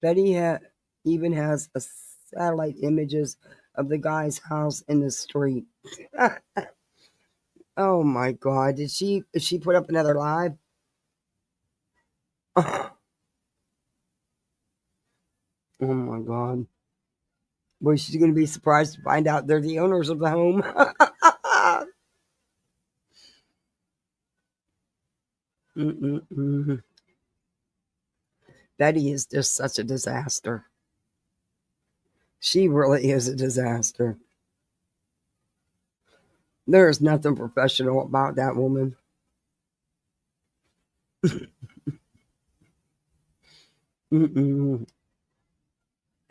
[SPEAKER 1] Betty even has a satellite images of the guy's house in the street. Oh my God. Did she put up another live? Oh my God. Well, she's going to be surprised to find out they're the owners of the home. Betty is just such a disaster. She really is a disaster. There is nothing professional about that woman.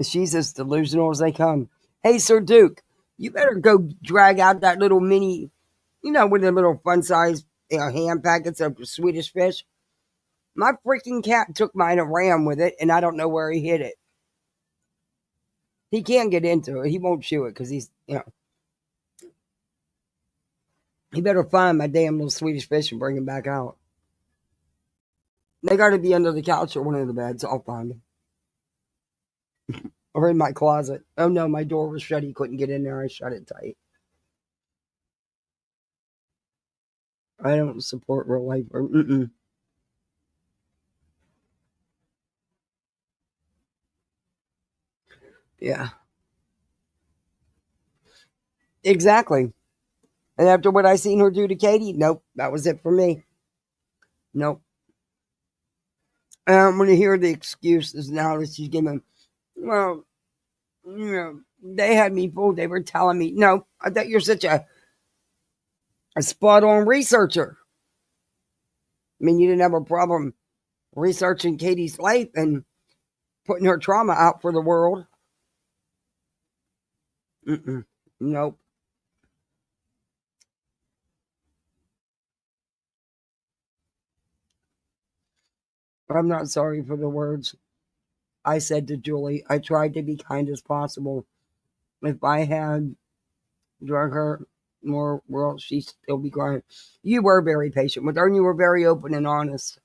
[SPEAKER 1] She's as delusional as they come. Hey, Sir Duke, you better go drag out that little mini, with the little fun size ham packets of Swedish fish. My freaking cat took mine and ran with it, and I don't know where he hid it. He can't get into it. He won't chew it because he's, he better find my damn little Swedish fish and bring him back out. They got to be under the couch or one of the beds. I'll find them. Or in my closet. Oh no, my door was shut. He couldn't get in there. I shut it tight. I don't support real life. Yeah. Exactly. And after what I seen her do to Katie, nope, that was it for me. Nope. I'm going to hear the excuses now that she's giving. Well, they had me fooled. They were telling me, no, I thought you're such a spot-on researcher. I mean, you didn't have a problem researching Katie's life and putting her trauma out for the world. Nope. I'm not sorry for the words I said to Julie. I tried to be kind as possible. If I had drug her more, well, she'd still be crying. You were very patient with her, and you were very open and honest.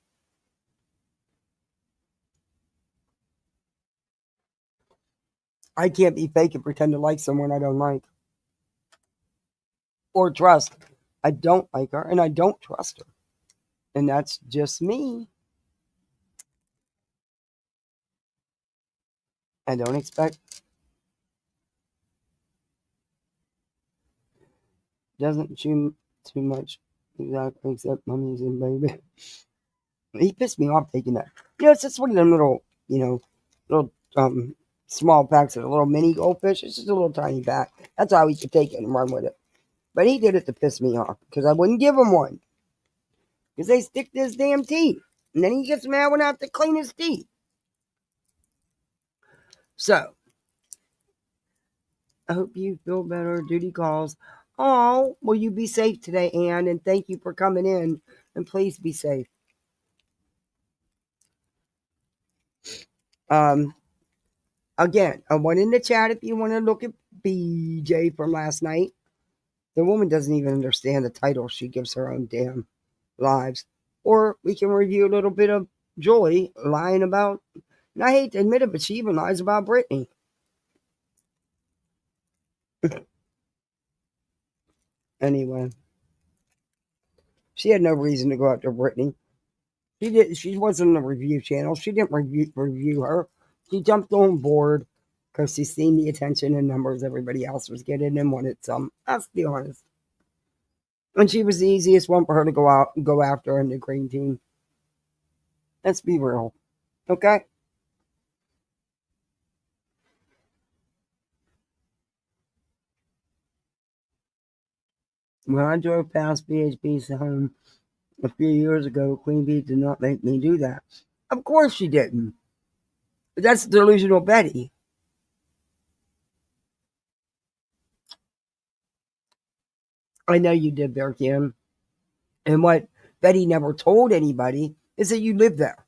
[SPEAKER 1] I can't be fake and pretend to like someone I don't like. Or trust. I don't like her, and I don't trust her. And that's just me. I don't expect. Doesn't chew too much. Exactly, except mummies and baby. He pissed me off taking that. It's just one of them little, little small packs of a little mini goldfish. It's just a little tiny pack. That's how he could take it and run with it. But he did it to piss me off because I wouldn't give him one. Because they stick to his damn teeth. And then he gets mad when I have to clean his teeth. So, I hope you feel better. Duty calls. Oh, will you be safe today, Ann? And thank you for coming in. And please be safe. Again, I went in the chat if you want to look at BJ from last night. The woman doesn't even understand the title. She gives her own damn lives. Or we can review a little bit of Julie lying about, and I hate to admit it, but she even lies about Brittany. Anyway, she had no reason to go after Brittany. She wasn't on the review channel. She didn't review her. She jumped on board because she's seen the attention and numbers everybody else was getting and wanted some. Let's be honest. And she was the easiest one for her to go after in the green team. Let's be real. Okay? When I drove past BHB's home a few years ago, Queen Bee did not make me do that. Of course she didn't. But that's delusional Betty. I know you did there, Kim. And what Betty never told anybody is that you live there.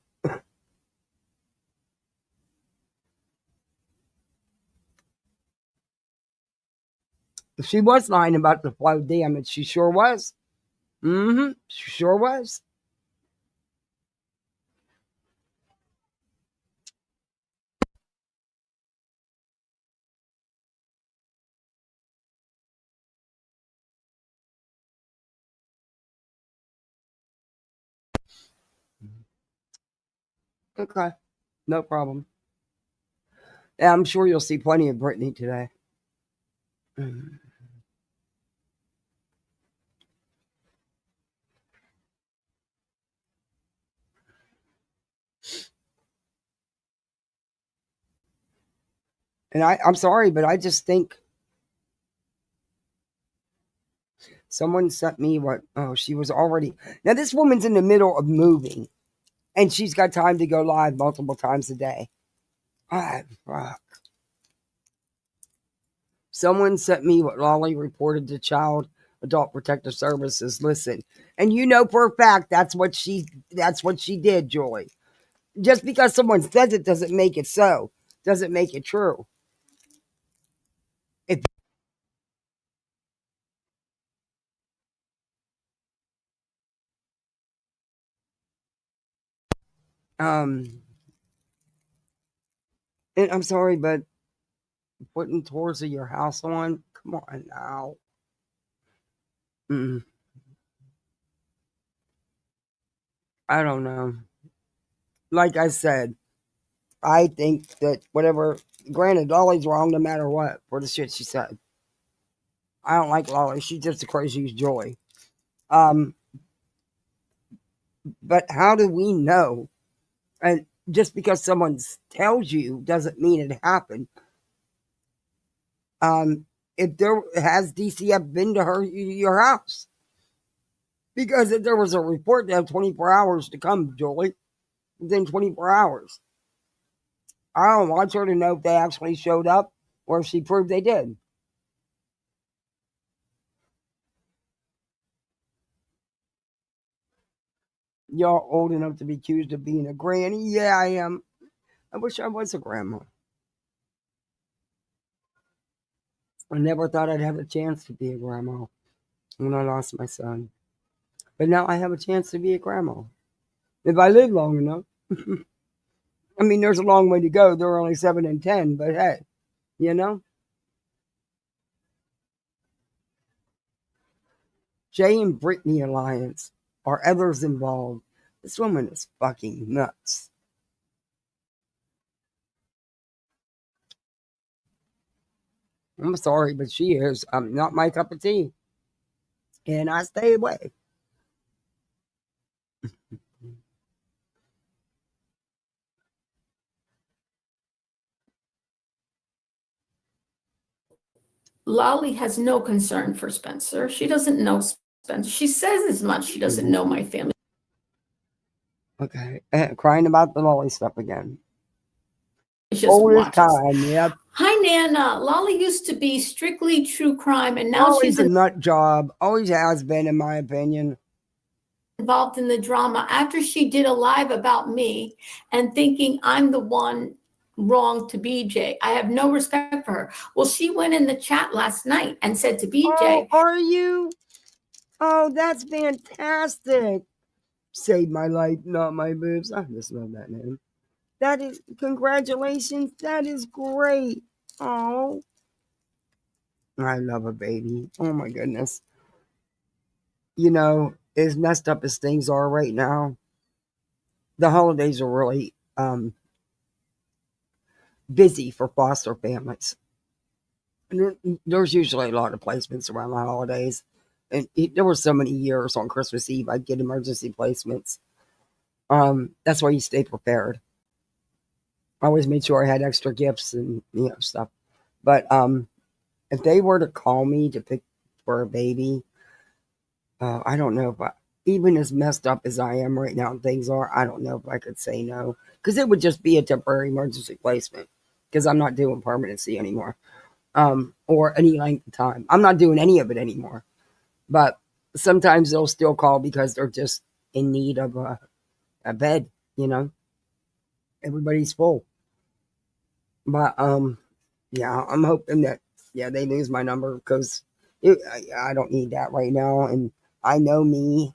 [SPEAKER 1] She was lying about the flow damage. She sure was. She sure was. Okay. No problem. Yeah, I'm sure you'll see plenty of Brittany today. And I'm sorry, but I just think someone sent me she was already. Now, this woman's in the middle of moving, and she's got time to go live multiple times a day. Ah, fuck. Someone sent me what Lolly reported the child Adult Protective Services listen. And you know for a fact that's what she did, Julie. Just because someone says it doesn't make it so. Doesn't make it true. If and I'm sorry, but putting tours of your house on, come on now. I don't know. Like I said, I think that whatever, granted, Lolly's wrong no matter what for the shit she said. I don't like Lolly. She's just a crazy Joy. But how do we know? And just because someone tells you doesn't mean it happened. If there has DCF been to your house? Because if there was a report, they have 24 hours to come, Julie. Within 24 hours. I don't want her to know if they actually showed up or if she proved they did. Y'all old enough to be accused of being a granny? Yeah, I am. I wish I was a grandma. I never thought I'd have a chance to be a grandma when I lost my son. But now I have a chance to be a grandma. If I live long enough. I mean, there's a long way to go. They're only 7 and 10, but hey, you know? Jay and Brittany alliance. Are others involved? This woman is fucking nuts. I'm sorry, but she is not my cup of tea. And I stay away.
[SPEAKER 10] Lolly has no concern for Spencer. She doesn't know Spencer. She says as much. She doesn't know my family.
[SPEAKER 1] Okay. Crying about the Lolly stuff again.
[SPEAKER 10] It's just
[SPEAKER 1] all this time, yep.
[SPEAKER 10] Hi, Nana. Lolly used to be strictly true crime, and now
[SPEAKER 1] Lolly's
[SPEAKER 10] she's
[SPEAKER 1] a nut job. Always has been, in my opinion.
[SPEAKER 10] Involved in the drama after she did a live about me and thinking I'm the one wrong to BJ. I have no respect for her. Well, she went in the chat last night and said to BJ,
[SPEAKER 1] "Oh, are you? Oh, that's fantastic. Saved my life, not my boobs." I just love that name. That is, congratulations. That is great. Oh, I love a baby. Oh my goodness. You know, as messed up as things are right now, the holidays are really busy for foster families. There's usually a lot of placements around the holidays. And there were so many years on Christmas Eve I'd get emergency placements. That's why you stay prepared. I always made sure I had extra gifts and stuff. But if they were to call me to pick for a baby, I don't know if even as messed up as I am right now and things are, I don't know if I could say no. Because it would just be a temporary emergency placement. Because I'm not doing permanency anymore. Or any length of time. I'm not doing any of it anymore. But sometimes they'll still call because they're just in need of a bed, Everybody's full. But, yeah, I'm hoping that, they lose my number because I don't need that right now. And I know me.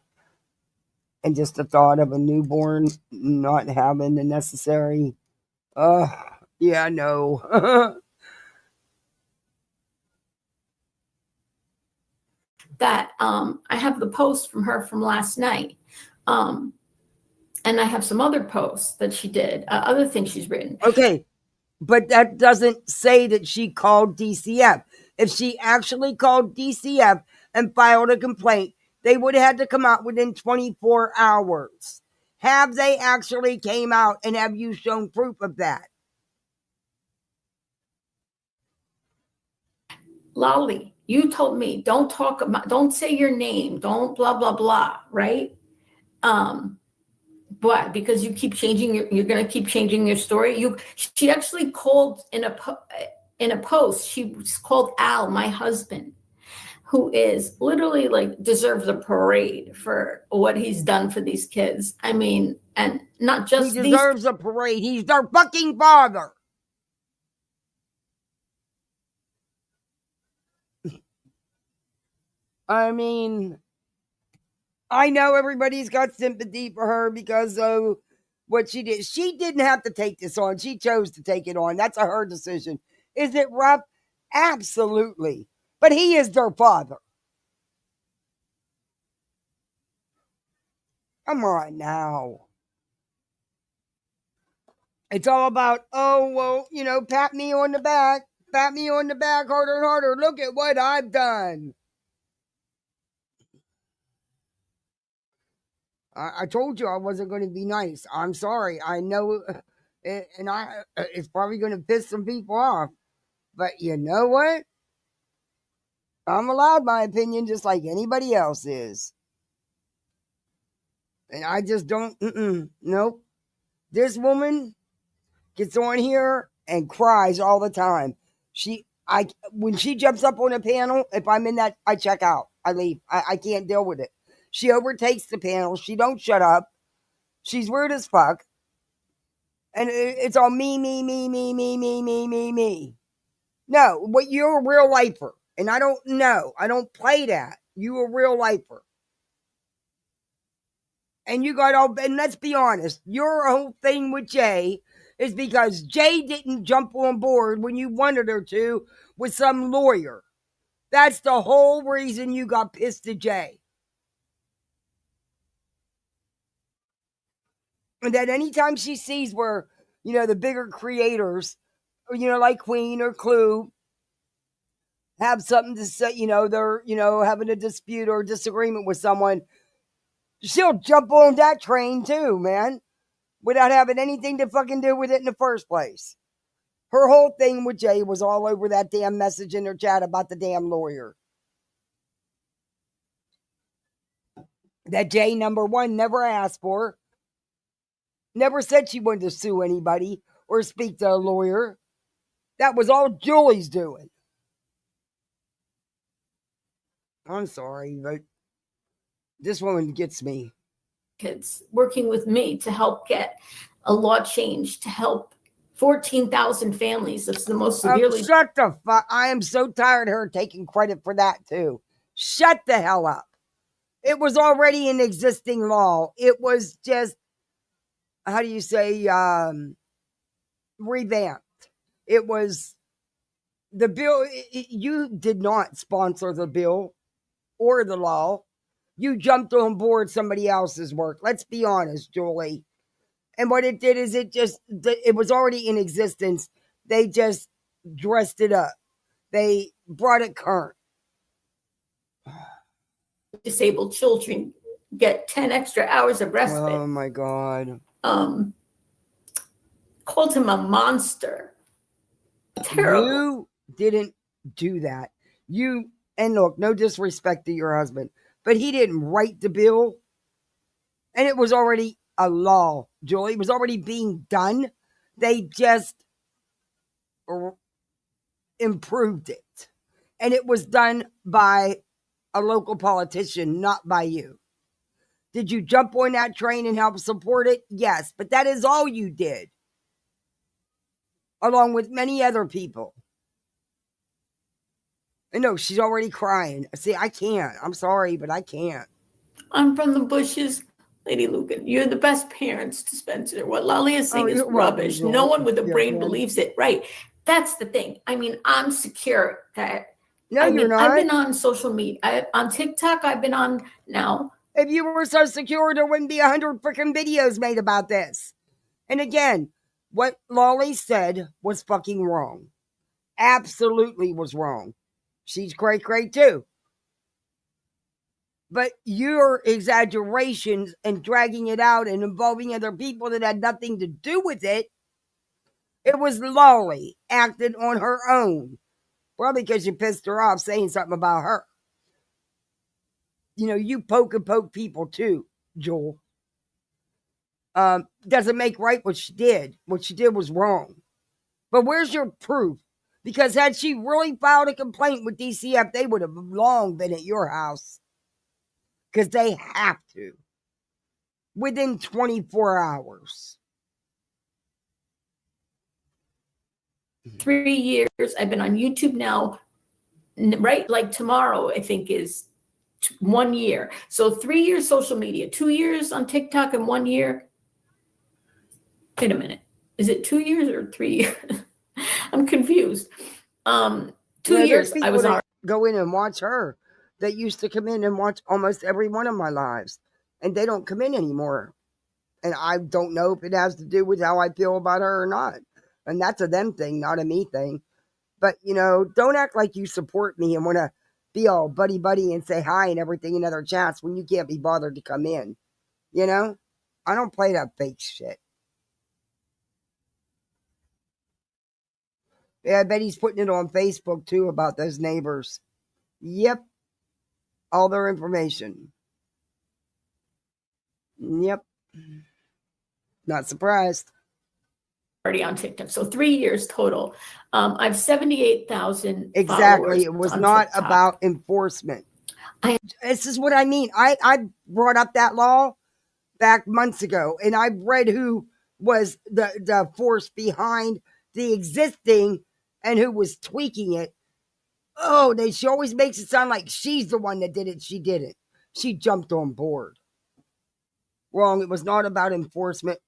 [SPEAKER 1] And just the thought of a newborn not having the necessary, no.
[SPEAKER 10] that I have the post from her from last night. And I have some other posts that she did, other things she's written.
[SPEAKER 1] Okay, but that doesn't say that she called DCF. If she actually called DCF and filed a complaint, they would have had to come out within 24 hours. Have they actually came out, and have you shown proof of that?
[SPEAKER 10] Lolly, you told me don't say your name, don't blah blah blah, right? But because you keep changing you're going to keep changing your story. She actually called in a post. She called Al, my husband, who is literally like deserves a parade for what he's done for these kids. I mean, and not just
[SPEAKER 1] he deserves a parade. He's their fucking father. I mean, I know everybody's got sympathy for her because of what she did. She didn't have to take this on. She chose to take it on. That's her decision. Is it rough? Absolutely. But he is their father. Come on now. It's all about, oh, well, you know, pat me on the back. Pat me on the back harder and harder. Look at what I've done. I told you I wasn't going to be nice. I'm sorry. I know, and it's probably going to piss some people off. But you know what? I'm allowed my opinion just like anybody else is. And I just don't, nope. This woman gets on here and cries all the time. When she jumps up on a panel, if I'm in that, I check out. I leave. I can't deal with it. She overtakes the panel. She don't shut up. She's weird as fuck. And it's all me. No, but you're a real lifer. And I don't know. I don't play that. You a real lifer. And you got all, and let's be honest, your whole thing with Jay is because Jay didn't jump on board when you wanted her to with some lawyer. That's the whole reason you got pissed at Jay. And that anytime she sees where, you know, the bigger creators, you know, like Queen or Clue, have something to say, you know, they're, you know, having a dispute or disagreement with someone, she'll jump on that train too, man, without having anything to fucking do with it in the first place. Her whole thing with Jay was all over that damn message in her chat about the damn lawyer. That Jay, number one, never asked for. Never said she wanted to sue anybody or speak to a lawyer. That was all Julie's doing. I'm sorry, but this woman gets me.
[SPEAKER 10] Kids working with me to help get a law change to help 14,000 families. That's the most severely.
[SPEAKER 1] Shut the fuck. I am so tired of her taking credit for that too. Shut the hell up. It was already an existing law. It was just, how do you say, revamped. It was the bill. You did not sponsor the bill or the law. You jumped on board somebody else's work. Let's be honest, Julie. And what it did is it was already in existence. They just dressed it up. They brought it current.
[SPEAKER 10] Disabled children get 10 extra hours of respite.
[SPEAKER 1] Oh my God.
[SPEAKER 10] Called him a monster. Terrible.
[SPEAKER 1] You didn't do that. And look, no disrespect to your husband, but he didn't write the bill. And it was already a law, Julie. It was already being done. They just improved it. And it was done by a local politician, not by you. Did you jump on that train and help support it? Yes, but that is all you did. Along with many other people. I know, she's already crying. See, I can't. I'm sorry, but I can't.
[SPEAKER 10] I'm from the bushes. Lady Lucan, you're the best parents to Spencer. What Lolly is saying is rubbish. No one with a brain believes it. Right. That's the thing. I mean, I'm secure that.
[SPEAKER 1] You're not.
[SPEAKER 10] I've been on social media. On TikTok, I've been on now.
[SPEAKER 1] If you were so secure, there wouldn't be 100 freaking videos made about this. And again, what Lolly said was fucking wrong. Absolutely was wrong. She's cray too. But your exaggerations and dragging it out and involving other people that had nothing to do with it, it was Lolly acted on her own. Probably because you pissed her off saying something about her. You know, you poke people too, Joel. Doesn't make right what she did. What she did was wrong. But where's your proof Because had she really filed a complaint with DCF, they would have long been at your house. Because they have to. Within 24 hours.
[SPEAKER 10] 3 years. I've been on YouTube now, right? Like tomorrow, I think is 1 year. So 3 years social media, 2 years on TikTok, and 1 year. Wait a minute. Is it 2 years or 3 years? I'm confused. 2 years I was on.
[SPEAKER 1] Go in and watch her. That used to come in and watch almost every one of my lives. And they don't come in anymore. And I don't know if it has to do with how I feel about her or not. And that's a them thing, not a me thing. But, don't act like you support me and want to be all buddy and say hi and everything in other chats when you can't be bothered to come in. I don't play that fake shit. Yeah, I bet he's putting it on Facebook too about those neighbors. Yep. All their information. Yep. Not surprised.
[SPEAKER 10] Already on TikTok. So 3 years total. I've 78,000
[SPEAKER 1] Exactly. It was not TikTok. About enforcement. This is what I mean. I brought up that law back months ago, and I read who was the force behind the existing and who was tweaking it. Oh, she always makes it sound like she's the one that did it. She didn't. She jumped on board. Wrong. It was not about enforcement.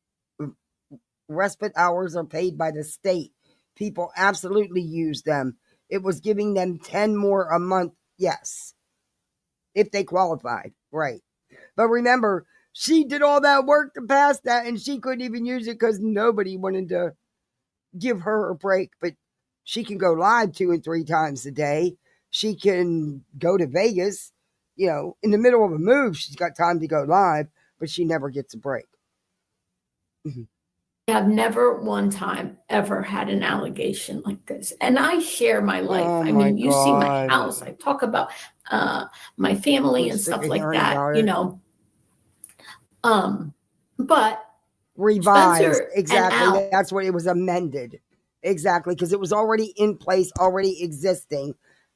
[SPEAKER 1] Respite hours are paid by the state. People absolutely use them. It was giving them 10 more a month. Yes. If they qualified. Right. But remember, she did all that work to pass that, and she couldn't even use it because nobody wanted to give her a break. But she can go live 2 and 3 times a day. She can go to Vegas. In the middle of a move, she's got time to go live, but she never gets a break.
[SPEAKER 10] I have never one time ever had an allegation like this. And I share my life.
[SPEAKER 1] Oh,
[SPEAKER 10] I mean, you see my house. I talk about my family and stuff like that, But
[SPEAKER 1] revised.
[SPEAKER 10] Spencer
[SPEAKER 1] exactly. That's what it was amended. Exactly. Because it was already in place, already existing.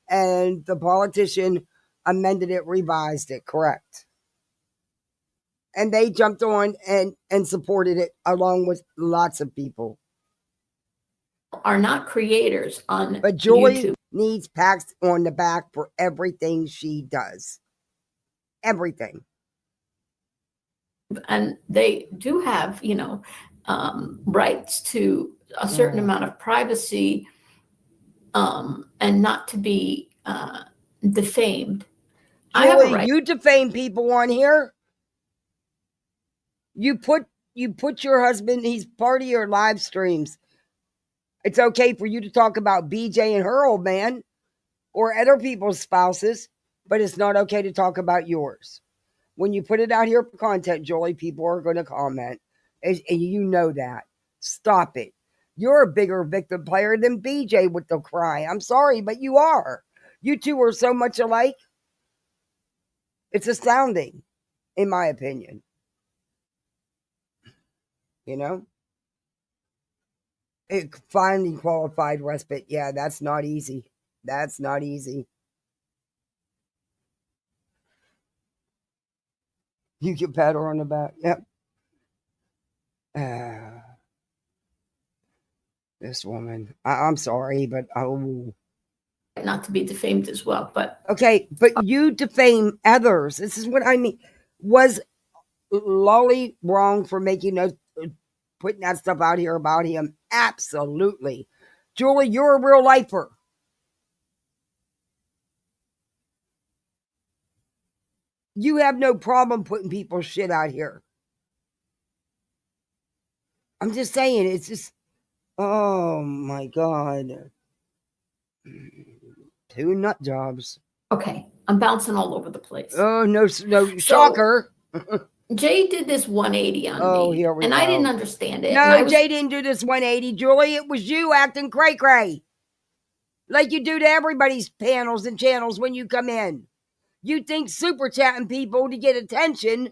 [SPEAKER 1] And the politician amended it, revised it. Correct. And they jumped on and supported it along with lots of people.
[SPEAKER 10] Are not creators on
[SPEAKER 1] But Julie
[SPEAKER 10] YouTube.
[SPEAKER 1] Needs pats on the back for everything she does. Everything.
[SPEAKER 10] And they do have, rights to a certain amount of privacy and not to be defamed.
[SPEAKER 1] Julie,
[SPEAKER 10] I have a right.
[SPEAKER 1] You defame people on here. You put your husband, he's part of your live streams. It's okay for you to talk about BJ and her old man or other people's spouses, but it's not okay to talk about yours. When you put it out here for content, Julie, people are going to comment. And you know that. Stop it. You're a bigger victim player than BJ with the cry. I'm sorry, but you are. You two are so much alike. It's astounding, in my opinion. Finding qualified respite. Yeah, that's not easy. That's not easy. You can pat her on the back. Yep. This woman. I'm sorry, but
[SPEAKER 10] not to be defamed as well, but
[SPEAKER 1] okay, but you defame others. This is what I mean. Was Lolly wrong for putting that stuff out here about him? Absolutely. Julie, you're a real lifer. You have no problem putting people's shit out here. I'm just saying, it's just, oh my God. 2 nut jobs.
[SPEAKER 10] Okay, I'm bouncing all over the place.
[SPEAKER 1] Oh, no, shocker.
[SPEAKER 10] Jay did this 180 on me,
[SPEAKER 1] here we go.
[SPEAKER 10] I didn't understand it.
[SPEAKER 1] No, Jay didn't do this 180, Julie. It was you acting cray-cray. Like you do to everybody's panels and channels when you come in. You think super chatting people to get attention,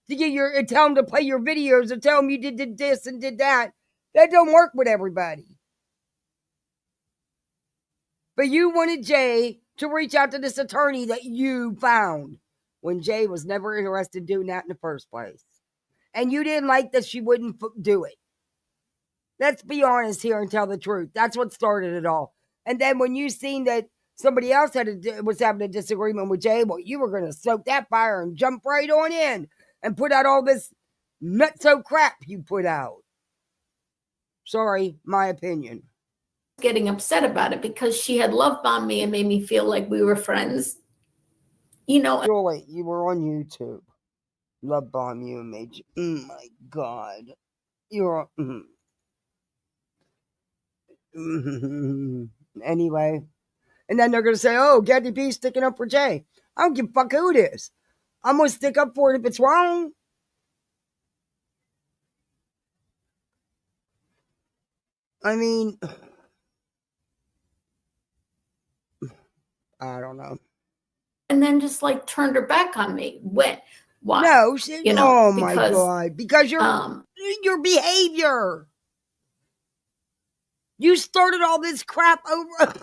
[SPEAKER 1] to tell them to play your videos or tell them you did this and did that. That don't work with everybody. But you wanted Jay to reach out to this attorney that you found when Jay was never interested in doing that in the first place. And you didn't like that she wouldn't do it. Let's be honest here and tell the truth. That's what started it all. And then when you seen that somebody else was having a disagreement with Jay, well, you were going to soak that fire and jump right on in and put out all this nutso crap you put out. Sorry, my opinion.
[SPEAKER 10] Getting upset about it because she had love bombed me and made me feel like we were friends. You know,
[SPEAKER 1] Julie, you were on YouTube. Love bomb you and made you. Oh my God. You're. Anyway. And then they're going to say, oh, Getty B sticking up for Jay. I don't give a fuck who it is. I'm going to stick up for it if it's wrong. I mean, I don't know.
[SPEAKER 10] And then just like turned her back on me. Why?
[SPEAKER 1] No, she,
[SPEAKER 10] you know,
[SPEAKER 1] oh my God. Because your behavior. You started all this crap over.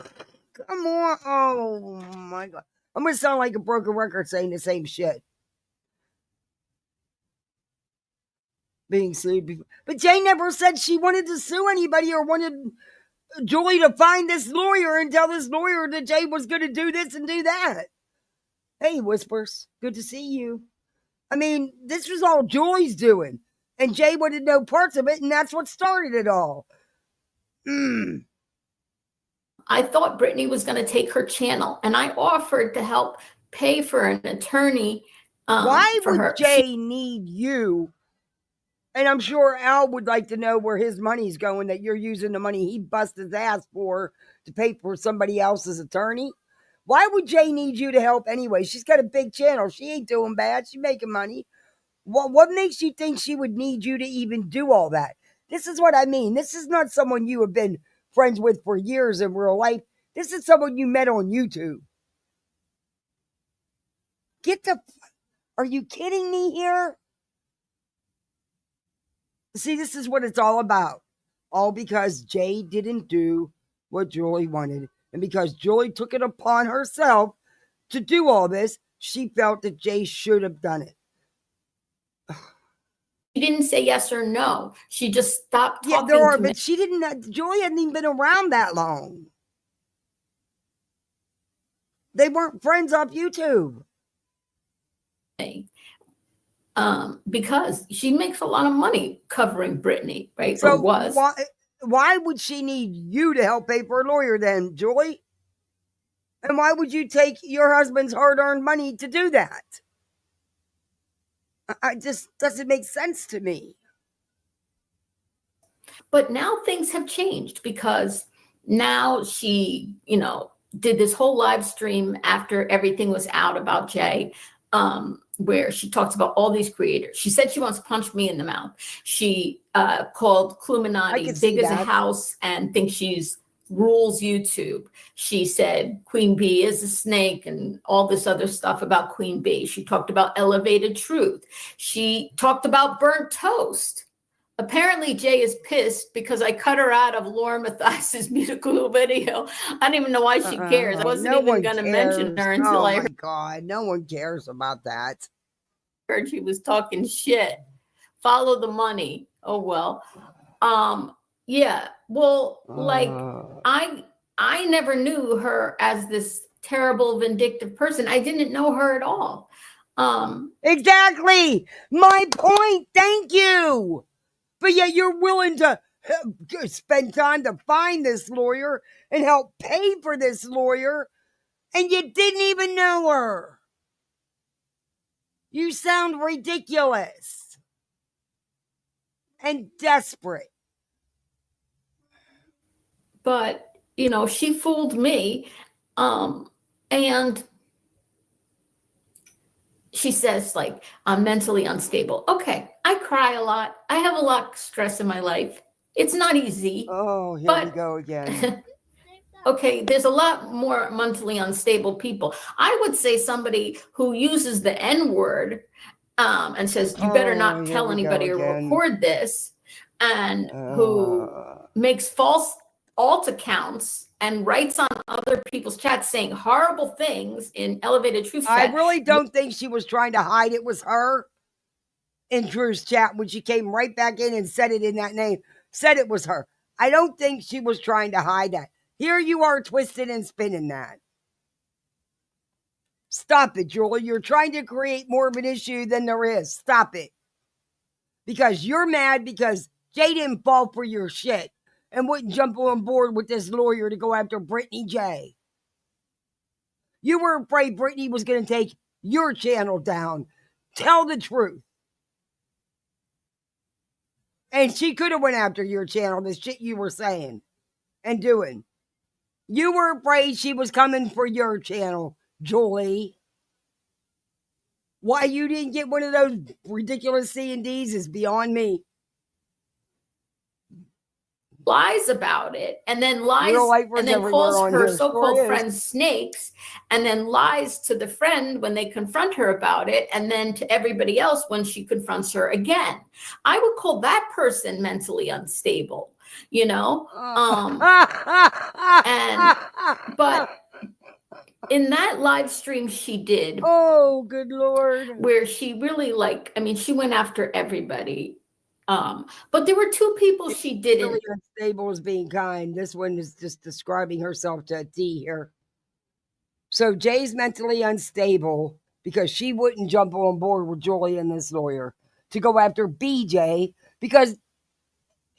[SPEAKER 1] Come on. Oh my God. I'm going to sound like a broken record saying the same shit. Being sued before. But Jay never said she wanted to sue anybody or wanted Julie to find this lawyer and tell this lawyer that Jay was going to do this and do that. Hey, Whispers. Good to see you. I mean, this was all Julie's doing. And Jay wanted no parts of it, and that's what started it all.
[SPEAKER 10] I thought Brittany was going to take her channel, and I offered to help pay for an attorney.
[SPEAKER 1] Why
[SPEAKER 10] for
[SPEAKER 1] would
[SPEAKER 10] her.
[SPEAKER 1] Jay need you? And I'm sure Al would like to know where his money's going, that you're using the money he busted his ass for to pay for somebody else's attorney. Why would Jay need you to help anyway? She's got a big channel. She ain't doing bad. She's making money. What makes you think she would need you to even do all that? This is what I mean. This is not someone you have been friends with for years in real life. This is someone you met on YouTube. Are you kidding me here? See, this is what it's all about. All because Jay didn't do what Julie wanted. And because Julie took it upon herself to do all this, she felt that Jay should have done it.
[SPEAKER 10] She didn't say yes or no. She just stopped talking
[SPEAKER 1] to
[SPEAKER 10] me.
[SPEAKER 1] But she didn't. Julie hadn't even been around that long. They weren't friends off YouTube.
[SPEAKER 10] Because she makes a lot of money covering Brittany, right?
[SPEAKER 1] So
[SPEAKER 10] or was.
[SPEAKER 1] Why would she need you to help pay for a lawyer then, Julie? And why would you take your husband's hard-earned money to do that? I just doesn't make sense to me.
[SPEAKER 10] But now things have changed because now she, did this whole live stream after everything was out about Jay, where she talks about all these creators. She said she wants to punch me in the mouth. She called Cluminati big as a house and thinks she's rules YouTube. She said Queen Bee is a snake and all this other stuff about Queen Bee. She talked about elevated truth. She talked about burnt toast. Apparently Jay is pissed because I cut her out of Laura Mathias's musical video. I don't even know why she cares. I wasn't even going to mention her until I heard.
[SPEAKER 1] Oh my God, no one cares about that.
[SPEAKER 10] Heard she was talking shit. Follow the money. Oh well. Yeah. Well, like I never knew her as this terrible, vindictive person. I didn't know her at all.
[SPEAKER 1] Exactly. My point. Thank you. But yet you're willing to spend time to find this lawyer and help pay for this lawyer, and you didn't even know her. You sound ridiculous and desperate.
[SPEAKER 10] But, she fooled me. And she says, like, I'm mentally unstable. Okay, I cry a lot. I have a lot of stress in my life. It's not easy.
[SPEAKER 1] Oh, here we go again.
[SPEAKER 10] Okay, there's a lot more mentally unstable people. I would say somebody who uses the N-word and says, you better not tell anybody or record this, and who makes false alt accounts and writes on other people's chats saying horrible things in Elevated Truth
[SPEAKER 1] I
[SPEAKER 10] chat.
[SPEAKER 1] really don't think she was trying to hide it was her in Drew's chat when she came right back in and said it in that name, said it was her. I don't think she was trying to hide that. Here you are twisted and spinning that. Stop it, Julie. You're trying to create more of an issue than there is. Stop it. Because you're mad because Jay didn't fall for your shit and wouldn't jump on board with this lawyer to go after Brittany J. You were afraid Brittany was going to take your channel down. Tell the truth. And she could have went after your channel, the shit you were saying and doing. You were afraid she was coming for your channel, Julie. Why you didn't get one of those ridiculous C&Ds is beyond me.
[SPEAKER 10] Lies about it, and then lies, and then calls her so-called friends snakes, and then lies to the friend when they confront her about it, and then to everybody else when she confronts her again. I would call that person mentally unstable, you know? But in that live stream she did,
[SPEAKER 1] oh good Lord,
[SPEAKER 10] where she really she went after everybody. But there were two people she didn't.
[SPEAKER 1] Really unstable as being kind. This one is just describing herself to a T here. So Jay's mentally unstable because she wouldn't jump on board with Julie and this lawyer to go after BJ because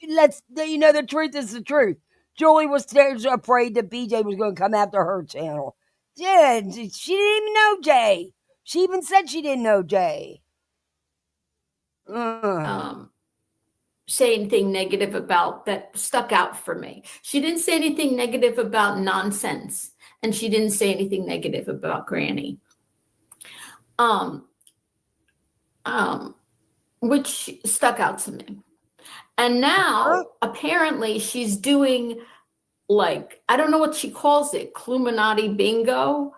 [SPEAKER 1] the truth is the truth. Julie was afraid that BJ was going to come after her channel. Yeah, she didn't even know Jay. She even said she didn't know Jay.
[SPEAKER 10] Say anything negative about that stuck out for me. She didn't say anything negative about nonsense, and she didn't say anything negative about Granny. Which stuck out to me. And now apparently she's doing I don't know what she calls it, Cluminati bingo.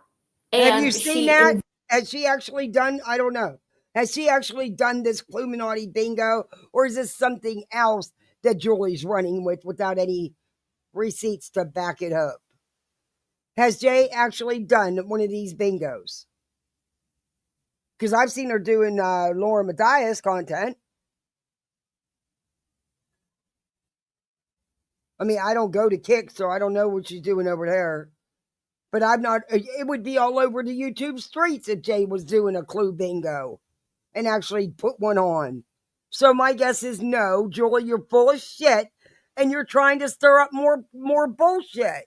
[SPEAKER 10] And
[SPEAKER 1] have you seen that? Has she actually done? I don't know. Has she actually done this Cluminati bingo, or is this something else that Julie's running with without any receipts to back it up? Has Jay actually done one of these bingos? Because I've seen her doing Laura Mathias content. I mean, I don't go to Kick, so I don't know what she's doing over there. But I'm not, it would be all over the YouTube streets if Jay was doing a Clue bingo and actually put one on. So my guess is no, Julie, you're full of shit and you're trying to stir up more bullshit.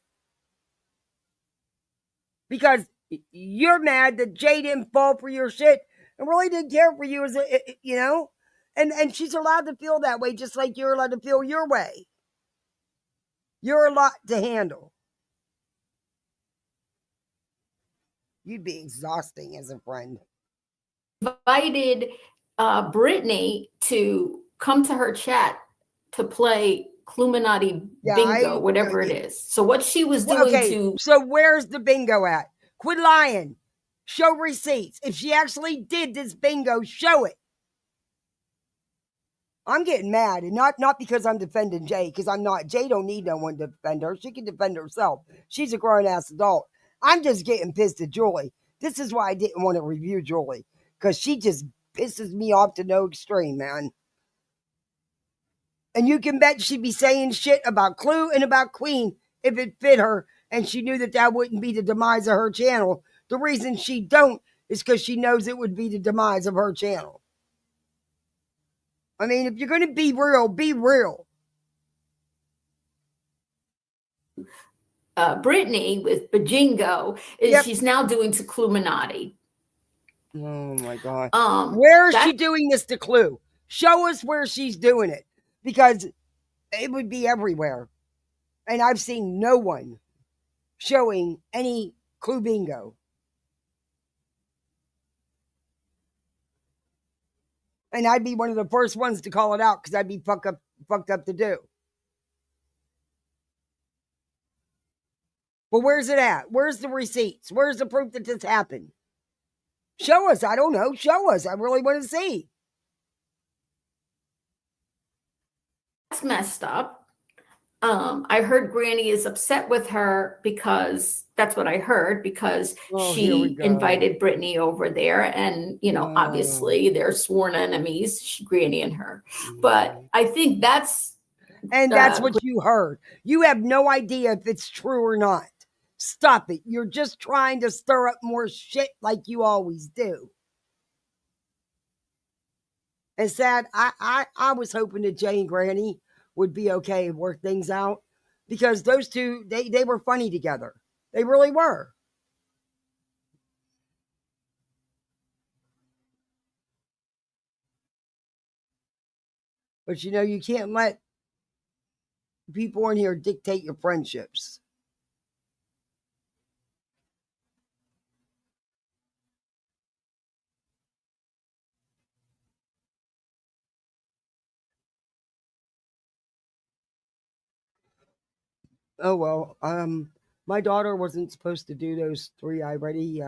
[SPEAKER 1] Because you're mad that Jay didn't fall for your shit and really didn't care for you, and she's allowed to feel that way just like you're allowed to feel your way. You're a lot to handle. You'd be exhausting as a friend.
[SPEAKER 10] Invited Brittany to come to her chat to play Cluminati bingo, whatever it is. So what she was doing
[SPEAKER 1] So where's the bingo at? Quit lying. Show receipts. If she actually did this bingo, show it. I'm getting mad, and not because I'm defending Jay, because I'm not. Jay don't need no one to defend her. She can defend herself. She's a grown-ass adult. I'm just getting pissed at Julie. This is why I didn't want to review Julie, because she just pisses me off to no extreme, man. And you can bet she'd be saying shit about Clue and about Queen if it fit her, and she knew that wouldn't be the demise of her channel. The reason she don't is because she knows it would be the demise of her channel. I mean, if you're going to be real, be real.
[SPEAKER 10] Brittany with Bajingo is she's now doing to Cluminati.
[SPEAKER 1] Oh my God. Where is she doing this to Clue? Show us where she's doing it, because it would be everywhere. And I've seen no one showing any Clue bingo. And I'd be one of the first ones to call it out because I'd be fucked up to do. Well, where's it at? Where's the receipts? Where's the proof that this happened? Show us. I don't know. Show us. I really want to see.
[SPEAKER 10] That's messed up. I heard Granny is upset with her because that's what I heard, because
[SPEAKER 1] Here we
[SPEAKER 10] she
[SPEAKER 1] go.
[SPEAKER 10] invited Brittany over there, and obviously they're sworn enemies, Granny and her. But I think that's
[SPEAKER 1] what you heard. You have no idea if it's true or not. Stop it. You're just trying to stir up more shit like you always do. And sad, I was hoping that Jay and Granny would be okay and work things out, because those two, they were funny together. They really were. But you can't let people in here dictate your friendships. Oh well, my daughter wasn't supposed to do those 3 already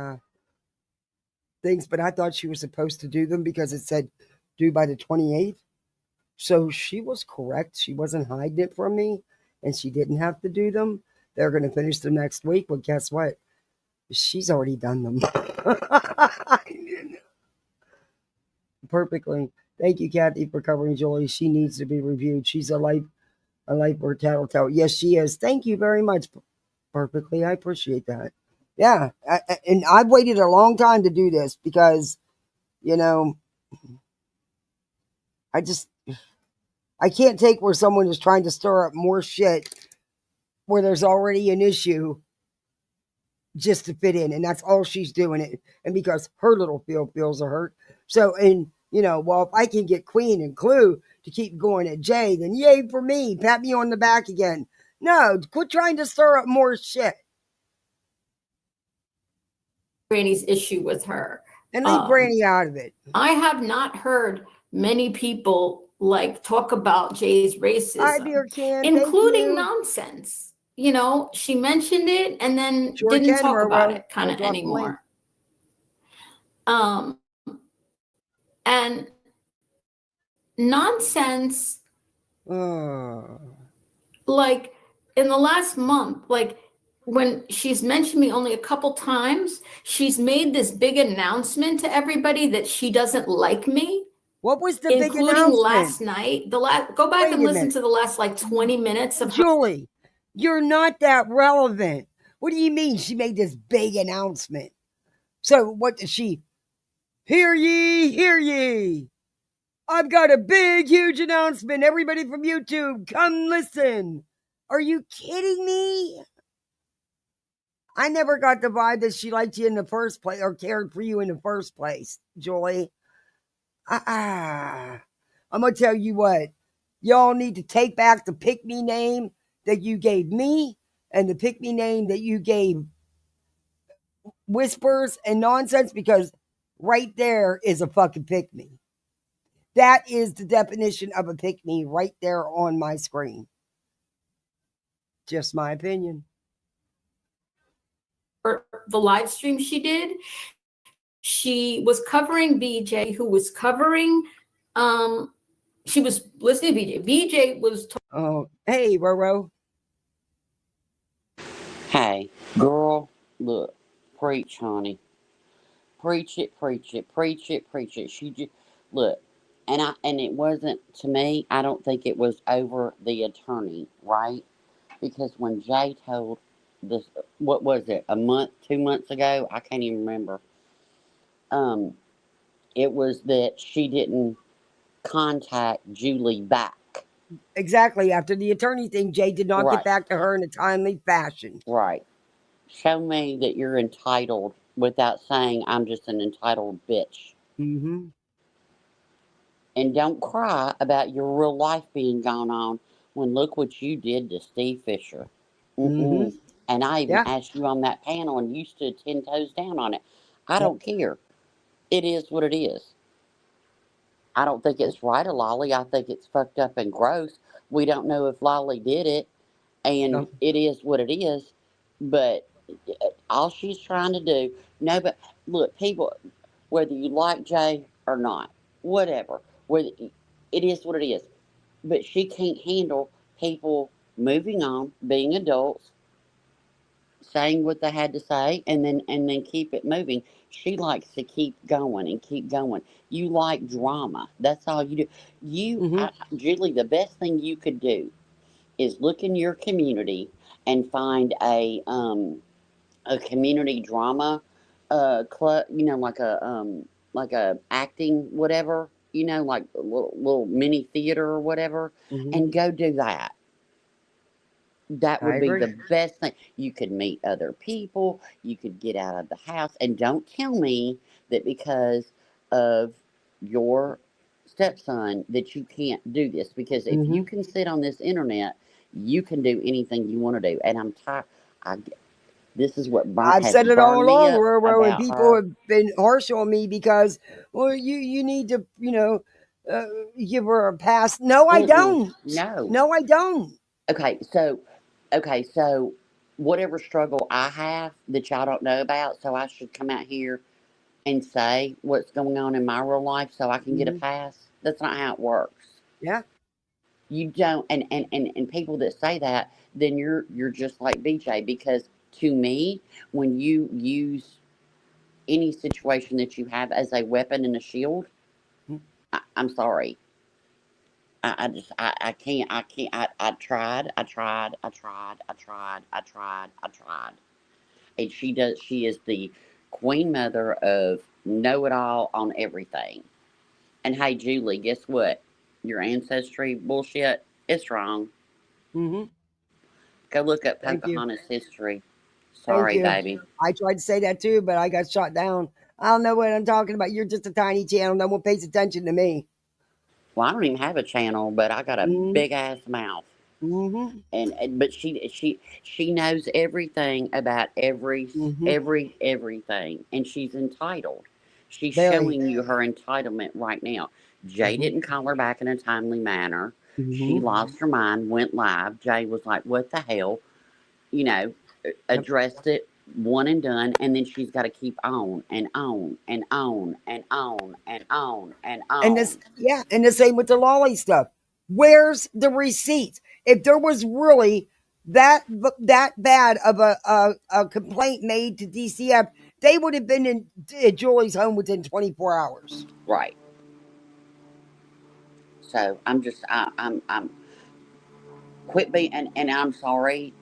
[SPEAKER 1] things, but I thought she was supposed to do them because it said due by the 28th. So she was correct. She wasn't hiding it from me, and she didn't have to do them. They're going to finish them next week. But guess what? She's already done them. Perfectly. Thank you, Kathy, for covering Julie. She needs to be reviewed. She's a life or tattletale. Yes, she is. Thank you very much. Perfectly. I appreciate that. Yeah. And I've waited a long time to do this because, I can't take where someone is trying to stir up more shit where there's already an issue just to fit in. And that's all she's doing it. And because her little feels are hurt. So, well, if I can get Queen and Clue to keep going at Jay, then yay for me. Pat me on the back again. No, quit trying to stir up more shit.
[SPEAKER 10] Granny's issue with her.
[SPEAKER 1] And leave Granny out of it.
[SPEAKER 10] I have not heard many people talk about Jay's racism, including nonsense. She mentioned it and then didn't talk about it kind of anymore. And nonsense, in the last month, when she's mentioned me only a couple times, she's made this big announcement to everybody that she doesn't like me.
[SPEAKER 1] What was the big announcement?
[SPEAKER 10] Including last night. Go back and listen to the last 20 minutes of
[SPEAKER 1] Julie, you're not that relevant. What do you mean she made this big announcement? So what did she? Hear ye, hear ye. I've got a big, huge announcement. Everybody from YouTube, come listen. Are you kidding me? I never got the vibe that she liked you in the first place or cared for you in the first place, Julie. I'm going to tell you what. Y'all need to take back the pick-me name that you gave me and the pick-me name that you gave Whispers and Nonsense, because right there is a fucking pick-me. That is the definition of a pick-me right there on my screen. Just my opinion.
[SPEAKER 10] The live stream she did, she was covering BJ, who was covering, she was listening to BJ. BJ was.
[SPEAKER 1] Hey, Roro.
[SPEAKER 8] Hey, girl, look, preach, honey. Preach it, preach it, preach it, preach it. She just, look, and it wasn't, to me, I don't think it was over the attorney, right? Because when Jay told this, what was it, 2 months ago? I can't even remember. It was that she didn't contact Julie back.
[SPEAKER 1] Exactly. After the attorney thing, Jay did not get back to her in a timely fashion.
[SPEAKER 8] Right. Show me that you're entitled without saying I'm just an entitled bitch.
[SPEAKER 1] Mm-hmm.
[SPEAKER 8] And don't cry about your real life being gone on when look what you did to Steve Fisher. Mm-hmm. And I even asked you on that panel and you stood 10 toes down on it. I don't care. It is what it is. I don't think it's right of Lolly. I think it's fucked up and gross. We don't know if Lolly did it, and it is what it is. But all she's trying to do, but look, people, whether you like Jay or not, whatever, it is what it is. But she can't handle people moving on, being adults, saying what they had to say, and then keep it moving. She likes to keep going and keep going. You like drama. That's all you do. Julie, the best thing you could do is look in your community and find a community drama club. You know, like a acting whatever. You know, like a little mini theater or whatever, and go do that. That
[SPEAKER 1] I
[SPEAKER 8] would be
[SPEAKER 1] agree.
[SPEAKER 8] the best thing. You could meet other people. You could get out of the house. And don't tell me that because of your stepson that you can't do this. Because if you can sit on this internet, you can do anything you want to do. And I'm tired. This is what
[SPEAKER 1] I've
[SPEAKER 8] has
[SPEAKER 1] said it all
[SPEAKER 8] burned me
[SPEAKER 1] along
[SPEAKER 8] up
[SPEAKER 1] where when
[SPEAKER 8] about
[SPEAKER 1] people
[SPEAKER 8] her.
[SPEAKER 1] have been harsh on me because, well, you need to, uh, give her a pass. No, I
[SPEAKER 8] Mm-mm,
[SPEAKER 1] don't.
[SPEAKER 8] no.
[SPEAKER 1] No, I don't.
[SPEAKER 8] Okay, so whatever struggle I have that y'all don't know about, so I should come out here and say what's going on in my real life so I can get a pass. That's not how it works.
[SPEAKER 1] Yeah.
[SPEAKER 8] You don't, and people that say that, then you're just like BJ, because to me, when you use any situation that you have as a weapon and a shield, I'm sorry. I can't, I tried, and she is the queen mother of know it all on everything. And hey, Julie, guess what? Your ancestry bullshit, it's wrong.
[SPEAKER 1] Mm-hmm.
[SPEAKER 8] Go look up
[SPEAKER 1] Thank you.
[SPEAKER 8] Pocahontas history.
[SPEAKER 1] Thank
[SPEAKER 8] Sorry,
[SPEAKER 1] you.
[SPEAKER 8] baby.
[SPEAKER 1] I tried to say that too, but I got shot down. I don't know what I'm talking about. You're just a tiny channel. No one pays attention to me.
[SPEAKER 8] Well, I don't even have a channel, but I got a
[SPEAKER 1] Mm-hmm.
[SPEAKER 8] big ass mouth.
[SPEAKER 1] Mm-hmm.
[SPEAKER 8] But she knows everything about
[SPEAKER 1] Mm-hmm.
[SPEAKER 8] everything, and she's entitled. She's
[SPEAKER 1] Very.
[SPEAKER 8] showing you her entitlement right now. Jay
[SPEAKER 1] Mm-hmm.
[SPEAKER 8] didn't call her back in a timely manner. She
[SPEAKER 1] Mm-hmm.
[SPEAKER 8] lost her mind, went live. Jay was like, "What the hell?" You know,
[SPEAKER 1] Yep.
[SPEAKER 8] addressed it, one and done, and then she's got to keep on and on and on and on and on and
[SPEAKER 1] And this,
[SPEAKER 8] on.
[SPEAKER 1] yeah, and the same with the lolly stuff. Where's the receipts? If there was really that bad of a complaint made to DCF, they would have been in Julie's home within 24 hours.
[SPEAKER 8] Right. So I'm quit being, and I'm sorry.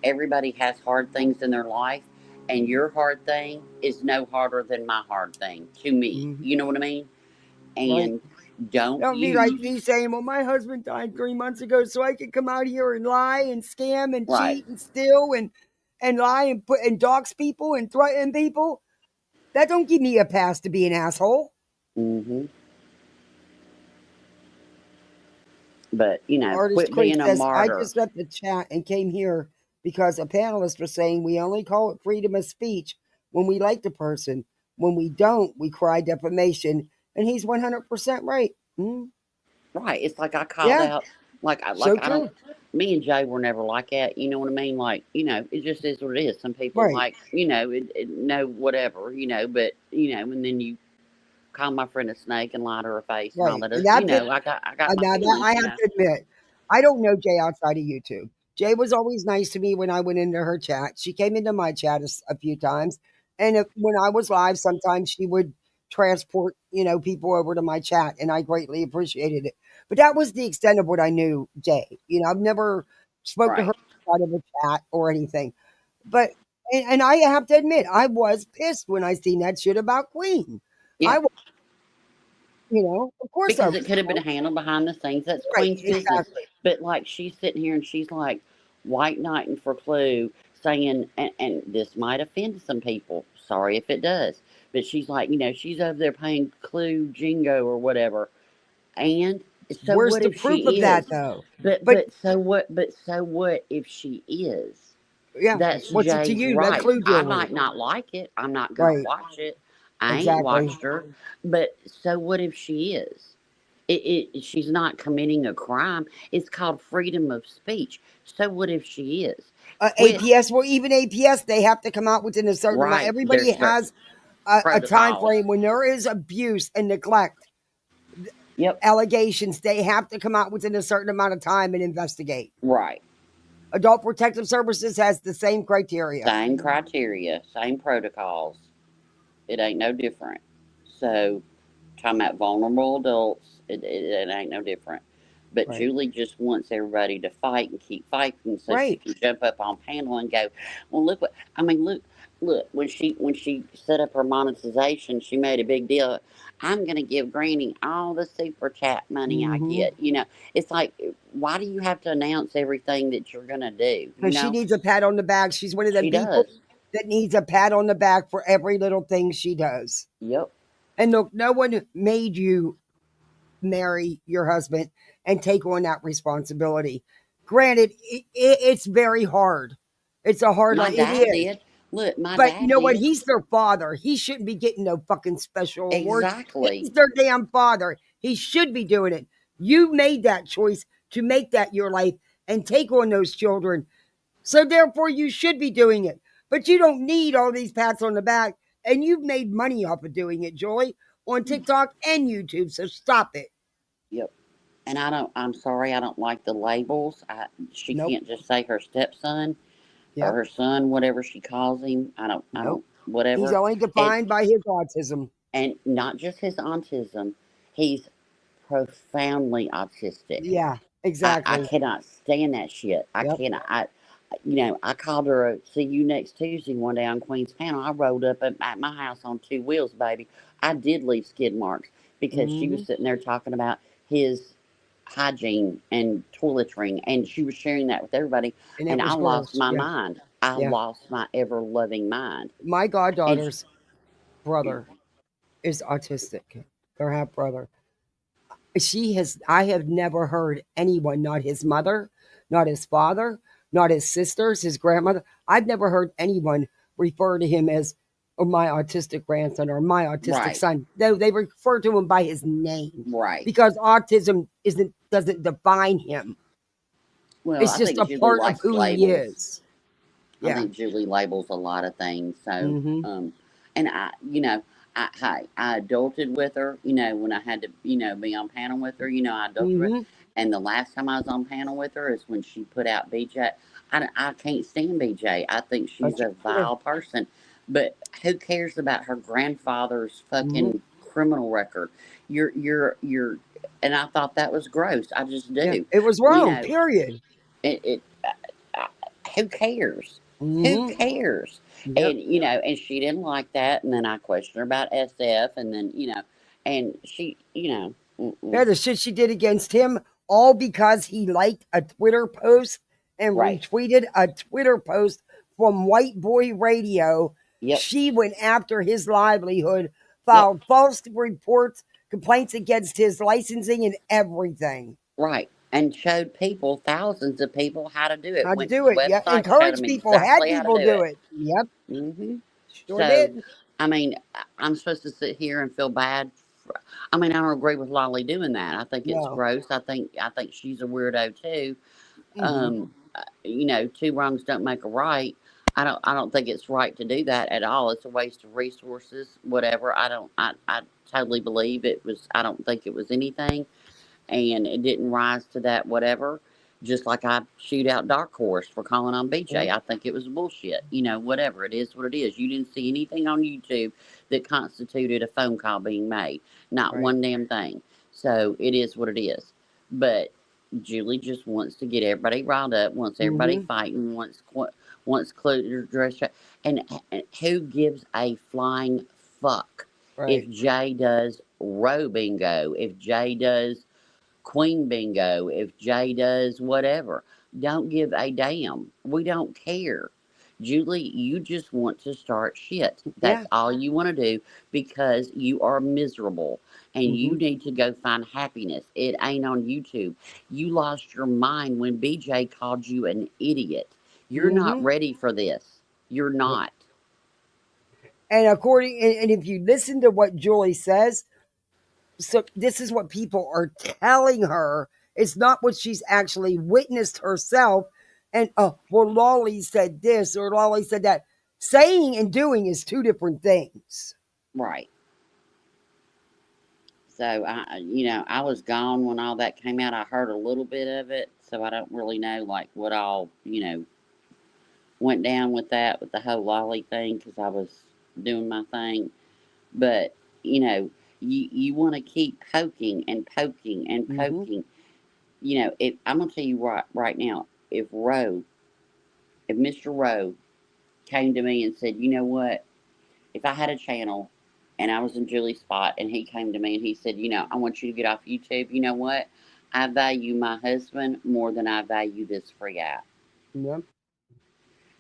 [SPEAKER 8] Everybody has hard things in their life, and your hard thing is no harder than my hard thing to me.
[SPEAKER 1] Mm-hmm.
[SPEAKER 8] You know what I mean?
[SPEAKER 1] Right.
[SPEAKER 8] And don't
[SPEAKER 1] Don't be like
[SPEAKER 8] use
[SPEAKER 1] me saying, well, my husband died 3 months ago, so I could come out here and lie and scam and
[SPEAKER 8] right.
[SPEAKER 1] cheat and steal and lie and put and dox people and threaten people. That don't give me a pass to be an asshole.
[SPEAKER 8] Mm-hmm. But
[SPEAKER 1] Artist
[SPEAKER 8] quit
[SPEAKER 1] Creek
[SPEAKER 8] being a
[SPEAKER 1] says, I
[SPEAKER 8] martyr.
[SPEAKER 1] just left the chat and came here because a panelist was saying we only call it freedom of speech when we like the person. When we don't, we cry defamation. And he's 100% right. Mm-hmm.
[SPEAKER 8] Right. It's like I called
[SPEAKER 1] Yeah,
[SPEAKER 8] out.
[SPEAKER 1] so
[SPEAKER 8] I don't.
[SPEAKER 1] true.
[SPEAKER 8] Me and Jay were never like that. You know what I mean? Like, it just is what it is. Some people
[SPEAKER 1] Right.
[SPEAKER 8] like, no, whatever, but and then you call my friend a snake and lie to her face and all
[SPEAKER 1] Right.
[SPEAKER 8] that.
[SPEAKER 1] And that's it.
[SPEAKER 8] I got my
[SPEAKER 1] Now that
[SPEAKER 8] feelings.
[SPEAKER 1] I have to admit, I don't know Jay outside of YouTube. Jay was always nice to me when I went into her chat. She came into my chat a few times, and when I was live, sometimes she would transport people over to my chat, and I greatly appreciated it. But that was the extent of what I knew Jay. I've never spoke to her
[SPEAKER 8] Right.
[SPEAKER 1] outside of a chat or anything. But and I have to admit, I was pissed when I seen that shit about Queen.
[SPEAKER 8] Yeah.
[SPEAKER 1] I was, of course I
[SPEAKER 8] Because
[SPEAKER 1] was.
[SPEAKER 8] it could have been handled behind the scenes. That's
[SPEAKER 1] Right,
[SPEAKER 8] Queen's business.
[SPEAKER 1] exactly.
[SPEAKER 8] But like she's sitting here and she's like white knighting for Clue, saying, and this might offend some people. Sorry if it does. But she's like, she's over there paying Clue Jingo or whatever. And so
[SPEAKER 1] Where's
[SPEAKER 8] what
[SPEAKER 1] the
[SPEAKER 8] if
[SPEAKER 1] proof of
[SPEAKER 8] she
[SPEAKER 1] that,
[SPEAKER 8] is?
[SPEAKER 1] though?
[SPEAKER 8] But
[SPEAKER 1] But
[SPEAKER 8] but so what? But so what if she is?
[SPEAKER 1] yeah,
[SPEAKER 8] That's
[SPEAKER 1] what's it to
[SPEAKER 8] Jay's
[SPEAKER 1] you? Let
[SPEAKER 8] right.
[SPEAKER 1] Clue
[SPEAKER 8] I
[SPEAKER 1] deal with it.
[SPEAKER 8] might not like it. I'm not gonna
[SPEAKER 1] Right,
[SPEAKER 8] watch it. I ain't
[SPEAKER 1] exactly.
[SPEAKER 8] watched her. But so what if she is? She's not committing a crime. It's called freedom of speech. So what if she is? Quit.
[SPEAKER 1] APS, well, even APS, they have to come out within a certain amount.
[SPEAKER 8] Right.
[SPEAKER 1] Everybody
[SPEAKER 8] There's
[SPEAKER 1] has a time
[SPEAKER 8] protocols.
[SPEAKER 1] frame when there is abuse and neglect
[SPEAKER 8] Yep.
[SPEAKER 1] allegations. They have to come out within a certain amount of time and investigate.
[SPEAKER 8] Right.
[SPEAKER 1] Adult Protective Services has the same criteria.
[SPEAKER 8] Same criteria, same protocols. It ain't no different. So, talking about vulnerable adults, it ain't no different. But
[SPEAKER 1] Right.
[SPEAKER 8] Julie just wants everybody to fight and keep fighting so she
[SPEAKER 1] Right.
[SPEAKER 8] can jump up on panel and go, well, look what I mean. Look. When she set up her monetization, she made a big deal. I'm going to give Granny all the super chat money I
[SPEAKER 1] Mm-hmm.
[SPEAKER 8] get. You know, it's like, why do you have to announce everything that you're going to do? You
[SPEAKER 1] Because she
[SPEAKER 8] know,
[SPEAKER 1] needs a pat on the back. She's one of them
[SPEAKER 8] she
[SPEAKER 1] people
[SPEAKER 8] does.
[SPEAKER 1] that needs a pat on the back for every little thing she does.
[SPEAKER 8] Yep.
[SPEAKER 1] And look, no one made you marry your husband and take on that responsibility. Granted, it's very hard. It's a hard
[SPEAKER 8] My
[SPEAKER 1] life. It
[SPEAKER 8] dad
[SPEAKER 1] is.
[SPEAKER 8] did. Look, my
[SPEAKER 1] But you
[SPEAKER 8] dad
[SPEAKER 1] know what?
[SPEAKER 8] did.
[SPEAKER 1] He's their father. He shouldn't be getting no fucking special award.
[SPEAKER 8] Exactly.
[SPEAKER 1] He's their damn father. He should be doing it. You made that choice to make that your life and take on those children. So therefore, you should be doing it. But you don't need all these pats on the back. And you've made money off of doing it, Joy, on TikTok and YouTube. So stop it.
[SPEAKER 8] Yep. And I'm sorry, I don't like the labels. She
[SPEAKER 1] Nope.
[SPEAKER 8] can't just say her stepson or
[SPEAKER 1] Yep.
[SPEAKER 8] her son, whatever she calls him. I
[SPEAKER 1] Nope.
[SPEAKER 8] don't,
[SPEAKER 1] He's
[SPEAKER 8] whatever.
[SPEAKER 1] only defined by his autism.
[SPEAKER 8] And not just his autism, he's profoundly autistic.
[SPEAKER 1] Yeah,
[SPEAKER 8] I
[SPEAKER 1] exactly.
[SPEAKER 8] cannot stand that shit. I
[SPEAKER 1] Yep.
[SPEAKER 8] cannot. I called her a see you next Tuesday one day on Queen's Panel. I rolled up at my house on two wheels, baby. I did leave skid marks because she was
[SPEAKER 1] Mm-hmm.
[SPEAKER 8] sitting there talking about his hygiene and toiletry, and she was sharing that with everybody.
[SPEAKER 1] And it
[SPEAKER 8] And I
[SPEAKER 1] was
[SPEAKER 8] lost
[SPEAKER 1] gross.
[SPEAKER 8] my
[SPEAKER 1] Yeah.
[SPEAKER 8] mind. I
[SPEAKER 1] Yeah.
[SPEAKER 8] lost my ever loving mind.
[SPEAKER 1] My
[SPEAKER 8] And
[SPEAKER 1] goddaughter's brother is autistic. Her half brother. I have never heard anyone, not his mother, not his father, not his sisters, his grandmother. I've never heard anyone refer to him as my autistic grandson or my autistic
[SPEAKER 8] right,
[SPEAKER 1] son. They refer to him by his name
[SPEAKER 8] right.
[SPEAKER 1] because autism doesn't define him.
[SPEAKER 8] Well,
[SPEAKER 1] It's
[SPEAKER 8] I
[SPEAKER 1] just
[SPEAKER 8] think
[SPEAKER 1] a
[SPEAKER 8] Julie
[SPEAKER 1] part of
[SPEAKER 8] likes
[SPEAKER 1] who he
[SPEAKER 8] labels.
[SPEAKER 1] is.
[SPEAKER 8] I
[SPEAKER 1] Yeah.
[SPEAKER 8] think Julie labels a lot of things. So,
[SPEAKER 1] Mm-hmm.
[SPEAKER 8] and I adulted with her, when I had to, be on panel with her, I adulted with her.
[SPEAKER 1] Mm-hmm.
[SPEAKER 8] And the last time I was on panel with her is when she put out BJ. I can't stand BJ. I think she's
[SPEAKER 1] That's
[SPEAKER 8] a vile person. But who cares about her grandfather's
[SPEAKER 1] mm-hmm.
[SPEAKER 8] fucking criminal record? You're, and I thought that was gross. I just
[SPEAKER 1] Yeah.
[SPEAKER 8] do.
[SPEAKER 1] It was
[SPEAKER 8] You
[SPEAKER 1] wrong,
[SPEAKER 8] know,
[SPEAKER 1] period.
[SPEAKER 8] it uh, who cares? Who
[SPEAKER 1] Mm-hmm.
[SPEAKER 8] cares?
[SPEAKER 1] Yep.
[SPEAKER 8] And she didn't like that. And then I questioned her about SF, and then and she, mm-mm.
[SPEAKER 1] Yeah, the shit she did against him, all because he liked a Twitter post and
[SPEAKER 8] Right.
[SPEAKER 1] retweeted a Twitter post from White Boy Radio.
[SPEAKER 8] Yep.
[SPEAKER 1] She went after his livelihood,
[SPEAKER 8] Yep.
[SPEAKER 1] filed false reports, complaints against his licensing and everything.
[SPEAKER 8] Right. And showed people, thousands of people, how to do it.
[SPEAKER 1] How to
[SPEAKER 8] Went to
[SPEAKER 1] do
[SPEAKER 8] the
[SPEAKER 1] it. Yeah.
[SPEAKER 8] website, showed
[SPEAKER 1] Encourage
[SPEAKER 8] them
[SPEAKER 1] people, had
[SPEAKER 8] exactly how to
[SPEAKER 1] people
[SPEAKER 8] do
[SPEAKER 1] do
[SPEAKER 8] it.
[SPEAKER 1] it. Yep.
[SPEAKER 8] Mm-hmm.
[SPEAKER 1] Sure
[SPEAKER 8] So,
[SPEAKER 1] did.
[SPEAKER 8] I mean, I'm supposed to sit here and feel bad. I mean, I don't agree with Lolly doing that. I think it's
[SPEAKER 1] No.
[SPEAKER 8] gross. I think she's a weirdo too.
[SPEAKER 1] Mm-hmm.
[SPEAKER 8] Two wrongs don't make a right. I don't think it's right to do that at all. It's a waste of resources, whatever. I totally believe it was, I don't think it was anything, and it didn't rise to that, whatever. Just like I shoot out Dark Horse for calling on BJ. I think it was bullshit. Whatever. It is what it is. You didn't see anything on YouTube that constituted a phone call being made. Not
[SPEAKER 1] Right.
[SPEAKER 8] one damn thing. So it is what it is. But Julie just wants to get everybody riled up, wants everybody
[SPEAKER 1] Mm-hmm.
[SPEAKER 8] fighting, wants closure dress. And who gives a flying fuck
[SPEAKER 1] Right.
[SPEAKER 8] if Jay does row bingo, if Jay does Queen Bingo, if Jay does whatever? Don't give a damn. We don't care. Julie, you just want to start shit.
[SPEAKER 1] Yeah.
[SPEAKER 8] That's all you want to do because you are miserable and
[SPEAKER 1] Mm-hmm.
[SPEAKER 8] you need to go find happiness. It ain't on YouTube. You lost your mind when BJ called you an idiot. You're not
[SPEAKER 1] Mm-hmm.
[SPEAKER 8] ready for this. You're not.
[SPEAKER 1] And and if you listen to what Julie says, so this is what people are telling her. It's not what she's actually witnessed herself. And well, Lolly said this or Lolly said that. Saying and doing is two different things.
[SPEAKER 8] Right. So I was gone when all that came out. I heard a little bit of it. so I don't really know like what all went down with that with the whole Lolly thing because I was doing my thing. But you want to keep poking and poking and poking. If I'm gonna tell you right now, if Mr. Rowe came to me and said, you know what, if I had a channel and I was in Julie's spot and he came to me and he said, I want you to get off YouTube, you know what? I value my husband more than I value this free app.
[SPEAKER 1] Yeah.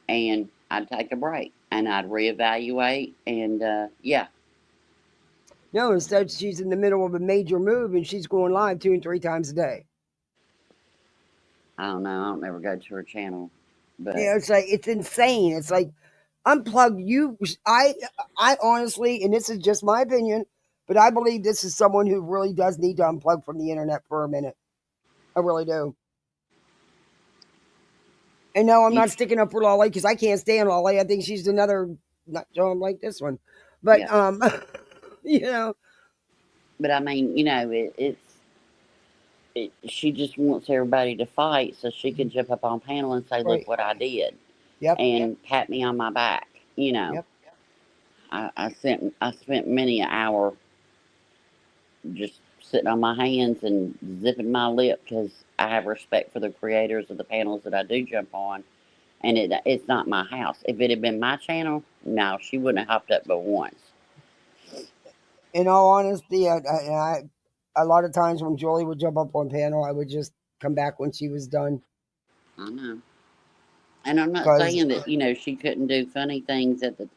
[SPEAKER 8] And I'd take a break and I'd reevaluate and yeah.
[SPEAKER 1] No, instead she's in the middle of a major move and she's going live 2 and 3 times a day.
[SPEAKER 8] I don't know. I don't ever go to her channel. But
[SPEAKER 1] yeah, it's like it's insane. It's like unplug you. I honestly, and this is just my opinion, but I believe this is someone who really does need to unplug from the internet for a minute. I really do. And no, I'm not sticking up for Lolly because I can't stand Lolly. I think she's another not John like this one, but
[SPEAKER 8] But I mean, she just wants everybody to fight so she can jump up on panel and say, "Look what I did," and pat me on my back. I spent many an hour just sitting on my hands and zipping my lip because I have respect for the creators of the panels that I do jump on, and it's not my house. If it had been my channel, no, she wouldn't have hopped up but once.
[SPEAKER 1] In all honesty, I a lot of times when Julie would jump up on panel, I would just come back when she was done.
[SPEAKER 8] I know. And I'm not saying that, she couldn't do funny things at the,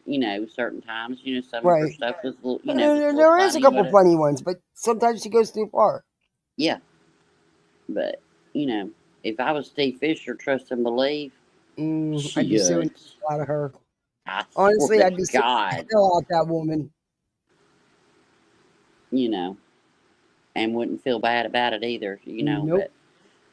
[SPEAKER 8] certain times. Some of her stuff was a little,
[SPEAKER 1] there is a couple funny ones, but sometimes she goes too far.
[SPEAKER 8] Yeah. But, if I was Steve Fisher, trust and believe,
[SPEAKER 1] I'd be suing a lot of her. Honestly, I'd be suing the hell out that woman.
[SPEAKER 8] And wouldn't feel bad about it either,
[SPEAKER 1] Nope.
[SPEAKER 8] But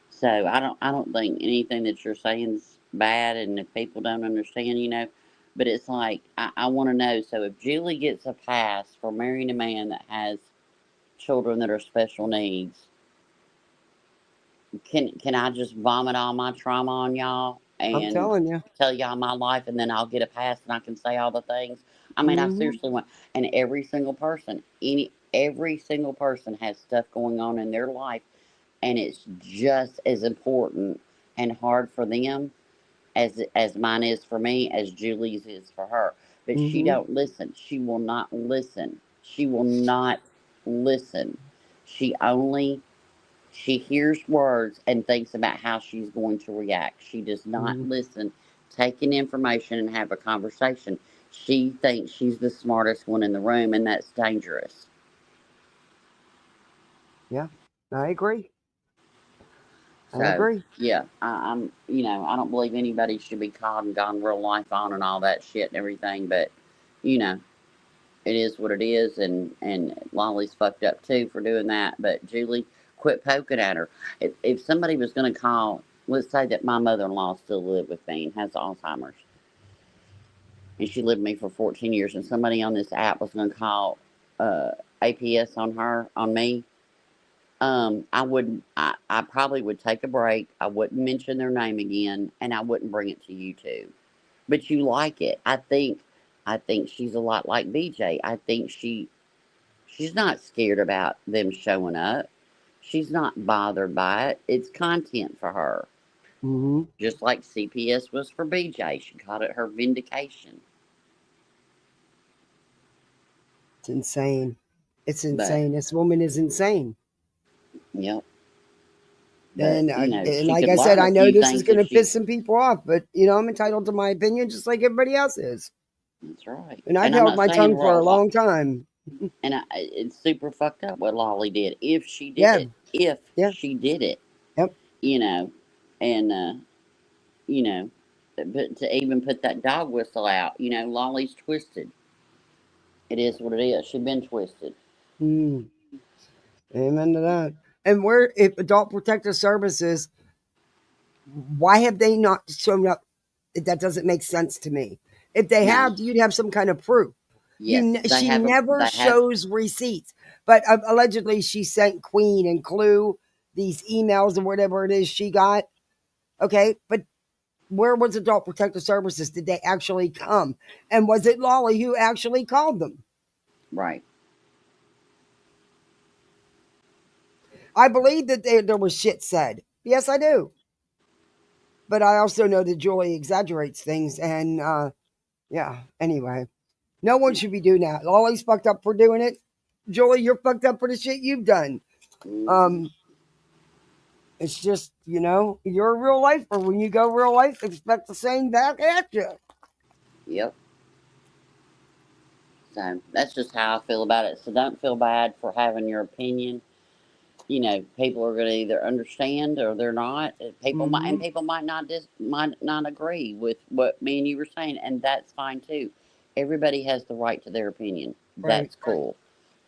[SPEAKER 8] so I don't think anything that you're saying is bad, and if people don't understand, but it's like I want to know. So if Julie gets a pass for marrying a man that has children that are special needs, can I just vomit all my trauma on y'all and
[SPEAKER 1] I'm telling you,
[SPEAKER 8] tell y'all my life, and then I'll get a pass and I can say all the things? I mean, I seriously want, and every single person has stuff going on in their life, and it's just as important and hard for them as mine is for me, as Julie's is for her. But she don't listen. She will not listen. She will not listen. She hears words and thinks about how she's going to react. She does not listen, take in information and have a conversation. She thinks she's the smartest one in the room, and that's dangerous.
[SPEAKER 1] Yeah, I agree.
[SPEAKER 8] So, I agree. Yeah, I'm. I don't believe anybody should be caught and gone real life on and all that shit and everything. But, it is what it is, and Lolly's fucked up too for doing that. But Julie, quit poking at her. If somebody was going to call, let's say that my mother-in-law still lived with me and has Alzheimer's, and she lived with me for 14 years, and somebody on this app was going to call APS on me. I probably would take a break. I wouldn't mention their name again, and I wouldn't bring it to YouTube. But you like it. I think she's a lot like BJ. I think she's not scared about them showing up. She's not bothered by it. It's content for her. Just like CPS was for BJ. She called it her vindication.
[SPEAKER 1] It's insane. It's insane. This woman is insane.
[SPEAKER 8] Yep.
[SPEAKER 1] And like I said, I know this is going to piss some people off, but I'm entitled to my opinion just like everybody else is.
[SPEAKER 8] That's right.
[SPEAKER 1] And I've held my tongue for a long time.
[SPEAKER 8] And it's super fucked up what Lolly did. If she did it. She did it.
[SPEAKER 1] Yep.
[SPEAKER 8] But to even put that dog whistle out, Lolly's twisted. It is what it is. She's been twisted.
[SPEAKER 1] Amen to that. And if Adult Protective Services, why have they not shown up? That doesn't make sense to me. If they have, you'd have some kind of proof.
[SPEAKER 8] Yes,
[SPEAKER 1] she never shows receipts. But allegedly she sent Queen and Clue these emails or whatever it is she got Okay, but where was Adult Protective Services? Did they actually come? And was it Lolly who actually called them?
[SPEAKER 8] Right.
[SPEAKER 1] I believe that there was shit said. Yes, I do. But I also know that Julie exaggerates things. And yeah, anyway. No one should be doing that. Lolly's fucked up for doing it. Julie, you're fucked up for the shit you've done.
[SPEAKER 8] Mhm.
[SPEAKER 1] It's just, you're a real lifer. When you go real life, expect the same back at you.
[SPEAKER 8] Yep. So that's just how I feel about it. So don't feel bad for having your opinion. You know, people are going to either understand or they're not. People might, and people might not agree with what me and you were saying, and that's fine too. Everybody has the right to their opinion.
[SPEAKER 1] Right.
[SPEAKER 8] That's cool.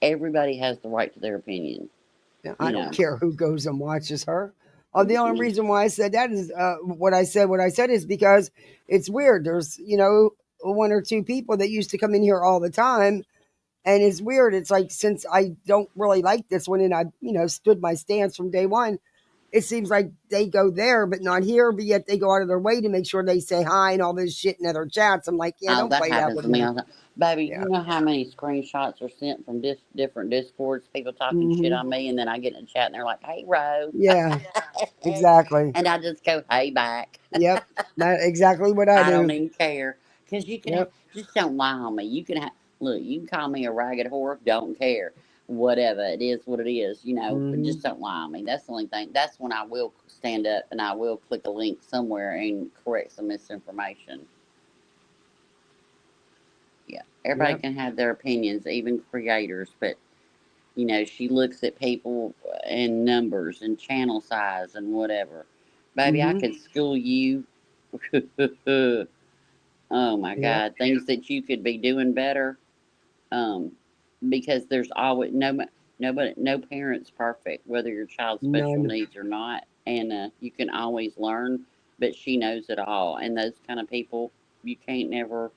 [SPEAKER 8] Everybody has the right to their opinion.
[SPEAKER 1] I don't care who goes and watches her. The only reason why I said that is what I said is because it's weird. There's, one or two people that used to come in here all the time. And it's weird. It's like, since I don't really like this one and I, stood my stance from day one, it seems like they go there, but not here. But yet they go out of their way to make sure they say hi and all this shit in other chats. I'm like, yeah, don't
[SPEAKER 8] that
[SPEAKER 1] play that
[SPEAKER 8] happens
[SPEAKER 1] with
[SPEAKER 8] to me
[SPEAKER 1] me.
[SPEAKER 8] all the time. Baby,
[SPEAKER 1] Yeah.
[SPEAKER 8] you know how many screenshots are sent from different discords, people talking shit on me, and then I get in a chat and they're like, "Hey, Ro."
[SPEAKER 1] Yeah, exactly.
[SPEAKER 8] And I just go, "Hey, back."
[SPEAKER 1] Yep, that's exactly what I do.
[SPEAKER 8] don't even care, because you can
[SPEAKER 1] Yep.
[SPEAKER 8] just don't lie on me. You can look, you can call me a ragged whore, don't care, whatever it is, what it is, but just don't lie on me. That's the only thing. That's when I will stand up and I will click a link somewhere and correct some misinformation. Yeah, everybody
[SPEAKER 1] Yep.
[SPEAKER 8] can have their opinions, even creators, but she looks at people and numbers and channel size and whatever. Baby, I could school you. Oh my
[SPEAKER 1] Yep.
[SPEAKER 8] God, things that you could be doing better. Because there's always no parent's perfect, whether your child's special
[SPEAKER 1] None.
[SPEAKER 8] needs or not, and you can always learn. But she knows it all, and those kind of people, you can't never,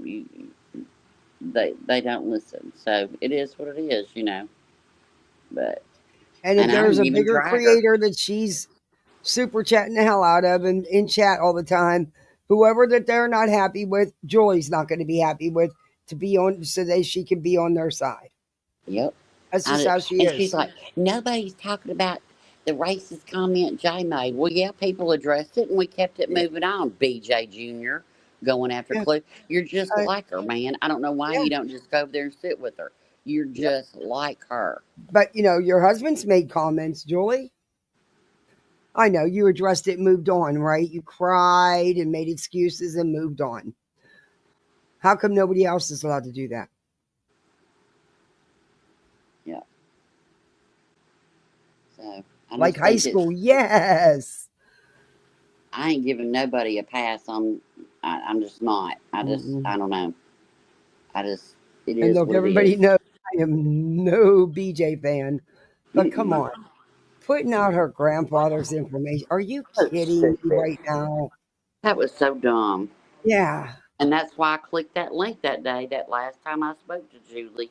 [SPEAKER 8] you, they don't listen. So it is what it is, But
[SPEAKER 1] And if
[SPEAKER 8] I
[SPEAKER 1] there's
[SPEAKER 8] didn't
[SPEAKER 1] a
[SPEAKER 8] even
[SPEAKER 1] bigger
[SPEAKER 8] drag her.
[SPEAKER 1] creator that she's super chatting the hell out of and in chat all the time, whoever that they're not happy with, Julie's not going to be happy with to be on so that she can be on their side.
[SPEAKER 8] Yep.
[SPEAKER 1] That's just how she
[SPEAKER 8] And
[SPEAKER 1] is.
[SPEAKER 8] she's like, nobody's talking about the racist comment Jay made. Well, yeah, people addressed it, and we kept it
[SPEAKER 1] Yeah.
[SPEAKER 8] moving on. BJ Jr. going after
[SPEAKER 1] Yeah.
[SPEAKER 8] Cliff. You're just
[SPEAKER 1] Uh,
[SPEAKER 8] like her, man. I don't know why
[SPEAKER 1] yeah.
[SPEAKER 8] you don't just go over there and sit with her. You're
[SPEAKER 1] Yep.
[SPEAKER 8] just like her.
[SPEAKER 1] But your husband's made comments, Julie. I know you addressed it, moved on, right? You cried and made excuses and moved on. How come nobody else is allowed to do that?
[SPEAKER 8] Yeah. So I
[SPEAKER 1] Like
[SPEAKER 8] just
[SPEAKER 1] high
[SPEAKER 8] think
[SPEAKER 1] school, yes.
[SPEAKER 8] I ain't giving nobody a pass on. I'm just not. I don't know. It
[SPEAKER 1] And
[SPEAKER 8] is
[SPEAKER 1] look,
[SPEAKER 8] what it
[SPEAKER 1] everybody
[SPEAKER 8] is.
[SPEAKER 1] knows I am no BJ fan, but come
[SPEAKER 8] Mm-mm.
[SPEAKER 1] on, putting out her grandfather's information. Are you
[SPEAKER 8] So
[SPEAKER 1] kidding me
[SPEAKER 8] stupid.
[SPEAKER 1] right now?
[SPEAKER 8] That was so dumb.
[SPEAKER 1] Yeah.
[SPEAKER 8] And that's why I clicked that link that day, that last time I spoke to Julie.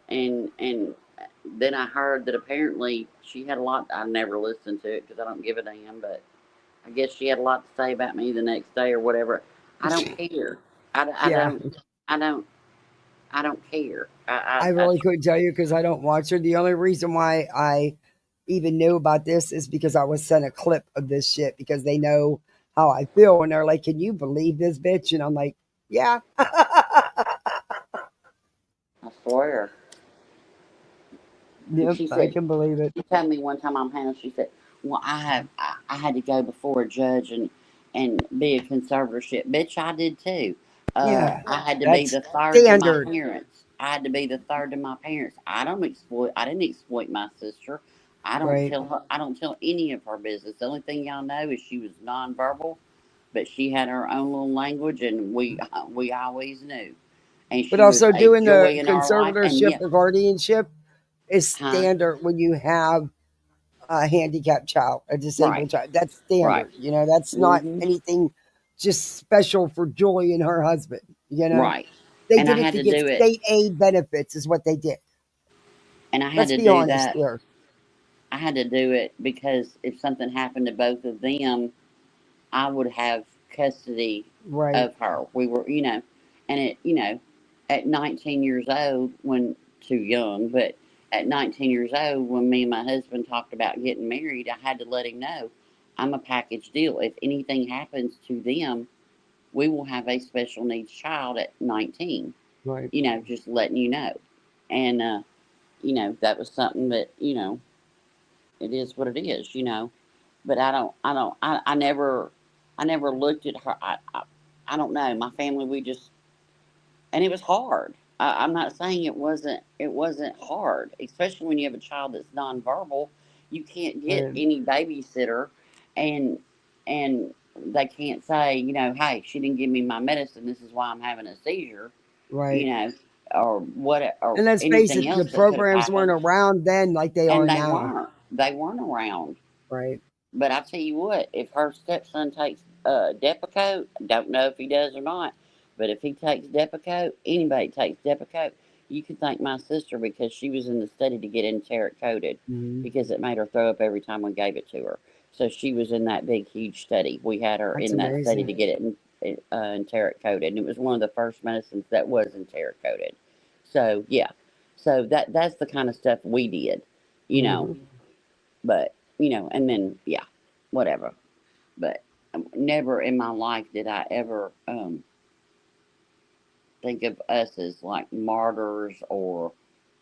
[SPEAKER 8] And then I heard that apparently she had a lot. I never listened to it because I don't give a damn, but I guess she had a lot to say about me the next day or whatever. I don't care. I
[SPEAKER 1] Yeah.
[SPEAKER 8] don't. I don't. I don't care.
[SPEAKER 1] I really couldn't tell you because I don't watch her. The only reason why I even knew about this is because I was sent a clip of this shit because they know how I feel. And they're like, can you believe this bitch? And I'm like, yeah.
[SPEAKER 8] I swear. And
[SPEAKER 1] Yep,
[SPEAKER 8] she
[SPEAKER 1] I
[SPEAKER 8] said,
[SPEAKER 1] can believe it.
[SPEAKER 8] she told me one time on panel, she said, well, I had to go before a judge and be a conservatorship. Bitch, I did too.
[SPEAKER 1] Yeah.
[SPEAKER 8] I had to be
[SPEAKER 1] That's
[SPEAKER 8] the third to my
[SPEAKER 1] standard.
[SPEAKER 8] parents. I had to be the third to my parents. I didn't exploit my sister.
[SPEAKER 1] Right.
[SPEAKER 8] I don't tell any of her business. The only thing y'all know is she was nonverbal, but she had her own little language, and we always knew. And
[SPEAKER 1] But
[SPEAKER 8] she was
[SPEAKER 1] also
[SPEAKER 8] a
[SPEAKER 1] doing
[SPEAKER 8] joy
[SPEAKER 1] the
[SPEAKER 8] in our life. And
[SPEAKER 1] conservatorship
[SPEAKER 8] yeah,
[SPEAKER 1] or guardianship is
[SPEAKER 8] huh?
[SPEAKER 1] standard when you have a handicapped child, a disabled
[SPEAKER 8] Right,
[SPEAKER 1] child. That's
[SPEAKER 8] right.
[SPEAKER 1] standard. That's not
[SPEAKER 8] Mm-hmm.
[SPEAKER 1] anything just special for Joy and her husband.
[SPEAKER 8] Right.
[SPEAKER 1] They
[SPEAKER 8] And I
[SPEAKER 1] did it
[SPEAKER 8] had
[SPEAKER 1] to
[SPEAKER 8] to
[SPEAKER 1] get
[SPEAKER 8] do it.
[SPEAKER 1] state aid benefits, is what they did.
[SPEAKER 8] And I had
[SPEAKER 1] Let's
[SPEAKER 8] to
[SPEAKER 1] be
[SPEAKER 8] do
[SPEAKER 1] honest
[SPEAKER 8] that.
[SPEAKER 1] here.
[SPEAKER 8] I had to do it because if something happened to both of them, I would have custody
[SPEAKER 1] Right.
[SPEAKER 8] of her. We were, and at 19 years old, when too young, but at 19 years old, when me and my husband talked about getting married, I had to let him know I'm a package deal. If anything happens to them, we will have a special needs child at 19.
[SPEAKER 1] Right.
[SPEAKER 8] Just letting you know. And, that was something that, it is what it is, But I never looked at her. I don't know. My family, and it was hard. I'm not saying it wasn't hard, especially when you have a child that's nonverbal. You can't get
[SPEAKER 1] Right.
[SPEAKER 8] any babysitter, and they can't say, hey, she didn't give me my medicine. This is why I'm having a seizure,
[SPEAKER 1] Right.
[SPEAKER 8] or what, or
[SPEAKER 1] And let's face
[SPEAKER 8] anything
[SPEAKER 1] it, the
[SPEAKER 8] else that could have
[SPEAKER 1] programs weren't
[SPEAKER 8] happened.
[SPEAKER 1] around then like they are
[SPEAKER 8] And they
[SPEAKER 1] now.
[SPEAKER 8] weren't. They weren't around.
[SPEAKER 1] Right.
[SPEAKER 8] But I tell you what, if her stepson takes Depakote, don't know if he does or not, but if he takes Depakote, anybody takes Depakote, you can thank my sister because she was in the study to get enteric coated
[SPEAKER 1] Mhm.
[SPEAKER 8] because it made her throw up every time we gave it to her. So she was in that big, huge study. We had her
[SPEAKER 1] That's
[SPEAKER 8] in that study
[SPEAKER 1] amazing.
[SPEAKER 8] to get it enteric coated, and it was one of the first medicines that was enteric coated. So yeah, so that's the kind of stuff we did,
[SPEAKER 1] Mhm.
[SPEAKER 8] but and then yeah, whatever. But never in my life did I ever think of us as like martyrs or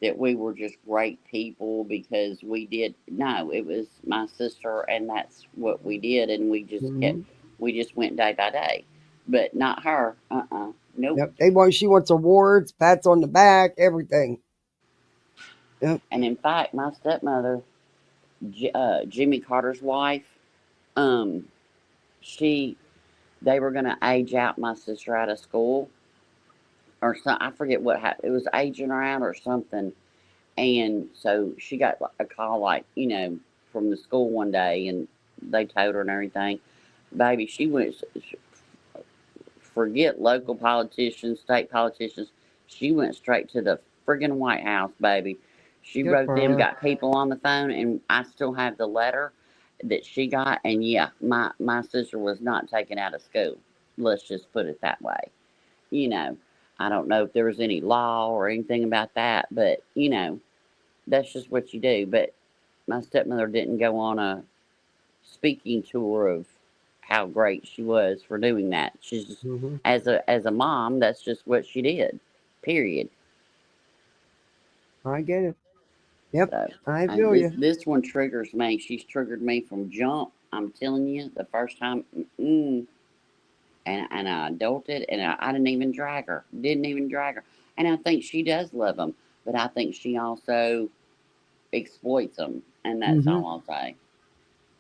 [SPEAKER 8] that we were just great people because we did. No, it was my sister, and that's what we did, and we just
[SPEAKER 1] Mhm.
[SPEAKER 8] went day by day, but not her. Nope.
[SPEAKER 1] Yep. She wants awards, pats on the back, everything. Yep.
[SPEAKER 8] And in fact, my stepmother, Jimmy Carter's wife, she they were gonna age out my sister out of school or something. I forget what happened. It was aging her out or something. And so she got a call, like, from the school one day, and they told her and everything. Baby, she went, forget local politicians, state politicians. She went straight to the friggin' White House, baby. She
[SPEAKER 1] Good
[SPEAKER 8] wrote
[SPEAKER 1] for
[SPEAKER 8] them,
[SPEAKER 1] her.
[SPEAKER 8] got people on the phone, and I still have the letter that she got. And yeah, my sister was not taken out of school. Let's just put it that way. You know, I don't know if there was any law or anything about that, but that's just what you do. But my stepmother didn't go on a speaking tour of how great she was for doing that. She's just,
[SPEAKER 1] Mhm.
[SPEAKER 8] as a mom, that's just what she did. Period.
[SPEAKER 1] I get it. Yep.
[SPEAKER 8] So
[SPEAKER 1] I feel
[SPEAKER 8] this
[SPEAKER 1] you.
[SPEAKER 8] one triggers me. She's triggered me from jump. I'm telling you, the first time, and I adulted, and I didn't even drag her. Didn't even drag her. And I think she does love them, but I think she also exploits them, and that's
[SPEAKER 1] Mhm.
[SPEAKER 8] all I'll say.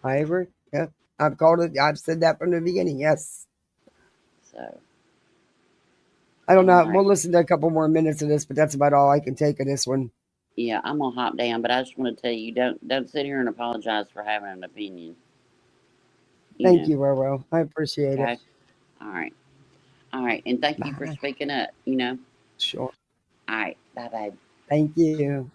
[SPEAKER 1] I agree. Yep. I've called it. I've said that from the beginning. Yes.
[SPEAKER 8] So,
[SPEAKER 1] I don't
[SPEAKER 8] all
[SPEAKER 1] know. We'll
[SPEAKER 8] right.
[SPEAKER 1] listen to a couple more minutes of this, but that's about all I can take of this one.
[SPEAKER 8] Yeah, I'm gonna hop down, but I just want to tell you, don't sit here and apologize for having an opinion.
[SPEAKER 1] Thank you, Roro. I appreciate it.
[SPEAKER 8] Okay. All right. All right, and thank you for
[SPEAKER 1] Bye.
[SPEAKER 8] speaking up.
[SPEAKER 1] Sure.
[SPEAKER 8] All right. Bye, bye.
[SPEAKER 1] Thank you.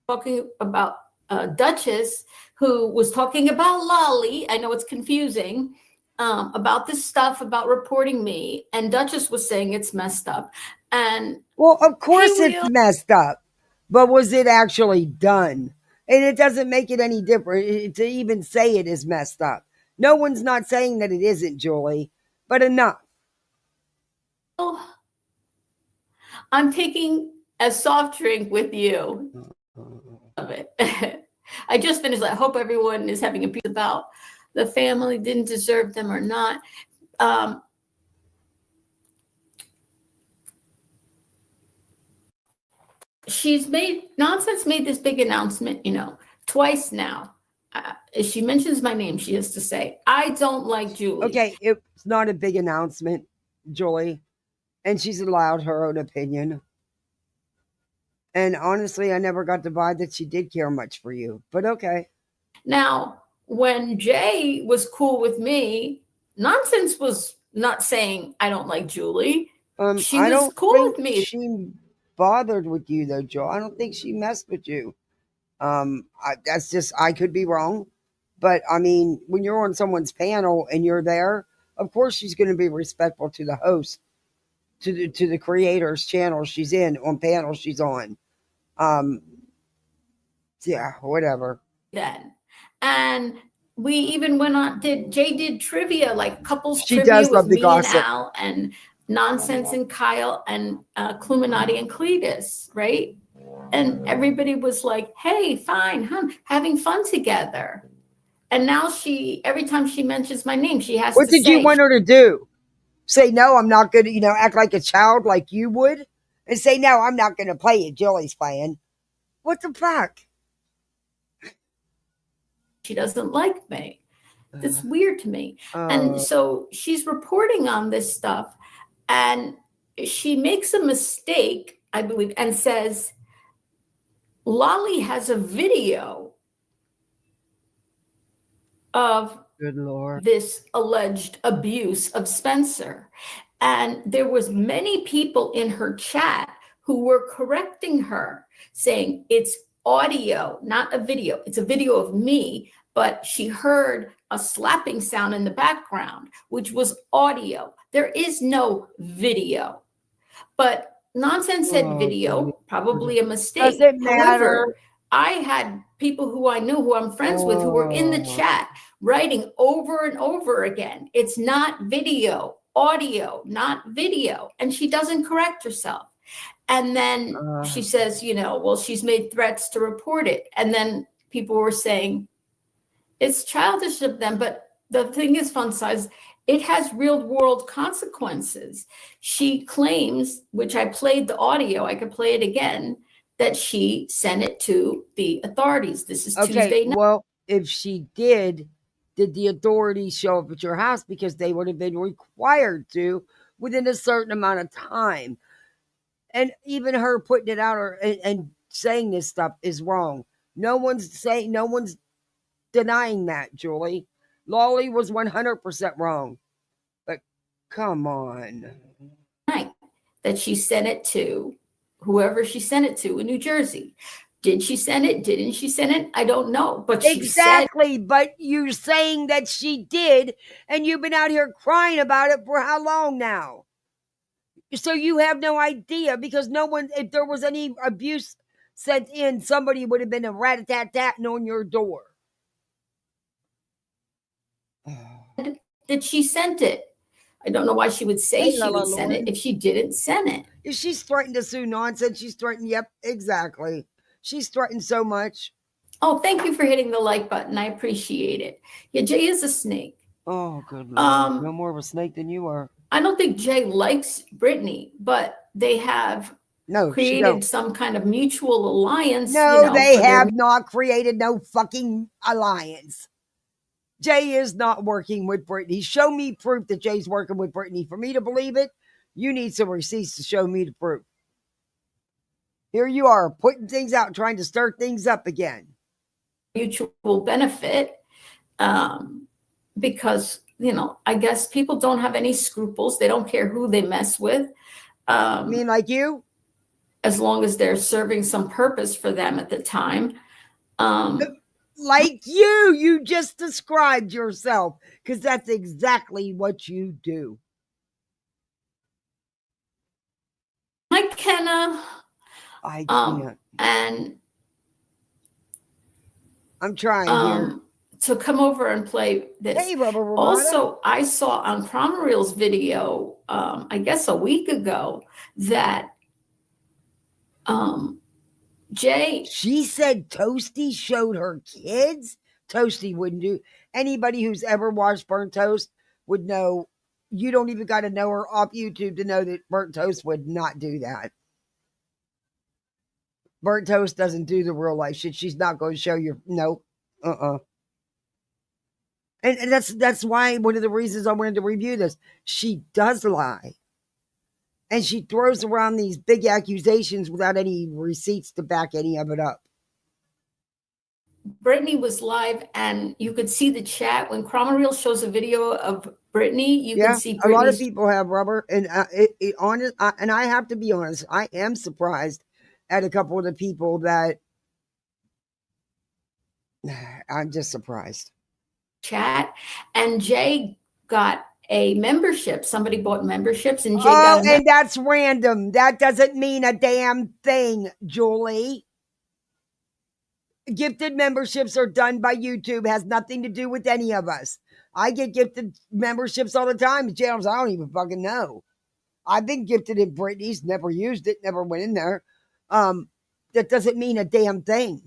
[SPEAKER 10] Talking about Duchess, who was talking about Lolly. I know it's confusing about this stuff about reporting me, and Duchess was saying it's messed up. And
[SPEAKER 1] well, of course
[SPEAKER 10] hey,
[SPEAKER 1] it's messed up, but was it actually done? And it doesn't make it any different to even say it is messed up. No one's not saying that it isn't, Julie, but enough.
[SPEAKER 10] I'm taking a soft drink with you. Of it. I just finished. I hope everyone is having a piece about the family didn't deserve them or not. She's made this big announcement, twice now. If she mentions my name, she has to say, I don't like Julie.
[SPEAKER 1] Okay, it's not a big announcement, Julie, and she's allowed her own opinion. And honestly, I never got the vibe that she did care much for you, but okay.
[SPEAKER 10] Now, when Jay was cool with me, Nonsense was not saying I don't like Julie. She
[SPEAKER 1] I
[SPEAKER 10] was
[SPEAKER 1] don't
[SPEAKER 10] cool
[SPEAKER 1] think
[SPEAKER 10] with me.
[SPEAKER 1] she bothered with you though, Joe. I don't think she messed with you. That's just, I could be wrong. But I mean, when you're on someone's panel and you're there, of course she's going to be respectful to the host, to the creator's channel she's in, on panel she's on. Yeah, whatever.
[SPEAKER 10] Then, and we even went on. Jay did trivia, like couples
[SPEAKER 1] She
[SPEAKER 10] trivia
[SPEAKER 1] does
[SPEAKER 10] with
[SPEAKER 1] love the
[SPEAKER 10] me and
[SPEAKER 1] gossip.
[SPEAKER 10] Al, and Nonsense and Kyle, and Cluminati and Cletus, right? And everybody was like, "Hey, fine, huh? Having fun together." And now every time she mentions my name, she has
[SPEAKER 1] What
[SPEAKER 10] to
[SPEAKER 1] did
[SPEAKER 10] say,
[SPEAKER 1] you want her to do? Say, no, I'm not going to, act like a child like you would? And say, no, I'm not going to play it. Jilly's playing. What the fuck?
[SPEAKER 10] she doesn't like me. That's weird to me. And so she's reporting on this stuff, and she makes a mistake, I believe, and says, Lolly has a video of
[SPEAKER 1] Good Lord.
[SPEAKER 10] this alleged abuse of Spencer. And there was many people in her chat who were correcting her, saying it's audio, not a video. It's a video of me, but she heard a slapping sound in the background, which was audio. There is no video. But Nonsense said video, probably a mistake.
[SPEAKER 1] Does it matter?
[SPEAKER 10] However, I had people who I knew, who I'm friends with, who were in the chat writing over and over again, it's not video, audio, not video. And she doesn't correct herself. And then she says, well, she's made threats to report it. And then people were saying, it's childish of them. But the thing is, Fun Size, it has real world consequences. She claims, which I played the audio, I could play it again, that she sent it to the authorities. This is Tuesday night.
[SPEAKER 1] Well, if she did the authorities show up at your house? Because they would have been required to within a certain amount of time. And even her putting it out and saying this stuff is wrong. No one's denying that, Julie. Lolly was 100% wrong. But come on.
[SPEAKER 10] That she sent it to whoever she sent it to in New Jersey. Did she send it? Didn't she send it? I don't know. But she
[SPEAKER 1] exactly. But you're saying that she did, and you've been out here crying about it for how long now? So you have no idea, because no one, if there was any abuse sent in, somebody would have been a rat-a-tat-tatting on your door.
[SPEAKER 10] That she sent it. I don't know why she would say she would send it if she didn't send it.
[SPEAKER 1] If she's threatened to sue Nonsense, she's threatened. Yep, exactly. She's threatened so much.
[SPEAKER 10] Oh, thank you for hitting the like button. I appreciate it. Yeah, Jay is a snake.
[SPEAKER 1] Oh, good Lord. No more of a snake than you are.
[SPEAKER 10] I don't think Jay likes Brittany, but they have created some kind of mutual alliance.
[SPEAKER 1] No, they have not created no fucking alliance. Jay is not working with Brittany. Show me proof that Jay's working with Brittany. For me to believe it, you need some receipts to show me the proof. Here you are, putting things out, trying to stir things up again.
[SPEAKER 10] Mutual benefit, because, I guess people don't have any scruples. They don't care who they mess with.
[SPEAKER 1] I mean, like you?
[SPEAKER 10] As long as they're serving some purpose for them at the time.
[SPEAKER 1] Like you just described yourself, because that's exactly what you do.
[SPEAKER 10] Hi, Kenna.
[SPEAKER 1] I can't.
[SPEAKER 10] And
[SPEAKER 1] I'm trying here.
[SPEAKER 10] To come over and play this.
[SPEAKER 1] Hey, Bubba.
[SPEAKER 10] Also, I saw on Promareel's video, I guess a week ago, that Jay.
[SPEAKER 1] She said Toasty showed her kids. Toasty wouldn't do. Anybody who's ever watched Burnt Toast would know. You don't even got to know her off YouTube to know that Burnt Toast would not do that. Burnt Toast doesn't do the real life shit. She's not going to show you. No. And that's why one of the reasons I wanted to review this. She does lie. And she throws around these big accusations without any receipts to back any of it up.
[SPEAKER 10] Brittany was live, and you could see the chat. When Promareel shows a video of Brittany, you can see Brittany's.
[SPEAKER 1] A lot of people have Rubber. And and I have to be honest, I am surprised at a couple of the people that I'm just surprised.
[SPEAKER 10] Chat, and Jay got a membership. Somebody bought memberships, and Jay got a
[SPEAKER 1] and that's random. That doesn't mean a damn thing, Julie. Gifted memberships are done by YouTube. Has nothing to do with any of us. I get gifted memberships all the time. Channels I don't even fucking know. I've been gifted in Britney's, never used it, never went in there. That doesn't mean a damn thing.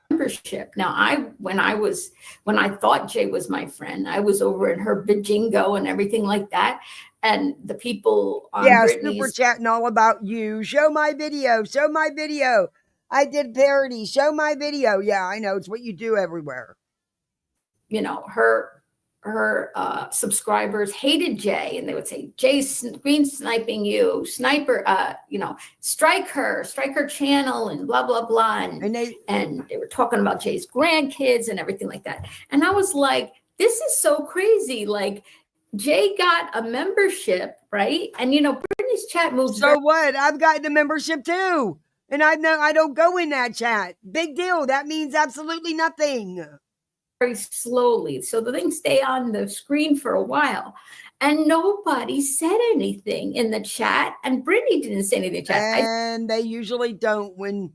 [SPEAKER 10] Membership. Now, when I thought Jay was my friend, I was over in her Bajingo and everything like that. And the people on Britney's
[SPEAKER 1] super chatting all about you. Show my video. Show my video. I did parody. Show my video. Yeah, I know. It's what you do everywhere.
[SPEAKER 10] You know, her subscribers hated Jay, and they would say, Jay's green sniping you, sniper, strike her channel, and blah, blah, blah. And they were talking about Jay's grandkids and everything like that. And I was like, this is so crazy. Like, Jay got a membership, right? And, Britney's chat moves.
[SPEAKER 1] So what? I've gotten a membership too. And I don't go in that chat. Big deal. That means absolutely nothing.
[SPEAKER 10] Very slowly, so the things stay on the screen for a while, and nobody said anything in the chat, and Britney didn't say anything in the chat.
[SPEAKER 1] And they usually don't when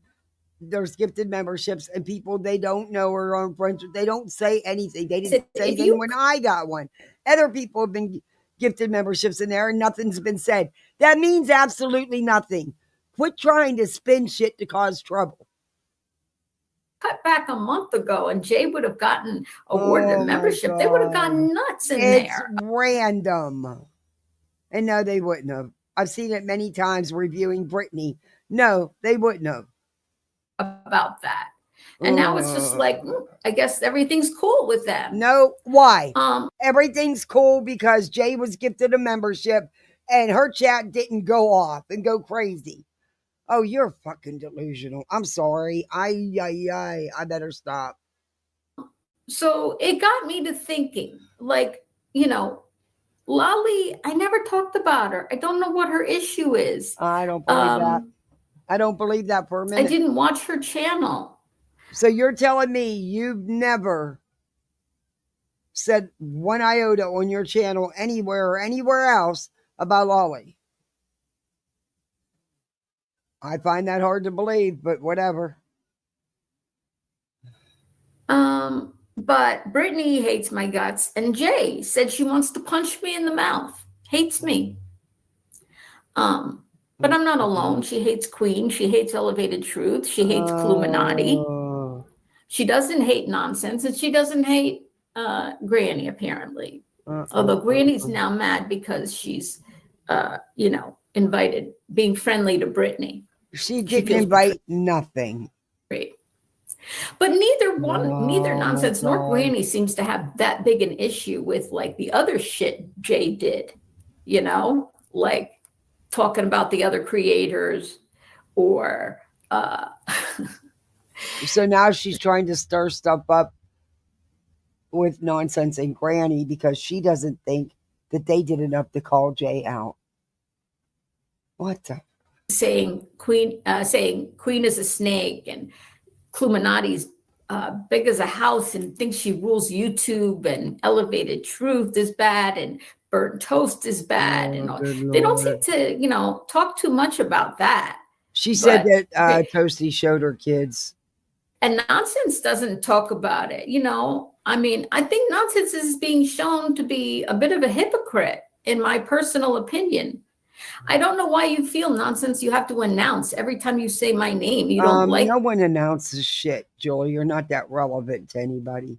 [SPEAKER 1] there's gifted memberships and people they don't know or aren't friends with. They don't say anything. They didn't say anything when I got one. Other people have been gifted memberships in there and nothing's been said. That means absolutely nothing. Quit trying to spin shit to cause trouble.
[SPEAKER 10] Cut back a month ago and Jay would have gotten awarded a membership. They would have gone nuts in there.
[SPEAKER 1] It's random. And no, they wouldn't have. I've seen it many times reviewing Britney. No, they wouldn't have.
[SPEAKER 10] About that. And now it's just like, I guess everything's cool with them.
[SPEAKER 1] No, why? Everything's cool because Jay was gifted a membership and her chat didn't go off and go crazy. Oh, you're fucking delusional. I'm sorry. I better stop.
[SPEAKER 10] So it got me to thinking, like, Lolly, I never talked about her. I don't know what her issue is.
[SPEAKER 1] I don't believe that. I don't believe that for a minute.
[SPEAKER 10] I didn't watch her channel.
[SPEAKER 1] So you're telling me you've never said one iota on your channel anywhere or anywhere else about Lolly? I find that hard to believe, but whatever.
[SPEAKER 10] But Britney hates my guts, and Jay said she wants to punch me in the mouth. Hates me. But I'm not alone. She hates Queen. She hates Elevated Truth. She hates Cluminati. She doesn't hate nonsense, and she doesn't hate Granny, apparently. Although Granny's now mad because she's, invited, being friendly to Britney.
[SPEAKER 1] She didn't invite nothing.
[SPEAKER 10] Great. But neither nonsense nor Granny seems to have that big an issue with like the other shit Jay did, like talking about the other creators or
[SPEAKER 1] So now she's trying to stir stuff up with nonsense and Granny because she doesn't think that they did enough to call Jay out. What the?
[SPEAKER 10] Saying Queen is a snake and Cluminati's big as a house and thinks she rules YouTube, and Elevated Truth is bad and Burnt Toast is bad. They don't seem to, talk too much about that.
[SPEAKER 1] She said that Toasty showed her kids.
[SPEAKER 10] And Nonsense doesn't talk about it. I think Nonsense is being shown to be a bit of a hypocrite, in my personal opinion. I don't know why you feel, Nonsense, you have to announce every time you say my name. You don't like
[SPEAKER 1] no one announces shit, Julie. You're not that relevant to anybody.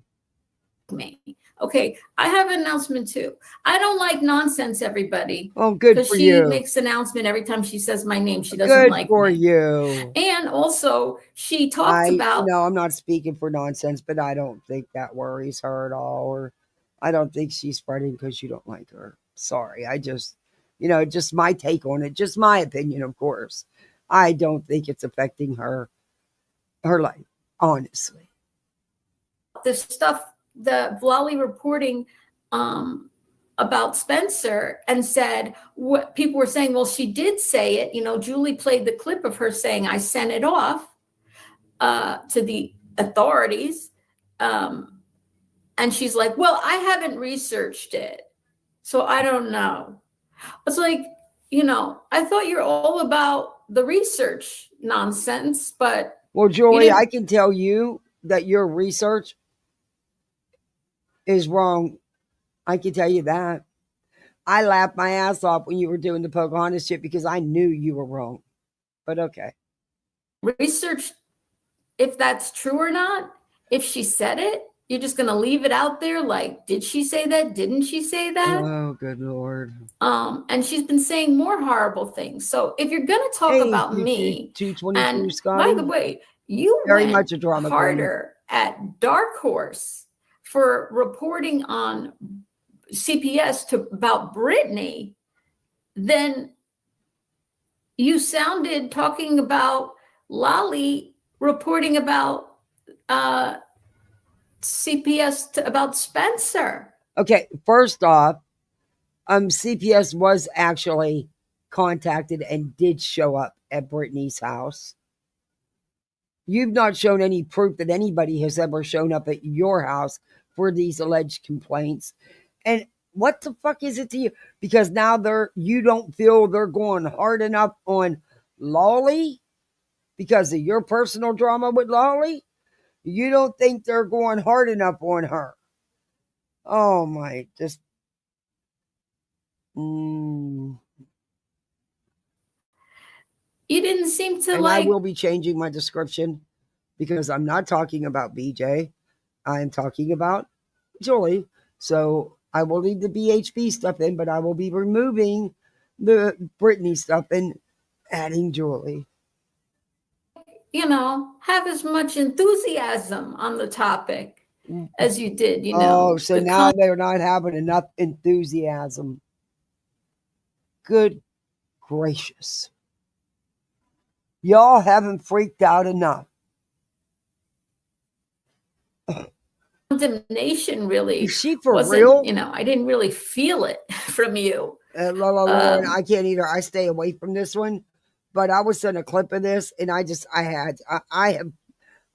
[SPEAKER 10] Me. Okay, I have an announcement too. I don't like Nonsense, everybody.
[SPEAKER 1] Oh, good for you.
[SPEAKER 10] Because she makes an announcement every time she says my name. She doesn't like me.
[SPEAKER 1] Good for you.
[SPEAKER 10] And also, she talks about...
[SPEAKER 1] No, I'm not speaking for Nonsense, but I don't think that worries her at all. Or I don't think she's fretting because you don't like her. Sorry, I just... just my take on it, just my opinion, of course. I don't think it's affecting her life, honestly.
[SPEAKER 10] The stuff, the Lolly reporting about Spencer and said, what people were saying, well, she did say it. Julie played the clip of her saying, I sent it off. to the authorities. And she's like, well, I haven't researched it, so I don't know. It's like, I thought you're all about the research nonsense, but
[SPEAKER 1] Well, Julie, I can tell you that your research is wrong. I can tell you that. I laughed my ass off when you were doing the Pocahontas shit because I knew you were wrong. But okay.
[SPEAKER 10] Research if that's true or not. If she said it, you're just going to leave it out there like, did she say that? Didn't she say that?
[SPEAKER 1] Oh, good Lord.
[SPEAKER 10] And she's been saying more horrible things. So if you're going to talk about me,
[SPEAKER 1] 222
[SPEAKER 10] and
[SPEAKER 1] Scotty,
[SPEAKER 10] by the way, you
[SPEAKER 1] very
[SPEAKER 10] went
[SPEAKER 1] much a drama
[SPEAKER 10] harder at Dark Horse for reporting on CPS about Britney than you sounded talking about Lolly reporting about CPS about Spencer.
[SPEAKER 1] Okay, first off, CPS was actually contacted and did show up at Brittany's house. You've not shown any proof that anybody has ever shown up at your house for these alleged complaints. And what the fuck is it to you? Because now you don't feel they're going hard enough on Lolly because of your personal drama with Lolly? You don't think they're going hard enough on her? Oh my, just...
[SPEAKER 10] You didn't seem to
[SPEAKER 1] and
[SPEAKER 10] like...
[SPEAKER 1] I will be changing my description because I'm not talking about BJ. I am talking about Julie. So I will leave the BHB stuff in, but I will be removing the Britney stuff and adding Julie.
[SPEAKER 10] Have as much enthusiasm on the topic as you did,
[SPEAKER 1] Oh, so now they're not having enough enthusiasm. Good gracious. Y'all haven't freaked out enough.
[SPEAKER 10] Condemnation really
[SPEAKER 1] is she for
[SPEAKER 10] wasn't,
[SPEAKER 1] real?
[SPEAKER 10] I didn't really feel it from you.
[SPEAKER 1] I can't either. I stay away from this one. But I was sent a clip of this, and I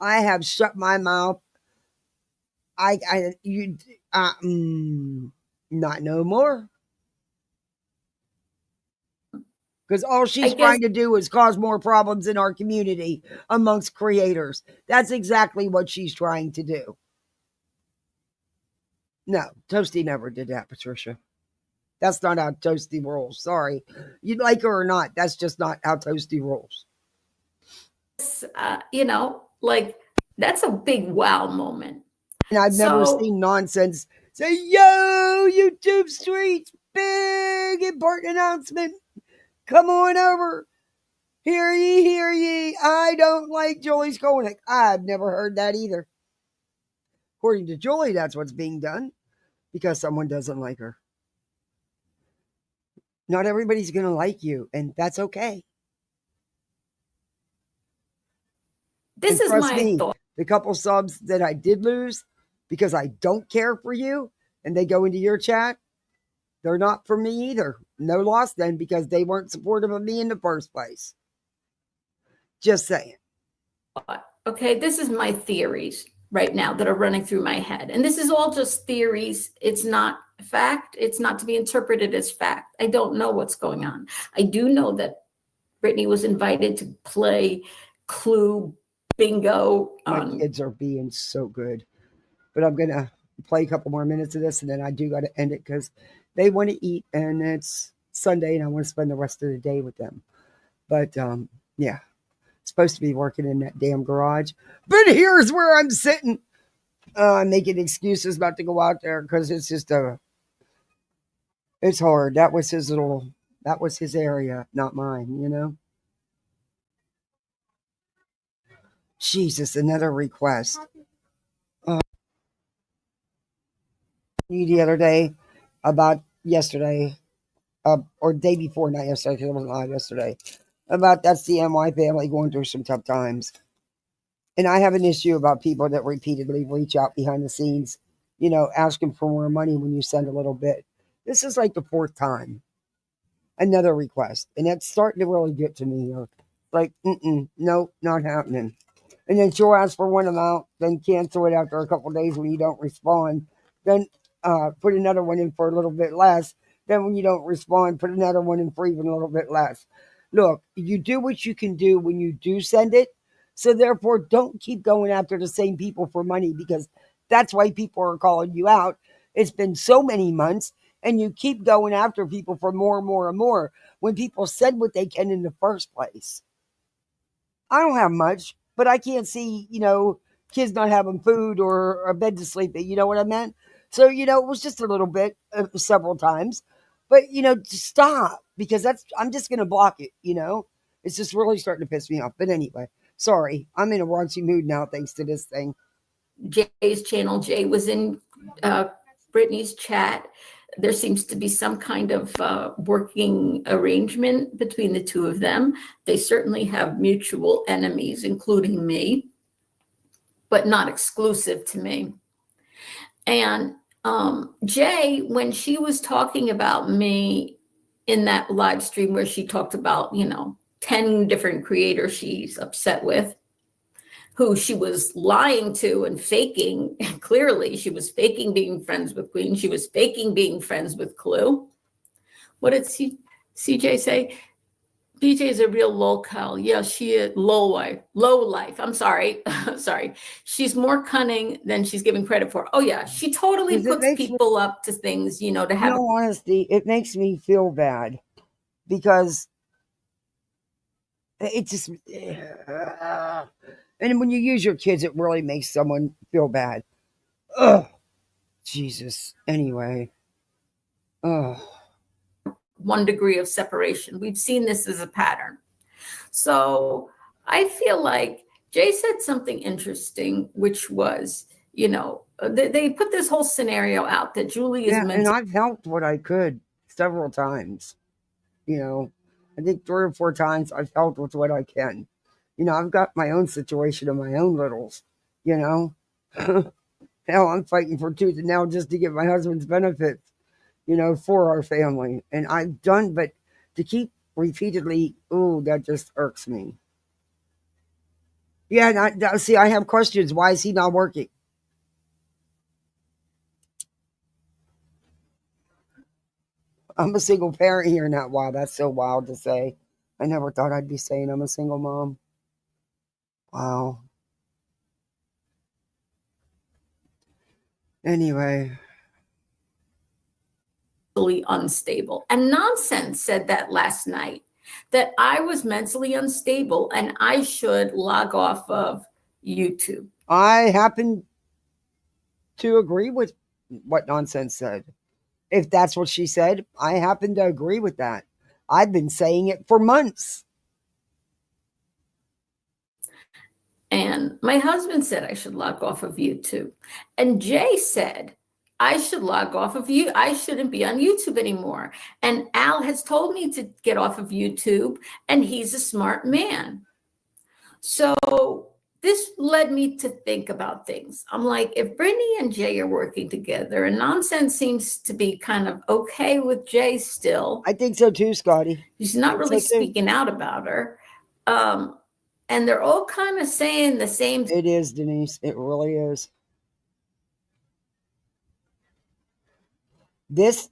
[SPEAKER 1] have shut my mouth. Not no more. Because all she's trying to do is cause more problems in our community amongst creators. That's exactly what she's trying to do. No, Toasty never did that, Patricia. That's not how Toasty rolls. Sorry. You like her or not, that's just not how Toasty rolls.
[SPEAKER 10] That's a big wow moment.
[SPEAKER 1] And I've never seen nonsense say, yo, YouTube streets, big important announcement. Come on over. Hear ye, hear ye. I don't like Julie's Koenig. I've never heard that either. According to Julie, that's what's being done because someone doesn't like her. Not everybody's going to like you, and that's okay.
[SPEAKER 10] This is my thought.
[SPEAKER 1] The couple subs that I did lose because I don't care for you, and they go into your chat, they're not for me either. No loss then because they weren't supportive of me in the first place. Just saying.
[SPEAKER 10] Okay, this is my theories right now that are running through my head. And this is all just theories. It's not fact. It's not to be interpreted as fact. I don't know what's going on. I do know that Brittany was invited to play Clue Bingo.
[SPEAKER 1] My kids are being so good. But I'm going to play a couple more minutes of this, and then I do got to end it because they want to eat, and it's Sunday, and I want to spend the rest of the day with them. But, yeah. Supposed to be working in that damn garage. But here's where I'm sitting. I'm making excuses not to go out there because it's just it's hard. That was his area, not mine, Jesus, another request. The other day about yesterday, or day before, not yesterday, because I wasn't live yesterday, about that CMY family going through some tough times. And I have an issue about people that repeatedly reach out behind the scenes, asking for more money when you send a little bit. This is like the fourth time. Another request. And it's starting to really get to me. Like, no, not happening. and then she'll ask for one amount, then cancel it after a couple of days when you don't respond, then put another one in for a little bit less. Then when you don't respond, put another one in for even a little bit less. Look, you do what you can do when you do send it. So therefore, don't keep going after the same people for money, because that's why people are calling you out. It's been so many months, and you keep going after people for more and more and more when people said what they can in the first place. I don't have much, but I can't see, kids not having food or a bed to sleep in. You know what I meant? So, it was just a little bit, several times. But, just stop, because I'm just going to block it. It's just really starting to piss me off. But anyway, sorry. I'm in a raunchy mood now thanks to this thing.
[SPEAKER 10] Jay's channel. Jay was in Brittany's chat. There seems to be some kind of working arrangement between the two of them. They certainly have mutual enemies, including me, but not exclusive to me. And Jay, when she was talking about me in that live stream where she talked about, 10 different creators she's upset with, who she was lying to and faking. Clearly, she was faking being friends with Queen. She was faking being friends with Clue. What did CJ say? BJ is a real lolcow. Yeah, she is low life. I'm sorry. Sorry. She's more cunning than she's given credit for. Oh, yeah. She totally puts people up to things, to have.
[SPEAKER 1] In all honesty, it makes me feel bad, because it just... and when you use your kids, it really makes someone feel bad. Ugh. Jesus. Anyway. Ugh.
[SPEAKER 10] 1 degree of separation. We've seen this as a pattern. So I feel like Jay said something interesting, which was, they put this whole scenario out that Julie is meant
[SPEAKER 1] and I've helped what I could several times. I think 3 or 4 times I've helped with what I can. I've got my own situation and my own littles, Hell, I'm fighting for tooth and nail just to get my husband's benefits, for our family. And I've done, but to keep repeatedly, that just irks me. Yeah, see, I have questions. Why is he not working? I'm a single parent here now. Wow, that's so wild to say. I never thought I'd be saying I'm a single mom. Wow. Anyway.
[SPEAKER 10] Unstable. And Nonsense said that last night, that I was mentally unstable and I should log off of YouTube.
[SPEAKER 1] I happen to agree with what Nonsense said. If that's what she said, I happen to agree with that. I've been saying it for months.
[SPEAKER 10] And my husband said I should log off of YouTube. And Jay said I should log off of you. I shouldn't be on YouTube anymore. And Al has told me to get off of YouTube, and he's a smart man. So this led me to think about things. I'm like, if Brittany and Jay are working together, and Nonsense seems to be kind of okay with Jay still.
[SPEAKER 1] I think so too, Scotty.
[SPEAKER 10] He's not really speaking out about her. And they're all kind of saying the same thing.
[SPEAKER 1] It is, Denise. It really is. This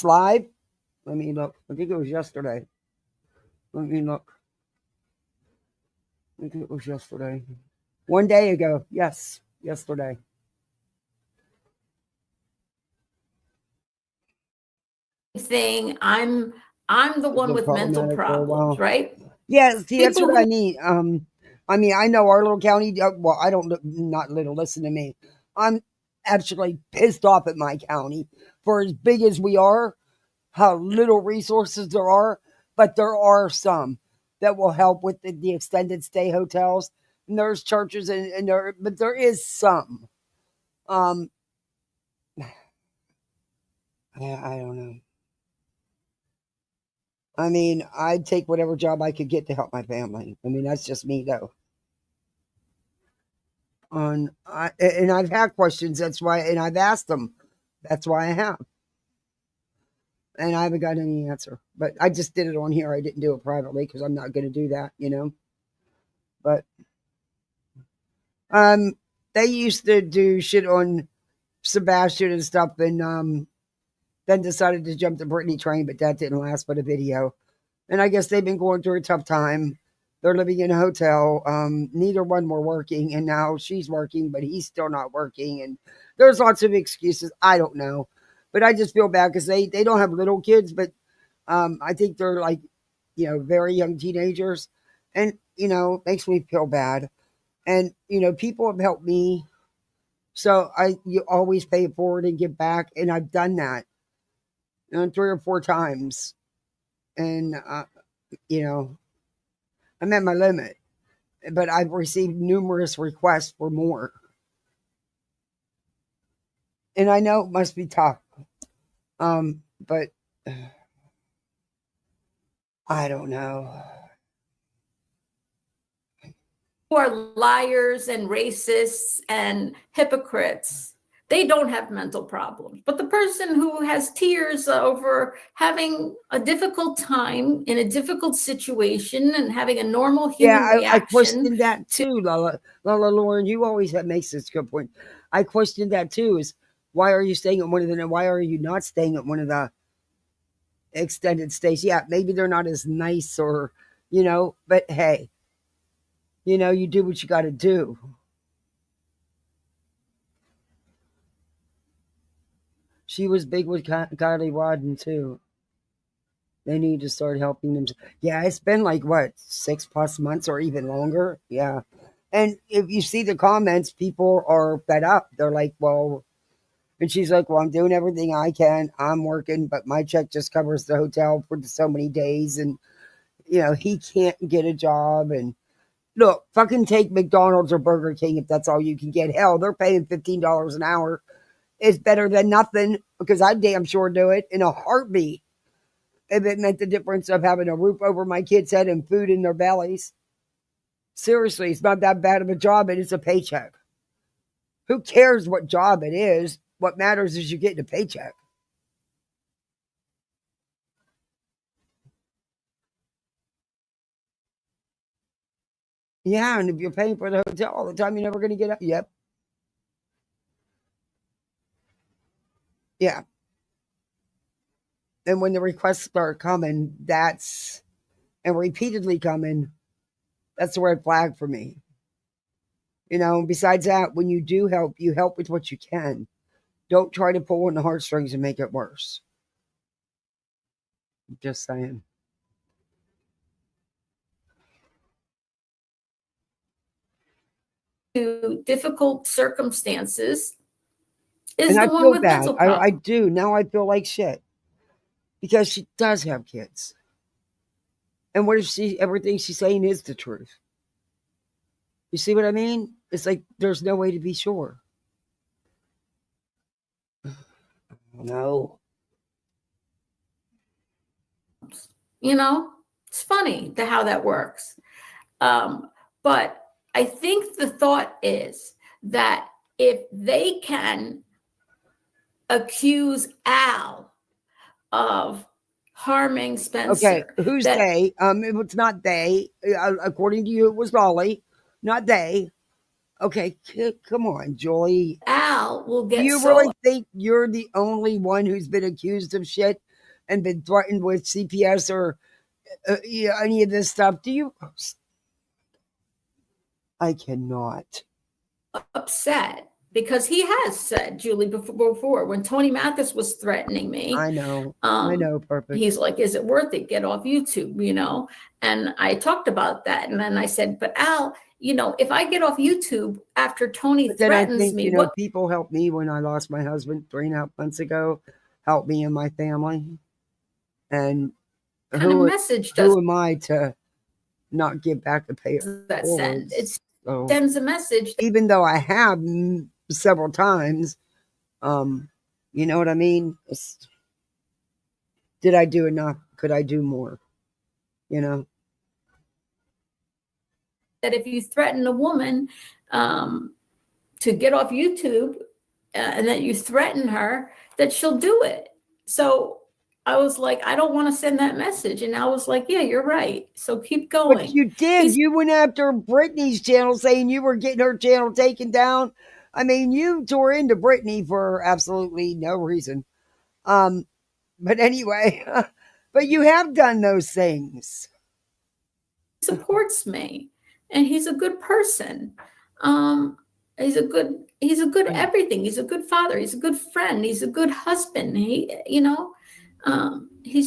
[SPEAKER 1] live? Let me look. I think it was yesterday. Let me look. I think it was yesterday. 1 day ago. Yes, yesterday.
[SPEAKER 10] Thing. I'm the one with mental problems, right?
[SPEAKER 1] Yeah, see, that's what I mean. I know our little county. Well, I don't not little. Listen to me. I'm actually pissed off at my county for as big as we are, how little resources there are. But there are some that will help with the extended stay hotels. And there's churches but there is some. I don't know. I'd take whatever job I could get to help my family. That's just me, though. And I've had questions. That's why, and I've asked them. That's why I have. And I haven't got any answer. But I just did it on here. I didn't do it privately because I'm not going to do that, But They used to do shit on Sebastian and stuff, and then decided to jump the Britney train, but that didn't last but a video. And I guess they've been going through a tough time. They're living in a hotel. Neither one were working, and now she's working, but he's still not working. And there's lots of excuses. I don't know, but I just feel bad because they don't have little kids, but I think they're like, very young teenagers, and makes me feel bad. And people have helped me, so you always pay it forward and give back, and I've done that 3 or 4 times, and I'm at my limit, but I've received numerous requests for more. And I know it must be tough. But I don't know.
[SPEAKER 10] Who are liars and racists and hypocrites, they don't have mental problems. But the person who has tears over having a difficult time in a difficult situation and having a normal human reaction.
[SPEAKER 1] I questioned that too, Lala Lauren. You always makes this good point. I questioned that too. Is why are you staying at why are you not staying at one of the extended stays? Yeah, maybe they're not as nice or, but hey, you do what you got to do. She was big with Kylie Wadden too. They need to start helping them. Yeah, it's been like, 6+ months or even longer? Yeah. And if you see the comments, people are fed up. They're like, well, and she's like, well, I'm doing everything I can. I'm working, but my check just covers the hotel for so many days. And, he can't get a job. And look, fucking take McDonald's or Burger King if that's all you can get. Hell, they're paying $15 an hour. It's better than nothing, because I damn sure do it in a heartbeat if it meant the difference of having a roof over my kids' head and food in their bellies. Seriously, it's not that bad of a job, and it's a paycheck. Who cares what job it is? What matters is you getting a paycheck. Yeah, and if you're paying for the hotel all the time, you're never going to get up. Yep. Yeah. And when the requests start coming, and repeatedly coming, that's a red flag for me. Besides that, when you do help, you help with what you can. Don't try to pull on the heartstrings and make it worse. Just saying.
[SPEAKER 10] To difficult circumstances is
[SPEAKER 1] And
[SPEAKER 10] the
[SPEAKER 1] I
[SPEAKER 10] one
[SPEAKER 1] feel
[SPEAKER 10] with
[SPEAKER 1] bad.
[SPEAKER 10] mental problems.
[SPEAKER 1] I do. Now I feel like shit. Because she does have kids. And what if everything she's saying is the truth? You see what I mean? It's like there's no way to be sure. No.
[SPEAKER 10] It's funny how that works. But I think the thought is that if they can accuse Al of harming Spencer.
[SPEAKER 1] Okay, who's they? It's not they. According to you, it was Lolly, not they. Okay, come on, Julie.
[SPEAKER 10] Al will get.
[SPEAKER 1] Do you really think you're the only one who's been accused of shit and been threatened with CPS or any of this stuff? Do you? I cannot.
[SPEAKER 10] Upset because he has said, Julie, before when Tony Mathis was threatening me.
[SPEAKER 1] I know, perfect.
[SPEAKER 10] He's like, is it worth it? Get off YouTube, And I talked about that, and then I said, but Al, if I get off YouTube after Tony threatens me,
[SPEAKER 1] people helped me when I lost my husband 3.5 months ago. Helped me and my family, and who am I to not give back the pay?
[SPEAKER 10] That send sends a message.
[SPEAKER 1] Even though I have several times, you know what I mean? Did I do enough? Could I do more? That
[SPEAKER 10] if you threaten a woman to get off YouTube and that you threaten her, that she'll do it. So I was like, I don't want to send that message. And I was like, yeah, you're right. So keep
[SPEAKER 1] But
[SPEAKER 10] going.
[SPEAKER 1] you did. You went after Britney's channel saying you were getting her channel taken down. I mean, you tore into Britney for absolutely no reason. But anyway, but you have done those things.
[SPEAKER 10] Supports me, and he's a good person. He's a good everything. He's a good father. He's a good friend. He's a good husband. He's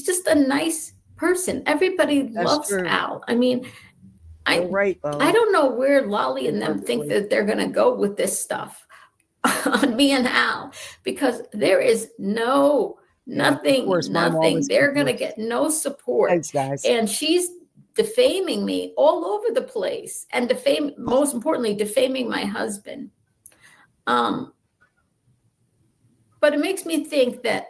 [SPEAKER 10] just a nice person. Everybody loves
[SPEAKER 1] true.
[SPEAKER 10] Al. I mean,
[SPEAKER 1] You're right, Lolly.
[SPEAKER 10] I don't know where Lolly and them think that they're going to go with this stuff on me and Al, because there is nothing. They're going to get no support.
[SPEAKER 1] Thanks, guys.
[SPEAKER 10] And she's defaming me all over the place, and most importantly, defaming my husband. But it makes me think that,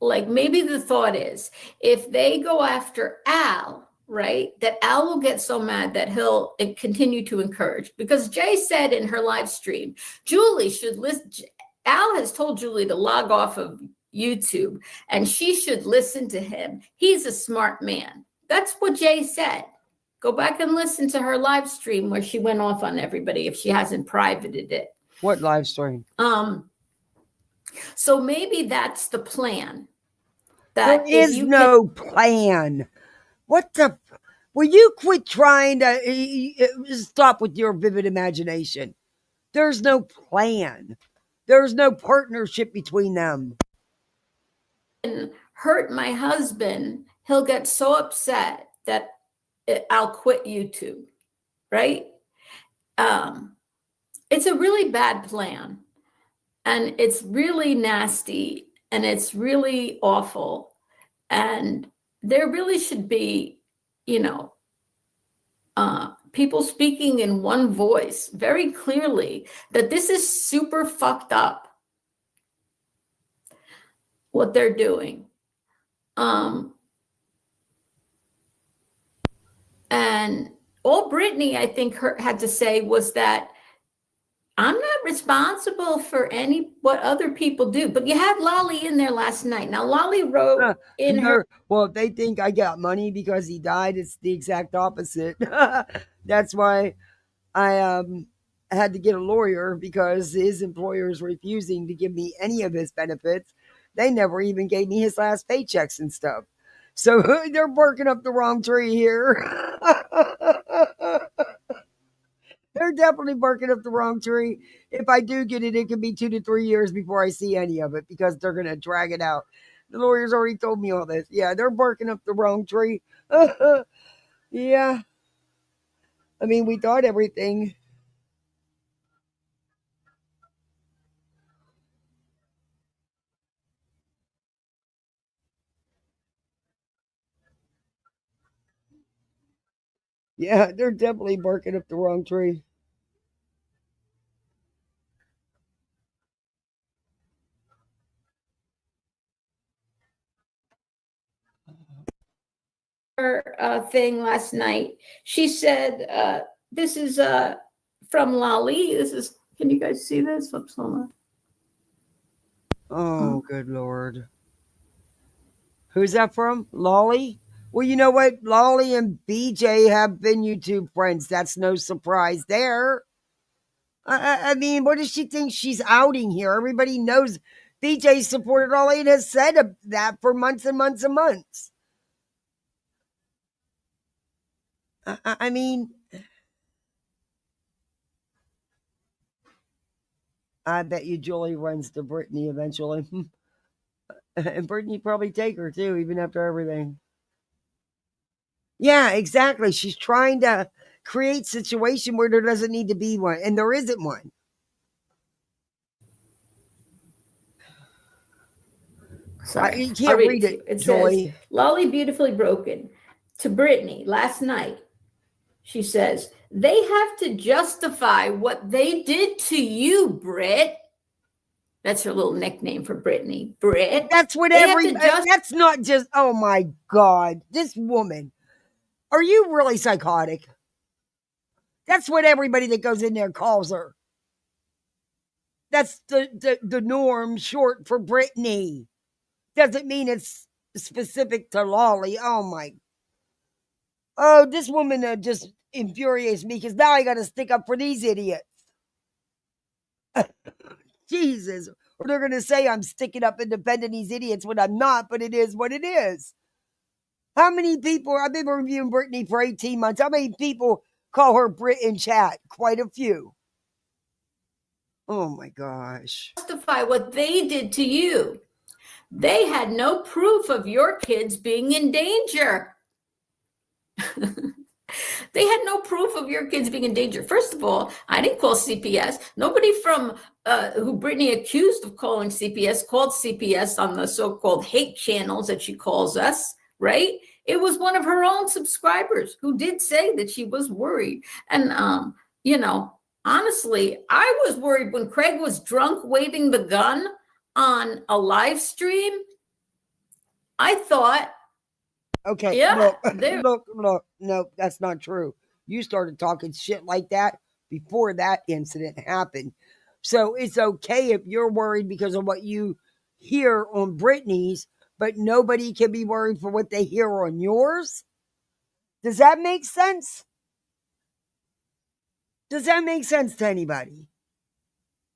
[SPEAKER 10] like, maybe the thought is, if they go after Al, right, that Al will get so mad that he'll continue to encourage. Because Jay said in her live stream, Julie should listen. Al has told Julie to log off of YouTube, and she should listen to him. He's a smart man. That's what Jay said. Go back and listen to her live stream where she went off on everybody if she hasn't privated it.
[SPEAKER 1] What live stream?
[SPEAKER 10] So maybe that's the plan.
[SPEAKER 1] There is no plan. What the? Will you quit trying to stop with your vivid imagination? There's no plan. There's no partnership between them.
[SPEAKER 10] Hurt my husband, he'll get so upset that I'll quit YouTube, right? It's a really bad plan, and it's really nasty, and it's really awful, and there really should be, people speaking in one voice very clearly that this is super fucked up, what they're doing. And all Britney, I think, had to say was that I'm not responsible for what other people do. But you had Lolly in there last night. Now, Lolly wrote in her.
[SPEAKER 1] Well, if they think I got money because he died, it's the exact opposite. That's why I had to get a lawyer, because his employer is refusing to give me any of his benefits. They never even gave me his last paychecks and stuff. So they're barking up the wrong tree here. They're definitely barking up the wrong tree. If I do get it, it could be 2 to 3 years before I see any of it, because they're going to drag it out. The lawyers already told me all this. Yeah, they're barking up the wrong tree. Yeah. I mean, we thought everything. Yeah, they're definitely barking up the wrong tree.
[SPEAKER 10] Her thing last night, she said, this is from Lolly. Can you guys see this? Oops, hold on.
[SPEAKER 1] Oh, good Lord. Who's that from? Lolly? Well, you know what? Lolly and BJ have been YouTube friends. That's no surprise there. I mean, what does she think she's outing here? Everybody knows BJ supported Lolly and has said that for months and months and months. I mean, I bet you Julie runs to Britney eventually. And Britney probably take her too, even after everything. Yeah, exactly. She's trying to create a situation where there doesn't need to be one, and there isn't one.
[SPEAKER 10] Sorry.
[SPEAKER 1] You can't read it.
[SPEAKER 10] It
[SPEAKER 1] Joy.
[SPEAKER 10] says, Lolly beautifully broken to Britney last night. She says, they have to justify what they did to you, Brit. That's her little nickname for Britney. Brit.
[SPEAKER 1] That's what that's not just, oh my God, this woman. Are you really psychotic? That's what everybody that goes in there calls her. That's the norm, short for Britney. Doesn't mean it's specific to Lolly. Oh my. Oh, this woman just infuriates me because now I got to stick up for these idiots. Jesus. Or they're going to say I'm sticking up and defending these idiots when I'm not, but it is what it is. How many people, I've been reviewing Brittany for 18 months. How many people call her Brit in chat? Quite a few. Oh my gosh.
[SPEAKER 10] Justify what they did to you. They had no proof of your kids being in danger. They had no proof of your kids being in danger. First of all, I didn't call CPS. Nobody from who Brittany accused of calling CPS called CPS on the so-called hate channels that she calls us, right? It was one of her own subscribers who did say that she was worried. And, you know, honestly, I was worried when Craig was drunk waving the gun on a live stream. I thought,
[SPEAKER 1] okay,
[SPEAKER 10] yeah,
[SPEAKER 1] look, no, that's not true. You started talking shit like that before that incident happened. So it's okay if you're worried because of what you hear on Brittany's, but nobody can be worried for what they hear on yours. Does that make sense? Does that make sense to anybody?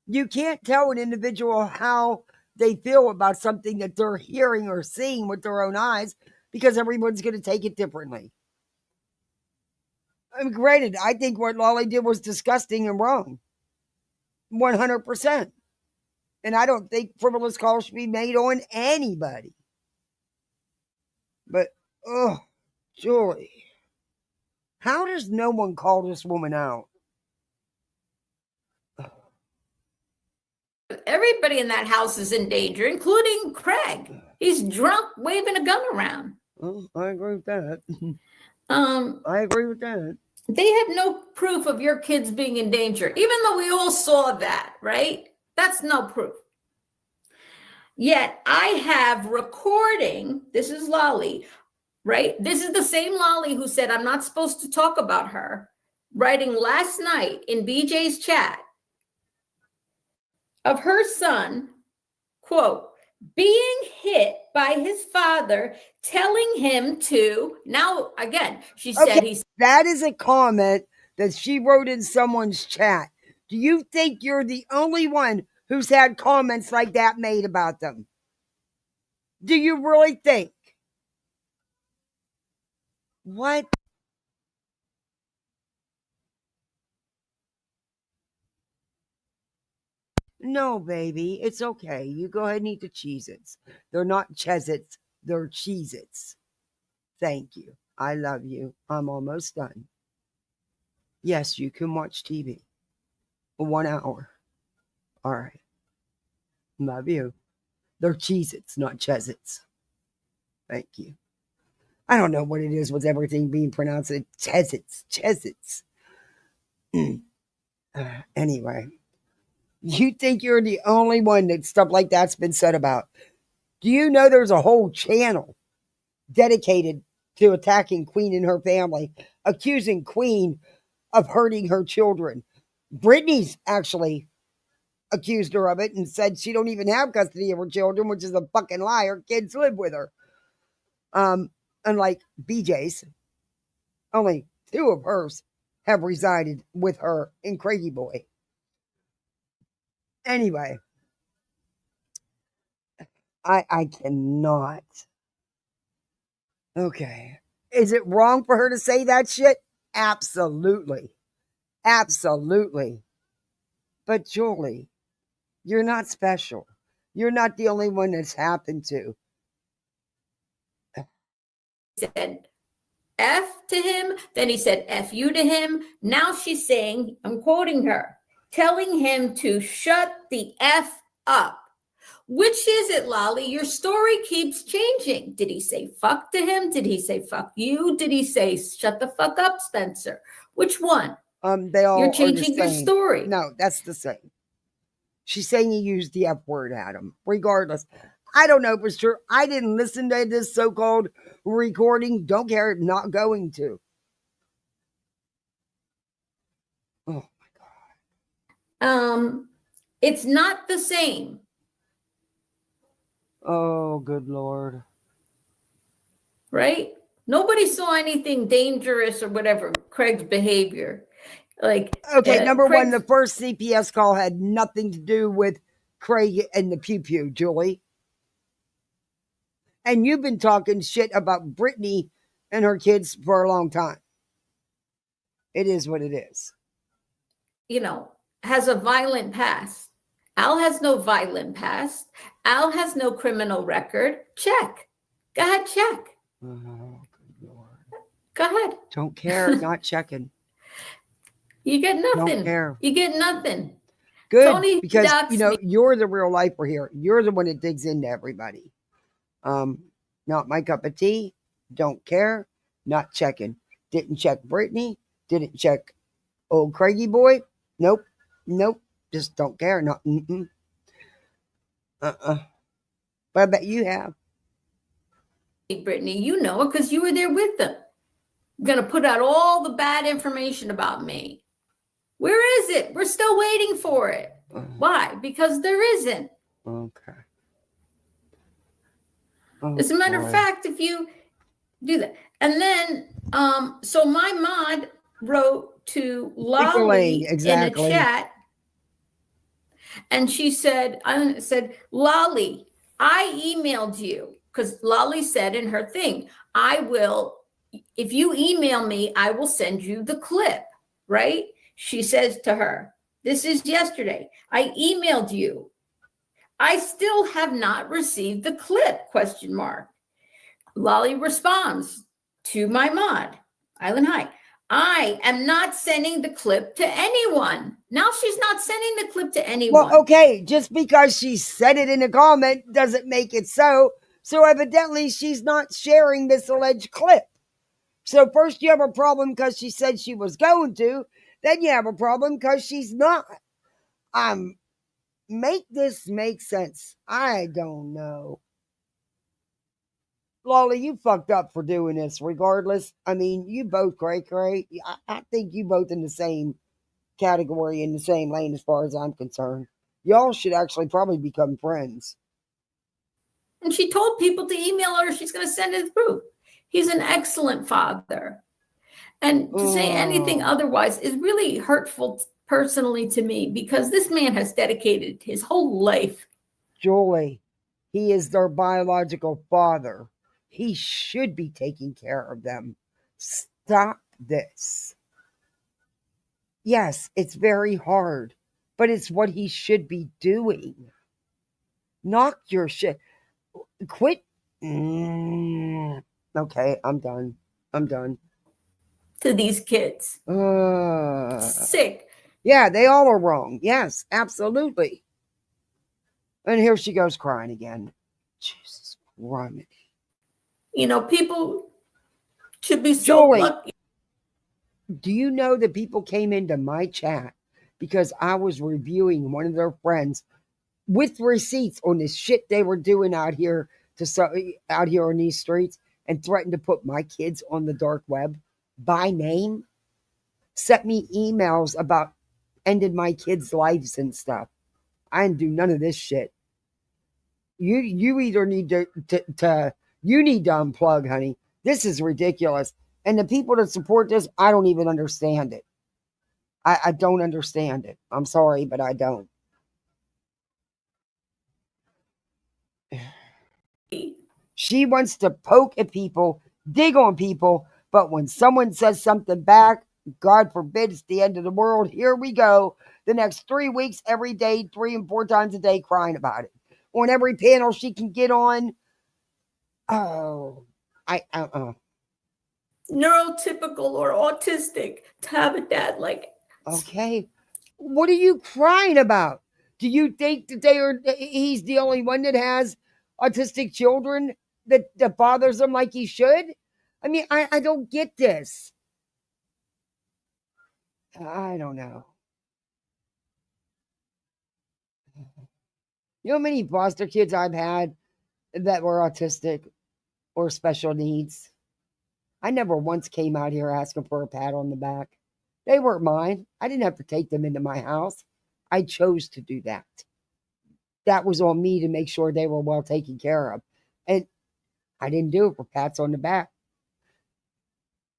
[SPEAKER 1] You can't tell an individual how they feel about something that they're hearing or seeing with their own eyes because everyone's going to take it differently. I mean, granted, I think what Lolly did was disgusting and wrong. 100%. And I don't think frivolous calls should be made on anybody. But, oh, Julie, how does no one call this woman out?
[SPEAKER 10] Everybody in that house is in danger, including Craig. He's drunk, waving a gun around.
[SPEAKER 1] Oh, I agree with that. I agree with that.
[SPEAKER 10] They had no proof of your kids being in danger, even though we all saw that, right? That's no proof. Yet I have recording, this is Lolly, right? This is the same Lolly who said I'm not supposed to talk about her, writing last night in BJ's chat of her son, quote, being hit by his father, telling him to, now again, she said he's.
[SPEAKER 1] That is a comment that she wrote in someone's chat. Do you think you're the only one who's had comments like that made about them? Do you really think? What? No, baby, it's okay. You go ahead and eat the Cheez-Its. They're not Cheez-Its, they're Cheez-Its. Thank you. I love you. I'm almost done. Yes, you can watch TV. 1 hour. All right. Love you. They're Cheez-Its, not Cheez-Its. Thank you. I don't know what it is with everything being pronounced Cheez-Its. Cheez-Its. Anyway. You think you're the only one that stuff like that's been said about. Do you know there's a whole channel dedicated to attacking Queen and her family, accusing Queen of hurting her children? Brittany's actually accused her of it and said she don't even have custody of her children, which is a fucking lie. Her kids live with her. Unlike BJ's, only 2 of hers have resided with her in Craigie Boy. Anyway, I cannot. Okay. Is it wrong for her to say that shit? Absolutely. Absolutely. But Julie, you're not special. You're not the only one that's happened to.
[SPEAKER 10] Said F to him, then he said F you to him. Now she's saying, I'm quoting her, telling him to shut the F up. Which is it, Lolly? Your story keeps changing. Did he say fuck to him? Did he say fuck you? Did he say shut the fuck up, Spencer? Which one?
[SPEAKER 1] They all
[SPEAKER 10] You're changing your story.
[SPEAKER 1] No, that's the same. She's saying he used the F word at him. Regardless, I don't know if it's true. I didn't listen to this so-called recording. Don't care. Not going to. Oh my
[SPEAKER 10] God. It's not the same.
[SPEAKER 1] Oh, good Lord.
[SPEAKER 10] right? Nobody saw anything dangerous or whatever, Craig's behavior. Like,
[SPEAKER 1] Okay, number one,
[SPEAKER 10] Craig's,
[SPEAKER 1] the first CPS call had nothing to do with Craig and the pew pew, Julie. And you've been talking shit about Brittany and her kids for a long time. It is what it is.
[SPEAKER 10] you know, has a violent past. Al has no violent past. Al has no criminal record. Check. Go ahead, check.
[SPEAKER 1] Oh, good Lord.
[SPEAKER 10] Go ahead.
[SPEAKER 1] Don't care, not checking.
[SPEAKER 10] You get nothing.
[SPEAKER 1] Don't care.
[SPEAKER 10] You get nothing.
[SPEAKER 1] Good,
[SPEAKER 10] Tony
[SPEAKER 1] because
[SPEAKER 10] doxed
[SPEAKER 1] you know
[SPEAKER 10] me.
[SPEAKER 1] you're the real lifer here. You're the one that digs into everybody. Not my cup of tea. Don't care. Not checking. Didn't check Brittany. Didn't check old Craigie boy. Nope. Just don't care. Not. But I bet you have.
[SPEAKER 10] Brittany, you know it because you were there with them. I'm going to put out all the bad information about me. Where is it? We're still waiting for it. Why? Because there isn't.
[SPEAKER 1] Okay.
[SPEAKER 10] As a matter of fact, if you do that. And then, so my mod wrote to Lolly
[SPEAKER 1] exactly.
[SPEAKER 10] in a chat. And she said, I said, Lolly, I emailed you because Lolly said in her thing, I will, if you email me, I will send you the clip, right? She says to her, this is yesterday. I emailed you. I still have not received the clip, ? Lolly responds to my mod, Island High. I am not sending the clip to anyone. Now she's not sending the clip to anyone.
[SPEAKER 1] Well, okay, just because she said it in a comment doesn't make it so. So evidently she's not sharing this alleged clip. So first you have a problem because she said she was going to. Then you have a problem because she's not. Make this make sense. I don't know. Lolly, you fucked up for doing this regardless. I mean, you both cray. I think you both in the same category, in the same lane as far as I'm concerned. Y'all should actually probably become friends.
[SPEAKER 10] And she told people to email her. She's going to send it through. He's an excellent father. And to say anything otherwise is really hurtful personally to me because this man has dedicated his whole life.
[SPEAKER 1] Julie, he is their biological father. He should be taking care of them. Stop this. Yes, it's very hard, but it's what he should be doing. Knock your shit. Quit. Okay, I'm done.
[SPEAKER 10] To these kids. Sick.
[SPEAKER 1] Yeah, they all are wrong. Yes, absolutely. And here she goes crying again. Jesus Christ.
[SPEAKER 10] You know, people should be so lucky.
[SPEAKER 1] Do you know that people came into my chat because I was reviewing one of their friends with receipts on the shit they were doing out here on these streets and threatened to put my kids on the dark web by name? Sent me emails about ended my kids' lives and stuff. I didn't do none of this shit. You either need to you need to unplug, honey. This is ridiculous. And the people that support this, I don't even understand it. I don't understand it. I'm sorry, but I don't. She wants to poke at people, dig on people, but when someone says something back, God forbid it's the end of the world, here we go. The next 3 weeks, every day, 3 and 4 times a day, crying about it. On every panel she can get on. Oh,
[SPEAKER 10] Neurotypical or autistic to have a dad like.
[SPEAKER 1] Okay. What are you crying about? Do you think that he's the only one that has autistic children that bothers him like he should? I mean, I don't get this. I don't know. You know how many foster kids I've had that were autistic or special needs? I never once came out here asking for a pat on the back. They weren't mine. I didn't have to take them into my house. I chose to do that. That was on me to make sure they were well taken care of. And I didn't do it for pats on the back.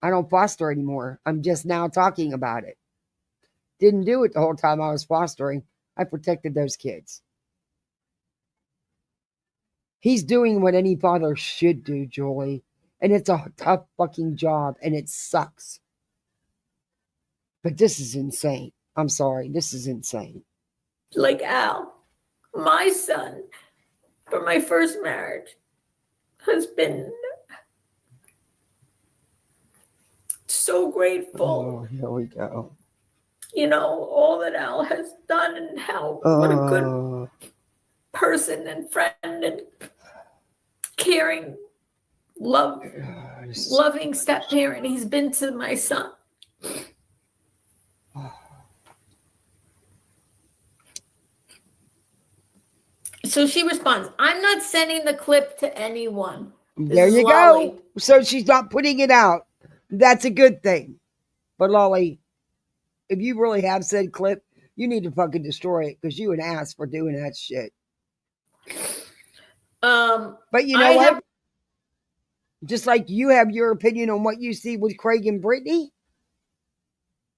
[SPEAKER 1] I don't foster anymore. I'm just now talking about it. Didn't do it the whole time I was fostering. I protected those kids. He's doing what any father should do, Julie. And it's a tough fucking job, and it sucks. But this is insane. I'm sorry. This is insane.
[SPEAKER 10] Like Al, my son, from my first marriage, has been so grateful.
[SPEAKER 1] Oh, here we go.
[SPEAKER 10] You know, all that Al has done and how what a good person and friend and caring, loving step-parent he's been to my son. So she responds, I'm not sending the clip to anyone.
[SPEAKER 1] There you go. So she's not putting it out. That's a good thing. But Lolly, if you really have said clip, you need to fucking destroy it because you an ass for doing that shit. But you know what? Just like you have your opinion on what you see with Craig and Brittany,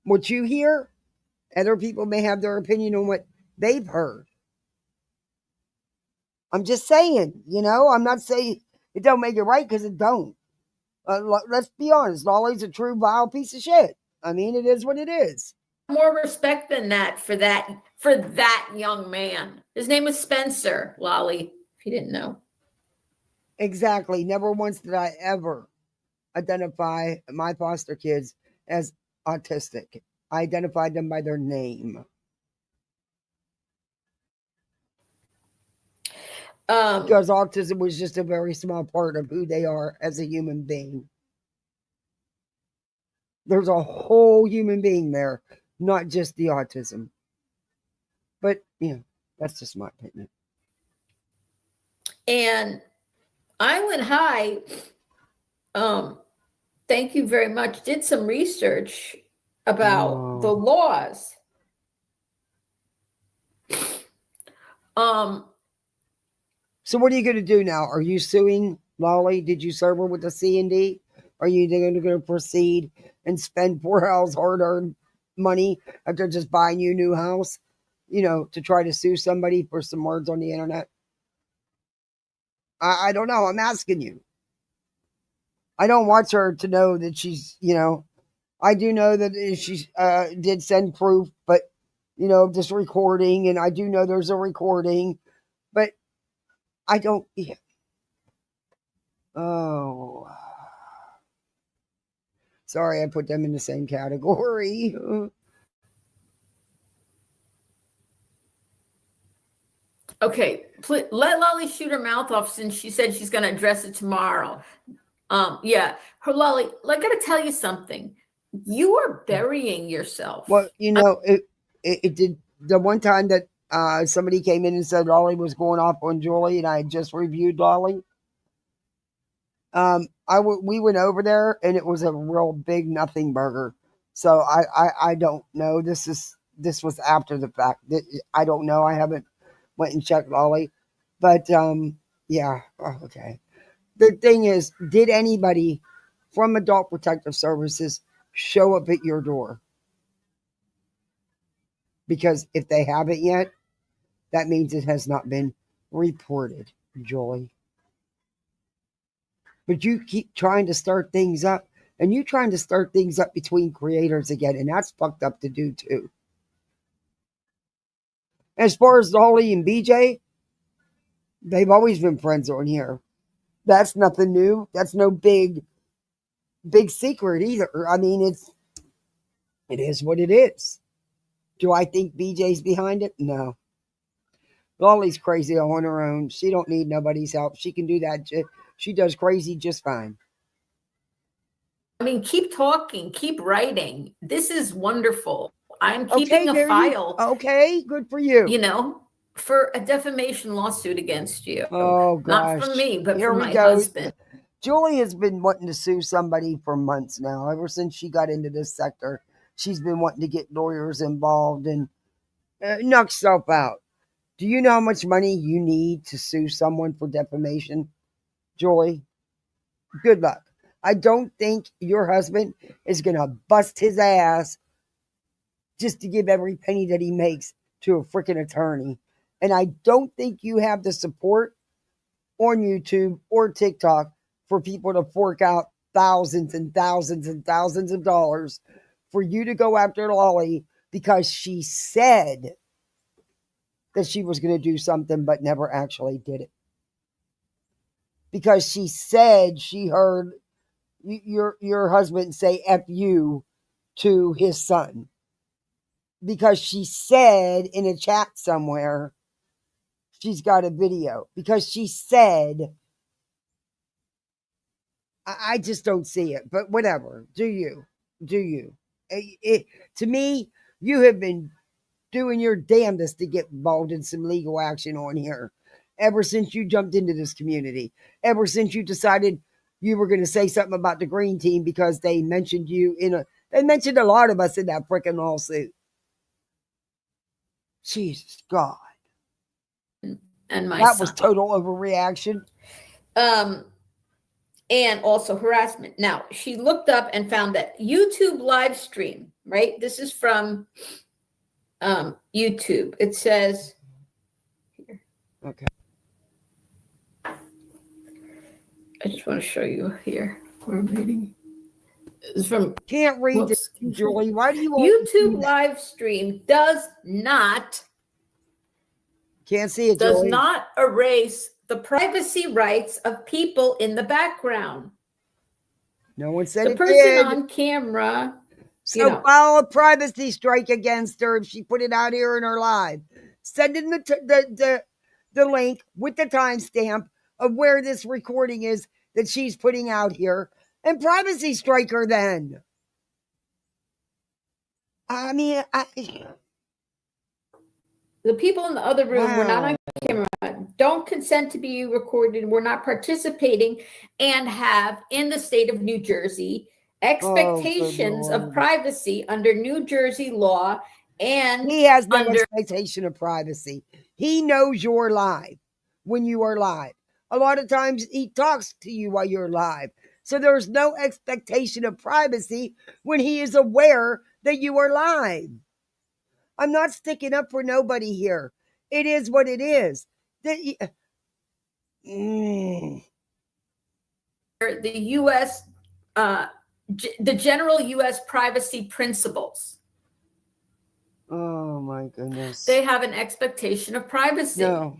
[SPEAKER 1] what you hear, other people may have their opinion on what they've heard. I'm just saying, you know, I'm not saying it don't make it right because it don't. Let's be honest, Lolly's a true vile piece of shit. I mean, it is what it is.
[SPEAKER 10] More respect than that for that young man. His name was Spencer, Lolly, if you didn't know.
[SPEAKER 1] Exactly. Never once did I ever identify my foster kids as autistic. I identified them by their name. Because autism was just a very small part of who they are as a human being. There's a whole human being there, not just the autism. But, yeah, that's just my opinion.
[SPEAKER 10] And Island High, thank you very much, did some research about the laws.
[SPEAKER 1] So what are you going to do now? Are you suing Lolly? Did you serve her with a C&D? Are you going to proceed and spend poor Al's hard-earned money after just buying you a new house, you know, to try to sue somebody for some words on the internet? I don't know. I'm asking you. I don't watch her to know that she's, you know, I do know that she did send proof, but, you know, of this recording, and I do know there's a recording, but I don't. Yeah. Oh. Sorry, I put them in the same category.
[SPEAKER 10] Okay, let Lolly shoot her mouth off since she said she's going to address it tomorrow. Yeah, her Lolly, I got to tell you something. You are burying yourself.
[SPEAKER 1] Well, you know, it did the one time that somebody came in and said Lolly was going off on Julie, and I had just reviewed Lolly. We went over there, and it was a real big nothing burger. So I don't know. This was after the fact. I don't know. I haven't went and checked Lolly, but yeah. Okay. The thing is, did anybody from Adult Protective Services show up at your door? Because if they haven't yet, that means it has not been reported, Julie. But you keep trying to start things up, and you trying to start things up between creators again, and that's fucked up to do too. As far as Lolly and BJ, they've always been friends on here. That's nothing new. That's no big secret either. I mean, it is what it is. Do I think BJ's behind it? No. Lolly's crazy on her own. She don't need nobody's help. She can do that. She does crazy just fine.
[SPEAKER 10] I mean, keep talking, keep writing. This is wonderful. I'm keeping a file.
[SPEAKER 1] Okay, good for you.
[SPEAKER 10] You know, for a defamation lawsuit against you.
[SPEAKER 1] Oh, gosh.
[SPEAKER 10] Not from me, but
[SPEAKER 1] Here
[SPEAKER 10] from
[SPEAKER 1] we
[SPEAKER 10] my
[SPEAKER 1] go.
[SPEAKER 10] husband.
[SPEAKER 1] Julie has been wanting to sue somebody for months now. Ever since she got into this sector, she's been wanting to get lawyers involved and knock yourself out. Do you know how much money you need to sue someone for defamation, Julie? Good luck. I don't think your husband is going to bust his ass just to give every penny that he makes to a freaking attorney. And I don't think you have the support on YouTube or TikTok for people to fork out thousands and thousands and thousands of dollars for you to go after Lolly because she said that she was going to do something but never actually did it. Because she said she heard your husband say F you to his son. Because she said in a chat somewhere, she's got a video. Because she said, I just don't see it. But whatever. Do you? To me, you have been doing your damnedest to get involved in some legal action on here. Ever since you jumped into this community. Ever since you decided you were going to say something about the green team because they mentioned you they mentioned a lot of us in that freaking lawsuit. Jesus God.
[SPEAKER 10] And my
[SPEAKER 1] that
[SPEAKER 10] son.
[SPEAKER 1] was total overreaction.
[SPEAKER 10] And also harassment. Now, she looked up and found that YouTube live stream, right? This is from YouTube. It says here.
[SPEAKER 1] Okay.
[SPEAKER 10] I just want to show you here. We're reading. It's from
[SPEAKER 1] can't read this, Julie. Why do you
[SPEAKER 10] YouTube live stream does not
[SPEAKER 1] can't see it,
[SPEAKER 10] does
[SPEAKER 1] Julie.
[SPEAKER 10] not erase the privacy rights of people in the background.
[SPEAKER 1] No one said
[SPEAKER 10] the
[SPEAKER 1] it
[SPEAKER 10] person
[SPEAKER 1] did.
[SPEAKER 10] on camera.
[SPEAKER 1] So file a privacy strike against her if she put it out here in her live. Send in the link with the timestamp of where this recording is that she's putting out here, and privacy strike her then. I mean,
[SPEAKER 10] the people in the other room were not on camera, don't consent to be recorded, were not participating, and have, in the state of New Jersey, expectations of privacy under New Jersey law. And
[SPEAKER 1] he has no expectation of privacy. He knows you're live when you are live. A lot of times he talks to you while you're live. So there's no expectation of privacy when he is aware that you are live. I'm not sticking up for nobody here. It is what it is.
[SPEAKER 10] The U.S., the general U.S. privacy principles.
[SPEAKER 1] Oh my goodness.
[SPEAKER 10] They have an expectation of privacy.
[SPEAKER 1] No.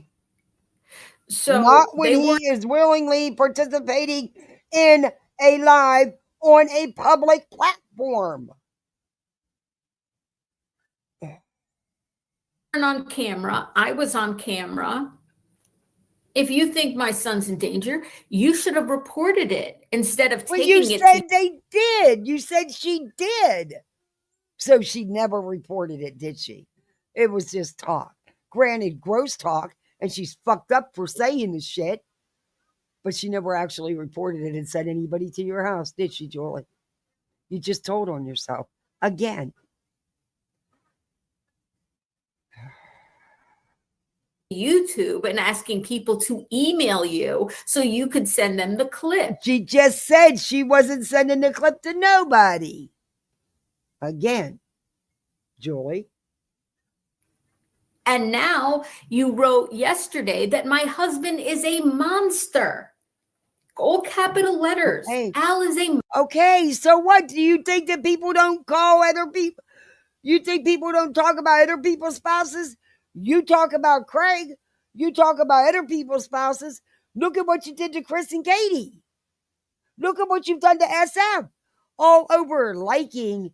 [SPEAKER 10] So
[SPEAKER 1] not when he is willingly participating in a live on a public platform.
[SPEAKER 10] On camera. I was on camera. If you think my son's in danger, you should have reported it instead of taking it.
[SPEAKER 1] You said they did. You said she did. So she never reported it, did she? It was just talk. Granted, gross talk, and she's fucked up for saying this shit. But she never actually reported it and sent anybody to your house, did she, Julie? You just told on yourself. Again.
[SPEAKER 10] YouTube and asking people to email you so you could send them the clip.
[SPEAKER 1] She just said she wasn't sending the clip to nobody. Again, Julie.
[SPEAKER 10] And now you wrote yesterday that my husband is a monster. All capital letters.
[SPEAKER 1] Hey.
[SPEAKER 10] Al is a...
[SPEAKER 1] Okay, so what? Do you think that people don't call other people? You think people don't talk about other people's spouses? You talk about Craig. You talk about other people's spouses. Look at what you did to Chris and Katie. Look at what you've done to SF. All over liking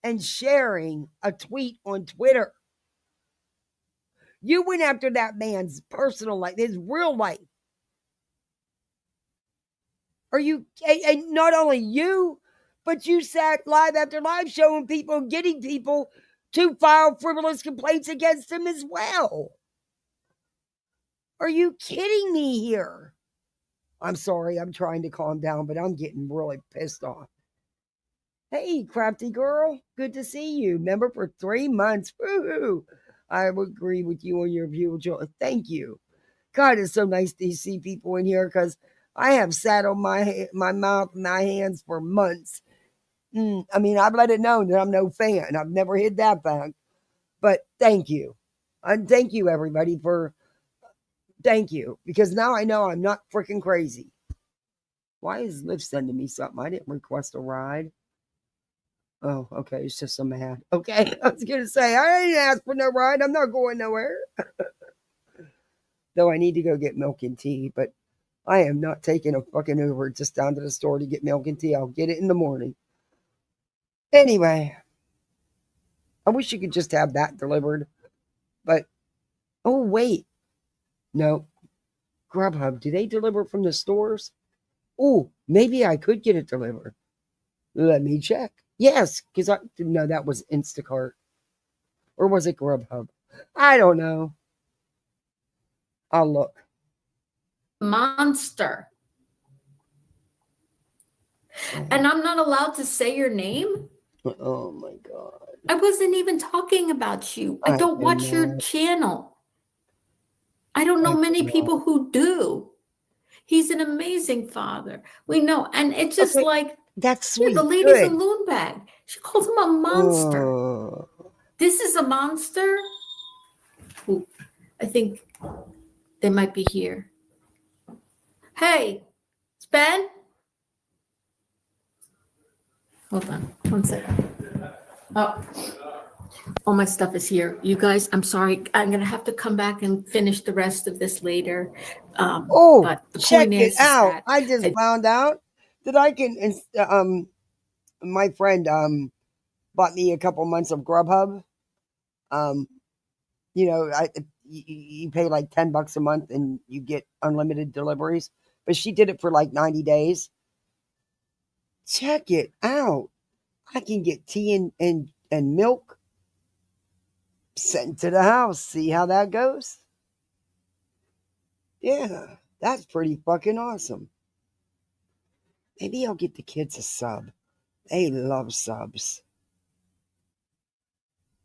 [SPEAKER 1] and sharing a tweet on Twitter. You went after that man's personal life, his real life. Are you, and not only you, but you sat live after live showing people, getting people to file frivolous complaints against him as well. Are you kidding me here? I'm sorry, I'm trying to calm down, but I'm getting really pissed off. Hey, crafty girl, good to see you. Member for 3 months. Woo-hoo. I would agree with you on your view, Joe. Thank you. God, it's so nice to see people in here because I have sat on my mouth and my hands for months. I mean, I've let it known that I'm no fan. I've never hid that fact. But thank you. And thank you, everybody, thank you. Because now I know I'm not freaking crazy. Why is Lyft sending me something? I didn't request a ride. Oh, okay. It's just I'm mad. Okay. I was going to say, I didn't ask for no ride. I'm not going nowhere. Though I need to go get milk and tea, but I am not taking a fucking Uber just down to the store to get milk and tea. I'll get it in the morning. Anyway, I wish you could just have that delivered. But, oh, wait. No. Grubhub, do they deliver from the stores? Oh, maybe I could get it delivered. Let me check. Yes, because I didn't know that was Instacart. Or was it Grubhub? I don't know. I'll look.
[SPEAKER 10] Monster. And I'm not allowed to say your name?
[SPEAKER 1] Oh my God.
[SPEAKER 10] I wasn't even talking about you. I don't watch your channel. I don't know many people who do. He's an amazing father. We know. And it's just like,
[SPEAKER 1] that's sweet.
[SPEAKER 10] The lady's a loon bag. She calls him a monster.
[SPEAKER 1] Oh.
[SPEAKER 10] This is a monster. Ooh, I think they might be here. Hey, it's Ben. Hold on 1 second. Oh, all my stuff is here. You guys, I'm sorry. I'm going to have to come back and finish the rest of this later. But the
[SPEAKER 1] check
[SPEAKER 10] point
[SPEAKER 1] it
[SPEAKER 10] is
[SPEAKER 1] out.
[SPEAKER 10] that
[SPEAKER 1] I just found out that I can, my friend bought me a couple months of Grubhub. You know, you pay like $10 a month and you get unlimited deliveries. But she did it for like 90 days. Check it out. I can get tea and milk sent to the house. See how that goes? Yeah, that's pretty fucking awesome. Maybe I'll get the kids a sub. They love subs.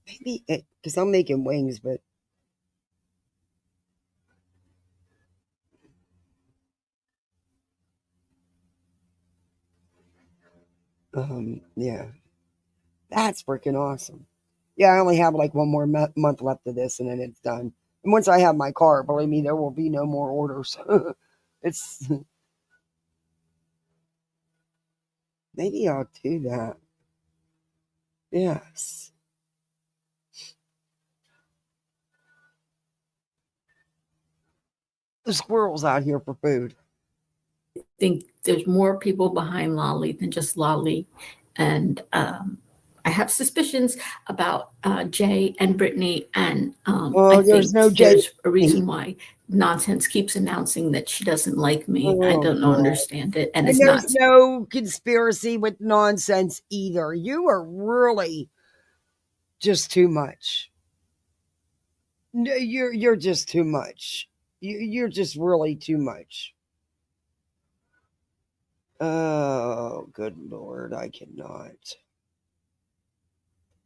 [SPEAKER 1] Maybe, because I'm making wings, but yeah, that's freaking awesome. Yeah, I only have like one more month left of this, and then it's done. And once I have my car, believe me, there will be no more orders. It's maybe I'll do that. Yes. The squirrels out here for food.
[SPEAKER 10] I think there's more people behind Lolly than just Lolly. And I have suspicions about Jay and Brittany. And I think there's a reason why Nonsense keeps announcing that she doesn't like me. I don't understand it. And it's
[SPEAKER 1] there's no conspiracy with Nonsense either. You are really just too much. You're just too much. You're just really too much. Oh, good Lord, I cannot.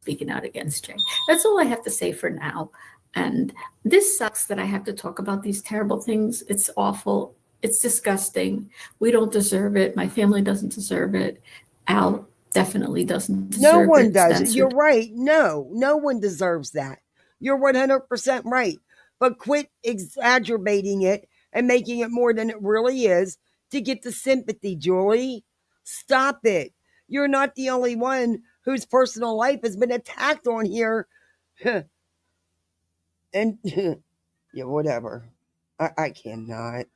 [SPEAKER 10] Speaking out against Jay. That's all I have to say for now. And this sucks that I have to talk about these terrible things. It's awful. It's disgusting. We don't deserve it. My family doesn't deserve it. Al definitely doesn't deserve it.
[SPEAKER 1] No one does. You're right. No one deserves that. You're 100% right. But quit exaggerating it and making it more than it really is to get the sympathy, Julie. Stop it. You're not the only one whose personal life has been attacked on here. And yeah, whatever. I cannot.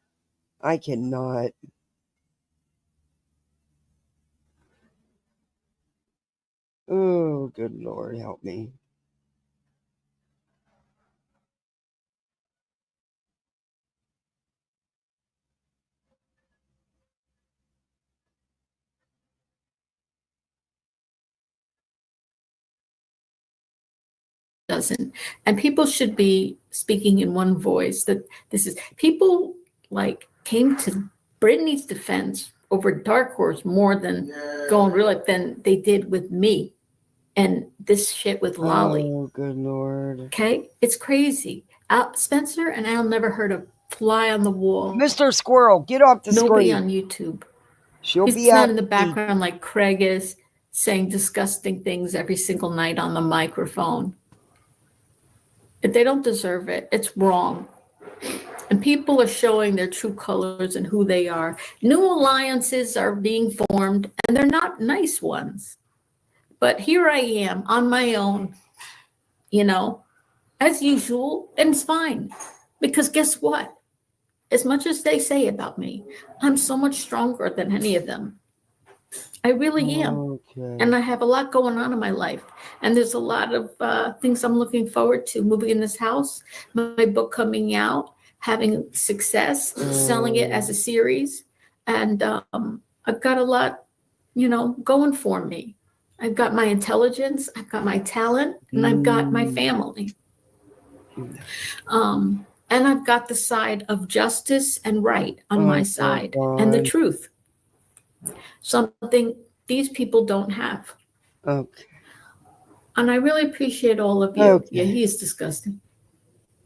[SPEAKER 1] I cannot. Oh, good Lord, help me.
[SPEAKER 10] Doesn't. And people should be speaking in one voice. That this is people like came to Brittany's defense over Dark Horse more than going real life than they did with me and this shit with Lolly.
[SPEAKER 1] Oh, good Lord.
[SPEAKER 10] Okay, it's crazy. Spencer and Al never heard of fly on the wall.
[SPEAKER 1] Mr. Squirrel, get off the
[SPEAKER 10] Nobody
[SPEAKER 1] screen.
[SPEAKER 10] on YouTube.
[SPEAKER 1] She'll
[SPEAKER 10] He's
[SPEAKER 1] be
[SPEAKER 10] not
[SPEAKER 1] out
[SPEAKER 10] in the background like Craig is, saying disgusting things every single night on the microphone. They don't deserve it. It's wrong. And people are showing their true colors and who they are. New alliances are being formed, and they're not nice ones. But here I am on my own, you know, as usual, and it's fine. Because guess what? As much as they say about me, I'm so much stronger than any of them. I really am.
[SPEAKER 1] Okay.
[SPEAKER 10] And I have a lot going on in my life. And there's a lot of things I'm looking forward to. Moving in this house, my book coming out, having success, selling it as a series. And I've got a lot, you know, going for me. I've got my intelligence, I've got my talent, and I've got my family. And I've got the side of justice and right on my side, and the truth. Something these people don't have.
[SPEAKER 1] Okay.
[SPEAKER 10] And I really appreciate all of you.
[SPEAKER 1] Okay.
[SPEAKER 10] Yeah, he is disgusting.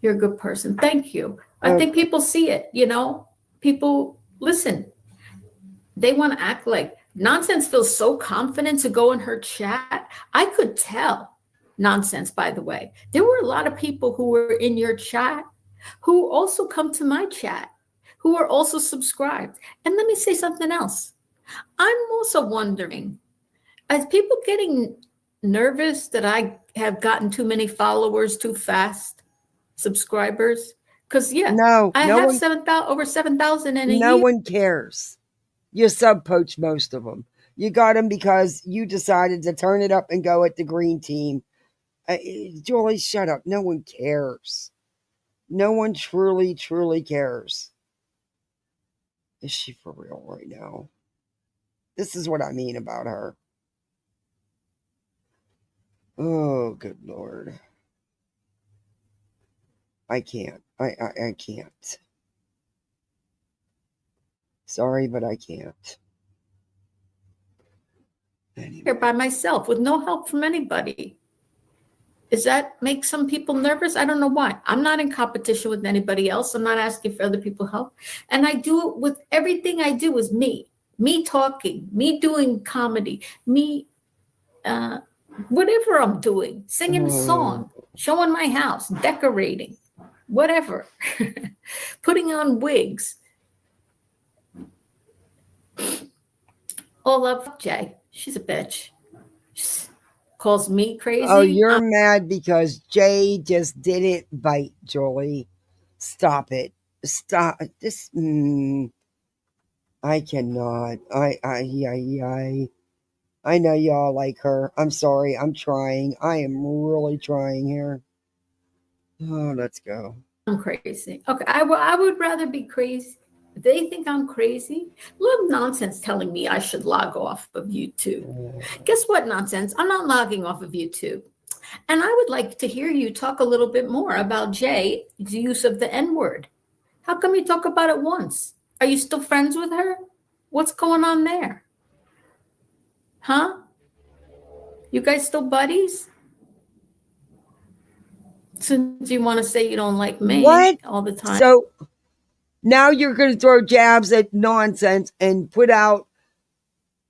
[SPEAKER 10] You're a good person. Thank you. I think people see it, you know. People listen. They want to act like Nonsense feels so confident to go in her chat. I could tell. Nonsense, by the way. There were a lot of people who were in your chat who also come to my chat, who are also subscribed. And let me say something else. I'm also wondering, are people getting nervous that I have gotten too many followers too fast, subscribers? Because I have over 7,000 in a year.
[SPEAKER 1] No one cares. You sub-poach most of them. You got them because you decided to turn it up and go at the green team. Julie, shut up. No one cares. No one truly, truly cares. Is she for real right now? This is what I mean about her. Oh, good Lord. I can't. I can't. Sorry, but I can't. Anyway.
[SPEAKER 10] Here by myself with no help from anybody. Does that make some people nervous? I don't know why. I'm not in competition with anybody else. I'm not asking for other people's help. And I do it with everything I do is me. Me talking, me doing comedy, me whatever I'm doing, singing a song, showing my house, decorating, whatever, putting on wigs. Oh, love Jay. She's a bitch. She calls me crazy.
[SPEAKER 1] Oh, you're mad because Jay just didn't bite, Julie. Stop it. Stop this. I cannot. I know y'all like her. I'm sorry. I'm trying. I am really trying here. Oh, let's go.
[SPEAKER 10] I'm crazy. Okay, I would rather be crazy. They think I'm crazy. Little Nonsense telling me I should log off of YouTube. Guess what, Nonsense? I'm not logging off of YouTube. And I would like to hear you talk a little bit more about Jay's use of the N-word. How come you talk about it once? Are you still friends with her? What's going on there? Huh? You guys still buddies? Since you want to say you don't like me all the time.
[SPEAKER 1] So now you're going to throw jabs at Nonsense and put out,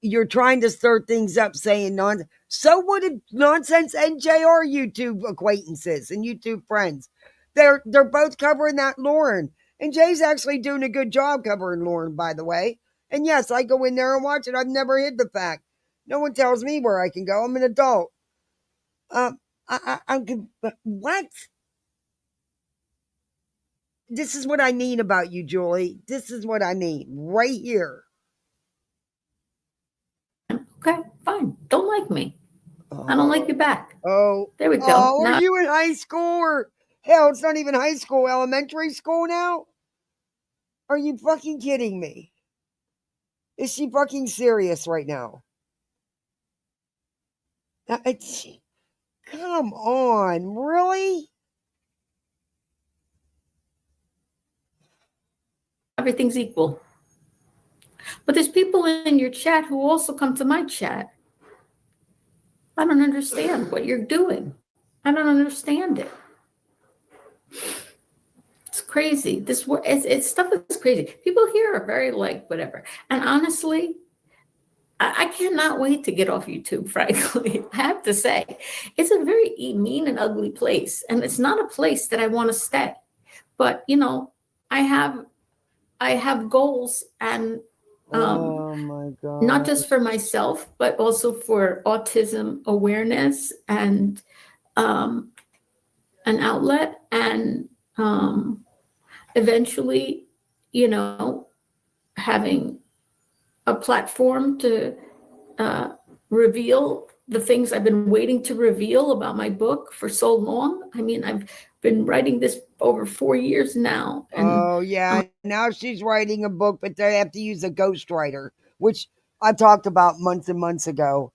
[SPEAKER 1] you're trying to stir things up saying nonsense. So what if Nonsense and Jay are YouTube acquaintances and YouTube friends? They're both covering that Lauren. And Jay's actually doing a good job covering Lauren, by the way. And yes, I go in there and watch it. I've never hid the fact. No one tells me where I can go. I'm an adult. What? This is what I mean about you, Julie. This is what I mean right here.
[SPEAKER 10] Okay, fine. Don't like me. I don't like you back.
[SPEAKER 1] Oh,
[SPEAKER 10] there we go.
[SPEAKER 1] Oh, are you in high school or hell? It's not even high school. Elementary school now. Are you fucking kidding me? Is she fucking serious right now? Come on, really?
[SPEAKER 10] Everything's equal. But there's people in your chat who also come to my chat. I don't understand what you're doing. I don't understand it. It's crazy. It's stuff that's crazy. People here are very like whatever. And honestly, I cannot wait to get off YouTube, frankly. I have to say, it's a very mean and ugly place. And it's not a place that I want to stay. But, I have goals and
[SPEAKER 1] Oh my God.
[SPEAKER 10] not just for myself, but also for autism awareness and an outlet. And eventually, having a platform to reveal the things I've been waiting to reveal about my book for so long. I mean, I've been writing this over 4 years now. And
[SPEAKER 1] oh yeah, now she's writing a book, but they have to use a ghostwriter, which I talked about months and months ago.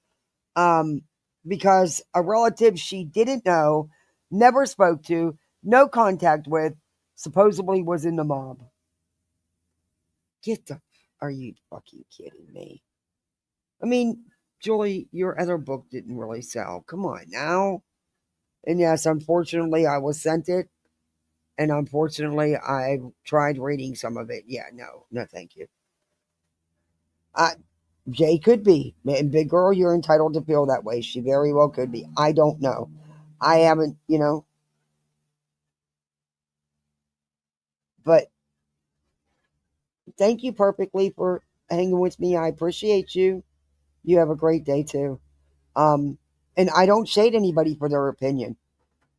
[SPEAKER 1] Because a relative she didn't know, never spoke to, no contact with, supposedly was in the mob. Are you fucking kidding me? I mean, Julie, your other book didn't really sell. Come on now. And yes, unfortunately, I was sent it. And unfortunately, I tried reading some of it. Yeah, no, thank you. Jay could be. And big girl, you're entitled to feel that way. She very well could be. I don't know. I haven't, But thank you perfectly for hanging with me. I appreciate you. You have a great day too. And I don't shade anybody for their opinion.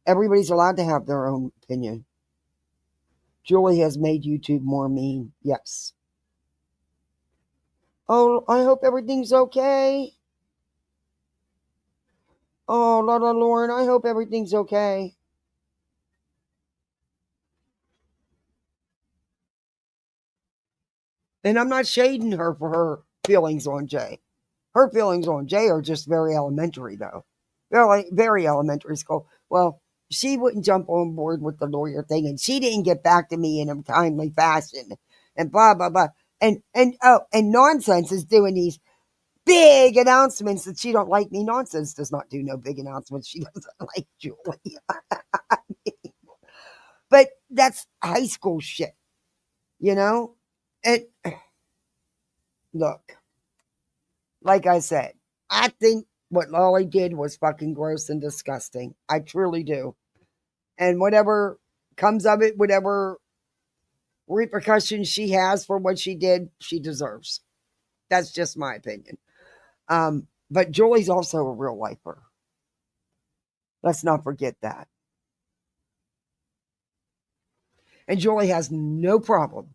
[SPEAKER 1] Everybody's allowed to have their own opinion. Julie has made YouTube more mean. Yes. Oh, I hope everything's okay. Oh, Lola Lauren, I hope everything's okay. And I'm not shading her for her feelings on Jay. Her feelings on Jay are just very elementary, though. They're like very elementary school. Well, she wouldn't jump on board with the lawyer thing, and she didn't get back to me in a timely fashion, and blah blah blah. And Nonsense is doing these big announcements that she don't like me. Nonsense does not do no big announcements. She doesn't like Julie. But that's high school shit, And look, like I said, I think what Lolly did was fucking gross and disgusting. I truly do. And whatever comes of it, whatever repercussions she has for what she did, she deserves. That's just my opinion. But Julie's also a real lifer. Let's not forget that. And Julie has no problem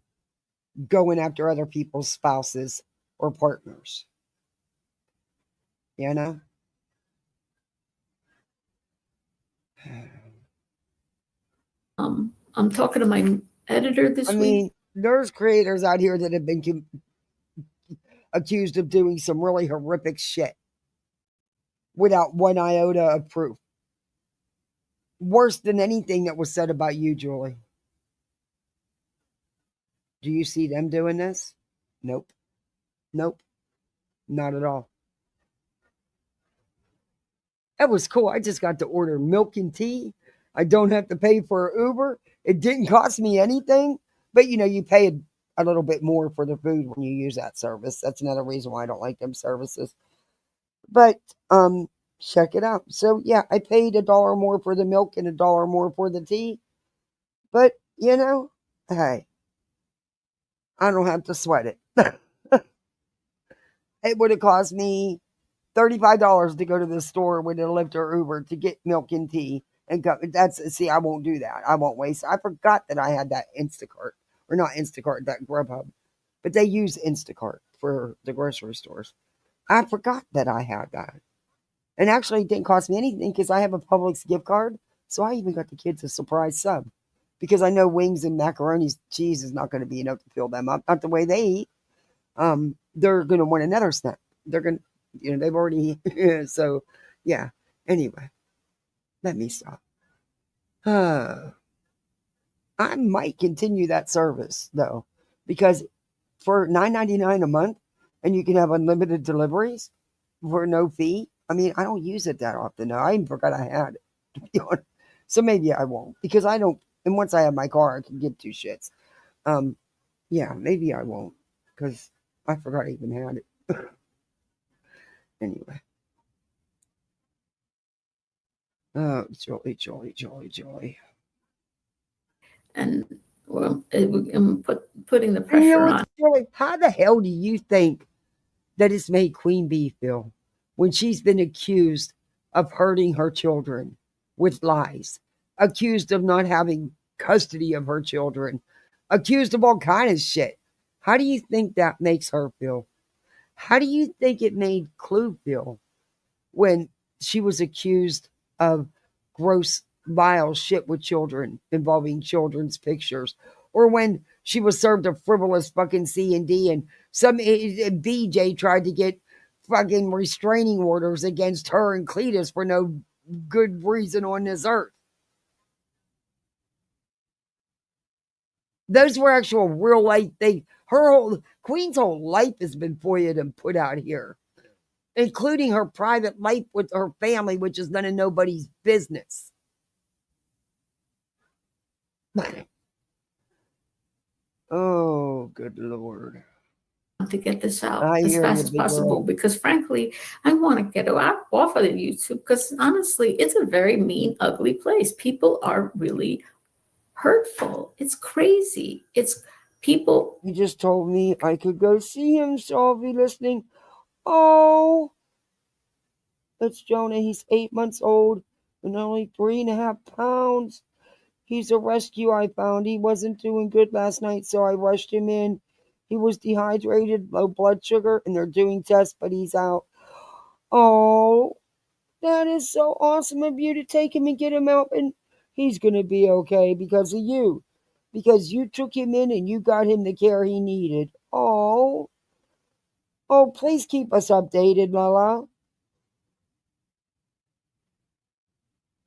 [SPEAKER 1] going after other people's spouses or partners.
[SPEAKER 10] I'm talking to my editor this week.
[SPEAKER 1] I mean, there's creators out here that have been accused of doing some really horrific shit without one iota of proof. Worse than anything that was said about you, Julie. Do you see them doing this? Nope. Not at all. That was cool. I just got to order milk and tea. I don't have to pay for Uber. It didn't cost me anything. But, you pay a little bit more for the food when you use that service. That's another reason why I don't like them services. But check it out. So, yeah, I paid $1 more for the milk and $1 more for the tea. But, hey, I don't have to sweat it. It would have cost me $35 to go to the store with a Lyft or Uber to get milk and tea. And I won't do that. I won't waste. I forgot that I had that Instacart. Or not Instacart, that Grubhub. But they use Instacart for the grocery stores. I forgot that I had that. And actually, it didn't cost me anything because I have a Publix gift card. So I even got the kids a surprise sub. Because I know wings and macaroni cheese is not going to be enough to fill them up. Not the way they eat. They're going to want another snack. They're going to, they've already. So, yeah. Anyway, let me stop. I might continue that service, though. Because for $9.99 a month, and you can have unlimited deliveries for no fee. I mean, I don't use it that often now. I even forgot I had it, to be honest. So maybe I won't, because I don't And once I have my car, I can give two shits. Yeah, maybe I won't, because I forgot I even had it. Anyway. Oh, Joy.
[SPEAKER 10] And well, I'm putting the
[SPEAKER 1] And you know
[SPEAKER 10] pressure
[SPEAKER 1] what's
[SPEAKER 10] on.
[SPEAKER 1] Joy? How the hell do you think that it's made Queen Bee feel when she's been accused of hurting her children with lies, accused of not having custody of her children, accused of all kind of shit? How do you think that makes her feel? How do you think it made Clue feel when she was accused of gross, vile shit with children involving children's pictures? Or when she was served a frivolous fucking C&D and some BJ tried to get fucking restraining orders against her and Cletus for no good reason on this earth? Those were actual real life things. Queen's whole life has been foiled and put out here, including her private life with her family, which is none of nobody's business. Oh, good Lord.
[SPEAKER 10] To get this out
[SPEAKER 1] I
[SPEAKER 10] as
[SPEAKER 1] hear
[SPEAKER 10] fast
[SPEAKER 1] you,
[SPEAKER 10] as
[SPEAKER 1] big
[SPEAKER 10] possible
[SPEAKER 1] girl.
[SPEAKER 10] because frankly I want to get off of YouTube because honestly it's a very mean, ugly place. People are really hurtful. It's crazy. It's people.
[SPEAKER 1] He just told me I could go see him, so I'll be listening. Oh, that's Jonah. He's 8 months old and only 3.5 pounds. He's a rescue I found. He wasn't doing good last night, so I rushed him in. He was dehydrated, low blood sugar, and they're doing tests, but he's out. Oh, that is so awesome of you to take him and get him out, and he's going to be okay because of you. Because you took him in and you got him the care he needed. Oh, please keep us updated, Lala.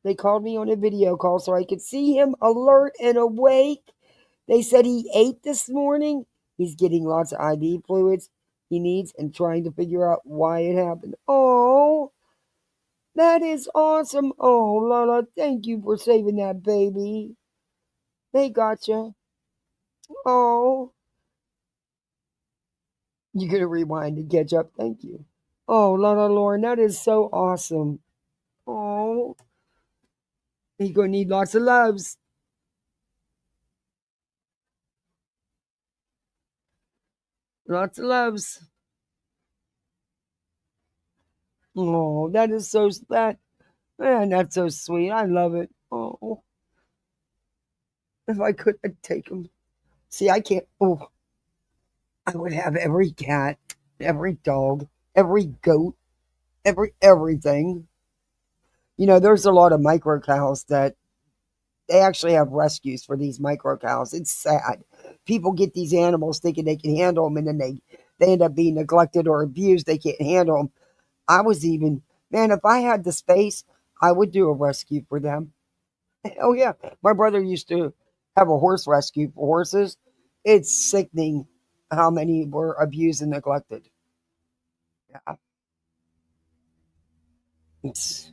[SPEAKER 1] They called me on a video call so I could see him alert and awake. They said he ate this morning. He's getting lots of IV fluids he needs and trying to figure out why it happened. Oh, that is awesome. Oh, Lala, thank you for saving that baby. They gotcha. Oh, you're going to rewind and catch up. Thank you. Oh, Lala Lauren, that is so awesome. Oh, you're going to need lots of loves. Lots of loves. Oh, that is so that man, that's so sweet. I love it. Oh, if I could, I'd take him. See, I can't. Oh, I would have every cat, every dog, every goat, everything. You know, there's a lot of micro cows that they actually have rescues for these micro cows. It's sad. People get these animals thinking they can handle them, and then they end up being neglected or abused. They can't handle them. I was even, man, if I had the space, I would do a rescue for them. Oh yeah, my brother used to have a horse rescue for horses. It's sickening how many were abused and neglected. Yeah, it's,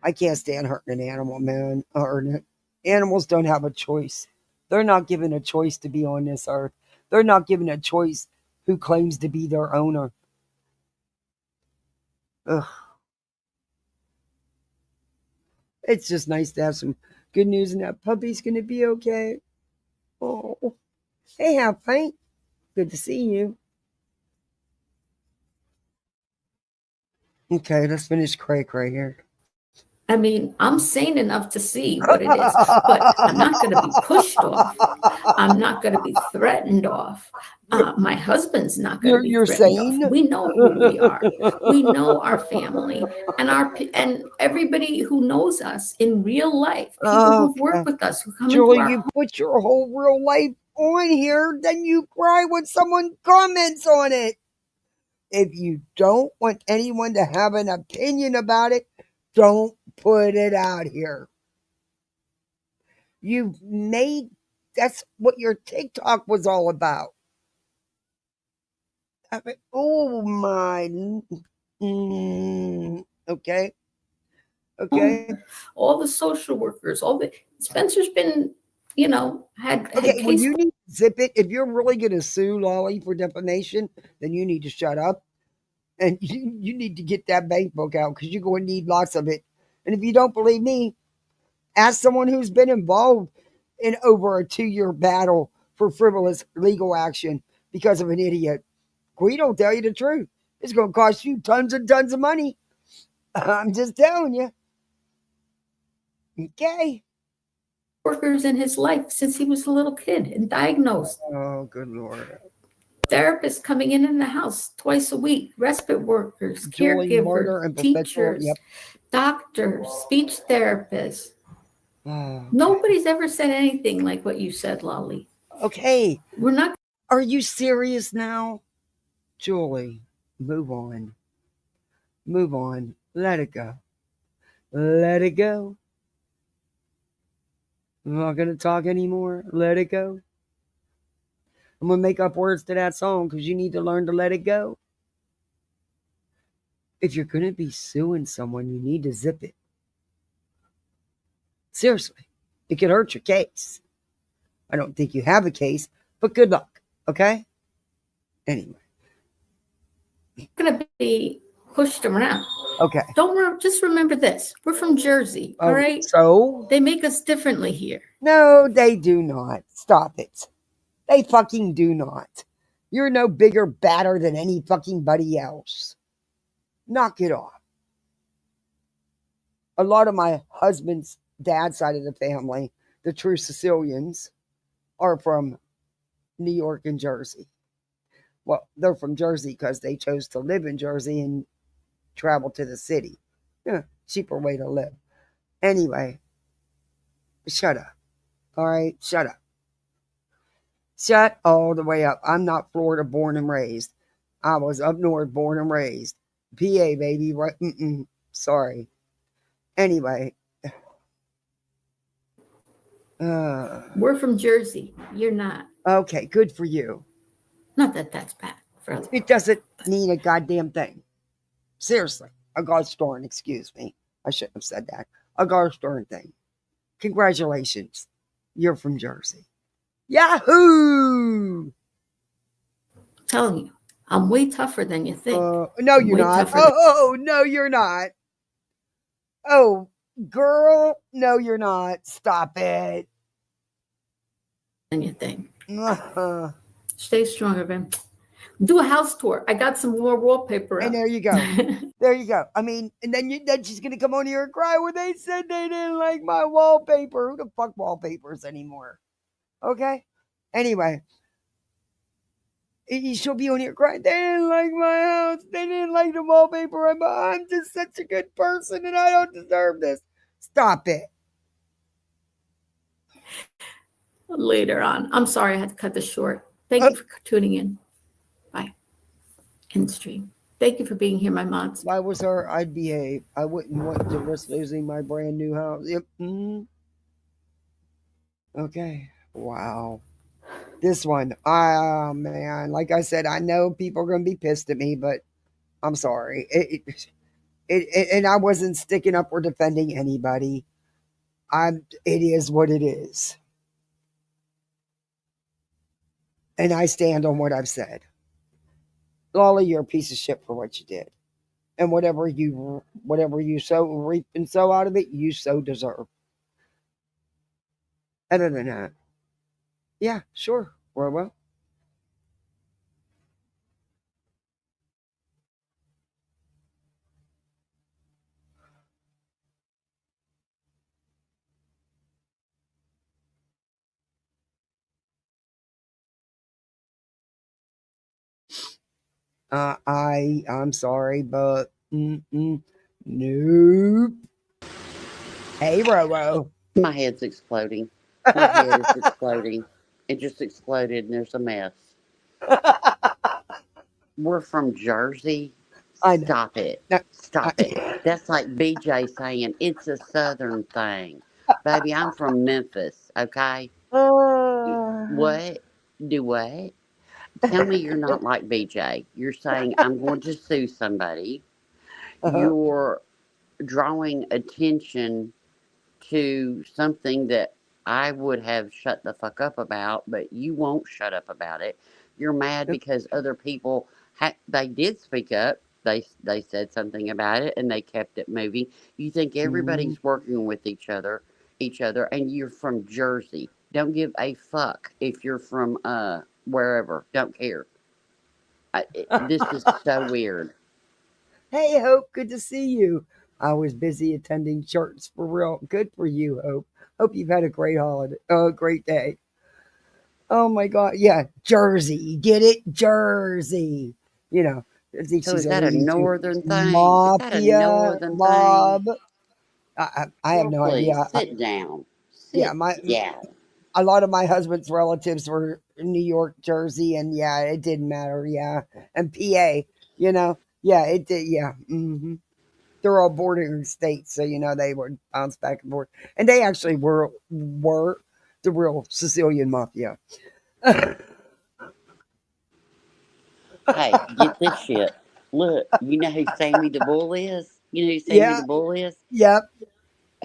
[SPEAKER 1] I can't stand hurting an animal, man. Animals don't have a choice. They're not given a choice to be on this earth. They're not given a choice who claims to be their owner. Ugh. It's just nice to have some good news, and that puppy's going to be okay. Oh, hey, Half Pint. Good to see you. Okay, let's finish Craig right here.
[SPEAKER 10] I mean, I'm sane enough to see what it is, but I'm not going to be pushed off. I'm not going to be threatened off. My husband's not going to be
[SPEAKER 1] You're
[SPEAKER 10] threatened
[SPEAKER 1] sane?
[SPEAKER 10] off. We know who we are. We know our family and everybody who knows us in real life. People who've worked with us, who come
[SPEAKER 1] Julie,
[SPEAKER 10] into our
[SPEAKER 1] you put your whole real life on here, then you cry when someone comments on it. If you don't want anyone to have an opinion about it, don't put it out here. That's what your TikTok was all about. Oh my. Okay. Okay.
[SPEAKER 10] All the social workers, Spencer's been, had
[SPEAKER 1] Okay. Well,
[SPEAKER 10] case.
[SPEAKER 1] you need to zip it. If you're really going to sue Lolly for defamation, then you need to shut up. And you need to get that bank book out because you're going to need lots of it. And if you don't believe me, ask someone who's been involved in over a 2-year battle for frivolous legal action because of an idiot. We don't tell you the truth. It's going to cost you tons and tons of money. I'm just telling you. Okay.
[SPEAKER 10] Workers in his life since he was a little kid and diagnosed.
[SPEAKER 1] Oh, good Lord.
[SPEAKER 10] Therapists coming in the house twice a week, respite workers, caregivers, teachers, doctors, speech therapists.
[SPEAKER 1] Okay.
[SPEAKER 10] Nobody's ever said anything like what you said, Lolly.
[SPEAKER 1] Okay.
[SPEAKER 10] We're not.
[SPEAKER 1] Are you serious now? Julie, move on. Move on. Let it go. Let it go. I'm not going to talk anymore. Let it go. I'm going to make up words to that song because you need to learn to let it go. If you're going to be suing someone, you need to zip it. Seriously. It could hurt your case. I don't think you have a case, but good luck. Okay? Anyway.
[SPEAKER 10] You're going to be pushed around.
[SPEAKER 1] Okay.
[SPEAKER 10] Just remember this. We're from Jersey, all right?
[SPEAKER 1] So?
[SPEAKER 10] They make us differently here.
[SPEAKER 1] No, they do not. Stop it. They fucking do not. You're no bigger, badder than any fucking buddy else. Knock it off. A lot of my husband's dad's side of the family, the true Sicilians, are from New York and Jersey. Well, they're from Jersey because they chose to live in Jersey and travel to the city. Yeah, cheaper way to live. Anyway, shut up. All right, shut up. Shut all the way up. I'm not Florida born and raised. I was up north born and raised. PA, baby. Right? Sorry. Anyway.
[SPEAKER 10] We're from Jersey. You're not.
[SPEAKER 1] Okay, good for you.
[SPEAKER 10] Not that that's bad.
[SPEAKER 1] It doesn't mean a goddamn thing. Seriously. A gosh darn, excuse me. I shouldn't have said that. A gosh darn thing. Congratulations. You're from Jersey. Yahoo!
[SPEAKER 10] I'm telling you, I'm way tougher than you think.
[SPEAKER 1] No, you're not. Oh, no, you're not. Oh, girl, no, you're not. Stop it.
[SPEAKER 10] Than you think. Stay strong, Evan. Do a house tour. I got some more wallpaper.
[SPEAKER 1] And there you go. There you go. I mean, and then she's gonna come on here and cry when they said they didn't like my wallpaper. Who the fuck wallpapers anymore? Okay. Anyway, she'll be on here crying. They didn't like my house. They didn't like the wallpaper. I'm just such a good person, and I don't deserve this. Stop it.
[SPEAKER 10] Later on. I'm sorry I had to cut this short. Thank you for tuning in. Bye. End stream. Thank you for being here, my mods.
[SPEAKER 1] If I was her, I'd behave. I wouldn't want to risk losing my brand new house. Yep. Okay. Wow. This one. Oh, man. Like I said, I know people are going to be pissed at me, but I'm sorry. And I wasn't sticking up or defending anybody. It is what it is. And I stand on what I've said. Lolly, you're a piece of shit for what you did. And whatever you sow, reap and sow out of it, you so deserve. Other than that, yeah, sure. Well. I'm sorry, but nope. Hey, Roro.
[SPEAKER 8] My head's exploding. My head is exploding. It just exploded and there's a mess. We're from Jersey. Stop it. Stop it. That's like BJ saying it's a southern thing. Baby, I'm from Memphis, okay? What? Do what? Tell me you're not like BJ. You're saying I'm going to sue somebody. You're drawing attention to something that I would have shut the fuck up about, but you won't shut up about it. You're mad because other people they did speak up. They said something about it and they kept it moving. You think everybody's working with each other, and you're from Jersey. Don't give a fuck if you're from wherever. Don't care. This is so weird.
[SPEAKER 1] Hey, Hope, good to see you. I was busy attending church for real. Good for you, Hope. Hope you've had a great holiday, great day. Oh my God, yeah, Jersey, get it, Jersey. You know, I think
[SPEAKER 8] So
[SPEAKER 1] she's
[SPEAKER 8] is that a
[SPEAKER 1] alluding to
[SPEAKER 8] northern thing? Is that a
[SPEAKER 1] mafia
[SPEAKER 8] northern thing?
[SPEAKER 1] mob. I have
[SPEAKER 8] Girl,
[SPEAKER 1] no
[SPEAKER 8] please
[SPEAKER 1] idea.
[SPEAKER 8] sit down.
[SPEAKER 1] Yeah,
[SPEAKER 8] Sit down.
[SPEAKER 1] a lot of my husband's relatives were in New York, Jersey, and yeah, it didn't matter. Yeah, and PA, you know, yeah, it did. Yeah, they're all bordering states, so they would bounce back and forth, and they actually were the real Sicilian mafia.
[SPEAKER 8] Hey, get this shit. Look, you know who Sammy the Bull is? You know who Sammy
[SPEAKER 1] Yeah,
[SPEAKER 8] the Bull is?
[SPEAKER 1] yep.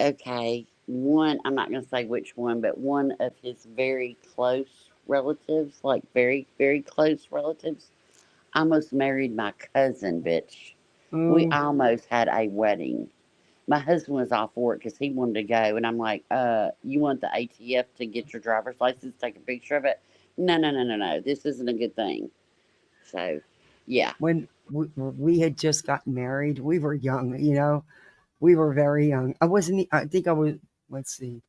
[SPEAKER 8] Okay, one, I'm not going to say which one, but one of his very close relatives, like very, very close relatives, almost married my cousin, bitch. We
[SPEAKER 1] Mm,
[SPEAKER 8] almost had a wedding. My husband was all for it because he wanted to go, and I'm like, you want the ATF to get your driver's license, take a picture of it? No, no, no, no, no. This isn't a good thing. So, yeah.
[SPEAKER 1] when we had just gotten married, we were young. We were very young. I wasn't. I think I was. Let's see.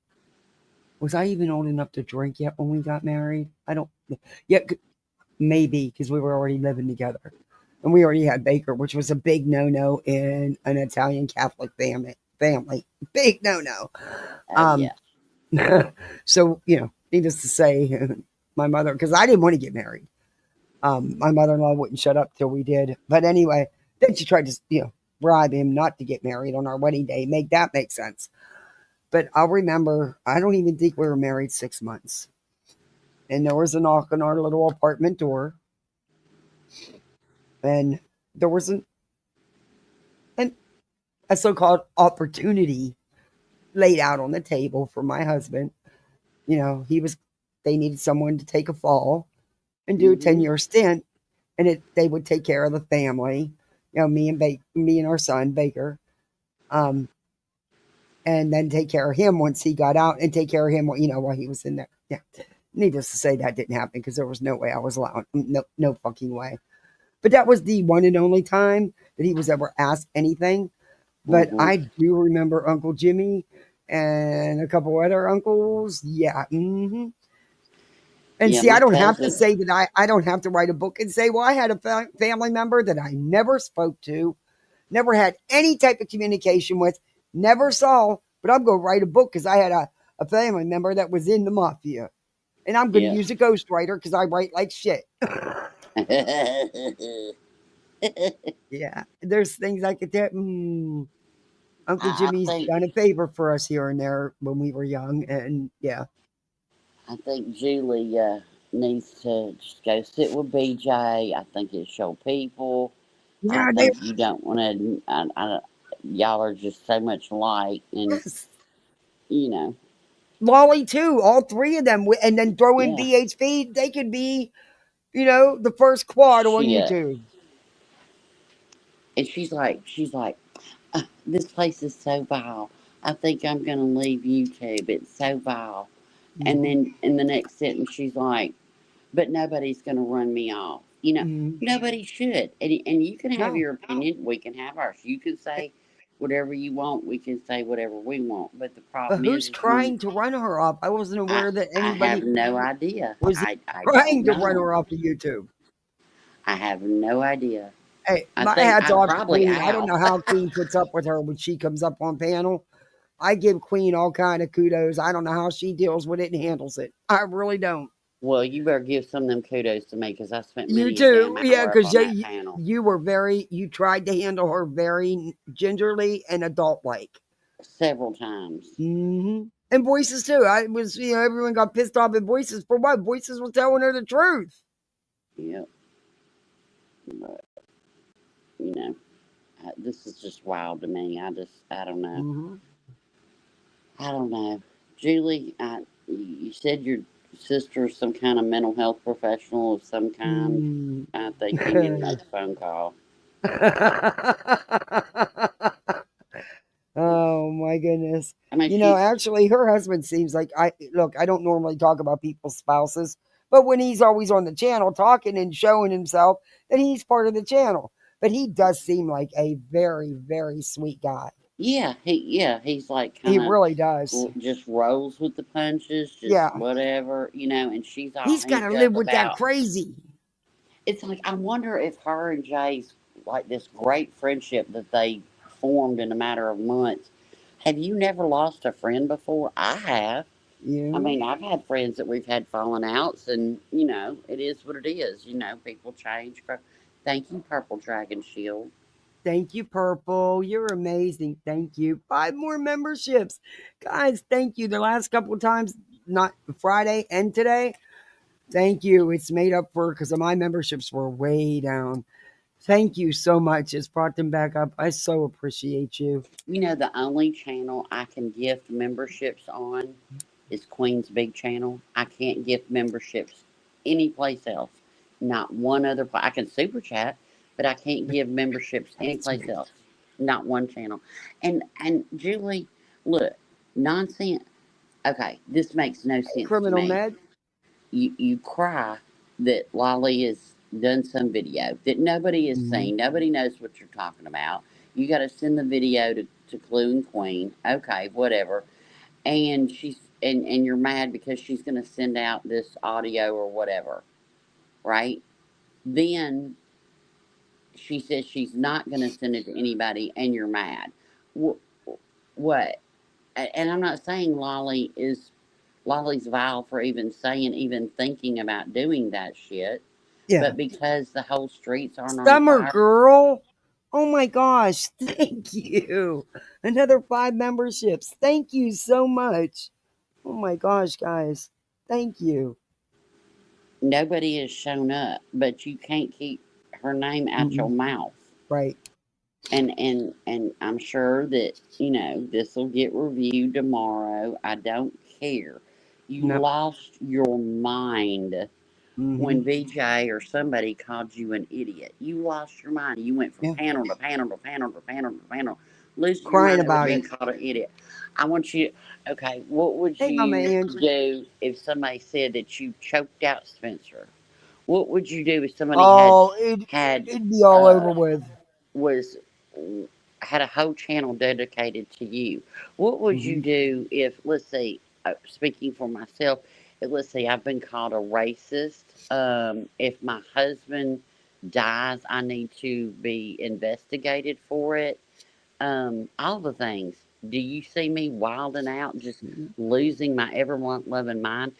[SPEAKER 1] Was I even old enough to drink yet when we got married? I don't. Yeah, maybe because we were already living together, and we already had Baker, which was a big no-no in an Italian Catholic family. Big no-no.
[SPEAKER 8] Oh, yeah.
[SPEAKER 1] So needless to say, my mother, because I didn't want to get married. My mother-in-law wouldn't shut up till we did. But anyway, then she tried to bribe him not to get married on our wedding day. Make that make sense. But I'll remember, I don't even think we were married 6 months. And there was a knock on our little apartment door. And there was a so-called opportunity laid out on the table for my husband. They needed someone to take a fall and do a 10-year stint, and they would take care of the family, me and our son Baker, and then take care of him once he got out, and take care of him while he was in there. Yeah, needless to say, that didn't happen because there was no way I was allowed. No fucking way. But that was the one and only time that he was ever asked anything. But I do remember Uncle Jimmy and a couple other uncles. Yeah. And
[SPEAKER 8] Yeah,
[SPEAKER 1] see,
[SPEAKER 8] my
[SPEAKER 1] I don't have to
[SPEAKER 8] cousin.
[SPEAKER 1] say that I don't have to write a book and say, well, I had a family member that I never spoke to, never had any type of communication with, never saw, but I'm going to write a book because I had a family member that was in the mafia. And I'm going to
[SPEAKER 8] Yeah.
[SPEAKER 1] use a ghostwriter because I write like shit. Yeah, there's things I could do. Uncle
[SPEAKER 8] I
[SPEAKER 1] Jimmy's
[SPEAKER 8] think
[SPEAKER 1] done a favor for us here and there when we were young, and yeah.
[SPEAKER 8] I think Julie needs to just go sit with BJ. I think it show people. I
[SPEAKER 1] Yeah, they
[SPEAKER 8] think you don't want to. Y'all are just so much alike, and
[SPEAKER 1] yes.
[SPEAKER 8] you know,
[SPEAKER 1] Lolly too, all three of them, and then throw in
[SPEAKER 8] yeah,
[SPEAKER 1] BHB. They could be, the first quad on
[SPEAKER 8] shit.
[SPEAKER 1] YouTube.
[SPEAKER 8] And she's like, this place is so vile. I think I'm gonna leave YouTube. It's so vile. And
[SPEAKER 1] Mm-hmm.
[SPEAKER 8] then in the next sentence, she's like, but nobody's going to run me off.
[SPEAKER 1] Mm-hmm.
[SPEAKER 8] Nobody should. And you can have
[SPEAKER 1] No,
[SPEAKER 8] your opinion. We can have ours. You can say whatever you want. We can say whatever we want. But the
[SPEAKER 1] but
[SPEAKER 8] problem
[SPEAKER 1] who's
[SPEAKER 8] is when
[SPEAKER 1] trying to run her off? I wasn't
[SPEAKER 8] I,
[SPEAKER 1] aware that
[SPEAKER 8] I have
[SPEAKER 1] anybody
[SPEAKER 8] no idea.
[SPEAKER 1] was
[SPEAKER 8] I don't
[SPEAKER 1] trying to run
[SPEAKER 8] know.
[SPEAKER 1] her off to YouTube.
[SPEAKER 8] I have no idea.
[SPEAKER 1] Hey,
[SPEAKER 8] I
[SPEAKER 1] my
[SPEAKER 8] think
[SPEAKER 1] hat's
[SPEAKER 8] I'm
[SPEAKER 1] off to
[SPEAKER 8] probably
[SPEAKER 1] Queen. I don't
[SPEAKER 8] out.
[SPEAKER 1] know how Queen puts up with her when she comes up on panel. I give Queen all kind of kudos. I don't know how she deals with it and handles it. I really don't.
[SPEAKER 8] Well, you better give some of them kudos to me because I spent
[SPEAKER 1] You
[SPEAKER 8] many a damn
[SPEAKER 1] too, yeah,
[SPEAKER 8] hour up
[SPEAKER 1] because
[SPEAKER 8] on that panel
[SPEAKER 1] you were you tried to handle her very gingerly and adult like.
[SPEAKER 8] several times.
[SPEAKER 1] And Voices too. I was, everyone got pissed off at Voices for what? Voices was telling her the truth.
[SPEAKER 8] Yep. But, you know. This is just wild to me. I don't know.
[SPEAKER 1] Hmm.
[SPEAKER 8] I don't know. Julie, you said your sister's some kind of mental health professional of some kind.
[SPEAKER 1] Mm.
[SPEAKER 8] I think you need to make a phone call.
[SPEAKER 1] Oh my goodness.
[SPEAKER 8] I mean,
[SPEAKER 1] Actually, her husband seems like I don't normally talk about people's spouses, but when he's always on the channel talking and showing himself, then he's part of the channel. But he does seem like a very, very sweet guy.
[SPEAKER 8] he's like
[SPEAKER 1] He
[SPEAKER 8] kind of
[SPEAKER 1] really does.
[SPEAKER 8] just rolls with the punches, just
[SPEAKER 1] Yeah.
[SPEAKER 8] whatever, and she's all
[SPEAKER 1] He's got to
[SPEAKER 8] hemmed
[SPEAKER 1] live
[SPEAKER 8] up
[SPEAKER 1] with that
[SPEAKER 8] about.
[SPEAKER 1] crazy.
[SPEAKER 8] It's like I wonder if her and Jay's like this great friendship that they formed in a matter of months. Have you never lost a friend before? I have.
[SPEAKER 1] Yeah.
[SPEAKER 8] I mean, I've had friends that we've had falling outs, and it is what it is. People change. Thank you, Purple Dragon Shield.
[SPEAKER 1] Thank you, Purple. You're amazing. Thank you. 5 more memberships. Guys, thank you. The last couple of times, not Friday and today, thank you. It's made up for because my memberships were way down. Thank you so much. It's brought them back up. I so appreciate you.
[SPEAKER 8] The only channel I can gift memberships on is Queen's Big Channel. I can't gift memberships anyplace else. Not one other place. I can super chat, but I can't give memberships anyplace else. Not one channel. And Julie, look, nonsense. Okay, this makes no sense
[SPEAKER 1] Criminal
[SPEAKER 8] to me.
[SPEAKER 1] Ned.
[SPEAKER 8] You cry that Lolly has done some video that nobody has seen. Nobody knows what you're talking about. You got to send the video to Clue and Queen. Okay, whatever. And and you're mad because she's going to send out this audio or whatever, right? Then she says she's not going to send it to anybody, and you're mad. What? And I'm not saying Lolly's vile for even thinking about doing that shit.
[SPEAKER 1] Yeah.
[SPEAKER 8] But because the whole streets aren't on
[SPEAKER 1] Summer
[SPEAKER 8] fire.
[SPEAKER 1] Girl. Oh my gosh. Thank you. Another 5 memberships. Thank you so much. Oh my gosh, guys. Thank you.
[SPEAKER 8] Nobody has shown up, but you can't keep her name out your mouth.
[SPEAKER 1] Right.
[SPEAKER 8] And I'm sure that, this will get reviewed tomorrow. I don't care. You lost your mind when BJ or somebody called you an idiot. You lost your mind. You went from panel to panel to panel to panel to panel, losing
[SPEAKER 1] Crying
[SPEAKER 8] your mind
[SPEAKER 1] about
[SPEAKER 8] over being
[SPEAKER 1] it.
[SPEAKER 8] called an idiot. I want you, okay, what would
[SPEAKER 1] Hey, Mama
[SPEAKER 8] you
[SPEAKER 1] Andrew.
[SPEAKER 8] do if somebody said that you choked out Spencer? What would you do if somebody
[SPEAKER 1] it'd be all over with.
[SPEAKER 8] Had a whole channel dedicated to you? What would you do if, let's see, speaking for myself, let's see, I've been called a racist. If my husband dies, I need to be investigated for it. All the things. Do you see me wilding out, just losing my ever loving mind,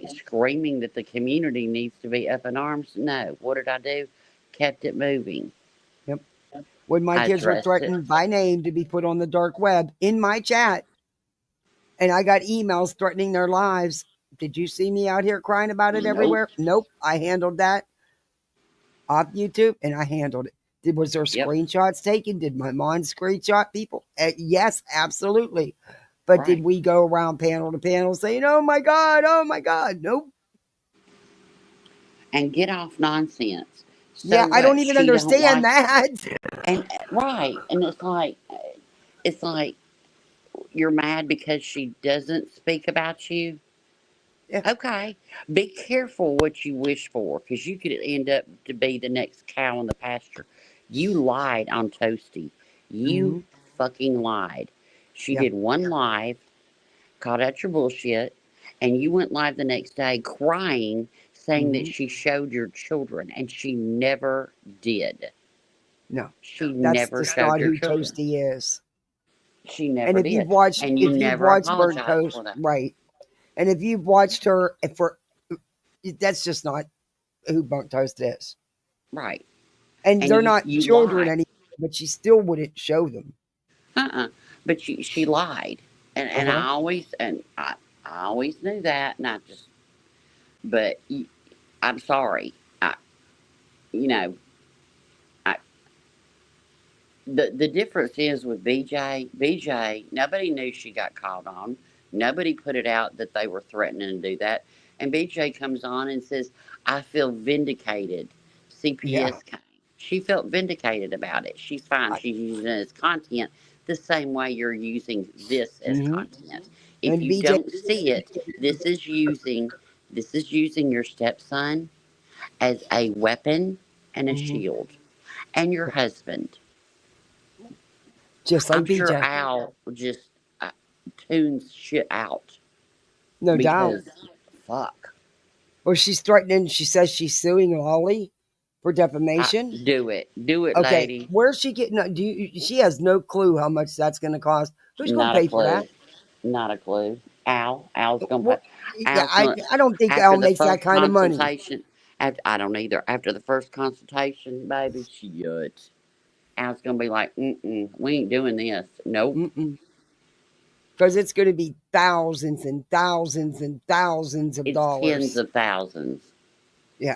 [SPEAKER 8] screaming that the community needs to be up in arms? No. What did I do? Kept it moving.
[SPEAKER 1] Yep. When my kids were threatened by name to be put on the dark web in my chat, and I got emails threatening their lives. Did you see me out here crying about it everywhere? Nope. I handled that off YouTube, and I handled it. Was there screenshots taken? Did my mom screenshot people? Yes, absolutely. But did we go around panel to panel saying, oh my God, nope.
[SPEAKER 8] And get off nonsense.
[SPEAKER 1] So I don't even understand that.
[SPEAKER 8] And and it's like you're mad because she doesn't speak about you. Yeah. Okay, be careful what you wish for, because you could end up to be the next cow in the pasture. You lied on Toasty. You fucking lied. She did one live, called out your bullshit, and you went live the next day crying, saying that she showed your children, and she never did.
[SPEAKER 1] No,
[SPEAKER 8] she
[SPEAKER 1] that's
[SPEAKER 8] never
[SPEAKER 1] just
[SPEAKER 8] showed
[SPEAKER 1] not
[SPEAKER 8] your
[SPEAKER 1] who
[SPEAKER 8] children.
[SPEAKER 1] Toasty is.
[SPEAKER 8] She never
[SPEAKER 1] and if
[SPEAKER 8] did.
[SPEAKER 1] You've watched,
[SPEAKER 8] and you
[SPEAKER 1] if
[SPEAKER 8] never
[SPEAKER 1] you've watched Bird
[SPEAKER 8] apologized
[SPEAKER 1] Coast,
[SPEAKER 8] for that.
[SPEAKER 1] right? And if you've watched her that's just not who Bunk Toast is,
[SPEAKER 8] right?
[SPEAKER 1] And they're not children anymore, but she still wouldn't show them.
[SPEAKER 8] But she lied, and I always knew that, and I just. But I'm sorry. the difference is with BJ, nobody knew she got called on. Nobody put it out that they were threatening to do that. And BJ comes on and says, I feel vindicated.
[SPEAKER 1] Yeah.
[SPEAKER 8] CPS came. She felt vindicated about it. She's fine.
[SPEAKER 1] I,
[SPEAKER 8] She's using it as content the same way you're using this as
[SPEAKER 1] hmm
[SPEAKER 8] content. If
[SPEAKER 1] And
[SPEAKER 8] you
[SPEAKER 1] BJ,
[SPEAKER 8] don't see it, this is using your stepson as a weapon and a
[SPEAKER 1] hmm
[SPEAKER 8] shield. And your husband.
[SPEAKER 1] just like
[SPEAKER 8] I'm sure
[SPEAKER 1] BJ,
[SPEAKER 8] Al just uh, tunes shit out
[SPEAKER 1] no doubt.
[SPEAKER 8] because fuck.
[SPEAKER 1] Or she's threatening. She says she's suing Lolly for defamation.
[SPEAKER 8] Do it,
[SPEAKER 1] Okay,
[SPEAKER 8] lady.
[SPEAKER 1] where's she getting? She has no clue how much that's going to cost. Who's going to
[SPEAKER 8] Not a
[SPEAKER 1] pay for that?
[SPEAKER 8] clue. Not a clue. Al's gonna pay.
[SPEAKER 1] What? Yeah,
[SPEAKER 8] Al's gonna
[SPEAKER 1] I don't think
[SPEAKER 8] after
[SPEAKER 1] Al
[SPEAKER 8] the
[SPEAKER 1] makes that
[SPEAKER 8] first
[SPEAKER 1] kind of money.
[SPEAKER 8] consultation. After, I don't either. After the first consultation, baby, shit. Al's gonna be like, we ain't doing this. Nope.
[SPEAKER 1] Because it's going to be thousands and thousands and thousands of
[SPEAKER 8] It's tens
[SPEAKER 1] dollars.
[SPEAKER 8] of thousands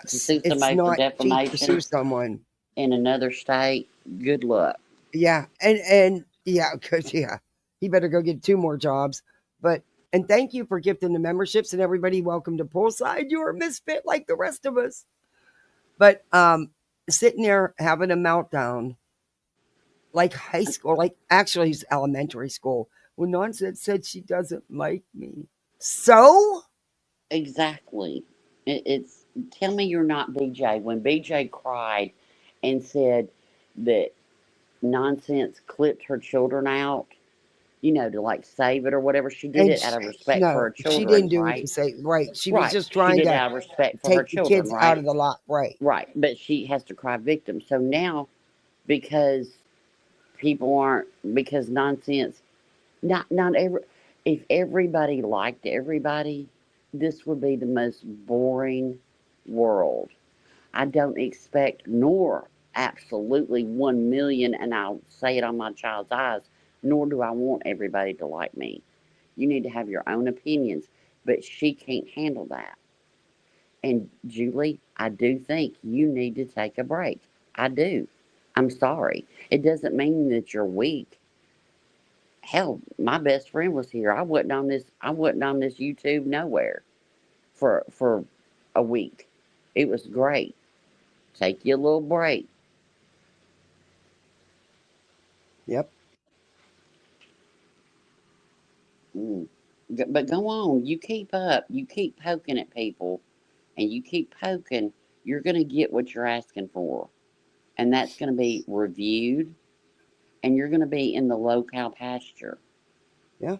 [SPEAKER 8] to
[SPEAKER 1] Yes,
[SPEAKER 8] sue
[SPEAKER 1] it's
[SPEAKER 8] somebody for
[SPEAKER 1] not cheap to sue
[SPEAKER 8] defamation
[SPEAKER 1] someone.
[SPEAKER 8] in another state. Good luck.
[SPEAKER 1] Yeah, and yeah, because he better go get 2 more jobs. But and thank you for gifting the memberships and everybody. Welcome to Poolside. You're a misfit like the rest of us. But sitting there having a meltdown like high school, like actually it's elementary school, when Nonsense said she doesn't like me. So
[SPEAKER 8] Exactly. It's tell me you're not BJ. When BJ cried and said that Nonsense clipped her children out, to like save it or whatever, she did
[SPEAKER 1] and
[SPEAKER 8] it out of respect for
[SPEAKER 1] no,
[SPEAKER 8] her
[SPEAKER 1] she
[SPEAKER 8] children,
[SPEAKER 1] didn't do it to
[SPEAKER 8] right?
[SPEAKER 1] say right. She was
[SPEAKER 8] Right.
[SPEAKER 1] just
[SPEAKER 8] She
[SPEAKER 1] trying
[SPEAKER 8] did it
[SPEAKER 1] to
[SPEAKER 8] out of respect for her
[SPEAKER 1] take the
[SPEAKER 8] children,
[SPEAKER 1] kids out
[SPEAKER 8] right?
[SPEAKER 1] of the lot. Right.
[SPEAKER 8] Right. But she has to cry victim. So now, because people aren't, because Nonsense, not every, if everybody liked everybody, this would be the most boring world. I don't expect, nor absolutely 1 million, and I'll say it on my child's eyes, nor do I want everybody to like me. You need to have your own opinions, but she can't handle that. And Julie, I do think you need to take a break. I do. I'm sorry. It doesn't mean that you're weak. Hell, my best friend was here. I wasn't on this YouTube nowhere for a week. It was great. Take you a little break.
[SPEAKER 1] Yep.
[SPEAKER 8] Mm. But go on. You keep up. You keep poking at people, and you keep poking. You're going to get what you're asking for, and that's going to be reviewed, and you're going to be in the low cow pasture.
[SPEAKER 1] Yeah.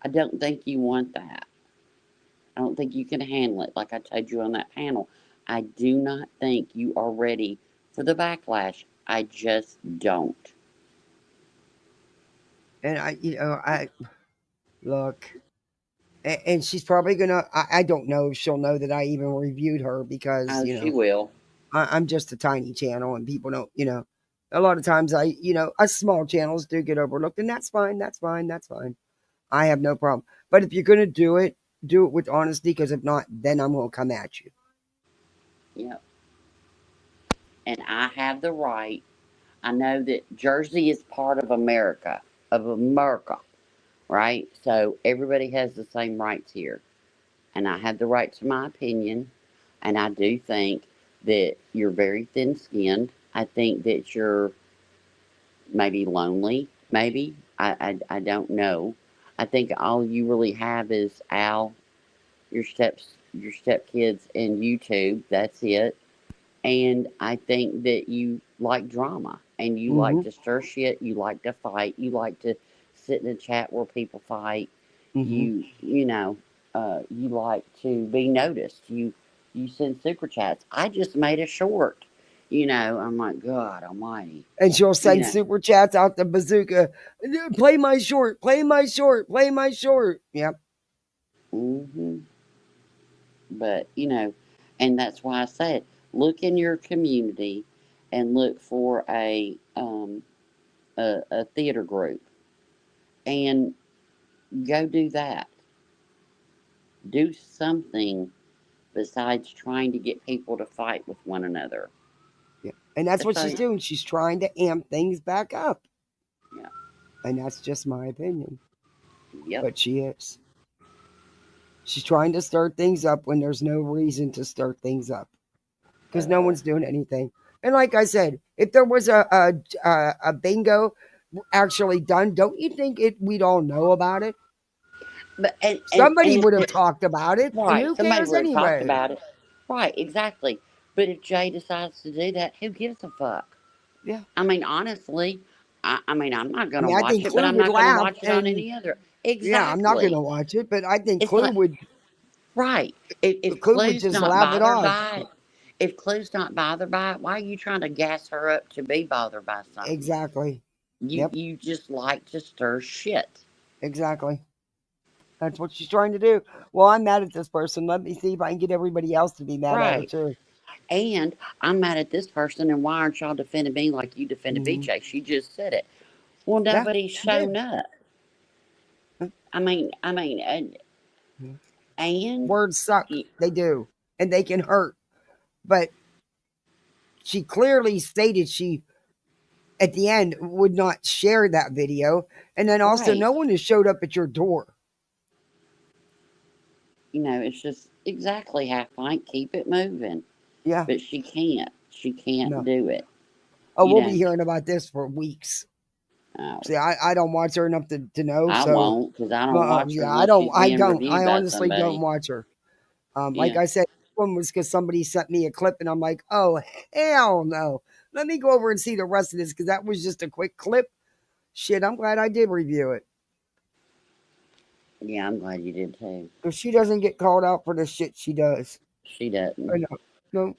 [SPEAKER 8] I don't think you want that. I don't think you can handle it. Like I told you on that panel, I do not think you are ready for the backlash. I just don't.
[SPEAKER 1] And I look, and she's probably gonna. I don't know if she'll know that I even reviewed her because
[SPEAKER 8] Oh, she will.
[SPEAKER 1] I'm just a tiny channel and people don't. A lot of times us small channels do get overlooked, and that's fine. That's fine. That's fine. I have no problem. But if you're gonna do it with honesty, because if not, then I'm gonna come at you.
[SPEAKER 8] Yep. And I have the right. I know that Jersey is part of America, right? So everybody has the same rights here. And I have the right to my opinion. And I do think that you're very thin skinned. I think that you're maybe lonely, maybe. I don't know. I think all you really have is Al, your stepkids, and YouTube. That's it. And I think that you like drama and you like
[SPEAKER 1] Mm-hmm.
[SPEAKER 8] to stir shit. You like to fight. You like to sit in a chat where people fight.
[SPEAKER 1] Mm-hmm.
[SPEAKER 8] You like to be noticed. You send super chats. I just made a short. I'm like, God Almighty.
[SPEAKER 1] And she'll
[SPEAKER 8] You
[SPEAKER 1] send
[SPEAKER 8] know.
[SPEAKER 1] super chats out the bazooka. Play my short. Play my short. Play my short. Yep.
[SPEAKER 8] hmm But and that's why I said, look in your community and look for a theater group and go do that. Do something besides trying to get people to fight with one another.
[SPEAKER 1] Yeah. And that's what
[SPEAKER 8] So,
[SPEAKER 1] she's doing. She's trying to amp things back up.
[SPEAKER 8] yeah.
[SPEAKER 1] And that's just my opinion.
[SPEAKER 8] Yep.
[SPEAKER 1] But she is. She's trying to start things up when there's no reason to start things up. Because no one's doing anything. And like I said, if there was a bingo actually done, don't you think we'd all know about it?
[SPEAKER 8] But
[SPEAKER 1] Somebody
[SPEAKER 8] and
[SPEAKER 1] would have talked about it. And
[SPEAKER 8] right,
[SPEAKER 1] who
[SPEAKER 8] somebody
[SPEAKER 1] cares
[SPEAKER 8] would have talked
[SPEAKER 1] anyway?
[SPEAKER 8] about it. Right, exactly. But if Jay decides to do that, who gives a fuck?
[SPEAKER 1] Yeah.
[SPEAKER 8] I mean, honestly, I mean, I'm not
[SPEAKER 1] I
[SPEAKER 8] going to
[SPEAKER 1] mean, I
[SPEAKER 8] watch
[SPEAKER 1] think
[SPEAKER 8] it, but
[SPEAKER 1] Clue
[SPEAKER 8] I'm
[SPEAKER 1] would
[SPEAKER 8] not going to
[SPEAKER 1] laugh.
[SPEAKER 8] watch it on
[SPEAKER 1] And
[SPEAKER 8] any other.
[SPEAKER 1] yeah, I'm not going to
[SPEAKER 8] Exactly.
[SPEAKER 1] watch it. But I think
[SPEAKER 8] It's
[SPEAKER 1] Clue
[SPEAKER 8] like,
[SPEAKER 1] would.
[SPEAKER 8] right. If
[SPEAKER 1] Clue would
[SPEAKER 8] Clue's
[SPEAKER 1] just
[SPEAKER 8] not
[SPEAKER 1] laugh it
[SPEAKER 8] bothered
[SPEAKER 1] off.
[SPEAKER 8] by it, if Clue's not bothered by it, why are you trying to gas her up to be bothered by something?
[SPEAKER 1] Exactly.
[SPEAKER 8] You just like to stir shit.
[SPEAKER 1] Exactly. That's what she's trying to do. Well, I'm mad at this person. Let me see if I can get everybody else to be mad at her
[SPEAKER 8] Right.
[SPEAKER 1] too.
[SPEAKER 8] And I'm mad at this person, and why aren't y'all defending me like you defended BJ? She just said it. Well, nobody's shown up. I mean, and
[SPEAKER 1] words suck. They do, and they can hurt. But she clearly stated she, at the end, would not share that video, and then also
[SPEAKER 8] right.
[SPEAKER 1] no one has showed up at your door.
[SPEAKER 8] You know, it's just exactly half pint. Keep it moving.
[SPEAKER 1] Yeah,
[SPEAKER 8] but she can't. She can't do it.
[SPEAKER 1] Oh,
[SPEAKER 8] You
[SPEAKER 1] we'll
[SPEAKER 8] know.
[SPEAKER 1] be hearing about this for weeks.
[SPEAKER 8] Oh.
[SPEAKER 1] See, I don't watch her enough to know.
[SPEAKER 8] I
[SPEAKER 1] so,
[SPEAKER 8] won't, because I don't watch her.
[SPEAKER 1] Yeah,
[SPEAKER 8] I don't.
[SPEAKER 1] I honestly don't watch her. Like I said, one was because somebody sent me a clip, and I'm like, oh hell no! Let me go over and see the rest of this because that was just a quick clip. Shit, I'm glad I did review it.
[SPEAKER 8] Yeah, I'm glad you did too.
[SPEAKER 1] Because she doesn't get called out for the shit she does.
[SPEAKER 8] She doesn't.
[SPEAKER 1] No,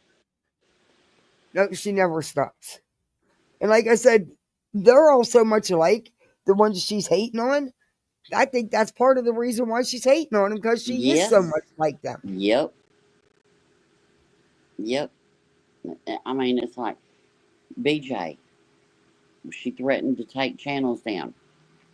[SPEAKER 1] she never stops. And like I said, they're all so much alike. The ones she's hating on, I think that's part of the reason why she's hating on them, because she is so much like them.
[SPEAKER 8] Yep. I mean, it's like BJ. She threatened to take channels down.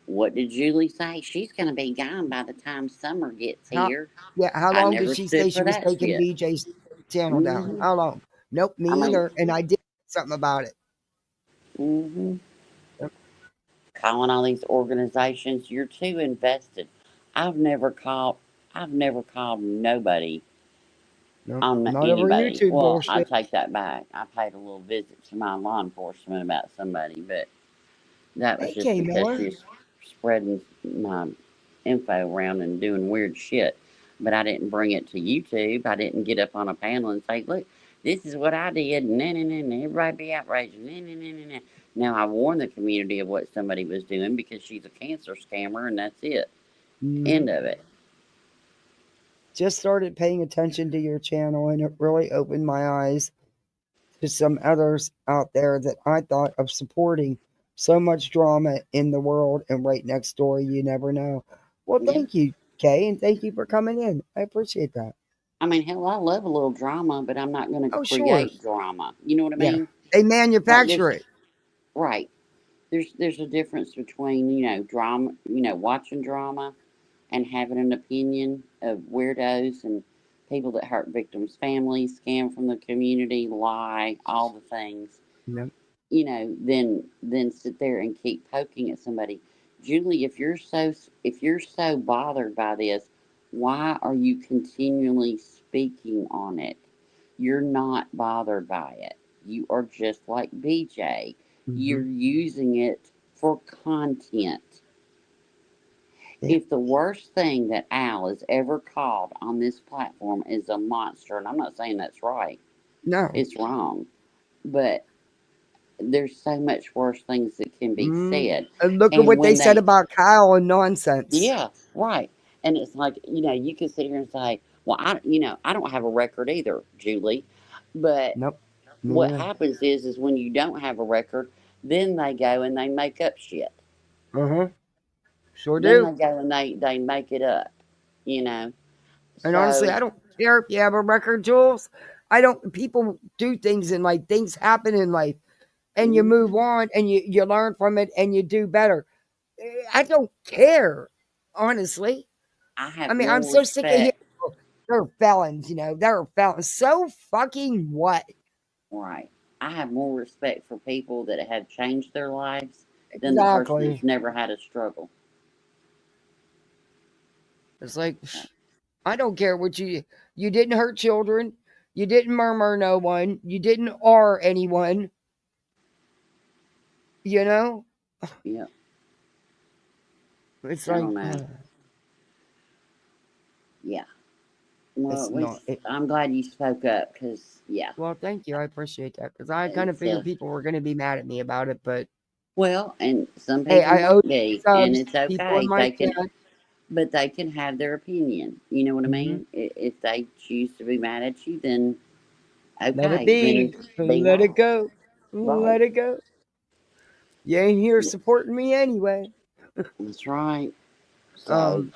[SPEAKER 8] What did Julie say? She's going to be gone by the time summer gets here.
[SPEAKER 1] How long did she say she was taking BJ's channel down? How long? Nope, me either. And I did something about it.
[SPEAKER 8] Calling all these organizations, you're too invested. I've never called nobody on anybody.
[SPEAKER 1] YouTube
[SPEAKER 8] well,
[SPEAKER 1] bullshit.
[SPEAKER 8] I take that back. I paid a little visit to my law enforcement about somebody, but that was just because she was spreading my info around and doing weird shit. But I didn't bring it to YouTube. I didn't get up on a panel and say, look, this is what I did, and everybody be outraged. Now, I warned the community of what somebody was doing because she's a cancer scammer, and that's it. End of it.
[SPEAKER 1] Just started paying attention to your channel, and it really opened my eyes to some others out there that I thought of supporting. So much drama in the world, and right next door, you never know. Well, thank you, Kay, and thank you for coming in. I appreciate that.
[SPEAKER 8] I mean, hell, I love a little drama, but I'm not going to create drama. You know what I mean?
[SPEAKER 1] They manufacture it.
[SPEAKER 8] Right. There's a difference between, drama, watching drama and having an opinion of weirdos and people that hurt victims' families, scam from the community, lie, all the things.
[SPEAKER 1] Yep.
[SPEAKER 8] Then sit there and keep poking at somebody. Julie, if you're so bothered by this, why are you continually speaking on it? You're not bothered by it. You are just like BJ. You're using it for content. If the worst thing that Al has ever called on this platform is a monster, and I'm not saying that's right.
[SPEAKER 1] No.
[SPEAKER 8] It's wrong. But there's so much worse things that can be said.
[SPEAKER 1] And look at what they said about Kyle and nonsense.
[SPEAKER 8] Yeah, right. And it's like, you can sit here and say, well, I don't have a record either, Julie. But what happens is when you don't have a record, then they go and they make up shit.
[SPEAKER 1] Sure do.
[SPEAKER 8] Then they go and they make it up, And
[SPEAKER 1] honestly, I don't care if you have a record, Jules. People do things in life. Things happen in life. And you move on and you learn from it and you do better. I don't care, honestly. I'm so sick of hearing they're felons, they're felons. So fucking what?
[SPEAKER 8] Right. I have more respect for people that have changed their lives than the person that's
[SPEAKER 1] Exactly.
[SPEAKER 8] never had a struggle.
[SPEAKER 1] It's like, I don't care what you didn't hurt children, you didn't murmur no one, you didn't R anyone, you know?
[SPEAKER 8] Yeah,
[SPEAKER 1] It's
[SPEAKER 8] I
[SPEAKER 1] like,
[SPEAKER 8] don't know. Yeah. Well,
[SPEAKER 1] it's
[SPEAKER 8] at
[SPEAKER 1] not.
[SPEAKER 8] least I'm glad you spoke up because, yeah,
[SPEAKER 1] Well, thank you. I appreciate that because I kind of
[SPEAKER 8] it's
[SPEAKER 1] figured people were going to be mad at me about it, but
[SPEAKER 8] well, and some
[SPEAKER 1] hey,
[SPEAKER 8] people
[SPEAKER 1] I
[SPEAKER 8] might
[SPEAKER 1] owe
[SPEAKER 8] be, and
[SPEAKER 1] subs,
[SPEAKER 8] it's
[SPEAKER 1] people in
[SPEAKER 8] okay.
[SPEAKER 1] my
[SPEAKER 8] They can,
[SPEAKER 1] chat.
[SPEAKER 8] but they can have their opinion. You know what I
[SPEAKER 1] Hmm.
[SPEAKER 8] mean? If they choose to be mad at you, then
[SPEAKER 1] Let it
[SPEAKER 8] okay,
[SPEAKER 1] be.
[SPEAKER 8] be
[SPEAKER 1] Let it
[SPEAKER 8] mad,
[SPEAKER 1] go.
[SPEAKER 8] right?
[SPEAKER 1] Let it go. You ain't here
[SPEAKER 8] Yeah,
[SPEAKER 1] supporting me anyway.
[SPEAKER 8] that's right. So,
[SPEAKER 1] Um,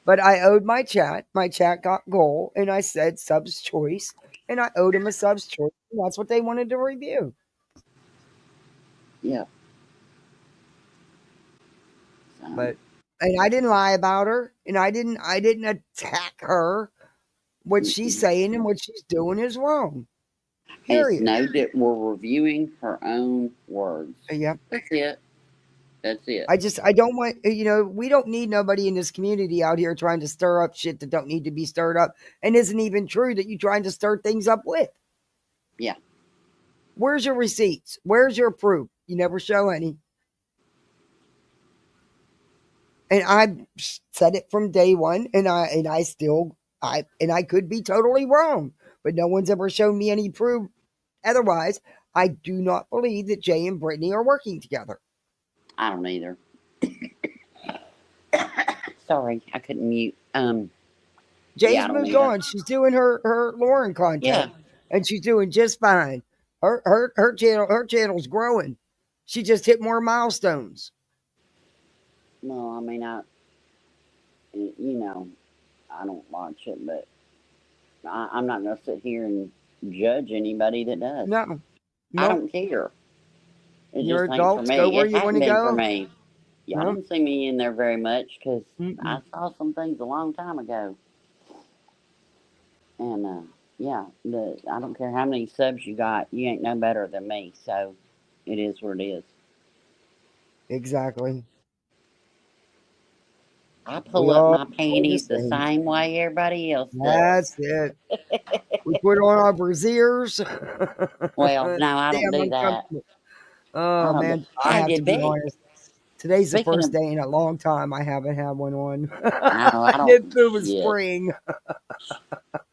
[SPEAKER 1] but I owed my chat. My chat got goal, and I said subs choice, and I owed him a subs choice. And that's what they wanted to review.
[SPEAKER 8] yeah. So
[SPEAKER 1] But and I didn't lie about her, and I didn't attack her. What she's
[SPEAKER 8] mm-mm.
[SPEAKER 1] saying and what she's doing is wrong.
[SPEAKER 8] It's
[SPEAKER 1] Period.
[SPEAKER 8] know that we're reviewing her own words.
[SPEAKER 1] Yeah.
[SPEAKER 8] That's it. That's it.
[SPEAKER 1] I don't want, we don't need nobody in this community out here trying to stir up shit that don't need to be stirred up and isn't even true that you trying to stir things up with.
[SPEAKER 8] Yeah.
[SPEAKER 1] Where's your receipts? Where's your proof? You never show any. And I said it from day one, and I could be totally wrong, but no one's ever shown me any proof otherwise. I do not believe that Jay and Brittany are working together.
[SPEAKER 8] I don't either. Sorry, I couldn't mute. Yeah,
[SPEAKER 1] Jay's
[SPEAKER 8] I don't
[SPEAKER 1] moved
[SPEAKER 8] either.
[SPEAKER 1] on. She's doing her Lauren
[SPEAKER 8] Yeah.
[SPEAKER 1] content, and she's doing just fine. Her channel's growing. She just hit more milestones.
[SPEAKER 8] No, I mean, you know, I don't watch it, but I'm not going to sit here and judge anybody that does.
[SPEAKER 1] No,
[SPEAKER 8] I
[SPEAKER 1] no,
[SPEAKER 8] don't care. It
[SPEAKER 1] you're
[SPEAKER 8] just ain't for
[SPEAKER 1] adults. Go
[SPEAKER 8] me.
[SPEAKER 1] where
[SPEAKER 8] It
[SPEAKER 1] you want
[SPEAKER 8] hadn't
[SPEAKER 1] to
[SPEAKER 8] been for
[SPEAKER 1] go.
[SPEAKER 8] me. Y'all
[SPEAKER 1] No,
[SPEAKER 8] didn't see me in there very much because I
[SPEAKER 1] mm-mm.
[SPEAKER 8] saw some things a long time ago. And yeah, I don't care how many subs you got, you ain't no better than me. So it is what it is.
[SPEAKER 1] Exactly.
[SPEAKER 8] I pull
[SPEAKER 1] We
[SPEAKER 8] up
[SPEAKER 1] all
[SPEAKER 8] my
[SPEAKER 1] are the
[SPEAKER 8] panties the
[SPEAKER 1] same.
[SPEAKER 8] same way everybody else does.
[SPEAKER 1] That's it. We put on our braziers.
[SPEAKER 8] Well, no, I don't
[SPEAKER 1] Damn
[SPEAKER 8] do that.
[SPEAKER 1] uncomfortable.
[SPEAKER 8] I
[SPEAKER 1] Oh
[SPEAKER 8] don't do.
[SPEAKER 1] man, I
[SPEAKER 8] Hey,
[SPEAKER 1] have to
[SPEAKER 8] did
[SPEAKER 1] be
[SPEAKER 8] Betty?
[SPEAKER 1] honest. Today's the
[SPEAKER 8] Speaking
[SPEAKER 1] first
[SPEAKER 8] of,
[SPEAKER 1] day in a long time I haven't had one on.
[SPEAKER 8] no, I
[SPEAKER 1] I
[SPEAKER 8] don't.
[SPEAKER 1] did through the
[SPEAKER 8] Shit.
[SPEAKER 1] spring.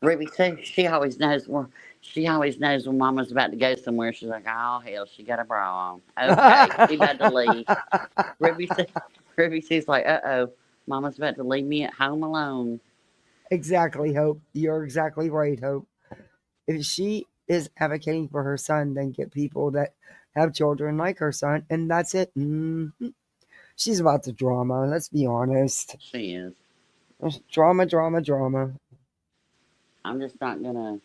[SPEAKER 8] Ruby says she always knows when. She always knows when Mama's about to go somewhere. She's like, "Oh hell, she got a bra on. Okay, she about to leave." Ruby says, "Ruby says like, oh, Mama's about to leave me at home alone."
[SPEAKER 1] Exactly, Hope. You're exactly right, Hope. If she is advocating for her son, then get people that have children like her son, and that's it. She's about the drama. Let's be honest.
[SPEAKER 8] She is.
[SPEAKER 1] Drama, drama, drama.
[SPEAKER 8] I'm just not gonna.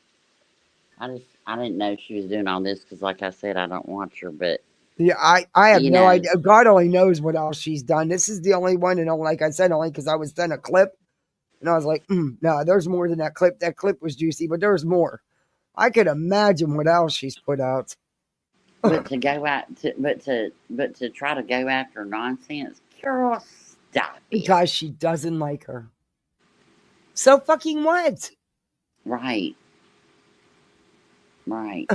[SPEAKER 8] I didn't know she was doing all this because, like I said, I don't watch her. But
[SPEAKER 1] Yeah, I have
[SPEAKER 8] you
[SPEAKER 1] no
[SPEAKER 8] know,
[SPEAKER 1] idea. God only knows what else she's done. This is the only one, and like I said, only because I was sent a clip, and I was like, no, there's more than that clip. That clip was juicy, but there's more. I could imagine what else she's put out.
[SPEAKER 8] but to go out to, but to try to go after nonsense, girl, stop it.
[SPEAKER 1] Because she doesn't like her. So fucking what?
[SPEAKER 8] Right, right.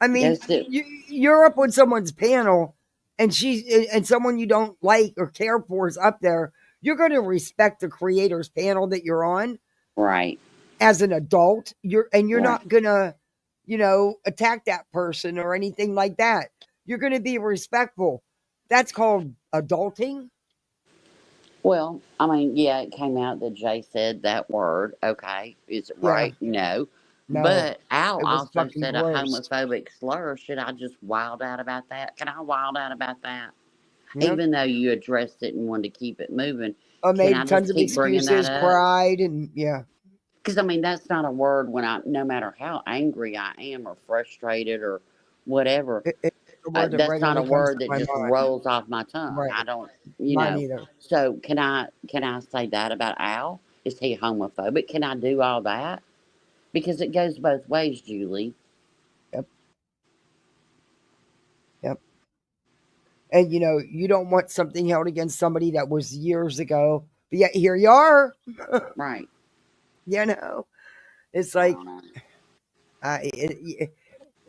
[SPEAKER 1] I mean,
[SPEAKER 8] Goes to
[SPEAKER 1] you're up on someone's panel, and someone you don't like or care for is up there. You're going to respect the creator's panel that you're on
[SPEAKER 8] right,
[SPEAKER 1] as an adult. You're
[SPEAKER 8] right.
[SPEAKER 1] not going to, attack that person or anything like that. You're going to be respectful. That's called adulting.
[SPEAKER 8] Well, I mean, yeah, it came out that Jay said that word. Okay, is it
[SPEAKER 1] Yeah,
[SPEAKER 8] right? No.
[SPEAKER 1] no,
[SPEAKER 8] But Al
[SPEAKER 1] it was
[SPEAKER 8] also
[SPEAKER 1] fucking
[SPEAKER 8] said a
[SPEAKER 1] gross.
[SPEAKER 8] homophobic slur. Should I just wild out about that? Can I wild out about that?
[SPEAKER 1] Yep.
[SPEAKER 8] Even though you addressed it and wanted to keep it moving,
[SPEAKER 1] I
[SPEAKER 8] can I
[SPEAKER 1] made tons
[SPEAKER 8] just
[SPEAKER 1] of
[SPEAKER 8] keep bringing that
[SPEAKER 1] excuses,
[SPEAKER 8] up?
[SPEAKER 1] cried, and yeah.
[SPEAKER 8] Because, I mean, that's not a word when no matter how angry I am or frustrated or whatever,
[SPEAKER 1] It's a word that
[SPEAKER 8] that's not a
[SPEAKER 1] regularly comes
[SPEAKER 8] word
[SPEAKER 1] to
[SPEAKER 8] that
[SPEAKER 1] my
[SPEAKER 8] just
[SPEAKER 1] mind.
[SPEAKER 8] rolls off my tongue. I
[SPEAKER 1] Right.
[SPEAKER 8] don't,
[SPEAKER 1] Mine either.
[SPEAKER 8] So can I say that about Al? Is he homophobic? Can I do all that? Because it goes both ways, Julie.
[SPEAKER 1] Yep. And you don't want something held against somebody that was years ago, but yet here you are.
[SPEAKER 8] Right.
[SPEAKER 1] It's
[SPEAKER 8] I
[SPEAKER 1] like
[SPEAKER 8] don't know.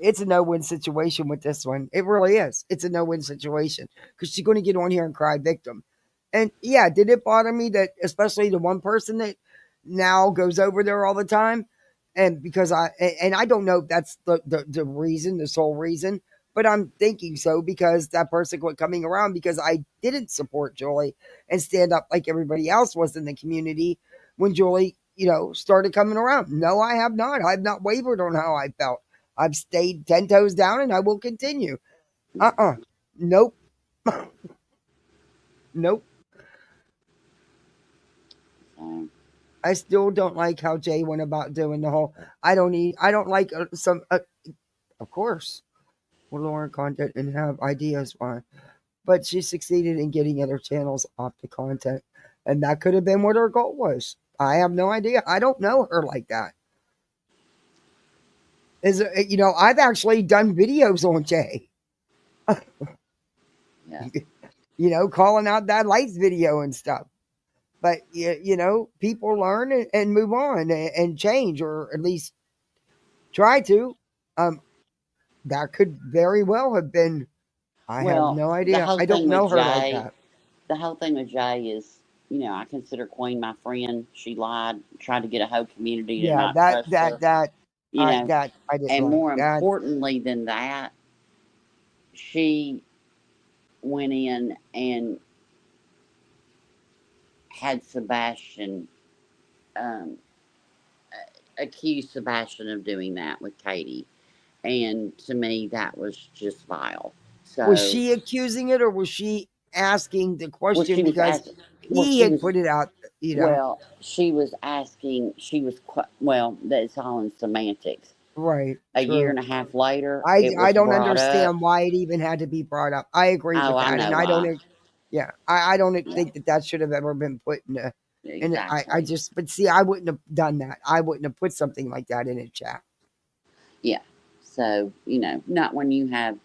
[SPEAKER 1] it's a no-win situation with this one. It really is. It's a no-win situation because she's going to get on here and cry victim. And yeah, did it bother me that especially the one person that now goes over there all the time? And because I don't know if that's the reason, the sole reason, but I'm thinking so because that person quit coming around because I didn't support Julie and stand up like everybody else was in the community when Julie, started coming around. No, I have not. I've not wavered on how I felt. I've stayed 10 toes down and I will continue. Nope. Nope. I still don't like how Jay went about doing the whole. I don't like of course, we'll learn content and have ideas on, but she succeeded in getting other channels off the content, and that could have been what her goal was. I have no idea. I don't know her like that. I've actually done videos on Jay.
[SPEAKER 8] Yeah.
[SPEAKER 1] Calling out that lights video and stuff. But people learn and move on and change, or at least try to. That could very well have been. I have no idea. I don't know her like that.
[SPEAKER 8] The whole thing with Jay is, I consider Queen my friend. She lied, tried to get a whole community to not trust her.
[SPEAKER 1] That I didn't
[SPEAKER 8] and
[SPEAKER 1] like.
[SPEAKER 8] More importantly than that, she went in and had Sebastian accused Sebastian of doing that with Katie, and to me that was just vile. So
[SPEAKER 1] was she accusing it, or was she asking the question because he had put it out?
[SPEAKER 8] Well, she was asking. That's all in semantics.
[SPEAKER 1] Right.
[SPEAKER 8] A year and a half later,
[SPEAKER 1] I don't understand why it even had to be brought up. I agree with that,
[SPEAKER 8] I know
[SPEAKER 1] and
[SPEAKER 8] why.
[SPEAKER 1] I don't think that should have ever been put in a.
[SPEAKER 8] Exactly.
[SPEAKER 1] And I just, but see, I wouldn't have done that. I wouldn't have put something like that in a chat.
[SPEAKER 8] Yeah. So not when you have,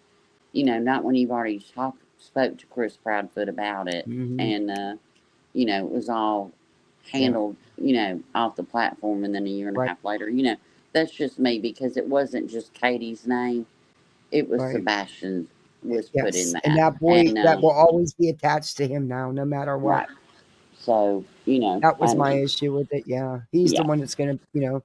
[SPEAKER 8] not when you've already spoke to Chris Proudfoot about it, and it was all handled, off the platform, and then a year and a half later, that's just me, because it wasn't just Katie's name, it was Sebastian's was put in that.
[SPEAKER 1] And that boy, that will always be attached to him now, no matter what.
[SPEAKER 8] Right. So,
[SPEAKER 1] that was my issue with it. Yeah. He's the one that's going to,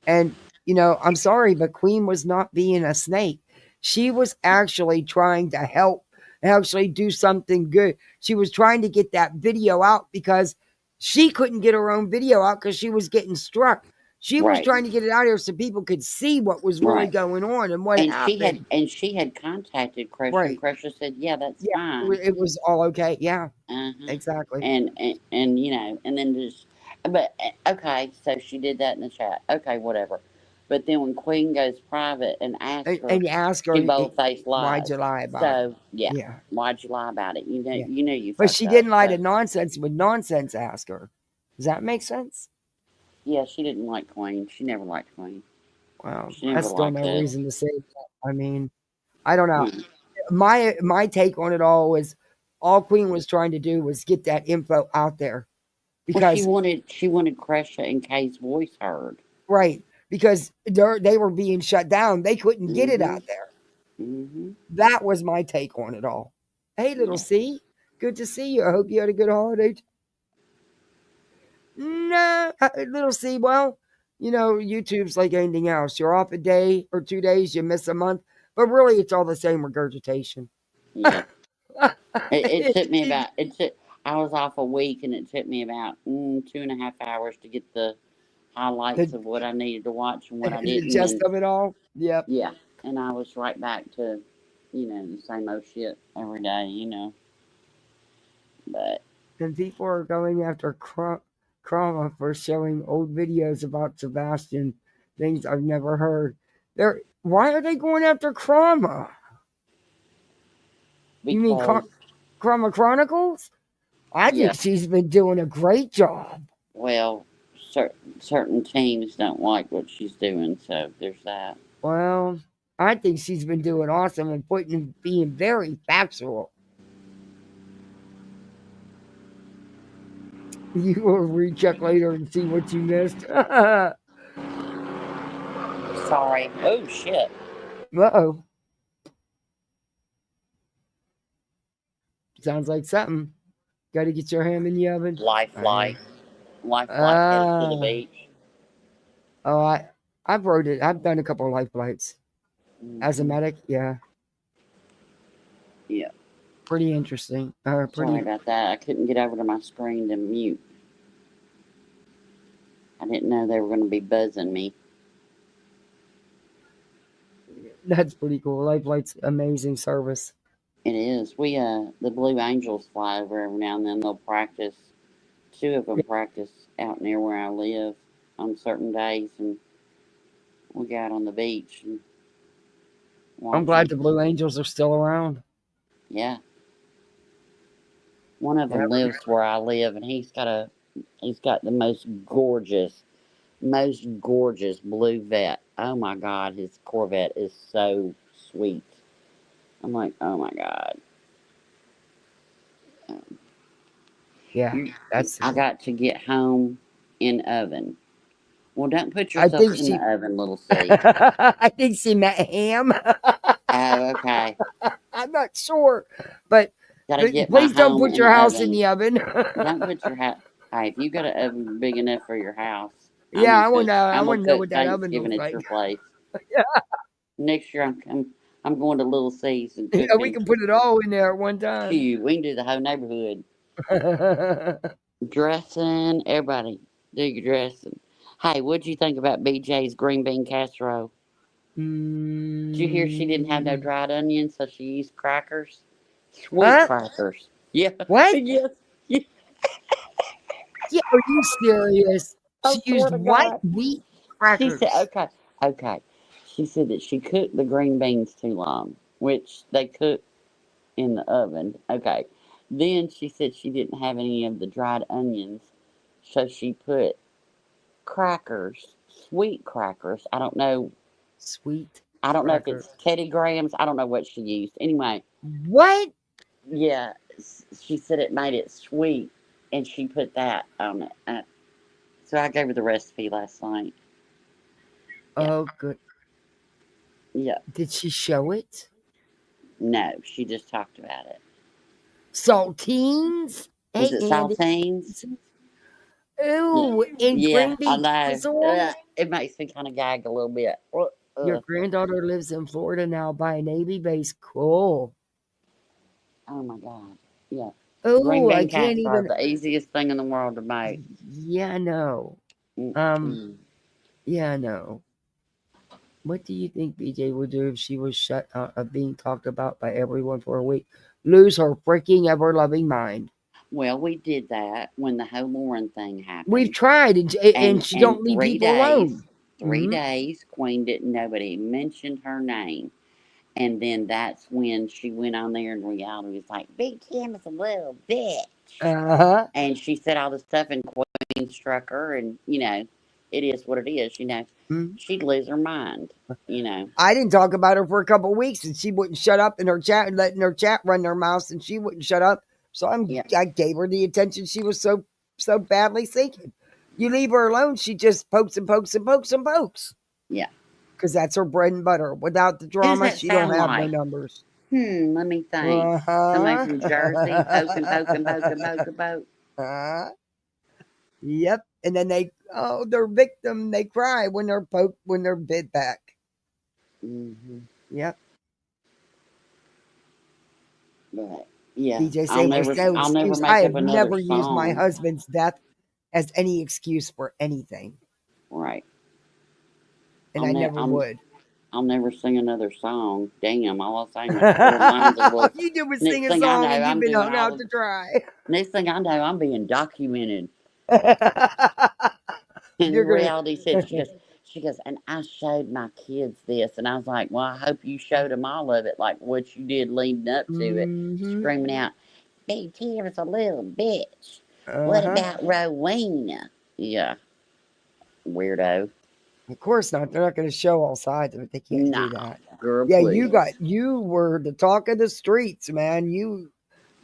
[SPEAKER 1] and, I'm sorry, but Queen was not being a snake. She was actually trying to help, actually do something good. She was trying to get that video out because she couldn't get her own video out because she was getting struck. She was trying to get it out here so people could see what was really going on and what happened.
[SPEAKER 8] She had contacted Crusher, and Crusher said, "Yeah, that's fine.
[SPEAKER 1] It was all okay." Yeah, exactly.
[SPEAKER 8] And and then just, but okay, so she did that in the chat. Okay, whatever. But then when Queen goes private and asks her,
[SPEAKER 1] and you ask her,
[SPEAKER 8] she bold-faced lies.
[SPEAKER 1] Why'd you lie about
[SPEAKER 8] it? So why'd you lie about it? You know you.
[SPEAKER 1] But she didn't lie to nonsense when nonsense asked her. Does that make sense?
[SPEAKER 8] Yeah, she didn't like Queen. She never liked Queen.
[SPEAKER 1] Well, that's still no reason to say that. I mean, I don't know. My take on it all was all Queen was trying to do was get that info out there. Because
[SPEAKER 8] she wanted Crusher and Kay's voice heard.
[SPEAKER 1] Right. Because they were being shut down. They couldn't get it out there. That was my take on it all. Hey, little C. Good to see you. I hope you had a good holiday. No, little C. Well, YouTube's like anything else. You're off a day or 2 days, you miss a month. But really, it's all the same regurgitation.
[SPEAKER 8] Yeah. it took me about, I was off a week, and it took me about 2.5 hours to get the highlights of what I needed to watch and what I didn't.
[SPEAKER 1] The gist of it all? Yep.
[SPEAKER 8] Yeah. And I was right back to, the same old shit every day, But.
[SPEAKER 1] And people are going after Krama for showing old videos about Sebastian, things I've never heard. Why are they going after Krama? You mean Krama Chronicles? I think she's been doing a great job.
[SPEAKER 8] Well, certain teams don't like what she's doing, so there's that.
[SPEAKER 1] Well, I think she's been doing awesome and being very factual. You will recheck later and see what you missed.
[SPEAKER 8] Sorry. Oh shit.
[SPEAKER 1] Uh-oh. Sounds like something. Got to get your ham in the oven.
[SPEAKER 8] Life flight. Life flight headed to the beach.
[SPEAKER 1] Oh, I've rode it. I've done a couple of life flights. As a medic, yeah.
[SPEAKER 8] Yeah.
[SPEAKER 1] Pretty interesting.
[SPEAKER 8] Sorry about that. I couldn't get over to my screen to mute. I didn't know they were going to be buzzing me.
[SPEAKER 1] That's pretty cool. Life flight's amazing service.
[SPEAKER 8] It is. We the Blue Angels fly over every now and then. They'll practice. 2 of them practice out near where I live on certain days, and we go out on the beach. And
[SPEAKER 1] I'm glad the Blue Angels are still around.
[SPEAKER 8] Yeah. One of them lives where I live, and he's got the most gorgeous blue vet. Oh my God, his Corvette is so sweet. I'm like, oh my God.
[SPEAKER 1] Yeah,
[SPEAKER 8] I got to get home in oven. Well, don't put yourself in the oven, little C.
[SPEAKER 1] I think she meant ham.
[SPEAKER 8] Oh, okay.
[SPEAKER 1] I'm not sure, but please don't put your house in the oven.
[SPEAKER 8] Don't put your house. Hey, if you got an oven big enough for your house,
[SPEAKER 1] yeah, I want to know what that oven looks
[SPEAKER 8] at
[SPEAKER 1] like.
[SPEAKER 8] your place.
[SPEAKER 1] Yeah.
[SPEAKER 8] Next year, I'm going to Little C's and cooking.
[SPEAKER 1] Yeah, we can put it all in there at one time.
[SPEAKER 8] We can do the whole neighborhood. Dressing, everybody do your dressing. Hey, what'd you think about BJ's green bean casserole? Did you hear she didn't have no dried onions, so she used crackers? Sweet crackers. Yeah.
[SPEAKER 1] What?
[SPEAKER 8] Yes. Yeah.
[SPEAKER 1] Yeah, are you serious? She used white wheat crackers.
[SPEAKER 8] She said, okay. She said that she cooked the green beans too long, which they cook in the oven. Okay. Then she said she didn't have any of the dried onions, so she put crackers, sweet crackers. I don't know.
[SPEAKER 1] Sweet.
[SPEAKER 8] I don't know if it's Teddy Grahams. I don't know what she used. Anyway.
[SPEAKER 1] What?
[SPEAKER 8] Yeah. She said it made it sweet, and she put that on it. So I gave her the recipe last night.
[SPEAKER 1] Yeah. Oh, good.
[SPEAKER 8] Yeah.
[SPEAKER 1] Did she show it?
[SPEAKER 8] No, she just talked about it.
[SPEAKER 1] Saltines?
[SPEAKER 8] Is it saltines?
[SPEAKER 1] Ooh, and green bean casserole?
[SPEAKER 8] It makes me kind of gag a little bit.
[SPEAKER 1] Your granddaughter lives in Florida now by a Navy base. Cool.
[SPEAKER 8] Oh my God. Yeah.
[SPEAKER 1] Oh, I can't even.
[SPEAKER 8] The easiest thing in the world to make.
[SPEAKER 1] Yeah, I know. Yeah, I know. What do you think BJ would do if she was shut out of being talked about by everyone for a week? Lose her freaking ever-loving mind.
[SPEAKER 8] Well, we did that when the whole Lauren thing happened.
[SPEAKER 1] We've tried, and she don't leave people alone.
[SPEAKER 8] 3 days, Queen didn't, nobody mentioned her name. And then that's when she went on there and reality was like, Big Kim is a little bitch.
[SPEAKER 1] Uh-huh.
[SPEAKER 8] And she said all this stuff and Queen struck her, and, it is what it is, She'd lose her mind,
[SPEAKER 1] I didn't talk about her for a couple of weeks, and she wouldn't shut up in her chat, and letting her chat run their mouths, and she wouldn't shut up. So I gave her the attention she was so badly seeking. You leave her alone, she just pokes and pokes and pokes and pokes.
[SPEAKER 8] Yeah.
[SPEAKER 1] Because that's her bread and butter. Without the drama, she don't have no numbers.
[SPEAKER 8] Let me think. Somebody from Jersey, poke.
[SPEAKER 1] Yep. And then they're victim. They cry when they're poked, when they're bit back.
[SPEAKER 8] Mm-hmm.
[SPEAKER 1] Yep.
[SPEAKER 8] But, yeah.
[SPEAKER 1] DJ said, I'll never make I have never used my husband's death as any excuse for anything.
[SPEAKER 8] Right.
[SPEAKER 1] And I never would.
[SPEAKER 8] I'll never sing another song. Damn, all I sang was 4 lines of what.
[SPEAKER 1] You do was sing a song and you've been hung out to dry.
[SPEAKER 8] Next thing I know, I'm being documented. And reality said, she goes, and I showed my kids this. And I was like, well, I hope you showed them all of it, like what you did leading up to it. Screaming out, Big Kim is a little bitch. What about Rowena? Yeah. Weirdo.
[SPEAKER 1] Of course not. They're not going to show all sides of it. They can't do that.
[SPEAKER 8] Girl,
[SPEAKER 1] yeah,
[SPEAKER 8] please.
[SPEAKER 1] you were the talk of the streets, man. You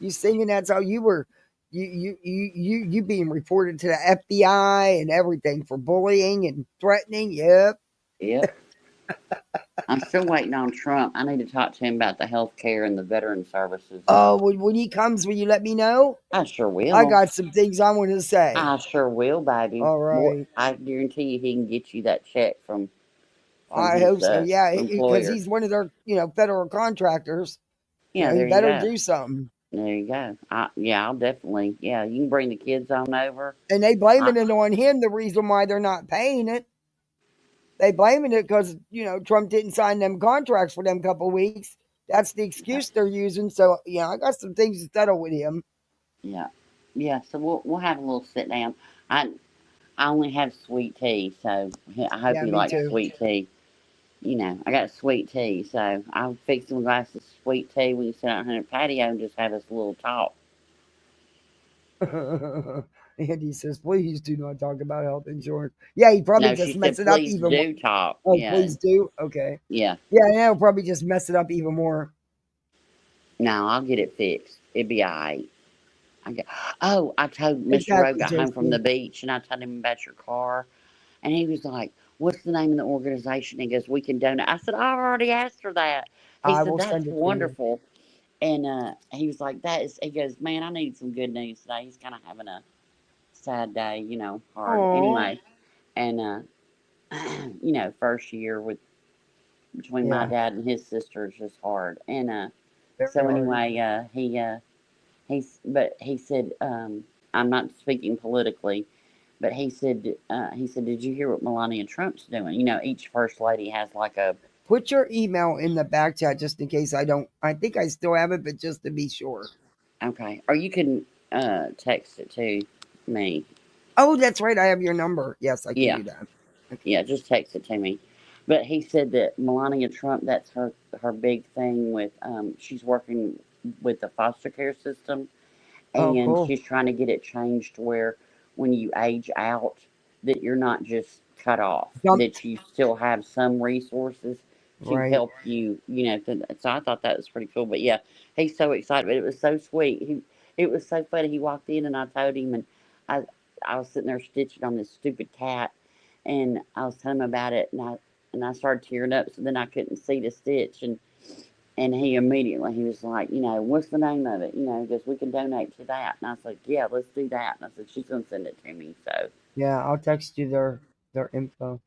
[SPEAKER 1] singing, that's how you were. you being reported to the FBI and everything for bullying and threatening. Yep.
[SPEAKER 8] Yep. I'm still waiting on Trump. I need to talk to him about the health care and the veteran services.
[SPEAKER 1] Oh, when he comes, will you let me know?
[SPEAKER 8] I sure will.
[SPEAKER 1] I got some things I want to say.
[SPEAKER 8] I sure will, baby.
[SPEAKER 1] All right.
[SPEAKER 8] I guarantee you he can get you that check from
[SPEAKER 1] I
[SPEAKER 8] his
[SPEAKER 1] hope so. Yeah, because
[SPEAKER 8] employer.
[SPEAKER 1] he's one of their federal contractors.
[SPEAKER 8] Yeah,
[SPEAKER 1] He
[SPEAKER 8] there you
[SPEAKER 1] better
[SPEAKER 8] go.
[SPEAKER 1] do something.
[SPEAKER 8] There you go. I'll definitely. Yeah, you can bring the kids on over.
[SPEAKER 1] And they blaming it on him. The reason why they're not paying it. They blaming it because Trump didn't sign them contracts for them couple weeks. That's the excuse they're using. So I got some things to settle with him.
[SPEAKER 8] Yeah, yeah. So we'll have a little sit down. I only have sweet tea, so I hope he
[SPEAKER 1] me
[SPEAKER 8] likes
[SPEAKER 1] too.
[SPEAKER 8] sweet tea. I got sweet tea, so I'll fix him a glass of sweet tea. We can sit out on the patio and just have us a little talk.
[SPEAKER 1] Andy says, please do not talk about health insurance. Yeah, he probably
[SPEAKER 8] No, she
[SPEAKER 1] just mess
[SPEAKER 8] said,
[SPEAKER 1] it up
[SPEAKER 8] please
[SPEAKER 1] even more.
[SPEAKER 8] do talk.
[SPEAKER 1] Oh,
[SPEAKER 8] Yeah,
[SPEAKER 1] please do? Okay.
[SPEAKER 8] yeah.
[SPEAKER 1] Yeah, he'll probably just mess it up even more.
[SPEAKER 8] No, I'll get it fixed. It'll be all right. I told Mr. Rowe got home from the beach, and I told him about your car. And he was like, what's the name of the organization? He goes, we can donate. I said, I already asked her that. He
[SPEAKER 1] I
[SPEAKER 8] said,
[SPEAKER 1] will
[SPEAKER 8] that's
[SPEAKER 1] send it to you.
[SPEAKER 8] wonderful. And he was like, he goes, man, I need some good news today. He's kind of having a sad day, hard.
[SPEAKER 1] Aw.
[SPEAKER 8] Anyway, and, first year between my
[SPEAKER 1] Yeah.
[SPEAKER 8] dad and his sister is just hard. And
[SPEAKER 1] Very
[SPEAKER 8] so
[SPEAKER 1] hard.
[SPEAKER 8] anyway, he said, I'm not speaking politically, but he said, did you hear what Melania Trump's doing? Each first lady has like a.
[SPEAKER 1] Put your email in the back chat just in case I don't. I think I still have it, but just to be sure.
[SPEAKER 8] Okay. Or you can text it to me.
[SPEAKER 1] Oh, that's right. I have your number. Yes, I can
[SPEAKER 8] Yeah.
[SPEAKER 1] do that. Okay.
[SPEAKER 8] Yeah, just text it to me. But he said that Melania Trump, that's her big thing with, she's working with the foster care system.
[SPEAKER 1] Oh,
[SPEAKER 8] And
[SPEAKER 1] cool.
[SPEAKER 8] she's trying to get it changed to where when you age out, that you're not just cut off, that you still have some resources to
[SPEAKER 1] Right.
[SPEAKER 8] help you, So I thought that was pretty cool. But yeah, he's so excited. But it was so sweet. It was so funny. He walked in and I told him, and I was sitting there stitching on this stupid cat, and I was telling him about it, and I started tearing up. So then I couldn't see the stitch, and he was like, what's the name of it? Because we can donate to that. And I was like, yeah, let's do that. And I said, she's going to send it to me. So.
[SPEAKER 1] Yeah, I'll text you their info.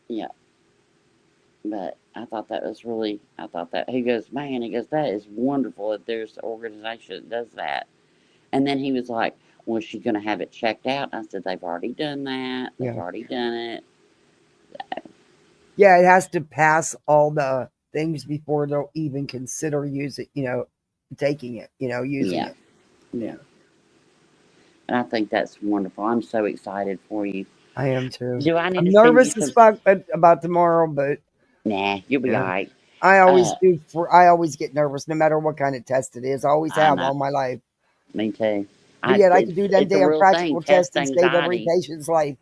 [SPEAKER 8] Yeah. But I thought that was he goes, man, that is wonderful that there's an organization that does that. And then he was like, well, is she going to have it checked out? And I said, they've already done that. They've already done it. So.
[SPEAKER 1] Yeah, it has to pass all the things before they'll even consider using, taking it, using it.
[SPEAKER 8] Yeah. And I think that's wonderful. I'm so excited for you.
[SPEAKER 1] I am too.
[SPEAKER 8] Do I need
[SPEAKER 1] I'm
[SPEAKER 8] to
[SPEAKER 1] nervous
[SPEAKER 8] send
[SPEAKER 1] as fuck about tomorrow, but
[SPEAKER 8] nah, you'll be all right.
[SPEAKER 1] I always do. I always get nervous, no matter what kind of test it is. I always have all my life.
[SPEAKER 8] Me too.
[SPEAKER 1] But yet I can do them damn practical tests and save every patient's life.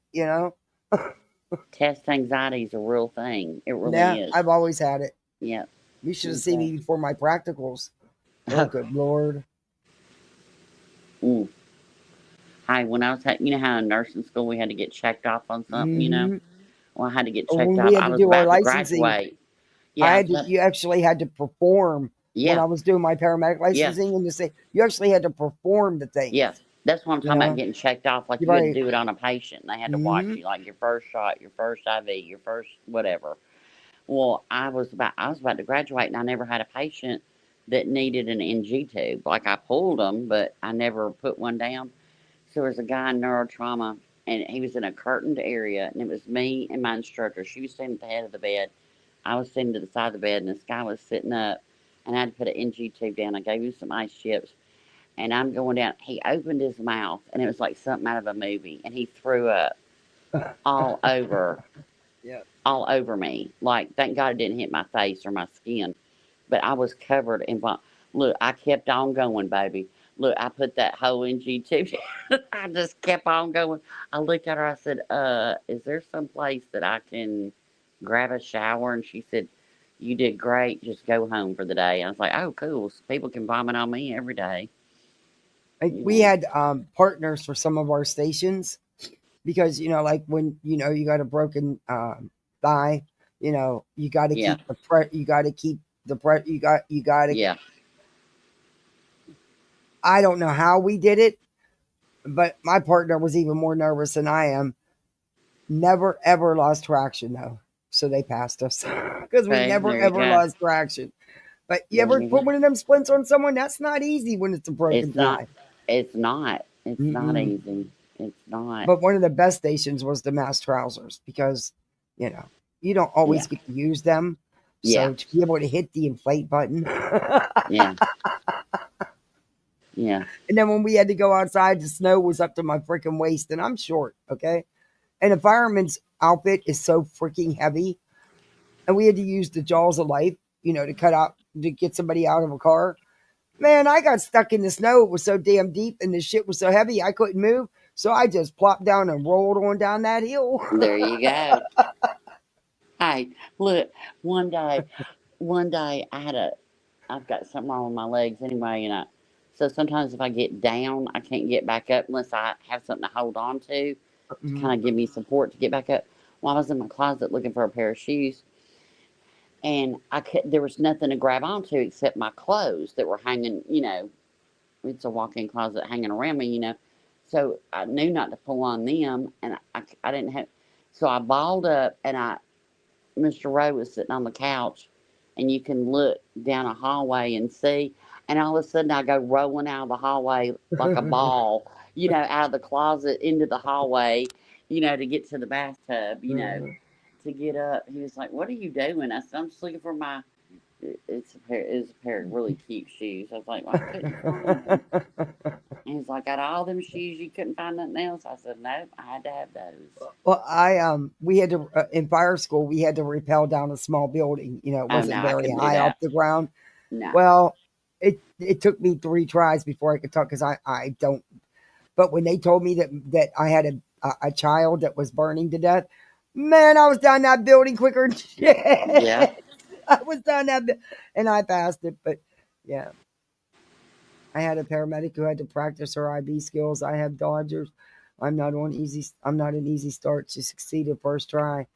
[SPEAKER 8] Test anxiety is a real thing. It really is.
[SPEAKER 1] I've always had it.
[SPEAKER 8] Yeah.
[SPEAKER 1] You should have seen me before my practicals. Oh, good Lord.
[SPEAKER 8] Hi, when I was how in nursing school we had to get checked off on something, Well, I had to get checked off. I was about to graduate. Yeah,
[SPEAKER 1] you actually had to perform when I was doing my paramedic licensing, and you actually had to perform the thing.
[SPEAKER 8] Yeah, that's what I'm talking about, getting checked off. Like you had to do it on a patient. They had to watch you, like your first shot, your first IV, your first whatever. Well, I was about to graduate, and I never had a patient that needed an NG tube. Like I pulled them, but I never put one down. So there was a guy in neurotrauma, and he was in a curtained area, and it was me and my instructor. She was sitting at the head of the bed. I was sitting to the side of the bed, and this guy was sitting up, and I had to put an NG tube down. I gave him some ice chips, and I'm going down. He opened his mouth, and it was like something out of a movie, and he threw up all over. All over me. Like, thank God it didn't hit my face or my skin, but I was covered in vomit. Look, I kept on going, baby. Look, I put that whole NG tube. I just kept on going. I looked at her. I said, is there some place that I can grab a shower? And she said, you did great. Just go home for the day. I was like, oh, cool. So people can vomit on me every day.
[SPEAKER 1] Like we had partners for some of our stations because like when you got a broken thigh, you got to
[SPEAKER 8] Yeah.
[SPEAKER 1] keep you got to keep the you got to.
[SPEAKER 8] Yeah.
[SPEAKER 1] I don't know how we did it, but my partner was even more nervous than I am. Never ever lost traction though, so they passed us because we
[SPEAKER 8] Okay,
[SPEAKER 1] never
[SPEAKER 8] there you
[SPEAKER 1] ever
[SPEAKER 8] go.
[SPEAKER 1] lost traction. But you
[SPEAKER 8] There
[SPEAKER 1] ever
[SPEAKER 8] you
[SPEAKER 1] put
[SPEAKER 8] go.
[SPEAKER 1] one of them splints on someone? That's not easy when it's a broken
[SPEAKER 8] It's not.
[SPEAKER 1] thigh.
[SPEAKER 8] It's not. It's not
[SPEAKER 1] Mm-mm.
[SPEAKER 8] easy. It's not.
[SPEAKER 1] But one of the best stations was the mass trousers because you don't always
[SPEAKER 8] Yeah.
[SPEAKER 1] get to use them.
[SPEAKER 8] Yeah.
[SPEAKER 1] So to be able to hit the inflate button.
[SPEAKER 8] Yeah. Yeah.
[SPEAKER 1] And then when we had to go outside, the snow was up to my freaking waist, and I'm short, okay? And a fireman's outfit is so freaking heavy. And we had to use the jaws of life, to get somebody out of a car. Man, I got stuck in the snow. It was so damn deep and the shit was so heavy I couldn't move. So I just plopped down and rolled on down that hill.
[SPEAKER 8] There you go. Hey, look, one day I've got something wrong with my legs anyway, so sometimes if I get down, I can't get back up unless I have something to hold on to kind of give me support to get back up. Well, I was in my closet looking for a pair of shoes, and there was nothing to grab onto except my clothes that were hanging, it's a walk-in closet hanging around me, so I knew not to pull on them, and I didn't have, so I balled up, and Mr. Rowe was sitting on the couch, and you can look down a hallway and see, and all of a sudden I go rolling out of the hallway like a ball, out of the closet into the hallway, to get to the bathtub, to get up. He was like, "What are you doing?" I said, "I'm just looking for my." It's a pair of really cute shoes. I was like, "Well, I couldn't find them." And he's like, "Out of all them shoes, you couldn't find nothing else?" I said, "Nope, I had to have those."
[SPEAKER 1] Well, we had to in fire school. We had to rappel down a small building. It wasn't
[SPEAKER 8] no, I
[SPEAKER 1] very
[SPEAKER 8] couldn't do
[SPEAKER 1] high off
[SPEAKER 8] that.
[SPEAKER 1] the ground.
[SPEAKER 8] No.
[SPEAKER 1] Well, it took me 3 tries before I could talk because I don't. But when they told me that I had a child that was burning to death, man, I was down that building quicker than shit.
[SPEAKER 8] Yeah.
[SPEAKER 1] I was down that, and I passed it. But yeah, I had a paramedic who had to practice her IB skills. I have Dodgers. I'm not an easy start to succeed at first try.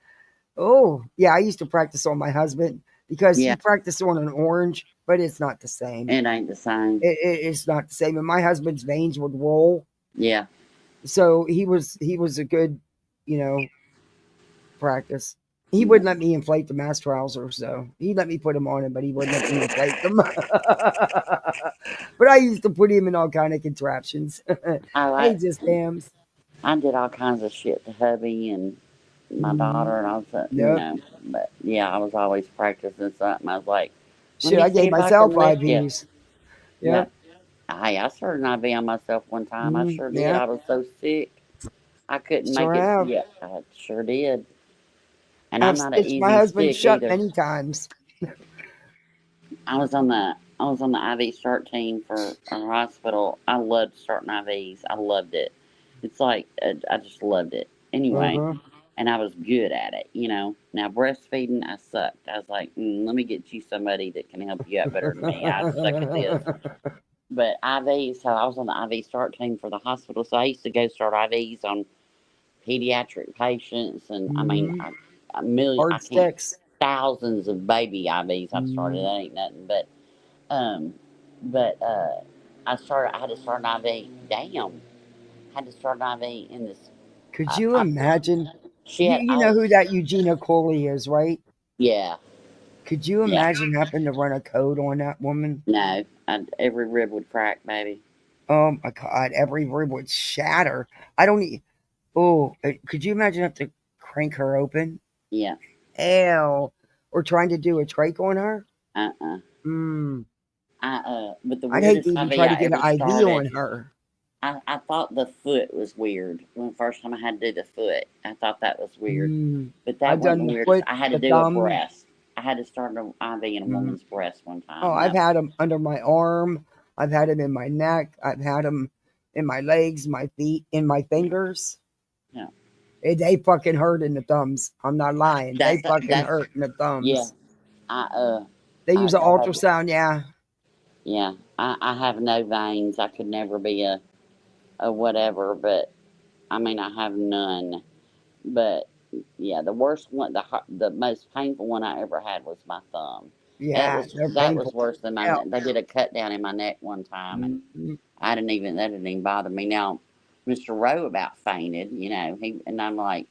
[SPEAKER 1] Oh yeah, I used to practice on my husband because he practiced on an orange, but it's not the same.
[SPEAKER 8] It ain't the same.
[SPEAKER 1] It's not the same. And my husband's veins would roll.
[SPEAKER 8] Yeah.
[SPEAKER 1] So he was a good, practice. He wouldn't let me inflate the mass trousers, so he let me put them on him, but he wouldn't let me inflate them. But I used to put him in all kind of contraptions. Hey, just hams.
[SPEAKER 8] I did all kinds of shit to hubby and my daughter and all that, But yeah, I was always practicing something. I was like,
[SPEAKER 1] shit, I gave myself IVs.
[SPEAKER 8] Yeah. Hey, I started an IV on myself one time. I sure did. I was so sick. I couldn't make it. Yeah, I sure did. And I'm not an easy
[SPEAKER 1] my husband
[SPEAKER 8] stick
[SPEAKER 1] shut
[SPEAKER 8] either.
[SPEAKER 1] many times.
[SPEAKER 8] I was on the IV start team for our hospital. I loved starting IVs. I loved it. It's like I just loved it. Anyway, and I was good at it. Now breastfeeding, I sucked. I was like, let me get you somebody that can help you out better than me. I suck at this. But IVs, so I was on the IV start team for the hospital. So I used to go start IVs on pediatric patients, and I mean, a million,
[SPEAKER 1] hard sticks,
[SPEAKER 8] thousands of baby IVs I've started. That ain't nothing, but I had to start an IV. Damn, had to start an IV in this.
[SPEAKER 1] Could you imagine?
[SPEAKER 8] Shit,
[SPEAKER 1] You know who that Eugenia Coley is, right?
[SPEAKER 8] Yeah.
[SPEAKER 1] Could you imagine having to run a code on that woman?
[SPEAKER 8] No, every rib would crack, baby.
[SPEAKER 1] Oh my God, every rib would shatter. I don't need. Oh, could you imagine having to crank her open?
[SPEAKER 8] Yeah.
[SPEAKER 1] Hell, or trying to do a trach on her?
[SPEAKER 8] But the
[SPEAKER 1] I'd hate to
[SPEAKER 8] weirdest
[SPEAKER 1] even
[SPEAKER 8] IV
[SPEAKER 1] try to
[SPEAKER 8] I
[SPEAKER 1] get an
[SPEAKER 8] ever
[SPEAKER 1] IV
[SPEAKER 8] started,
[SPEAKER 1] on her.
[SPEAKER 8] I thought the foot was weird. When the first time I had to do the foot, I thought that was weird. But that wasn't weird.
[SPEAKER 1] Foot,
[SPEAKER 8] I had to do
[SPEAKER 1] thumb.
[SPEAKER 8] a breast. I had to start an IV in a woman's breast one time.
[SPEAKER 1] Oh, I've had them under my arm. I've had them in my neck. I've had them in my legs, my feet, in my fingers.
[SPEAKER 8] Yeah.
[SPEAKER 1] They fucking hurt in the thumbs. I'm not lying. They fucking hurt in the thumbs.
[SPEAKER 8] Yeah.
[SPEAKER 1] They use an ultrasound, yeah.
[SPEAKER 8] Yeah, I have no veins. I could never be a whatever, but I mean, I have none. But yeah, the worst one, the most painful one I ever had was my thumb.
[SPEAKER 1] Yeah, they're
[SPEAKER 8] That was
[SPEAKER 1] painful.
[SPEAKER 8] worse than my
[SPEAKER 1] Yeah.
[SPEAKER 8] neck. They did a cut down in my neck one time, and
[SPEAKER 1] Mhm.
[SPEAKER 8] that didn't even bother me. Now, Mr. Rowe about fainted, and I'm like,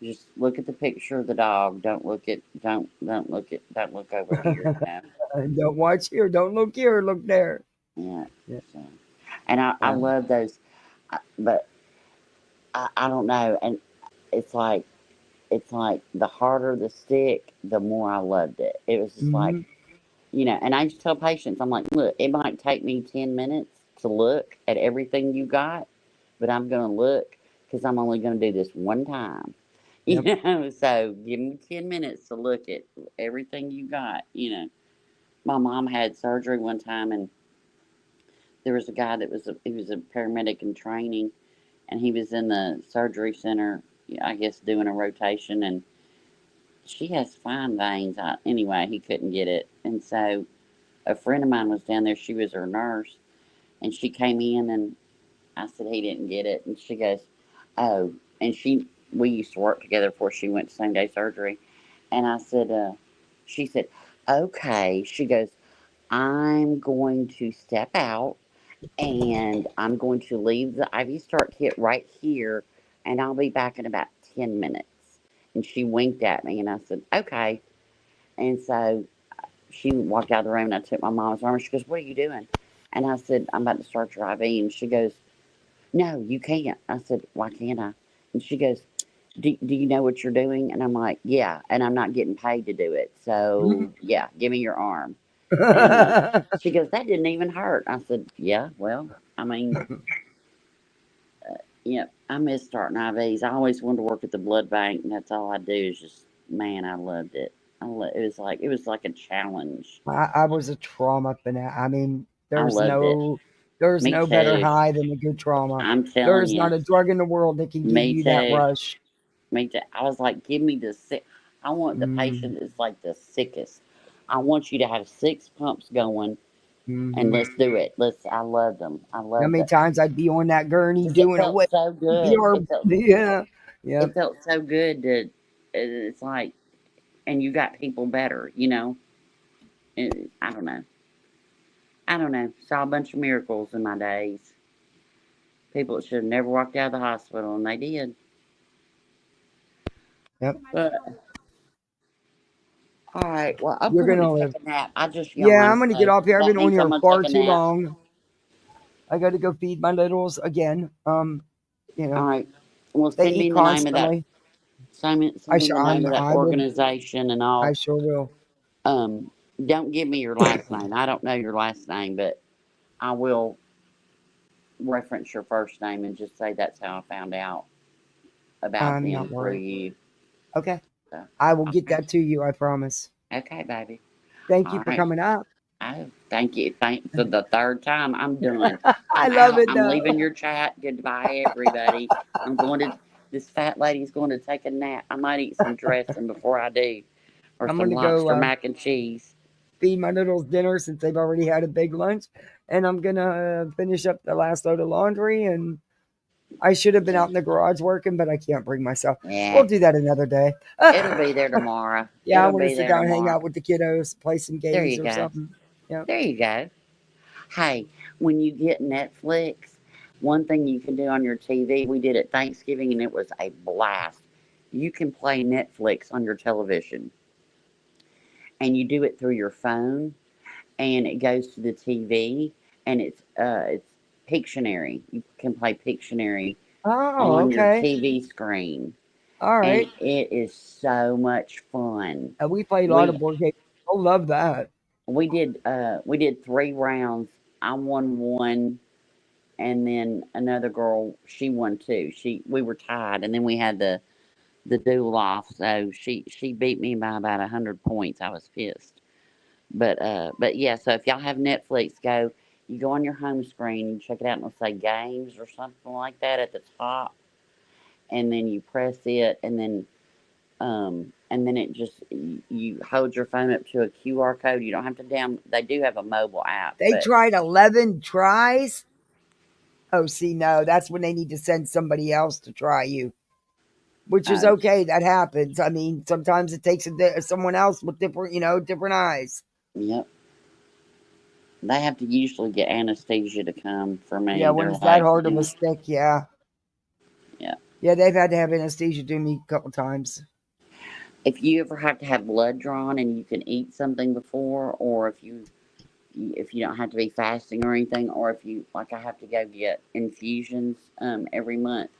[SPEAKER 8] just look at the picture of the dog. Don't look over here.
[SPEAKER 1] Don't watch here. Don't look here. Look there.
[SPEAKER 8] Yeah.
[SPEAKER 1] Yeah.
[SPEAKER 8] So, and I
[SPEAKER 1] Yeah.
[SPEAKER 8] love those, but I don't know, and it's like it's like the harder the stick, the more I loved it. It was just like,
[SPEAKER 1] Mhm.
[SPEAKER 8] and I used to tell patients, I'm like, look, it might take me 10 minutes to look at everything you got, but I'm going to look because I'm only going to do this one time.
[SPEAKER 1] Yep.
[SPEAKER 8] So give me 10 minutes to look at everything you got. My mom had surgery one time, and there was a guy he was a paramedic in training, and he was in the surgery center, I guess, doing a rotation, and she has fine veins. Anyway, he couldn't get it. And so a friend of mine was down there. She was her nurse. And she came in, and I said, he didn't get it. And she goes, oh. And we used to work together before she went to same day surgery. And I said, she said, okay. She goes, I'm going to step out, and I'm going to leave the IV start kit right here, and I'll be back in about 10 minutes. And she winked at me, and I said, okay. And so she walked out of the room, and I took my mom's arm, and she goes, what are you doing? And I said, I'm about to start your IV. And she goes, no, you can't. I said, why can't I? And she goes, do you know what you're doing? And I'm like, yeah, and I'm not getting paid to do it. So, yeah, give me your arm. And she goes, that didn't even hurt. I said, yeah, well, I mean, yeah, I miss starting IVs. I always wanted to work at the blood bank, and that's all I do is just, man, I loved it. It was like a challenge.
[SPEAKER 1] I was a trauma fanatic. I mean,
[SPEAKER 8] I loved it.
[SPEAKER 1] there's
[SPEAKER 8] Me
[SPEAKER 1] no better
[SPEAKER 8] too.
[SPEAKER 1] high than a good trauma.
[SPEAKER 8] I'm
[SPEAKER 1] There
[SPEAKER 8] telling
[SPEAKER 1] is not
[SPEAKER 8] you.
[SPEAKER 1] a drug in the world that can give
[SPEAKER 8] Me
[SPEAKER 1] you that
[SPEAKER 8] too.
[SPEAKER 1] rush.
[SPEAKER 8] Me too. I was like, give me the sick. I want the
[SPEAKER 1] Mm-hmm.
[SPEAKER 8] patient that's like the sickest. I want you to have 6 pumps going, and
[SPEAKER 1] Mm-hmm.
[SPEAKER 8] let's do it. I love them. I
[SPEAKER 1] How
[SPEAKER 8] love
[SPEAKER 1] many
[SPEAKER 8] that.
[SPEAKER 1] times I'd be on that gurney
[SPEAKER 8] 'Cause it
[SPEAKER 1] doing a
[SPEAKER 8] felt
[SPEAKER 1] whip,
[SPEAKER 8] so good.
[SPEAKER 1] CPR. Yeah. Yep.
[SPEAKER 8] It felt so good to, it's like, and you got people better. I don't know. I don't know. Saw a bunch of miracles in my days. People that should have never walked out of the hospital, and they did.
[SPEAKER 1] Yep.
[SPEAKER 8] But, all right. Well, I'm
[SPEAKER 1] You're
[SPEAKER 8] going to
[SPEAKER 1] gonna
[SPEAKER 8] take
[SPEAKER 1] live.
[SPEAKER 8] a nap. I just
[SPEAKER 1] Yeah, I'm
[SPEAKER 8] yawned,
[SPEAKER 1] gonna get
[SPEAKER 8] so
[SPEAKER 1] off here. I've
[SPEAKER 8] that
[SPEAKER 1] been on
[SPEAKER 8] means I'm
[SPEAKER 1] here
[SPEAKER 8] going to take
[SPEAKER 1] far
[SPEAKER 8] a
[SPEAKER 1] too
[SPEAKER 8] nap.
[SPEAKER 1] long. I got to go feed my littles again. You
[SPEAKER 8] All
[SPEAKER 1] know,
[SPEAKER 8] right. Well,
[SPEAKER 1] they
[SPEAKER 8] send me
[SPEAKER 1] eat
[SPEAKER 8] the name of that.
[SPEAKER 1] constantly.
[SPEAKER 8] Send me the name of that
[SPEAKER 1] I will.
[SPEAKER 8] organization, and
[SPEAKER 1] I
[SPEAKER 8] I'll.
[SPEAKER 1] sure will.
[SPEAKER 8] Um, don't give me your last name. I don't know your last name, but I will reference your first name and just say that's how I found out about
[SPEAKER 1] I'm
[SPEAKER 8] them
[SPEAKER 1] not
[SPEAKER 8] through
[SPEAKER 1] worried.
[SPEAKER 8] you.
[SPEAKER 1] Okay,
[SPEAKER 8] So,
[SPEAKER 1] I will get
[SPEAKER 8] okay.
[SPEAKER 1] that to you. I promise.
[SPEAKER 8] Okay, baby.
[SPEAKER 1] Thank you
[SPEAKER 8] All
[SPEAKER 1] for
[SPEAKER 8] right.
[SPEAKER 1] coming up.
[SPEAKER 8] Oh, thank you. Thank for the third time. I'm done.
[SPEAKER 1] I
[SPEAKER 8] I'm
[SPEAKER 1] love
[SPEAKER 8] out.
[SPEAKER 1] it
[SPEAKER 8] I'm
[SPEAKER 1] though.
[SPEAKER 8] leaving your chat. Goodbye, everybody. I'm going to. This fat lady's going to take a nap. I might eat some dressing before I do, or
[SPEAKER 1] I'm
[SPEAKER 8] some
[SPEAKER 1] gonna go
[SPEAKER 8] lobster mac and cheese.
[SPEAKER 1] feed my littles dinner since they've already had a big lunch, and I'm gonna finish up the last load of laundry. And I should have been
[SPEAKER 8] Yeah.
[SPEAKER 1] out in the garage working, but I can't bring myself. We'll
[SPEAKER 8] Yeah.
[SPEAKER 1] do that another day.
[SPEAKER 8] It'll be there tomorrow.
[SPEAKER 1] Yeah, I
[SPEAKER 8] It'll
[SPEAKER 1] want to
[SPEAKER 8] be
[SPEAKER 1] sit
[SPEAKER 8] there
[SPEAKER 1] down and hang
[SPEAKER 8] tomorrow.
[SPEAKER 1] out with the kiddos, play some
[SPEAKER 8] There
[SPEAKER 1] games
[SPEAKER 8] you
[SPEAKER 1] or
[SPEAKER 8] go.
[SPEAKER 1] something. Yeah.
[SPEAKER 8] There you go. Hey, when you get Netflix, one thing you can do on your TV, we did at Thanksgiving and it was a blast. You can play Netflix on your television, and you do it through your phone, and it goes to the TV, and it's Pictionary. You can play Pictionary
[SPEAKER 1] Oh,
[SPEAKER 8] on your
[SPEAKER 1] okay.
[SPEAKER 8] TV screen,
[SPEAKER 1] All
[SPEAKER 8] and
[SPEAKER 1] right.
[SPEAKER 8] it is so much fun.
[SPEAKER 1] We played a lot of
[SPEAKER 8] We
[SPEAKER 1] board games. I love that.
[SPEAKER 8] we did 3 rounds. I won one, and then another girl, she won two. We were tied, and then we had the duel off. So she beat me by about 100 points. I was pissed. But yeah. So if y'all have Netflix, you go on your home screen, you check it out, and it'll say games or something like that at the top, and then you press it, and then and then it just you hold your phone up to a QR code. You don't have to They do have a mobile app.
[SPEAKER 1] They
[SPEAKER 8] But
[SPEAKER 1] tried 11 tries. Oh, see, no, that's when they need to send somebody else to try you, which is okay. That happens. I mean, sometimes it takes someone else with different, different eyes.
[SPEAKER 8] Yep. They have to usually get anesthesia to come for me.
[SPEAKER 1] Yeah, when
[SPEAKER 8] They're
[SPEAKER 1] it's that
[SPEAKER 8] like,
[SPEAKER 1] hard of a stick, yeah.
[SPEAKER 8] Yeah.
[SPEAKER 1] Yeah, they've had to have anesthesia do me a couple times.
[SPEAKER 8] If you ever have to have blood drawn and you can eat something before, or if you don't have to be fasting or anything, or if you I have to go get infusions every month,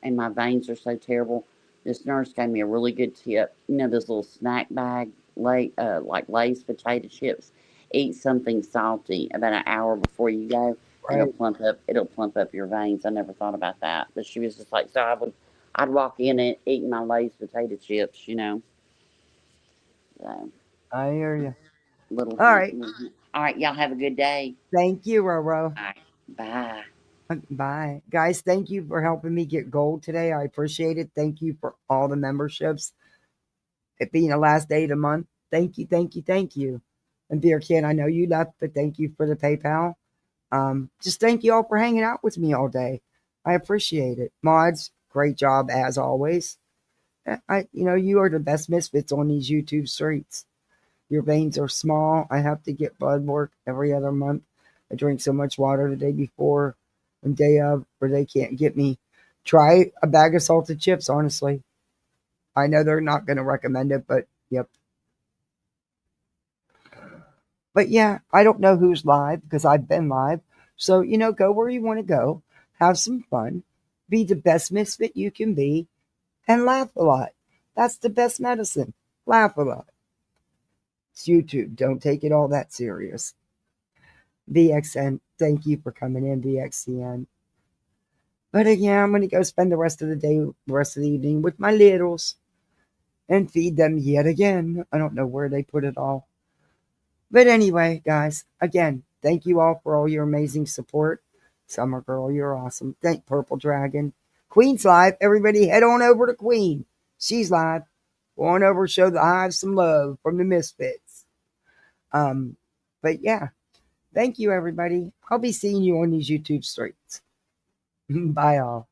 [SPEAKER 8] and my veins are so terrible. This nurse gave me a really good tip. This little snack bag, like Lay's potato chips. Eat something salty about an hour before you go.
[SPEAKER 1] Right.
[SPEAKER 8] It'll plump up your veins. I never thought about that, but she was just like, so I'd walk in and eating my Lay's potato chips, So,
[SPEAKER 1] I hear you.
[SPEAKER 8] little
[SPEAKER 1] All
[SPEAKER 8] hint,
[SPEAKER 1] right.
[SPEAKER 8] little hint. All right, y'all have a good day.
[SPEAKER 1] Thank you, Roro.
[SPEAKER 8] All right, bye.
[SPEAKER 1] Bye. Guys, thank you for helping me get gold today. I appreciate it. Thank you for all the memberships. It being the last day of the month. Thank you, thank you, thank you. And dear kid, I know you left, but thank you for the PayPal. Just thank you all for hanging out with me all day. I appreciate it. Mods, great job as always. You are the best misfits on these YouTube streets. Your veins are small. I have to get blood work every other month. I drink so much water the day before and day of, where they can't get me. Try a bag of salted chips, honestly. I know they're not going to recommend it, but yep. But yeah, I don't know who's live because I've been live. So, go where you want to go, have some fun, be the best misfit you can be, and laugh a lot. That's the best medicine. Laugh a lot. It's YouTube. Don't take it all that serious. VXN, thank you for coming in, VXCN. But again, I'm going to go spend the rest of the day, the rest of the evening with my littles and feed them yet again. I don't know where they put it all. But anyway, guys, again, thank you all for all your amazing support. Summer Girl, you're awesome. Thank Purple Dragon. Queen's live. Everybody head on over to Queen. She's live. Go on over, show the hive some love from the Misfits. But yeah, thank you, everybody. I'll be seeing you on these YouTube streets. Bye, all.